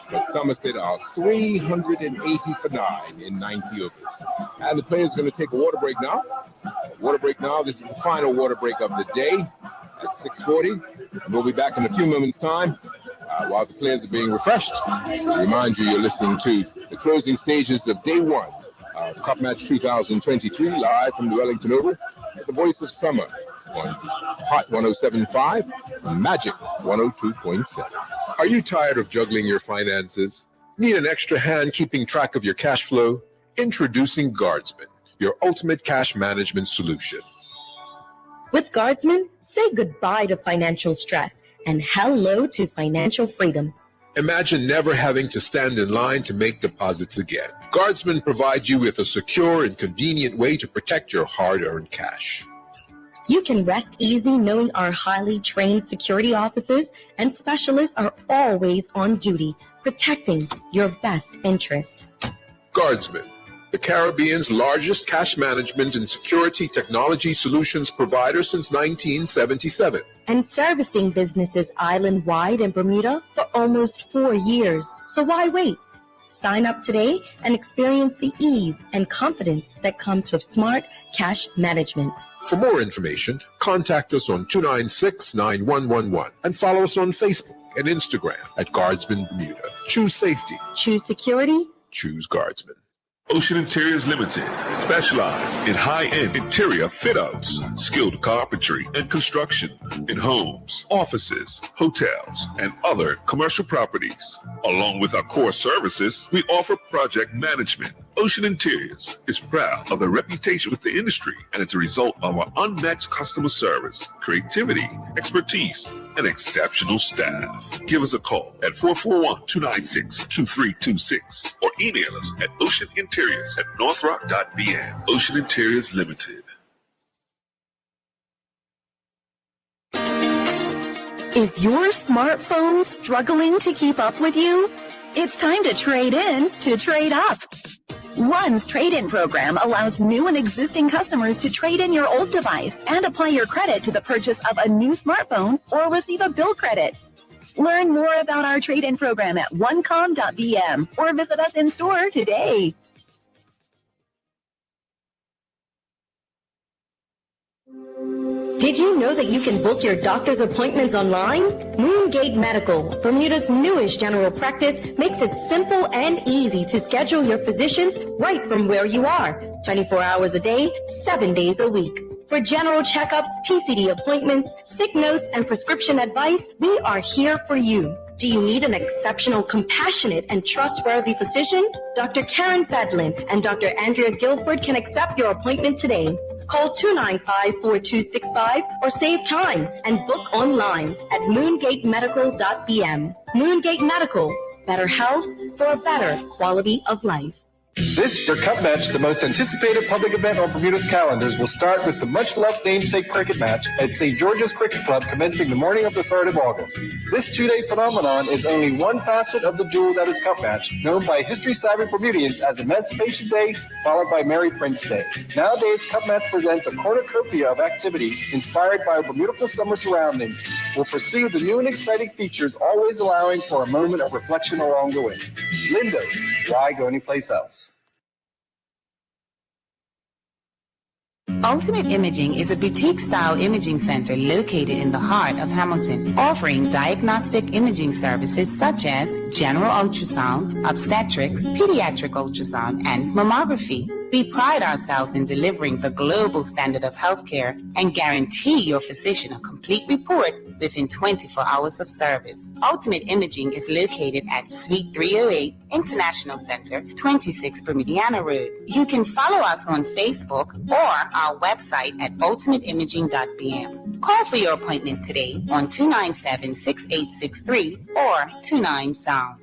But Somerset are 380 for 9 in 90 overs. And the players are going to take a water break now. This is the final water break of the day at 6:40. We'll be back in a few moments' time while the players are being refreshed. I remind you, you're listening to the closing stages of Day 1 of Cup Match 2023, live from the Wellington Oval, at the Voice of Summer on Hot 107.5 and Magic 102.7. Are you tired of juggling your finances? Need an extra hand keeping track of your cash flow? Introducing Guardsman, your ultimate cash management solution. With Guardsman, say goodbye to financial stress and hello to financial freedom. Imagine never having to stand in line to make deposits again. Guardsman provides you with a secure and convenient way to protect your hard-earned cash. You can rest easy knowing our highly trained security officers and specialists are always on duty, protecting your best interest. Guardsman, the Caribbean's largest cash management and security technology solutions provider since 1977. And servicing businesses island-wide in Bermuda for almost 4 years. So why wait? Sign up today and experience the ease and confidence that comes with smart cash management. For more information, contact us on 296-9111 and follow us on Facebook and Instagram at Guardsman Bermuda. Choose safety. Choose security. Choose Guardsman. Ocean Interiors Limited specialize in high-end interior fit-outs, skilled carpentry and construction in homes, offices, hotels, and other commercial properties. Along with our core services, we offer project management. Ocean Interiors is proud of their reputation with the industry, and it's a result of our unmatched customer service, creativity, expertise, and exceptional staff. Give us a call at 441-296-2326 or email us at oceaninteriors@northrock.bn. Ocean Interiors Limited. Is your smartphone struggling to keep up with you? It's time to trade in to trade up. Run's trade-in program allows new and existing customers to trade in your old device and apply your credit to the purchase of a new smartphone or receive a bill credit. Learn more about our trade-in program at onecom.bm or visit us in store today. Did you know that you can book your doctor's appointments online? Moongate Medical, Bermuda's newest general practice, makes it simple and easy to schedule your physicians right from where you are, 24 hours a day, 7 days a week. For general checkups, TCD appointments, sick notes, and prescription advice, we are here for you. Do you need an exceptional, compassionate, and trustworthy physician? Dr. Karen Fedlin and Dr. Andrea Guilford can accept your appointment today. Call 295-4265 or save time and book online at moongatemedical.bm. Moongate Medical, better health for a better quality of life. This year, Cup Match, the most anticipated public event on Bermuda's calendars, will start with the much-loved namesake cricket match at St. George's Cricket Club commencing the morning of the 3rd of August. This two-day phenomenon is only one facet of the jewel that is Cup Match, known by history-savvy Bermudians as Emancipation Day, followed by Mary Prince Day. Nowadays, Cup Match presents a cornucopia of activities inspired by our beautiful summer surroundings. We'll pursue the new and exciting features, always allowing for a moment of reflection along the way. Lindo's, why go anyplace else? Ultimate Imaging is a boutique-style imaging center located in the heart of Hamilton, offering diagnostic imaging services such as general ultrasound, obstetrics, pediatric ultrasound, and mammography. We pride ourselves in delivering the global standard of healthcare and guarantee your physician a complete report within 24 hours of service. Ultimate Imaging is located at Suite 308 International Center, 26 Bermudiana Road. You can follow us on Facebook or our website at ultimateimaging.bm. Call for your appointment today on 297-6863 or 29-SOUND.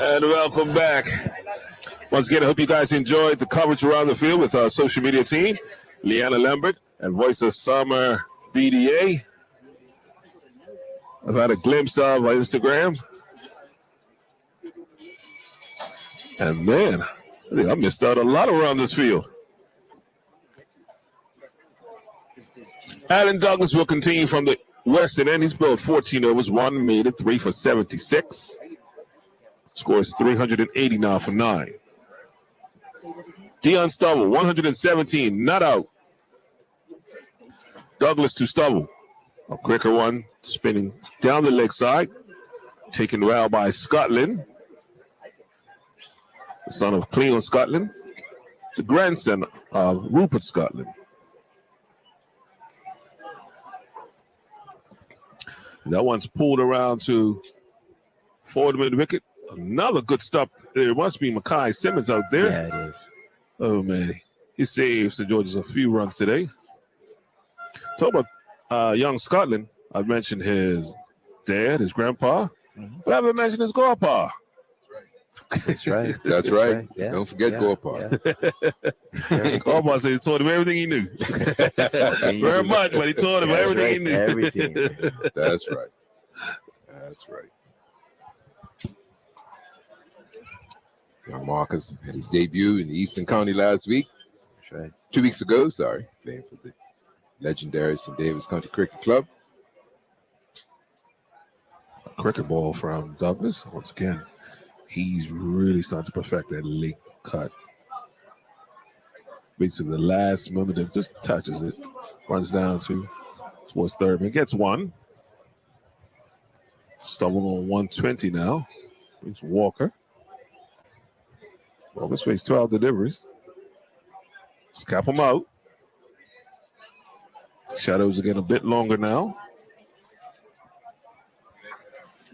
And welcome back. Once again, I hope you guys enjoyed the coverage around the field with our social media team, Leanna Lambert and Voice of Summer BDA. I've had a glimpse of on Instagram. And man, I think I missed out a lot around this field. Alan Douglas will continue from the western end. He's bowled 14 overs, 1 made it, 3 for 76. Scores 380 now for 9. Dion Stubble, 117, not out. Douglas to Stubble. A quicker one, spinning down the leg side. Taken well by Scotland. The son of Cleon Scotland. The grandson of Rupert Scotland. That one's pulled around to forward mid wicket. Another good stop. There must be Mackay Simmons out there. Yeah, it is. Oh, man. He saved St. George's a few runs today. Talk about young Scotland. I've mentioned his dad, his grandpa, but I haven't mentioned his godpa. That's right. That's right. Yeah. Don't forget Gorpa. Godpa said he taught him everything he knew. Very much, but he taught him everything he knew. Everything. That's right. That's right. Young Marcus had his debut in the Eastern County last week. That's right. 2 weeks ago, sorry. Playing for the legendary St. Davis Country Cricket Club. Cricket ball from Douglas. Once again, he's really starting to perfect that late cut. Basically, the last moment that just touches it, runs down towards third, and gets one. Stubble on 120 now. Brings Walker. Walker's faced 12 deliveries. Just cap him out. Shadows are getting a bit longer now.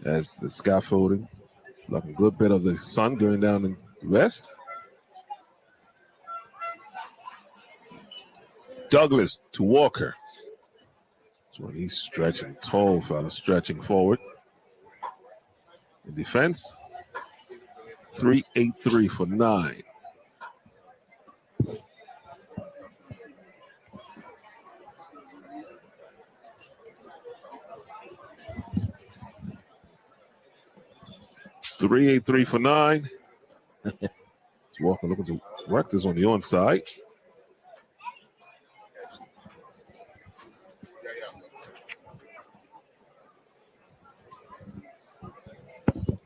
As the scaffolding, like a good bit of the sun going down in the west. Douglas to Walker. That's when he's stretching, tall fella stretching forward. In defense, 383 for 9. .383 for 9. Walker looking to wreck this on the onside.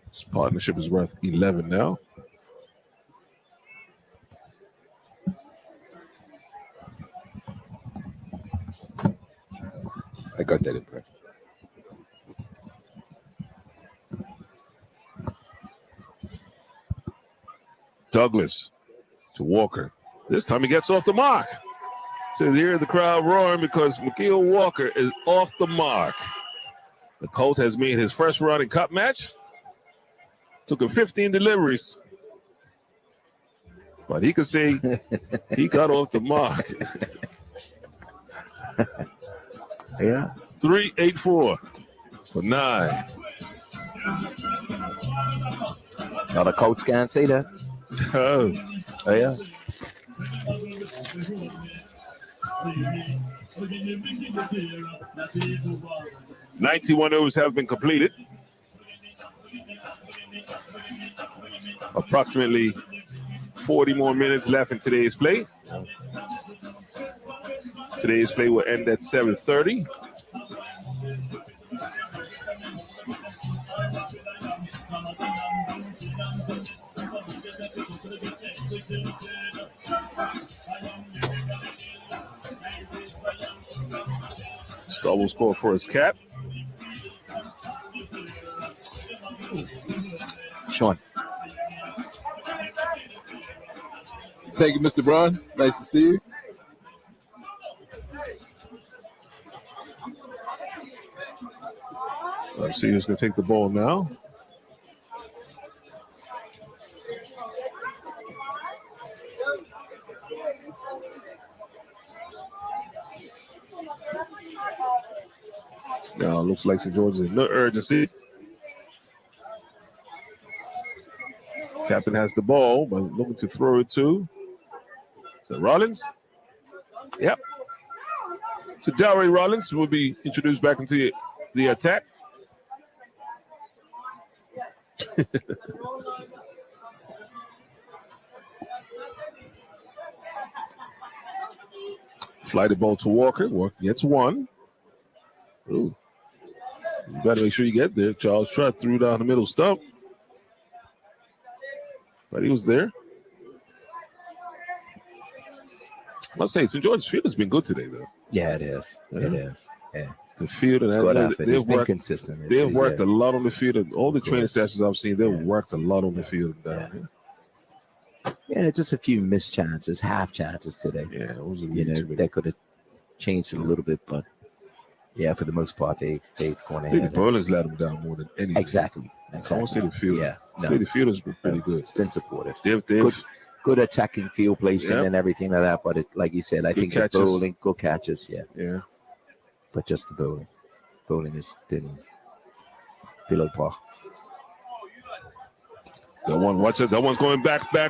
This partnership is worth 11 now. I got that impression. Douglas to Walker. This time he gets off the mark. So here the crowd roaring because McKeel Walker is off the mark. The Colt has made his first run in cup match. Took him 15 deliveries. But he could say he got off the mark. Yeah. 384 for 9. Now the Colts can't say that. Oh yeah. .91 overs have been completed. Approximately 40 more minutes left in today's play. Today's play will end at 7:30. Star will score for his cap. Sean. Thank you, Mr. Braun. Nice to see you. Let's see who's going to take the ball now. Now it looks like St. George's in no urgency. Captain has the ball, but looking to throw it to. Is that Rollins? Yep. So Delray Rollins will be introduced back into the attack. Fly the ball to Walker. Walker gets one. Ooh. You better make sure you get there. Charles Trutt threw down the middle stump. But he was there. I must say, St. George's field has been good today, though. Yeah, it is. Yeah. It is. Yeah. The field and good effort. It's been worked, consistent. They've worked a lot on the field. And all the training sessions I've seen, they've worked a lot on the field down here. Yeah, just a few missed chances, half chances today. Yeah, that could have changed it a little bit, but yeah, for the most part, they've gone ahead. I think the Berlin's let them down more than anything. Exactly. I want to say the field. Yeah, the field has been pretty good. It's been supportive. They've good attacking field placing and everything like that. But like you said, I think the bowling, good catches. Yeah. But just the bowling. Bowling has been below par. That one, watch it. That one's going back. Yep.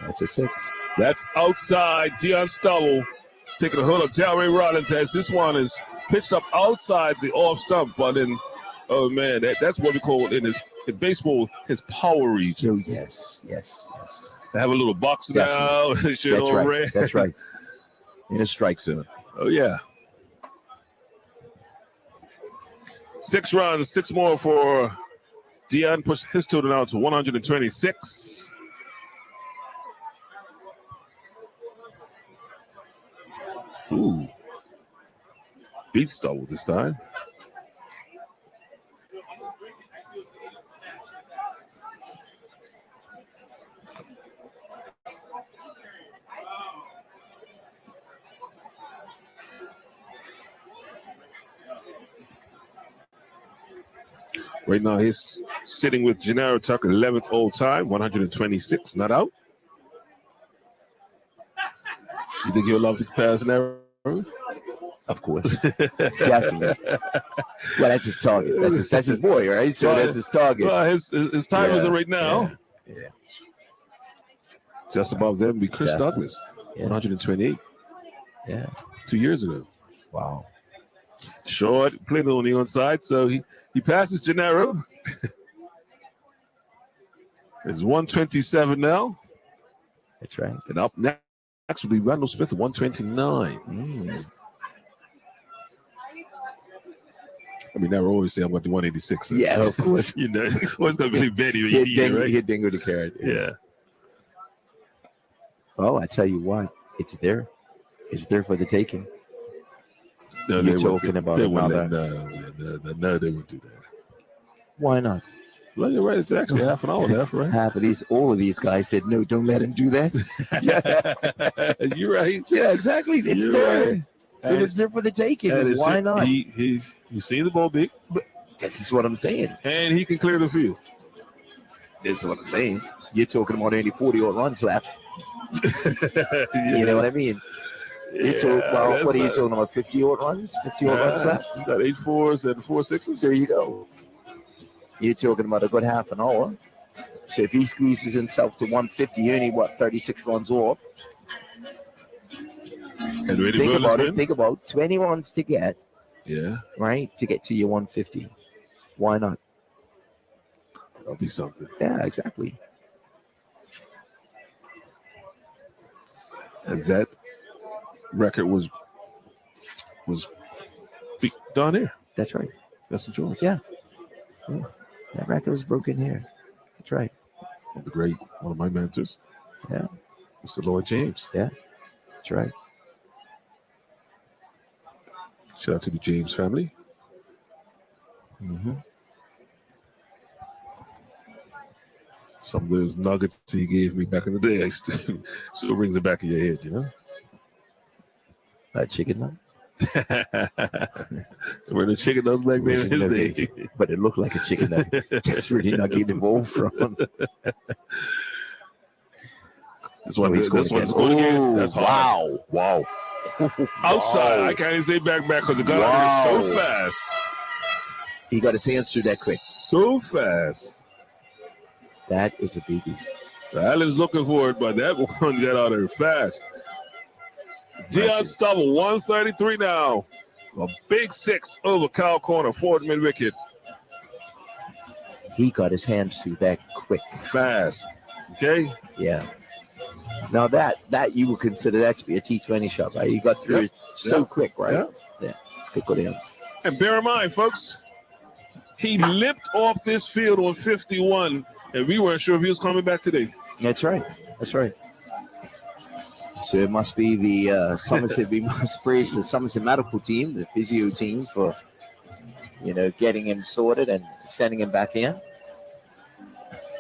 That's a 6. That's outside. Dion Stubble is taking a hold of Delray Rollins as this one is pitched up outside the off stump. But then, oh man, that's what we call in baseball his power reach. Oh yes. They have a little box now. That's right. That's right. In a strike zone. Oh yeah. 6 runs, 6 more for Dion. Push his total now to 126. Ooh. Beat Stubble this time. Right now, he's sitting with Gennaro Tucker, 11th all time, 126, not out. You think he'll love to pass an arrow? Of course. Definitely. Well, that's his target. That's his boy, right? So that's his target. Well, his time is right now. Yeah. Just above them be Chris Douglas, 128. Yeah. 2 years ago. Wow. Short, playing on the onside, so he passes Gennaro. It's 127 now. That's right. And up next will be Randall Smith at 129. I mean, never always say I'm going to 186. Yeah, of course. You know, always going to be Betty when you need it, right? Hit Dingo the carrot. Yeah. Well, I tell you what, it's there. It's there for the taking. No, you're talking about another. No, they wouldn't do that. Why not? Well, you're right. It's actually half an hour left, right? All of these guys said, no, don't let him do that. You're right. Yeah, exactly. It's you're there. Right. It was there for the taking. Why not? You see the ball big. But this is what I'm saying. And he can clear the field. This is what I'm saying. You're talking about only 40-odd runs left. You know what I mean? Yeah, what are you talking about? 50-odd runs? 50-odd runs left? He's got 8 4s and 4 6s. There you go. You're talking about a good half an hour. So if he squeezes himself to 150, you only, 36 runs off. Think about 20 runs to get. Yeah. Right? To get to your 150. Why not? That'll be something. Yeah, exactly. And that record was done here. That's right. That's the George. Yeah. That record was broken here. That's right. And the great, one of my mentors. Yeah. Mr. Lloyd James. Yeah. That's right. Shout out to the James family. Some of those nuggets he gave me back in the day, I still rings it back in your head, you know? Chicken nuggets? Were the chicken nuggets back then in his day? But it looked like a chicken nugget. That's really not getting evolved from. This one's going again. That's hard. Wow. Outside. I can't even say back because it got out there so fast. He got his hands through that quick. So fast. That is a biggie. Allen's looking for it, but that one got out there fast. Dion Stubble, 133 now. A big 6 over Kyle Corner, fourth mid wicket. He got his hands through that quick. Fast. Okay? Yeah. Now that you would consider that to be a T20 shot, right? You got through it so quick, right? Yeah. It's good hands. And bear in mind, folks, he limped off this field on 51, and we weren't sure if he was coming back today. That's right. So it must be the Somerset. We must praise the Somerset medical team, the physio team, for getting him sorted and sending him back in.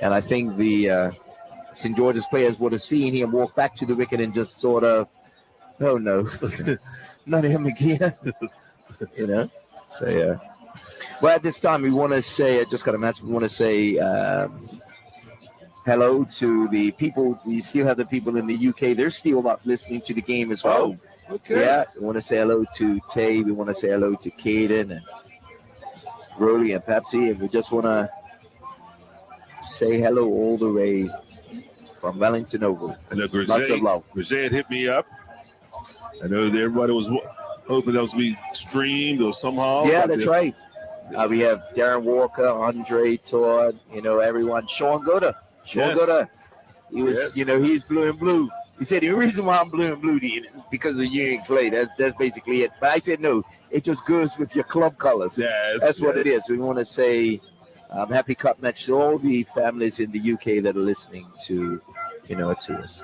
And I think the St. George's players would have seen him walk back to the wicket and just sort of, oh no, not him again. So yeah. Well, at this time we want to say, I just got a message. We want to say hello to the people. We still have the people in the UK. They're still up listening to the game as well. Oh, okay. Yeah, we want to say hello to Tay. We want to say hello to Caden and Rolly and Pepsi. And we just want to say hello all the way from Wellington Oval. And lots of love. Grisette hit me up. I know that everybody was hoping that was be streamed or somehow. Yeah, that's right. We have Darren Walker, Andre Todd, everyone. Sean Goda. He was, he's blue and blue. He said, the reason why I'm blue and blue is because of Union Clay. That's basically it. But I said, no, it just goes with your club colors. Yes. That's what it is. We want to say happy cup match to all the families in the UK that are listening to us.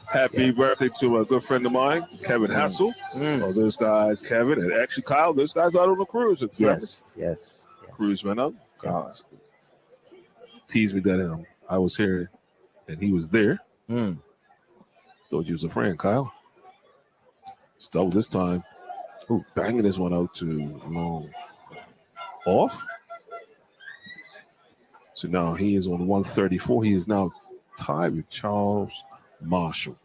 Happy birthday to a good friend of mine, Kevin Hassel. Oh, those guys, Kevin, and actually Kyle, those guys out on the cruise. Yes. Cruise went up. God, teased me that I was here and he was there. Thought you was a friend, Kyle. Stole this time. Ooh, banging this one out to long off. So now he is on 134. He is now tied with Charles Marshall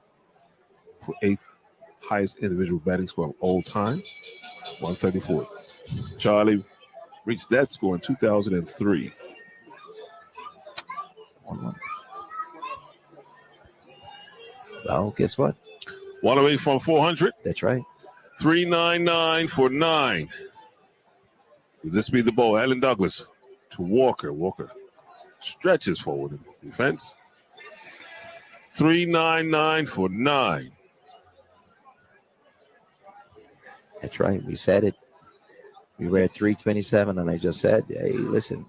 for 8th highest individual batting score of all time, 134. Charlie reached that score in 2003. Well, guess what? 1 away from 400. That's right. 399 for 9. Will this be the ball? Alan Douglas to Walker. Walker stretches forward in defense. 399 for 9. That's right. We said it. We were at 327, and I just said, hey, listen.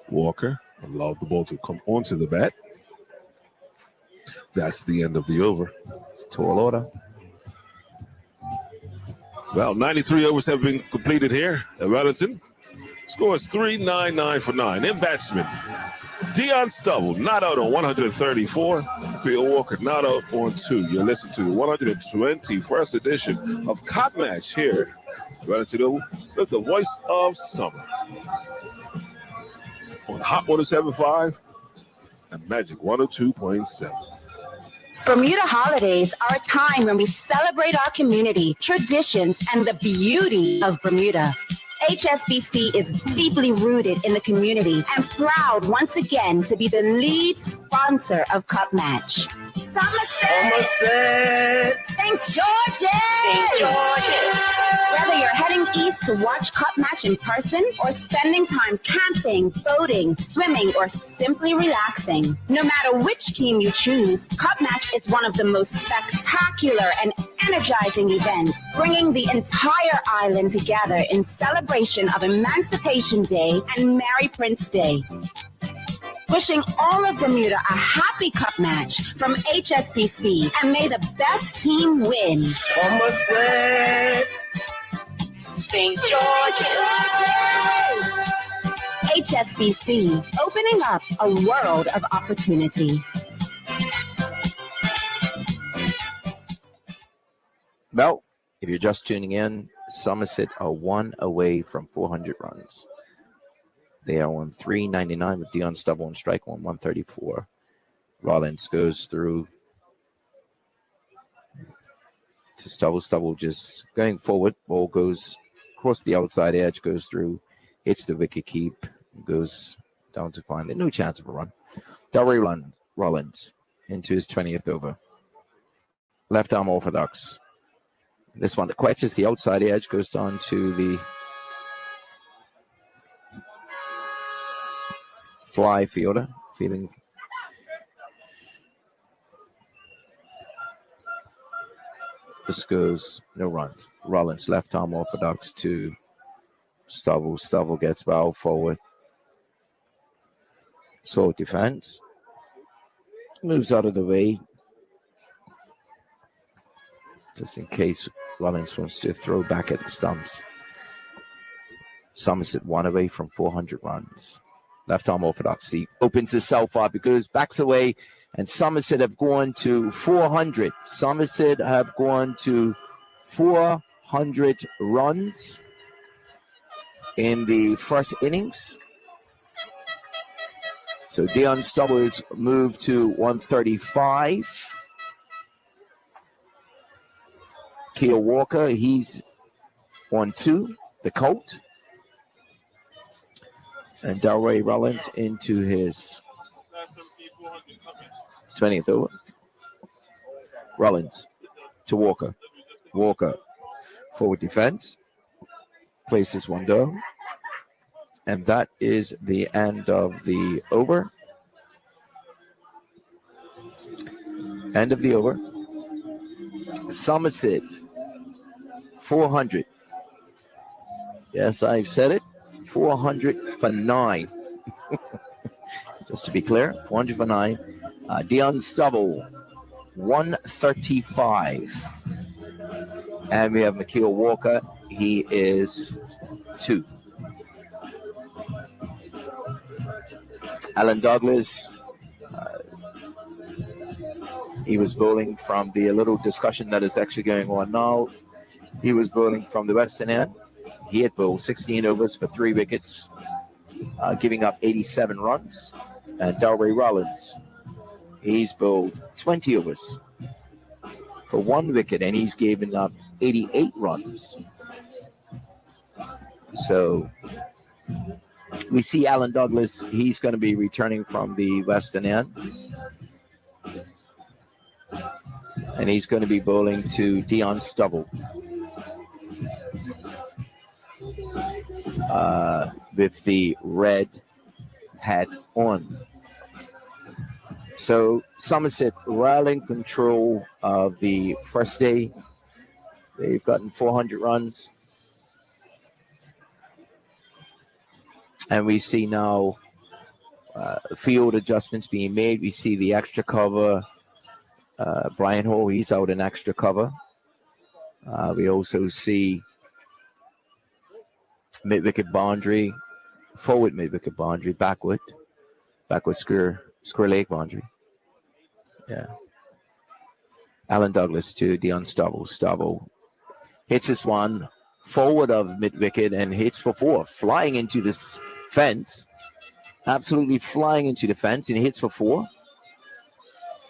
Walker allowed the ball to come onto the bat. That's the end of the over. It's a tall order. Well, 93 overs have been completed here at Wellington. Score is 399 for 9. In batsman, Dion Stubble, not out on 134. Bill Walker, not out on 2. You're listening to the 121st edition of Cop Match here at Wellington Oval with the voice of summer. On Hot 107.5 and Magic 102.7. Bermuda holidays are a time when we celebrate our community, traditions, and the beauty of Bermuda. HSBC is deeply rooted in the community and proud once again to be the lead sponsor of Cup Match. Somerset! St. George's! Whether you're heading east to watch Cup Match in person or spending time camping, boating, swimming, or simply relaxing, no matter which team you choose, Cup Match is one of the most spectacular and energizing events, bringing the entire island together in celebration of Emancipation Day and Mary Prince Day. Wishing all of Bermuda a happy cup match from HSBC, and may the best team win. Somerset, St. George's. HSBC, opening up a world of opportunity. Well, if you're just tuning in, Somerset are one away from 400 runs. They are on 399 with Dion Stubble on strike on 134. Rollins goes through to Stubble. Stubble just going forward. Ball goes across the outside edge, goes through, hits the wicket keep, goes down to find it. No chance of a run. Delray Rollins into his 20th over. Left arm orthodox. This one that catches the outside edge, goes down to the fly fielder, feeling this goes, no runs. Rollins left arm orthodox to Stubble. Stubble gets foul forward. So defense moves out of the way just in case Rollins wants to throw back at the stumps. Somerset one away from 400 runs. Left arm orthodox. He opens himself up. He goes, backs away, and Somerset have gone to 400. Somerset have gone to 400 runs in the first innings. So Dion Stubble has moved to 135. Keel Walker, he's on 2, the Colt. And Delray Rollins into his 20th over. Rollins to Walker. Walker forward defense. Places one down. And that is the end of the over. End of the over. Somerset, 400. Yes, I've said it. 400 for 9. Just to be clear, 400 for 9. Dion Stubble, 135. And we have McKeel Walker. He is 2. Alan Douglas, he was bowling from the little discussion that is actually going on now. He was bowling from the western end. He had bowled 16 overs for 3 wickets, giving up 87 runs. And Delray Rollins, he's bowled 20 overs for 1 wicket, and he's given up 88 runs. So we see Alan Douglas, he's going to be returning from the western end. And he's going to be bowling to Dion Stubble. With the red hat on. So Somerset well in control of the first day. They've gotten 400 runs. And we see now field adjustments being made. We see the extra cover. Brian Hall, he's out in extra cover. We also see mid-wicket boundary, forward mid-wicket boundary, backward square leg boundary. Yeah. Alan Douglas to Dion Stubble. Stubble hits this one forward of mid-wicket and hits for 4, flying into this fence. Absolutely flying into the fence, and he hits for 4.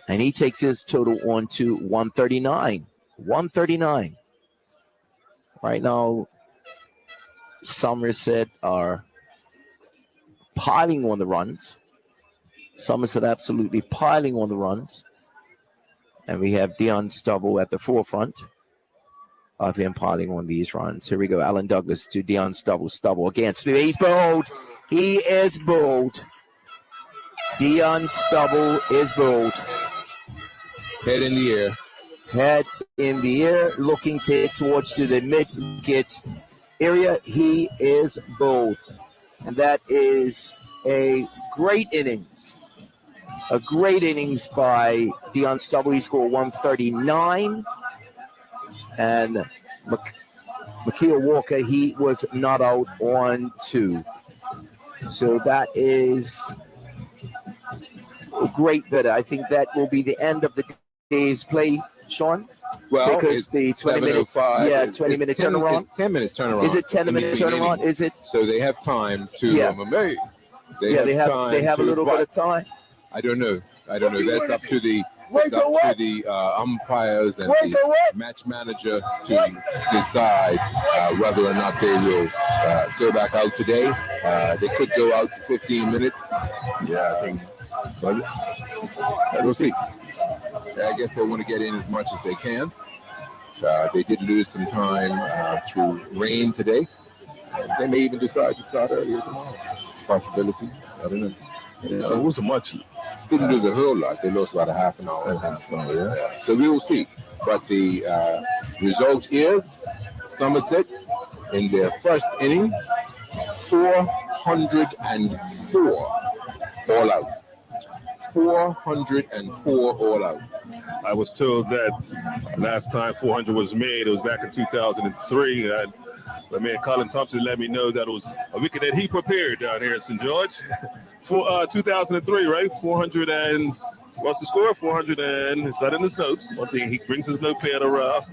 And he takes his total on to 139. 139. Right now, Somerset are piling on the runs. Somerset absolutely piling on the runs. And we have Dion Stubble at the forefront of him piling on these runs. Here we go. Alan Douglas to Dion Stubble. Stubble again. He's bowled. He is bowled. Dion Stubble is bowled. Head in the air. Head in the air, looking to hit towards to the mid-wicket area. He is bowled. And that is a great innings. A great innings by Dion Stubble. He scored 139. And Makeel Walker, he was not out on 2. So that is a great bit. I think that will be the end of the day's play, Sean. Well, because it's the 20-minute, 20-minute turnaround. It's 10 minutes turnaround. Is it 10-minute turnaround? Is it? So they have time to They have a little bit of time. I don't know. That's up to the umpires and the match manager to decide whether or not they will go back out today. They could go out for 15 minutes. Yeah, I think. But we'll see. I guess they want to get in as much as they can. They did lose some time through rain today. They may even decide to start earlier tomorrow. It's a possibility. I don't know. So it wasn't much. Didn't lose a whole lot. They lost about a half an hour. So we will see. But the result is Somerset in their first inning, 404 all out. 404 all out. I was told that last time 400 was made, it was back in 2003. My man Colin Thompson let me know that it was a wicket that he prepared down here in St. George for 2003, right? 400 and what's the score? 400 and it's not in his notes. One thing, he brings his notepad around.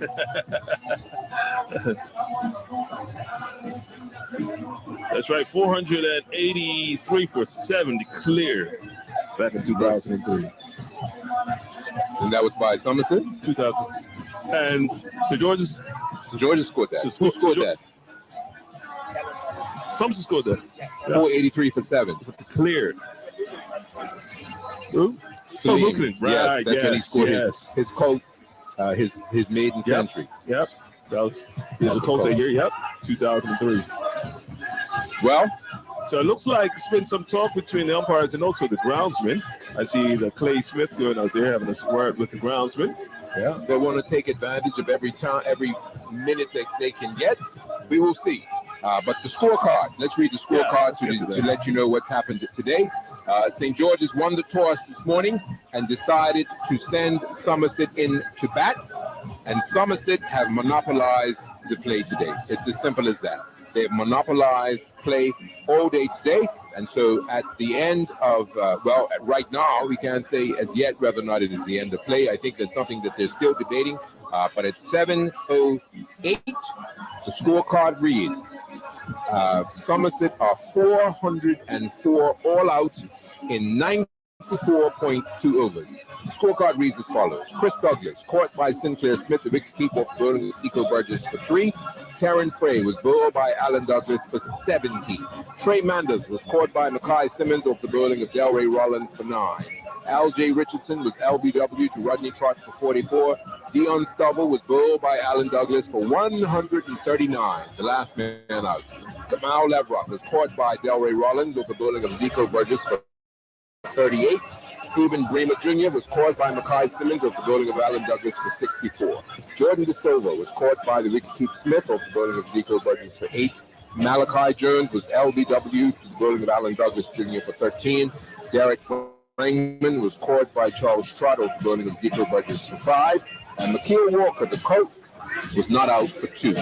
That's right, 483 for 70 clear back in 2003. And that was by Somerset? 2000. And St. George's scored that. Who scored that? Somerset scored that. 483 for 7. Clear. Who? Brooklyn. Right. Yes, that's when he scored his coat, his maiden century. Yep. That was a coat that year. Yep. 2003. Well, so it looks like it's been some talk between the umpires and also the groundsman. I see the Clay Smith going out there having a word with the groundsman. Yeah, they want to take advantage of every minute that they can get. We will see. But the scorecard, let's read the scorecard to let you know what's happened today. St. George's won the toss this morning and decided to send Somerset in to bat. And Somerset have monopolized the play today. It's as simple as that. They've monopolized play all day today. And so at the end of, right now, we can't say as yet whether or not it is the end of play. I think that's something that they're still debating. But at 7:08, the scorecard reads, Somerset are 404 all out in 94.2 overs. The scorecard reads as follows. Chris Douglas, caught by Sinclair Smith, the wicketkeeper for bowling Eco Burgess for 3. Terran Frey was bowled by Alan Douglas for 70. Trey Manders was caught by Mackay Simmons off the bowling of Delray Rollins for 9. L.J. Richardson was LBW to Rodney Trott for 44. Dion Stubble was bowled by Alan Douglas for 139, the last man out. Kamal Levrock was caught by Delray Rollins off the bowling of Zico Burgess for 38. Stephen Bremer Jr. was caught by Mackay Simmons off the bowling of Alan Douglas for 64. Jordan De Silva was caught by the wicketkeeper Smith off the bowling of Zico Burgess for 8. Malachi Jones was LBW to the bowling of Alan Douglas Jr. for 13. Derek Brangman was caught by Charles Trott off the bowling of Zico Burgess for 5. And Makeel Walker, the coach, was not out for 2.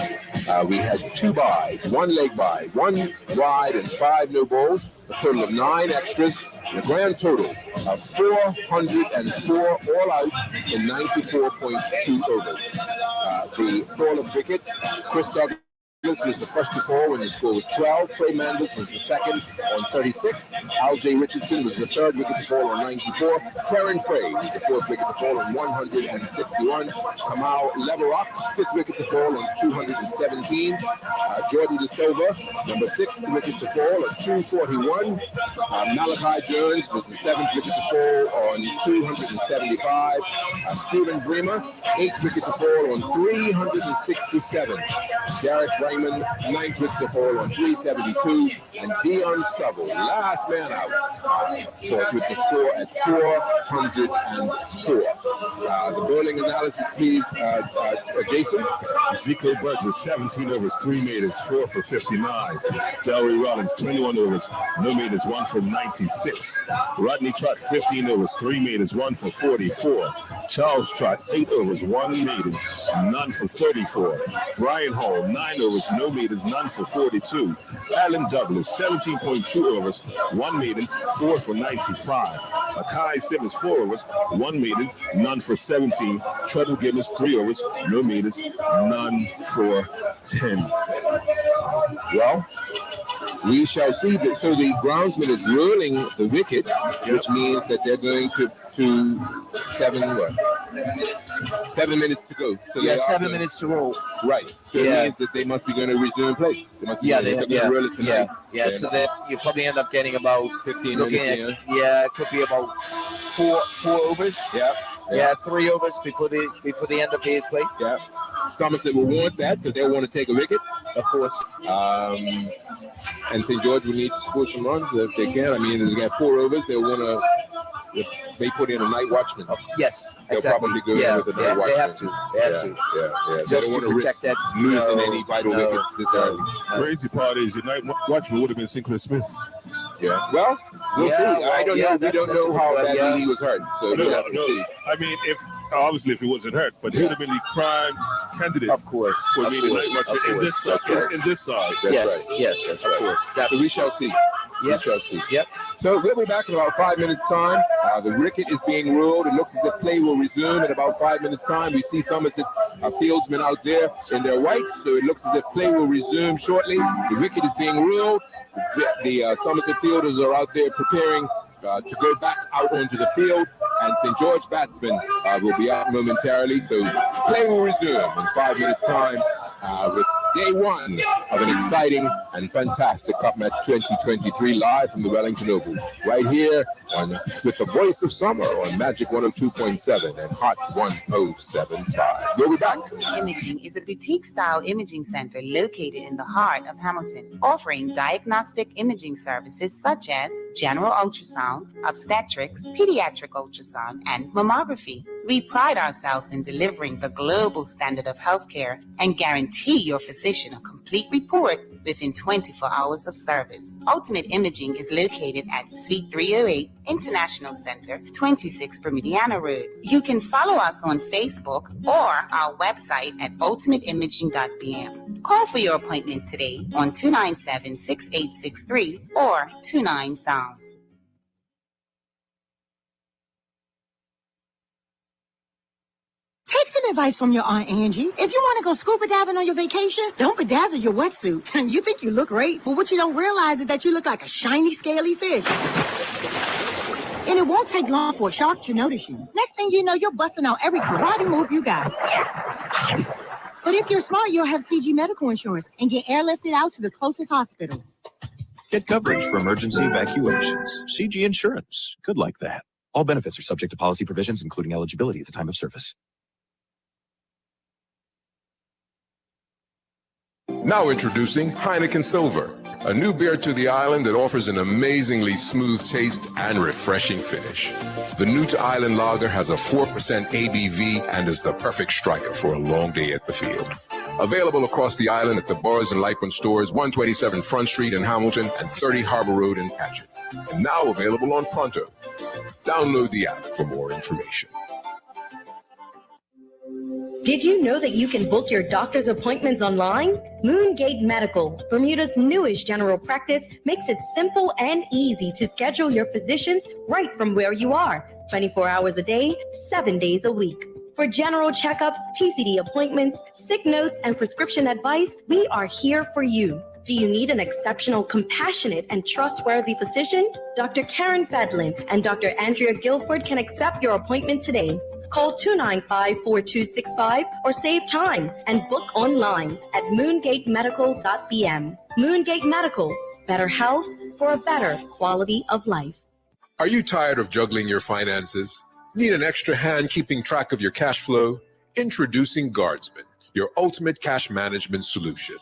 We had 2 byes, 1 leg bye, 1 wide, and 5 no balls. A total of 9 extras, and a grand total of 404 all out in 94.2 overs. The fall of wickets, Chris Douglas was the first to fall when the score was 12. Trey Manders was the second on 36. L.J. Richardson was the third wicket to fall on 94. Terran Frey was the fourth wicket to fall on 161. Kamal Leverock, fifth wicket to fall on 217. Jordan De Silva, number 6 wicket to fall on 241. Malachi Jones was the 7th wicket to fall on 275. Stephen Bremer, 8th wicket to fall on 367. Derek Brangman Simon, ninth with the fall on 372, and Dion Stubble, last man out, fourth with the score at 404. The bowling analysis, please, Jason. Zico Burgess, 17 overs, 3 meters, 4 for 59. Delry Rollins, 21 overs, no meters, 1 for 96. Rodney Trott, 15 overs, 3 meters, 1 for 44. Charles Trott, 8 overs, 1 meter, none for 34. Brian Hall, 9 overs, no meters, none for 42. Alan Douglas, 17.2 overs, 1 meter, 4 for 95. Akai Simmons, 4 overs, 1 meter, none for 17. Treadle Gibbons, 3 overs, no meters, none for 10. Well, we shall see. So the groundsman is rolling the wicket, which means that they're going to 7 minutes to go. So yeah, 7 minutes to roll. Right. So it means that they must be going to resume play. They must be going to roll it tonight. Yeah. So that you probably end up getting about 15 minutes. It could be about four overs. Yeah, 3 overs before the end of day's play. Yeah. Somerset will want that because they'll want to take a wicket, of course. And St. George will need to score some runs if they can. I mean, they got 4 overs. They'll want to. They put in a night watchman. Yes, they'll probably go in with a night watchman. They have to. They have to. Yeah. Just they don't to want protect that. Losing any vital wickets this early. Crazy part is the night watchman would have been Sinclair Smith. Yeah. Well, we'll see. I don't know. We don't know how badly he was hurt. So we'll have to see. I mean, if he wasn't hurt, but he would have been the prime candidate, of course, for me tonight watching in this side. That's right. Yes, of course. So we shall see. We shall see. Yep. So we'll be back in about 5 minutes' time. The wicket is being ruled. It looks as if play will resume in about 5 minutes' time. We see Somerset's fieldsmen out there in their whites, so it looks as if play will resume shortly. The wicket is being ruled. The Somerset fielders are out there preparing to go back out onto the field, and St. George batsmen will be out momentarily. So play will resume in 5 minutes' time with day 1 of an exciting and fantastic Cup Match 2023 live from the Wellington Oval, right here with the voice of summer on Magic 102.7 and Hot 1075. We'll be back. Imaging is a boutique-style imaging center located in the heart of Hamilton, offering diagnostic imaging services such as general ultrasound, obstetrics, pediatric ultrasound, and mammography. We pride ourselves in delivering the global standard of healthcare and guarantee your physician a complete report within 24 hours of service. Ultimate Imaging is located at Suite 308, International Center, 26 Bermudiana Road. You can follow us on Facebook or our website at ultimateimaging.bm. Call for your appointment today on 297-6863 or 29-SOUND. Take some advice from your Aunt Angie. If you want to go scuba diving on your vacation, don't bedazzle your wetsuit. You think you look great, but what you don't realize is that you look like a shiny, scaly fish. And it won't take long for a shark to notice you. Next thing you know, you're busting out every karate move you got. But if you're smart, you'll have CG medical insurance and get airlifted out to the closest hospital. Get coverage for emergency evacuations. CG Insurance. Good like that. All benefits are subject to policy provisions, including eligibility at the time of service. Now introducing Heineken Silver, a new beer to the island that offers an amazingly smooth taste and refreshing finish. The new to island lager has a 4% ABV and is the perfect striker for a long day at the field. Available across the island at the Bars and Lightman stores, 127 Front Street in Hamilton and 30 Harbor Road in Paget. And now available on Pronto. Download the app for more information. Did you know that you can book your doctor's appointments online? Moongate Medical, Bermuda's newest general practice, makes it simple and easy to schedule your physicians right from where you are, 24 hours a day, 7 days a week. For general checkups, TCD appointments, sick notes, and prescription advice, we are here for you. Do you need an exceptional, compassionate, and trustworthy physician? Dr. Karen Fedlin and Dr. Andrea Guilford can accept your appointment today. Call 295-4265 or save time and book online at moongatemedical.bm. Moongate Medical, better health for a better quality of life. Are you tired of juggling your finances? Need an extra hand keeping track of your cash flow? Introducing Guardsman, your ultimate cash management solution.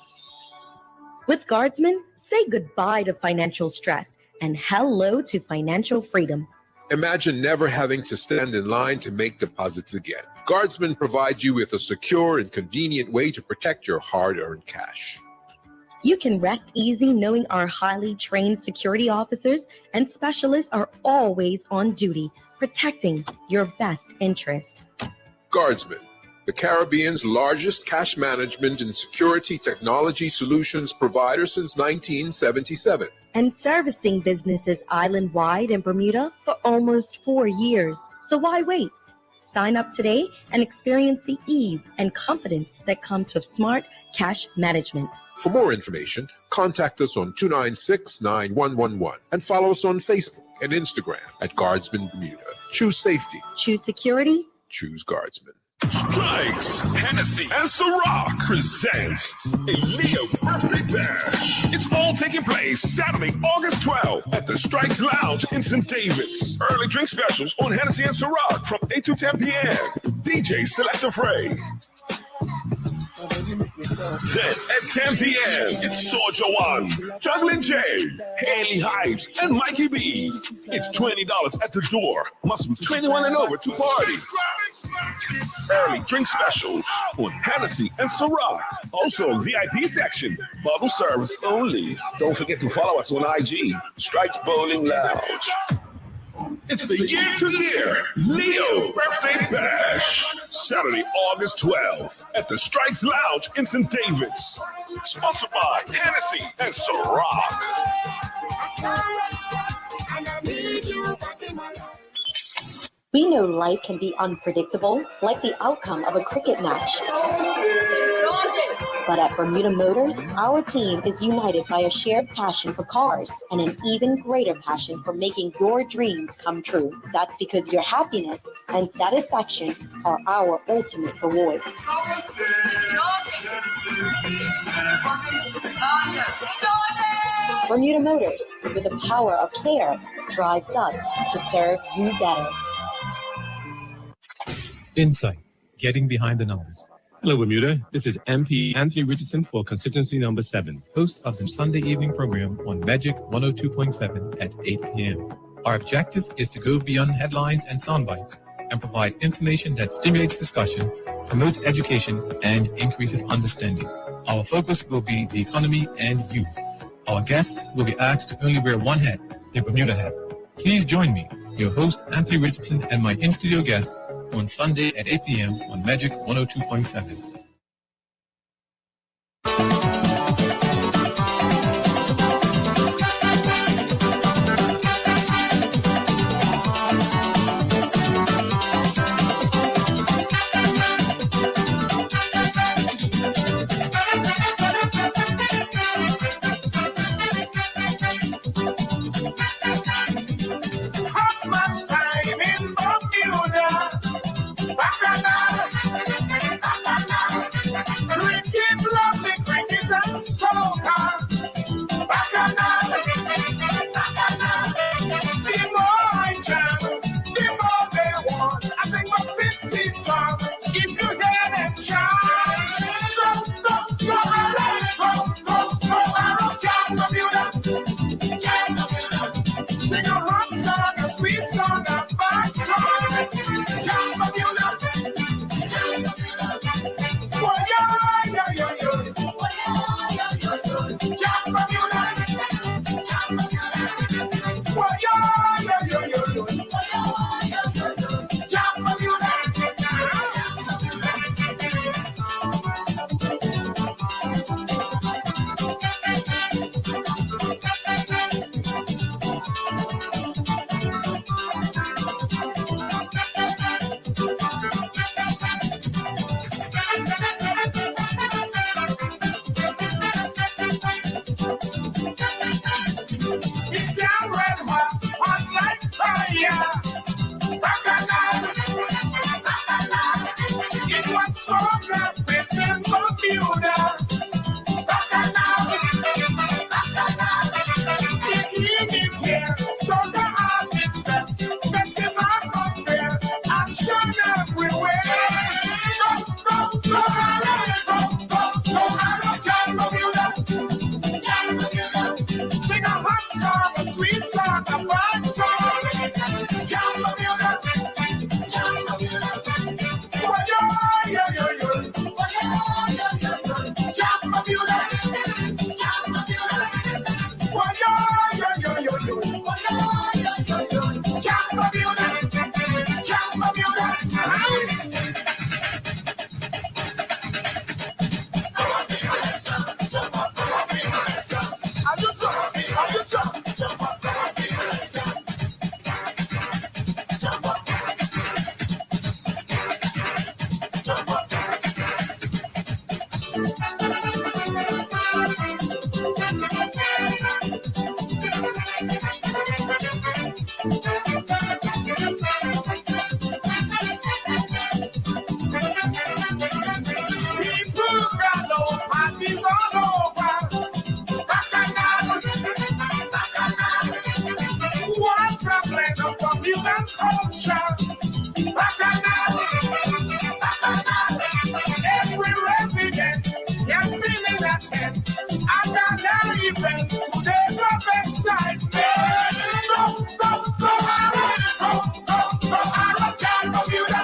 With Guardsman, say goodbye to financial stress and hello to financial freedom. Imagine never having to stand in line to make deposits again. Guardsman provides you with a secure and convenient way to protect your hard-earned cash. You can rest easy knowing our highly trained security officers and specialists are always on duty, protecting your best interest. Guardsman, the Caribbean's largest cash management and security technology solutions provider since 1977. And servicing businesses island-wide in Bermuda for almost 4 years. So why wait? Sign up today and experience the ease and confidence that comes with smart cash management. For more information, contact us on 296-9111 and follow us on Facebook and Instagram at Guardsman Bermuda. Choose safety. Choose security. Choose Guardsman. Strikes, Hennessy, and Ciroc presents a Leo birthday bash. It's all taking place Saturday, August 12th at the Strikes Lounge in St. David's. Early drink specials on Hennessy and Ciroc from 8 to 10 p.m. DJ Selector Frey. Then at 10 p.m., it's Soja One, Juggling Jay, Haley Hypes, and Mikey B. It's $20 at the door. Must be 21 and over to party. Early drink specials on Hennessy and Ciroc. Also, VIP section, bottle service only. Don't forget to follow us on IG, Strikes Bowling Lounge. It's the year-to-year Leo Birthday Bash, Saturday, August 12th at the Strikes Lounge in St. David's. Sponsored by Hennessy and Ciroc. We know life can be unpredictable, like the outcome of a cricket match. But at Bermuda Motors, our team is united by a shared passion for cars and an even greater passion for making your dreams come true. That's because your happiness and satisfaction are our ultimate rewards. Bermuda Motors, with the power of care, drives us to serve you better. Insight, getting behind the numbers. Hello, Bermuda. This is MP Anthony Richardson for constituency number 7, host of the Sunday evening program on Magic 102.7 at 8 p.m. Our objective is to go beyond headlines and sound bites and provide information that stimulates discussion, promotes education, and increases understanding. Our focus will be the economy and youth. Our guests will be asked to only wear one hat, the Bermuda hat. Please join me, your host Anthony Richardson, and my in-studio guest on Sunday at 8 p.m. on Magic 102.7. strength. There's no excitement. Go, go, go, I'm John Bermuda.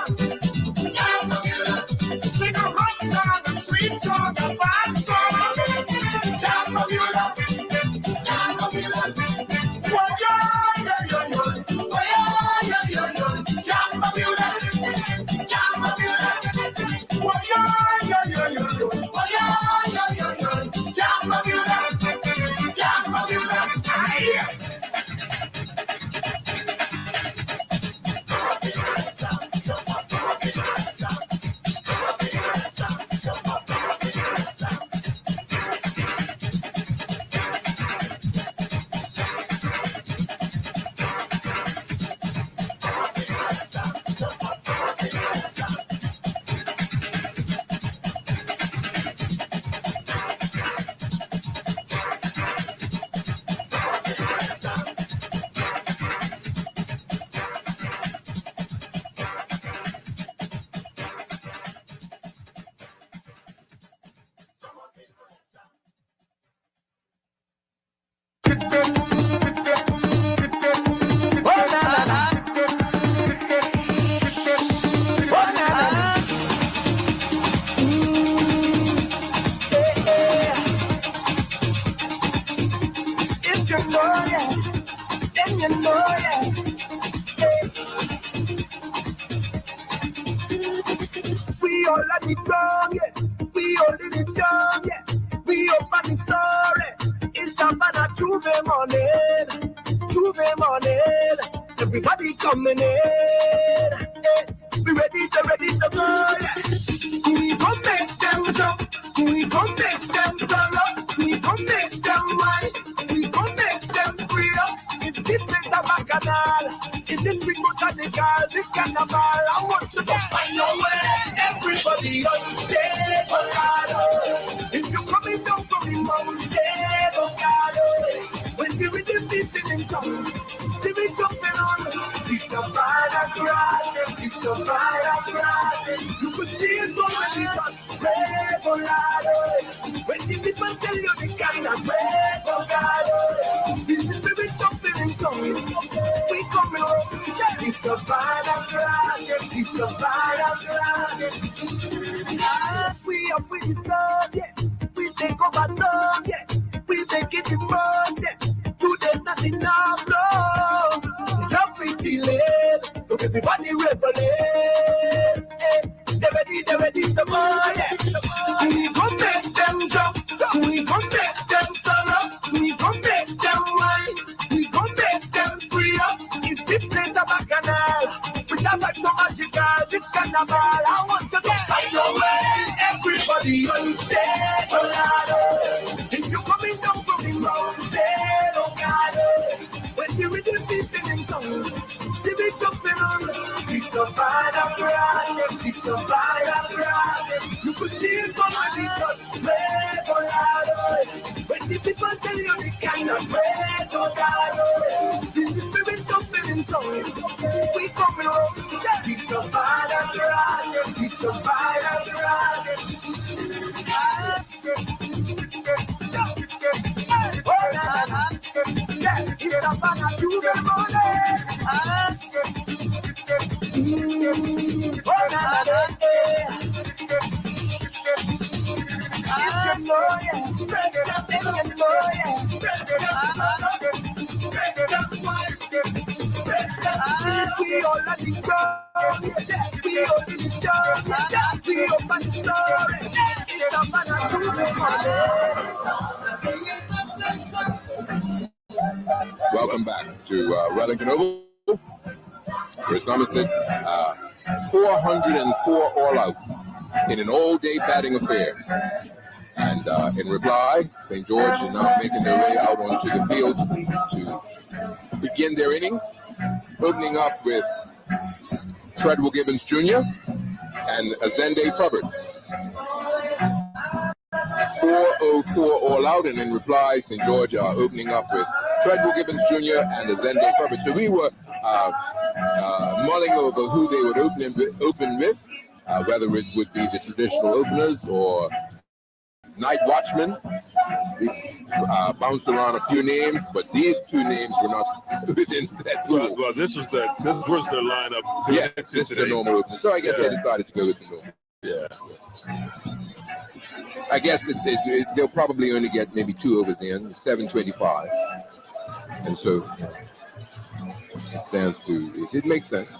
John Bermuda. Sing a hot song, a sweet song, a bad song. John Bermuda. John Bermuda. Well, John Bermuda. John Bermuda. Well, John Bermuda. John Bermuda. Aye. We all let it down, yeah. We all let it down, yeah. We open the story. It's a man Juve morning, Juve morning. Everybody coming in. Yeah. We ready to go, yeah. We gon' make them jump. We gon' make them turn up. We gon' make them wine. We gon' make them free up. It's different than Bacchanal. It's this big botanical, this carnival. I want to go find your way. Everybody on stage, oh, if you're coming down from the mountain, oh God, when we read the beats in tongue, see me jumping on. It's a fire crash, it's a fire crash. You could see it already, but brave, oh God, when the people tell you the kind of brave, oh God, this is where we jumping in tongue. We coming home, it's a fire crash, it's a fire crash. We up with the sun, yeah. We take over town, yeah. We take it in months, yeah. Today's not enough, no. It's how we feeling. Look, everybody rebelling. They're ready to buy, yeah. We gon' make them jump. We gon' make them turn up. We gon' make them wine. We gon' make them free up. It's the place of Bacchanal. We have like so magical. This carnival, I want to go find your way. Everybody on stage, oh God. If you're coming down from the mountain, oh God. When you read the beats in tongue, see me jumping on. It's a fire crash, it's a fire crash. You could see it already, but brave, oh God. When the people tell you the kind of brave, oh God. This is spirit jumping in tongue. We coming home. It's a fire crash, it's a fire crash. We all let it go. We all let it go. We open the story. It's a man Welcome back to Wellington Oval. Chris Somerset, 404 all out in an all-day batting affair. And in reply, St. George is now making their way out onto the field to begin their innings, opening up with Treadwell Gibbons Jr. and Azende Fubbard. 404 all out, and in reply, St. George are opening up with Treadwell Gibbons Jr. and Azende Fubbard. So we were mulling over who they would open with, whether it would be the traditional openers or Night Watchman. Bounced around a few names, but these two names were not within that pool. Well, this was their lineup. Yeah, this is the normal opener. So I guess they decided to go with the normal. Yeah. I guess they'll probably only get maybe 2 overs in, 7:25. And so it stands to, it makes sense.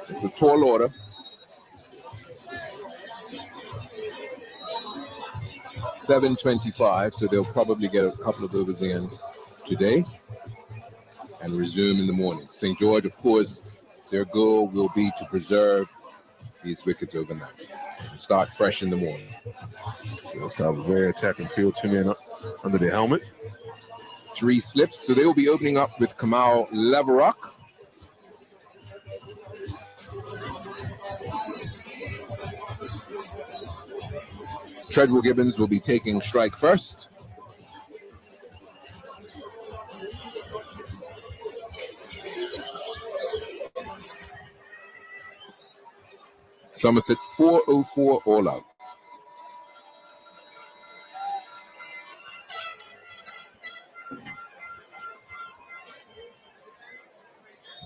It's a tall order. $7.25, so they'll probably get a couple of overs in today and resume in the morning. St. George, of course, their goal will be to preserve these wickets overnight and start fresh in the morning. They'll start a very attacking field, 2 men under the helmet. 3 slips, so they will be opening up with Kamal Leverock. Treadwell Gibbons will be taking strike first. Somerset 404 all out.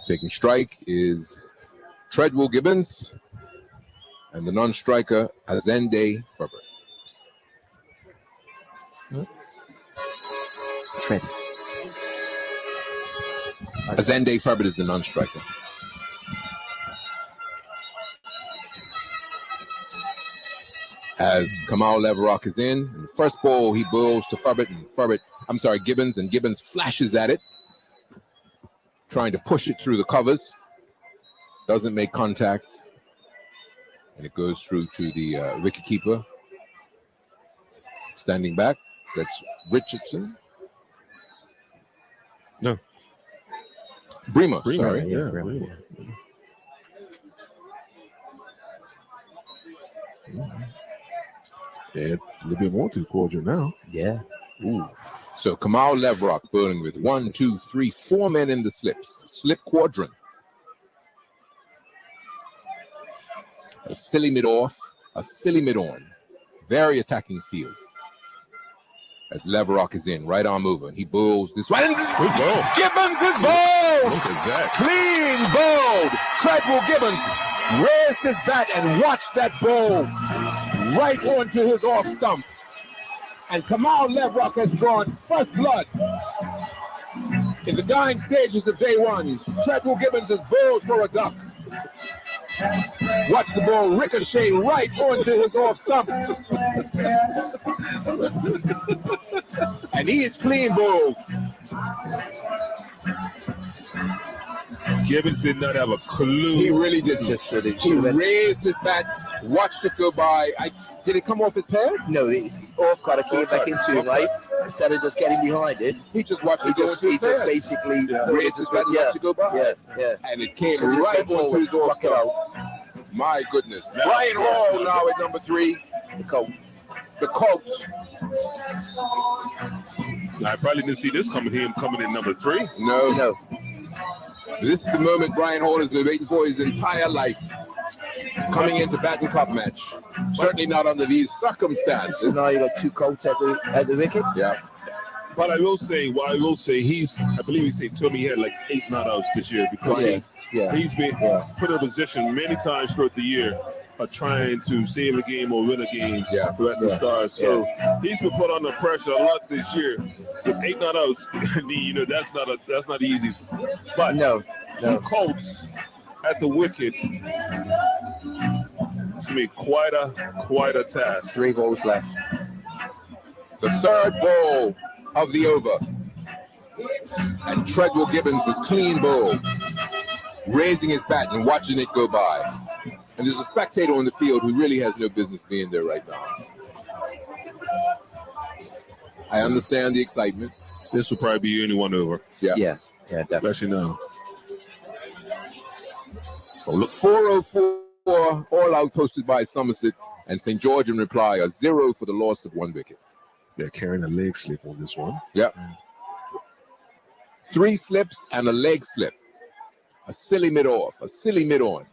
Taking strike is Treadwell Gibbons and the non-striker Azende Ferber. Azende Ferber is the non-striker. As Kamal Leverock is in the first ball, he bowls to Gibbons, and Gibbons flashes at it, trying to push it through the covers. Doesn't make contact, and it goes through to the wicketkeeper. Standing back, that's Richardson. No. Bremer, Bremer, sorry. yeah, Bremer. Yeah, a little bit more too cordial now. Yeah. Ooh. So Kamal Leverock bowling with 1, 2, 3, 4 men in the slips. Slip quadrant. A silly mid off, a silly mid on. Very attacking field. As Leverock is in, right arm over. He bowls this one. Gibbons is bowled! Clean bowled! Treadwell Gibbons raised his bat and watched that bowl right onto his off stump. And Kamal Leverock has drawn first blood. In the dying stages of day 1, Treadwell Gibbons is bowled for a duck. Watch the ball ricochet right onto his off stump. And he is clean bowled. Gibbons did not have a clue. He really didn't. He raised his bat, watched it go by. Did it come off his pad? No, off kind of came back into it, right? Instead of just getting behind it, he just watched it. He just basically raised his bat and watched it go by. Yeah. And it came right onto his off stump. My goodness. Brian Hall now at number 3. The Colt. I probably didn't see this coming. Him coming in number 3. No. This is the moment Brian Hall has been waiting for his entire life. Coming into batting cup match. Certainly not under these circumstances. So now you got 2 Colts at the wicket. Yeah. But I will say, I believe he told me he had like 8 not outs this year because he's been put in a position many times throughout the year of trying to save a game or win a game for the Stars. So he's been put under pressure a lot this year with 8 not outs. That's not easy. But 2 Colts at the wicket. It's gonna be quite a task. 3 balls left. The third ball of the over. And Treadwell Gibbons was clean bowled, raising his bat and watching it go by. And there's a spectator on the field who really has no business being there right now. I understand the excitement. This will probably be anyone over. Yeah, definitely. Especially now. So look, 404 all out posted by Somerset, and St. George in reply a 0 for the loss of 1 wicket. They're carrying a leg slip on this one. Yep. 3 slips and a leg slip. A silly mid off, a silly mid on.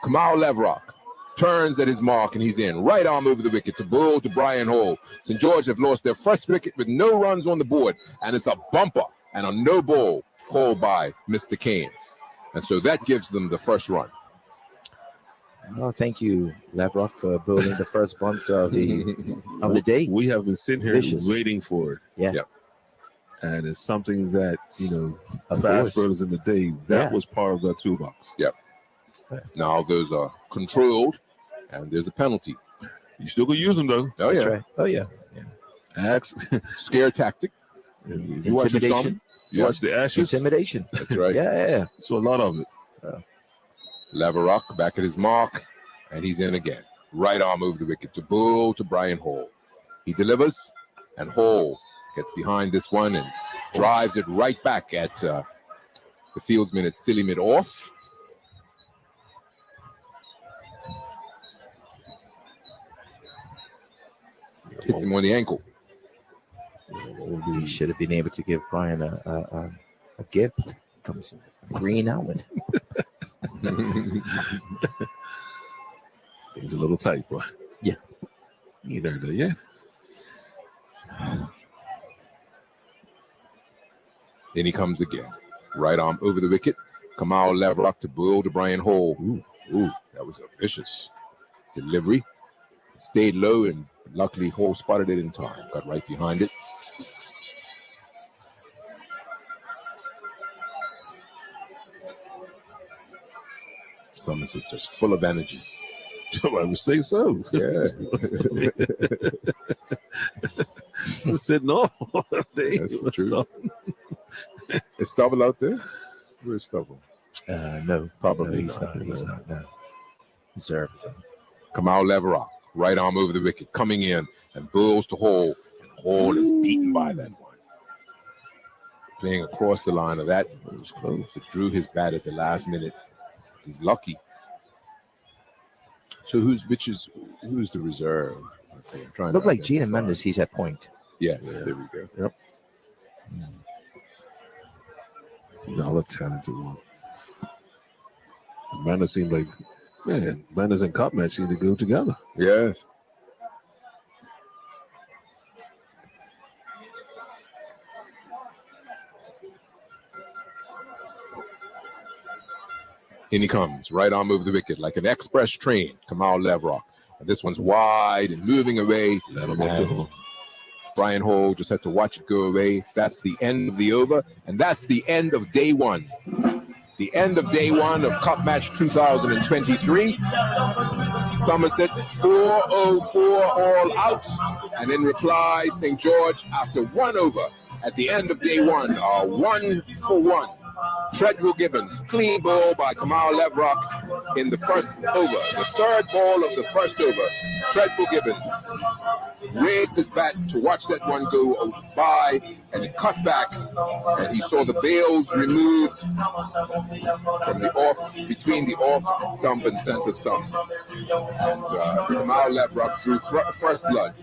Kamal Leverock turns at his mark, and he's in. Right arm over the wicket to Bull to Brian Hall. St. George have lost their first wicket with no runs on the board, and it's a bumper and a no ball called by Mr. Keynes. And so that gives them the first run. Oh, thank you, Labrock, for building the first bunts of the day. We have been sitting here waiting for it. Yeah. Yep. And it's something that, Of fast course. bowlers in the day, that was part of the toolbox. Yep. Now those are controlled, and there's a penalty. You still can use them, though. Oh, yeah. Right. Oh, yeah. Scare tactic. You watch the Intimidation. You watch the Ashes. Intimidation. That's right. Yeah. So a lot of it. Laverock back at his mark, and he's in again. Right arm over the wicket to Bull to Brian Hall. He delivers, and Hall gets behind this one and drives it right back at the fieldsman at silly mid off. Hits him on the ankle. We should have been able to give Brian a gift. Comes a green helmet. Things a little tight, boy. Yeah. Either there, yeah. Then he comes again. Right arm over the wicket. Kamal Laverock to Bull to Brian Hall. Ooh, that was a vicious delivery. It stayed low, and luckily Hall spotted it in time. Got right behind it. Somerset just full of energy. I would say so. Yeah. I'm sitting all day. That's true. Is Stubble out there? Where's Stubble? No, Probably no, he's not. He's not. No. Observes him. Kamal Laverock, right arm over the wicket, coming in, and Bulls to Hall. And Hall is beaten by that one. Playing across the line of that. It was close. It drew his bat at the last minute. He's lucky. So who's the reserve? Let's see, I'm trying Look to like Gina identify. Mendes. He's at point. Yes, there we go. Yep. Another talented one. Amanda seemed like, man, Amanda's and Cup match seem to go together. Yes. In he comes, right arm over the wicket, like an express train. Kamal Laverock. And this one's wide and moving away. And Brian Hall just had to watch it go away. That's the end of the over, and that's the end of day one. The end of day one of Cup Match 2023. Somerset 404 all out. And in reply, St. George, after one over at the end of day one, are 1-for-1. Treadwell Gibbons, clean ball by Kamal Laverock in the first over. The third ball of the first over. Treadwell Gibbons raised his bat to watch that one go by, and it cut back, and he saw the bails removed from the off, between the off stump and center stump. And Kamal Laverock drew first blood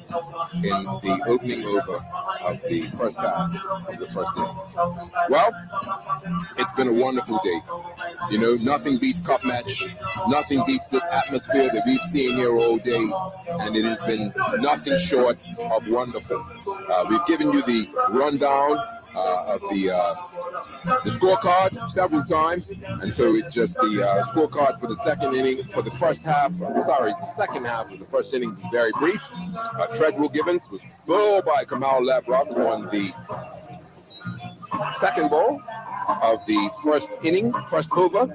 in the opening over of the first half of the first innings. Well, it's been a wonderful day. You know, nothing beats Cup Match. Nothing beats this atmosphere that we've seen here all day, and it has been nothing short of wonderful. We've given you the rundown of the scorecard several times, and so it's just the scorecard for the second inning, for the first half. Sorry, it's the second half of the first innings is very brief. Treadwell Gibbons was bowled by Kamal Laverock on the second ball of the first inning, first over,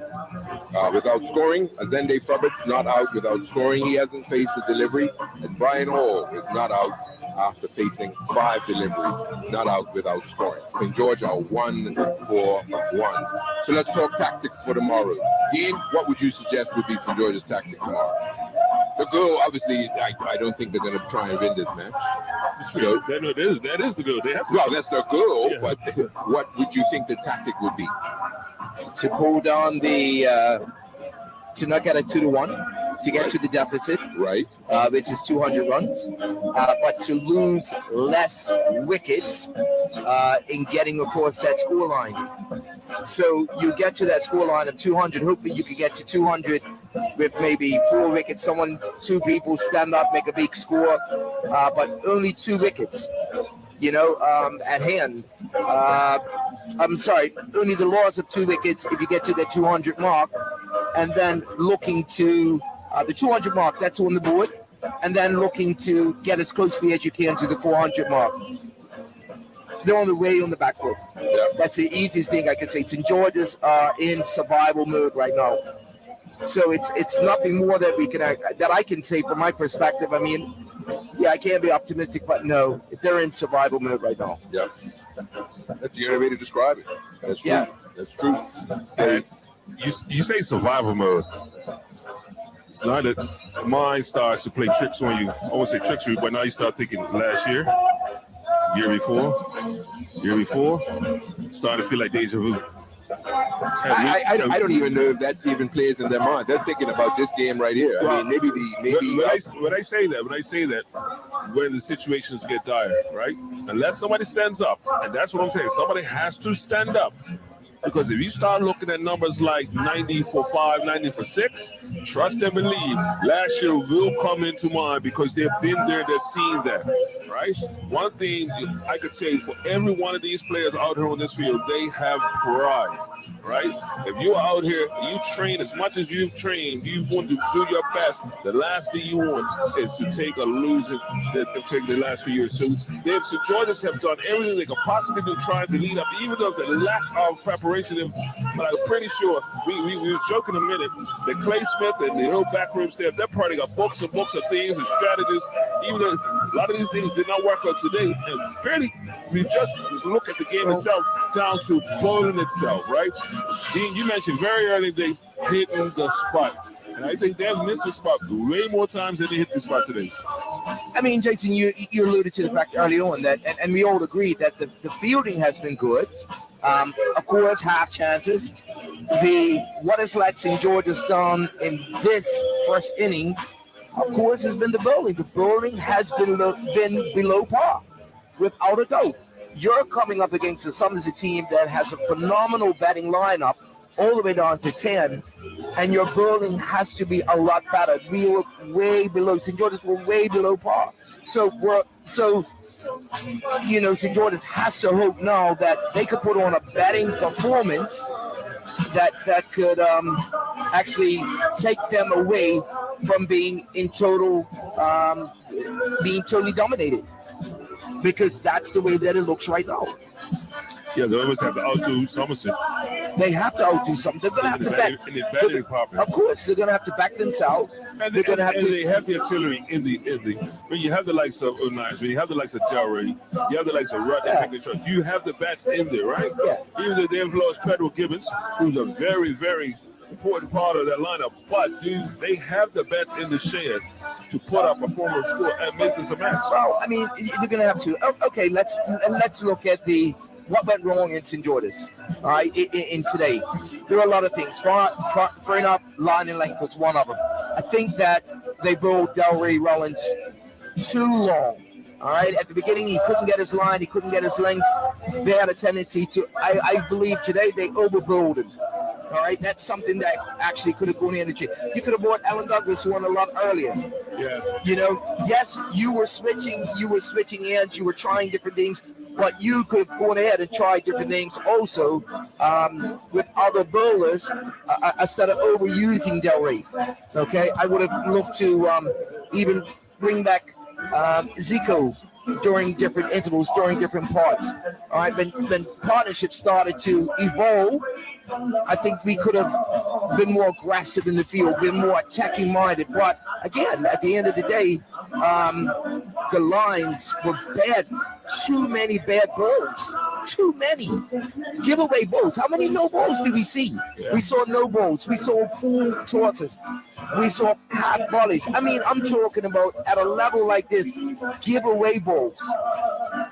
without scoring. Azende Frobets not out without scoring. He hasn't faced a delivery, and Brian Hall is not out after facing 5 deliveries, not out without scoring. St. George are 1-for-1. So let's talk tactics for tomorrow. Dean, what would you suggest would be St. George's tactic tomorrow? The goal, obviously, I don't think they're going to try and win this match. So that is the goal. They have to. Well, that's their goal, Yeah. but what would you think the tactic would be? To pull down the, to not get a 2-1, to get to the deficit, right? Which is 200 runs, but to lose less wickets in getting across that scoreline. So you get to that scoreline of 200. Hopefully, you could get to 200 with maybe 4 wickets. Two people stand up, make a big score, but only 2 wickets, at hand. I'm sorry, only the loss of 2 wickets if you get to the 200 mark, and then looking to the 200 mark, that's on the board, and then looking to get as closely as you can to the 400 mark. They're on the way on the back foot. Yeah. That's the easiest thing I can say. St. George's are in survival mode right now. So it's nothing more that I can say from my perspective. I mean, yeah, I can't be optimistic, but no, they're in survival mode right now. Yeah, that's the only way to describe it. That's true. Yeah. That's true. And you say survival mode. Now that mind starts to play tricks on you, I won't say tricks on you, but now you start thinking last year before, starting to feel like deja vu. I don't even know if that even plays in their mind. They're thinking about this game right here. Well, I mean, when I say that, when the situations get dire, right? Unless somebody stands up, and that's what I'm saying. Somebody has to stand up. Because if you start looking at numbers like 90 for 5, 90 for 6, trust and believe, last year will come into mind because they've been there, they've seen that, right? One thing I could say for every one of these players out here on this field, they have pride, right? If you're out here, you train as much as you've trained, you want to do your best, the last thing you want is to take a loser that they've taken the last few years. So St. George's have done everything they could possibly do trying to lead up, even though the lack of preparation. But I'm pretty sure we were joking a minute that Clay Smith and the whole backroom staff, they're probably got books and books of things and strategies. Even though a lot of these things did not work out today, and fairly we just look at the game itself down to bowling itself, right? Dean, you mentioned very early they hitting the spot. And I think they've missed the spot way more times than they hit the spot today. I mean, Jason, you alluded to the fact early on that, and we all agree that the fielding has been good. Of course, half chances. What has let St. George's done in this first innings, of course, has been the bowling. The bowling has been below par, without a doubt. You're coming up against the Summers team that has a phenomenal batting lineup, all the way down to 10, and your bowling has to be a lot better. We were way below. St. George's were way below par. So St. George's has to hope now that they could put on a batting performance that could actually take them away from being totally dominated, because that's the way that it looks right now. Yeah, they always have to outdo Somerset. They have to outdo something. They're going to have to back. Of course, they're going to have to back themselves. And they're going to have to. They have the artillery in the. When you have the likes of O'Nice, when you have the likes of Delray, you have the likes of Rodney Trust. You have the bats in there, right? Yeah. Even though they've lost Treadwell Gibbons, who's a very, very important part of that lineup, but they have the bats in the shed to put up a former score and make this a match. Well, I mean, you're going to have to. Okay, let's look at what went wrong in St. George's, all right, in today. There are a lot of things. Fair enough, line and length was one of them. I think that they bowled Delray Rollins too long, all right? At the beginning, he couldn't get his line, he couldn't get his length. They had a tendency to, I believe today, they overbowled him. All right, that's something that actually could have gone in. You could have bought Alan Douglas who won a lot earlier. Yeah. Yes, you were switching ends, you were trying different things, but you could have gone ahead and tried different things also with other bowlers instead of overusing Delray. Okay, I would have looked to even bring back Zico during different intervals, during different parts. All right, when partnerships started to evolve, I think we could have been more aggressive in the field, been more attacking minded. But again, at the end of the day, the lines were bad. Too many bad balls. Too many giveaway balls. How many no balls did we see? Yeah. We saw no balls. We saw full tosses. We saw half volleys. I mean, I'm talking about at a level like this, giveaway balls.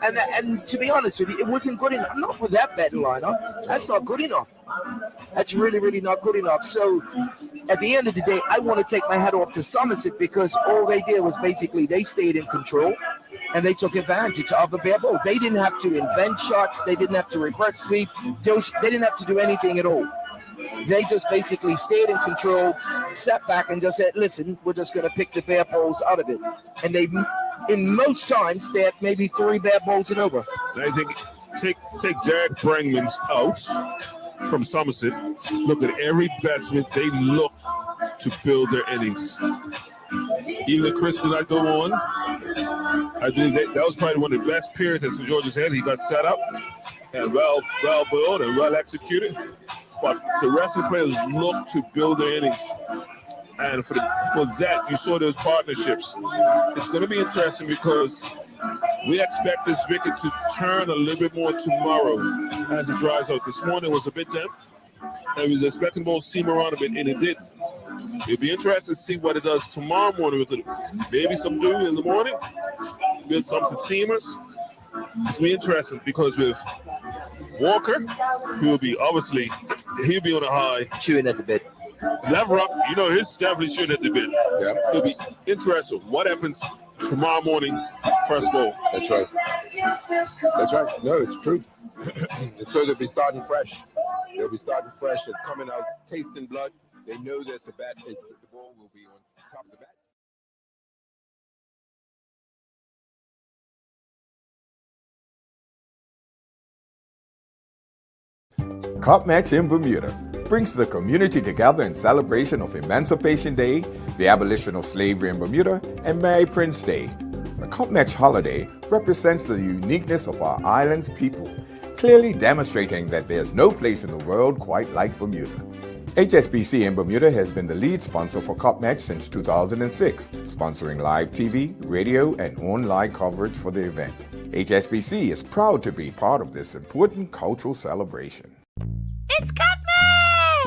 And to be honest with you, it wasn't good enough. Not for that batting lineup. That's not good enough. That's really, really not good enough. So at the end of the day, I want to take my hat off to Somerset because all they did was basically they stayed in control and they took advantage of the bad ball. They didn't have to invent shots. They didn't have to reverse sweep. They didn't have to do anything at all. They just basically stayed in control, sat back, and just said, listen, we're just going to pick the bare balls out of it. And they, in most times, they had maybe 3 bare balls and over. I think take Derek Bregman's out from Somerset. Look at every batsman. They look to build their innings. Even Chris did not go on. I think that was probably one of the best periods that St. George's had. He got set up and well built and well executed. But the rest of the players look to build their innings. And for that, you saw those partnerships. It's going to be interesting because we expect this wicket to turn a little bit more tomorrow as it dries out. This morning was a bit damp. I was expecting ball to seam around a bit, and it didn't. It'll be interesting to see what it does tomorrow morning with it. Maybe some dew in the morning, with some seamers. It's going to be interesting because with Walker, he'll be on a high. Chewing at the bit. Leverup, he's definitely shooting at the bit. Yeah. It'll be interesting. What happens tomorrow morning, first ball? That's right. That's right. No, it's true. So they'll be starting fresh. They'll be starting fresh and coming out tasting blood. They know that the ball will be on top of the bat. Cup Match in Bermuda brings the community together in celebration of Emancipation Day, the abolition of slavery in Bermuda, and Mary Prince Day. The Cup Match holiday represents the uniqueness of our island's people, clearly demonstrating that there's no place in the world quite like Bermuda. HSBC in Bermuda has been the lead sponsor for Cup Match since 2006, sponsoring live TV, radio, and online coverage for the event. HSBC is proud to be part of this important cultural celebration. It's Cup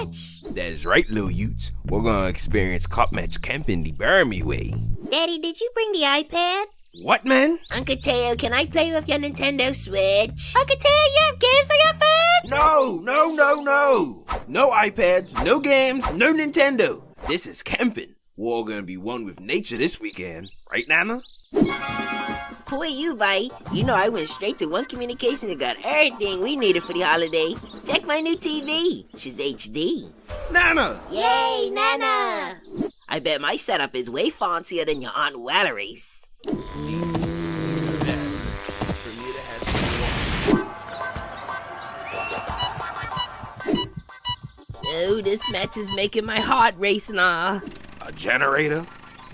Match! That's right, little Utes. We're gonna experience Cup Match camping the Burmy way. Daddy, did you bring the iPad? What, man? Uncle Teo, can I play with your Nintendo Switch? Uncle Teo, you have games on your phone? No. No iPads, no games, no Nintendo. This is camping. We're all gonna be one with nature this weekend. Right, Nana? Who are you, Vi? You know I went straight to One Communication and got everything we needed for the holiday. Check my new TV. She's HD. Nana! Yay, Nana! I bet my setup is way fancier than your Aunt Valerie's. Oh, this match is making my heart race now. A generator?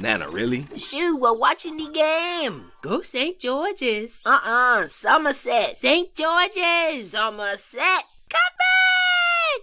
Nana, really? Shoo, we're watching the game. Go St. George's. Somerset. St. George's. Somerset. Come back!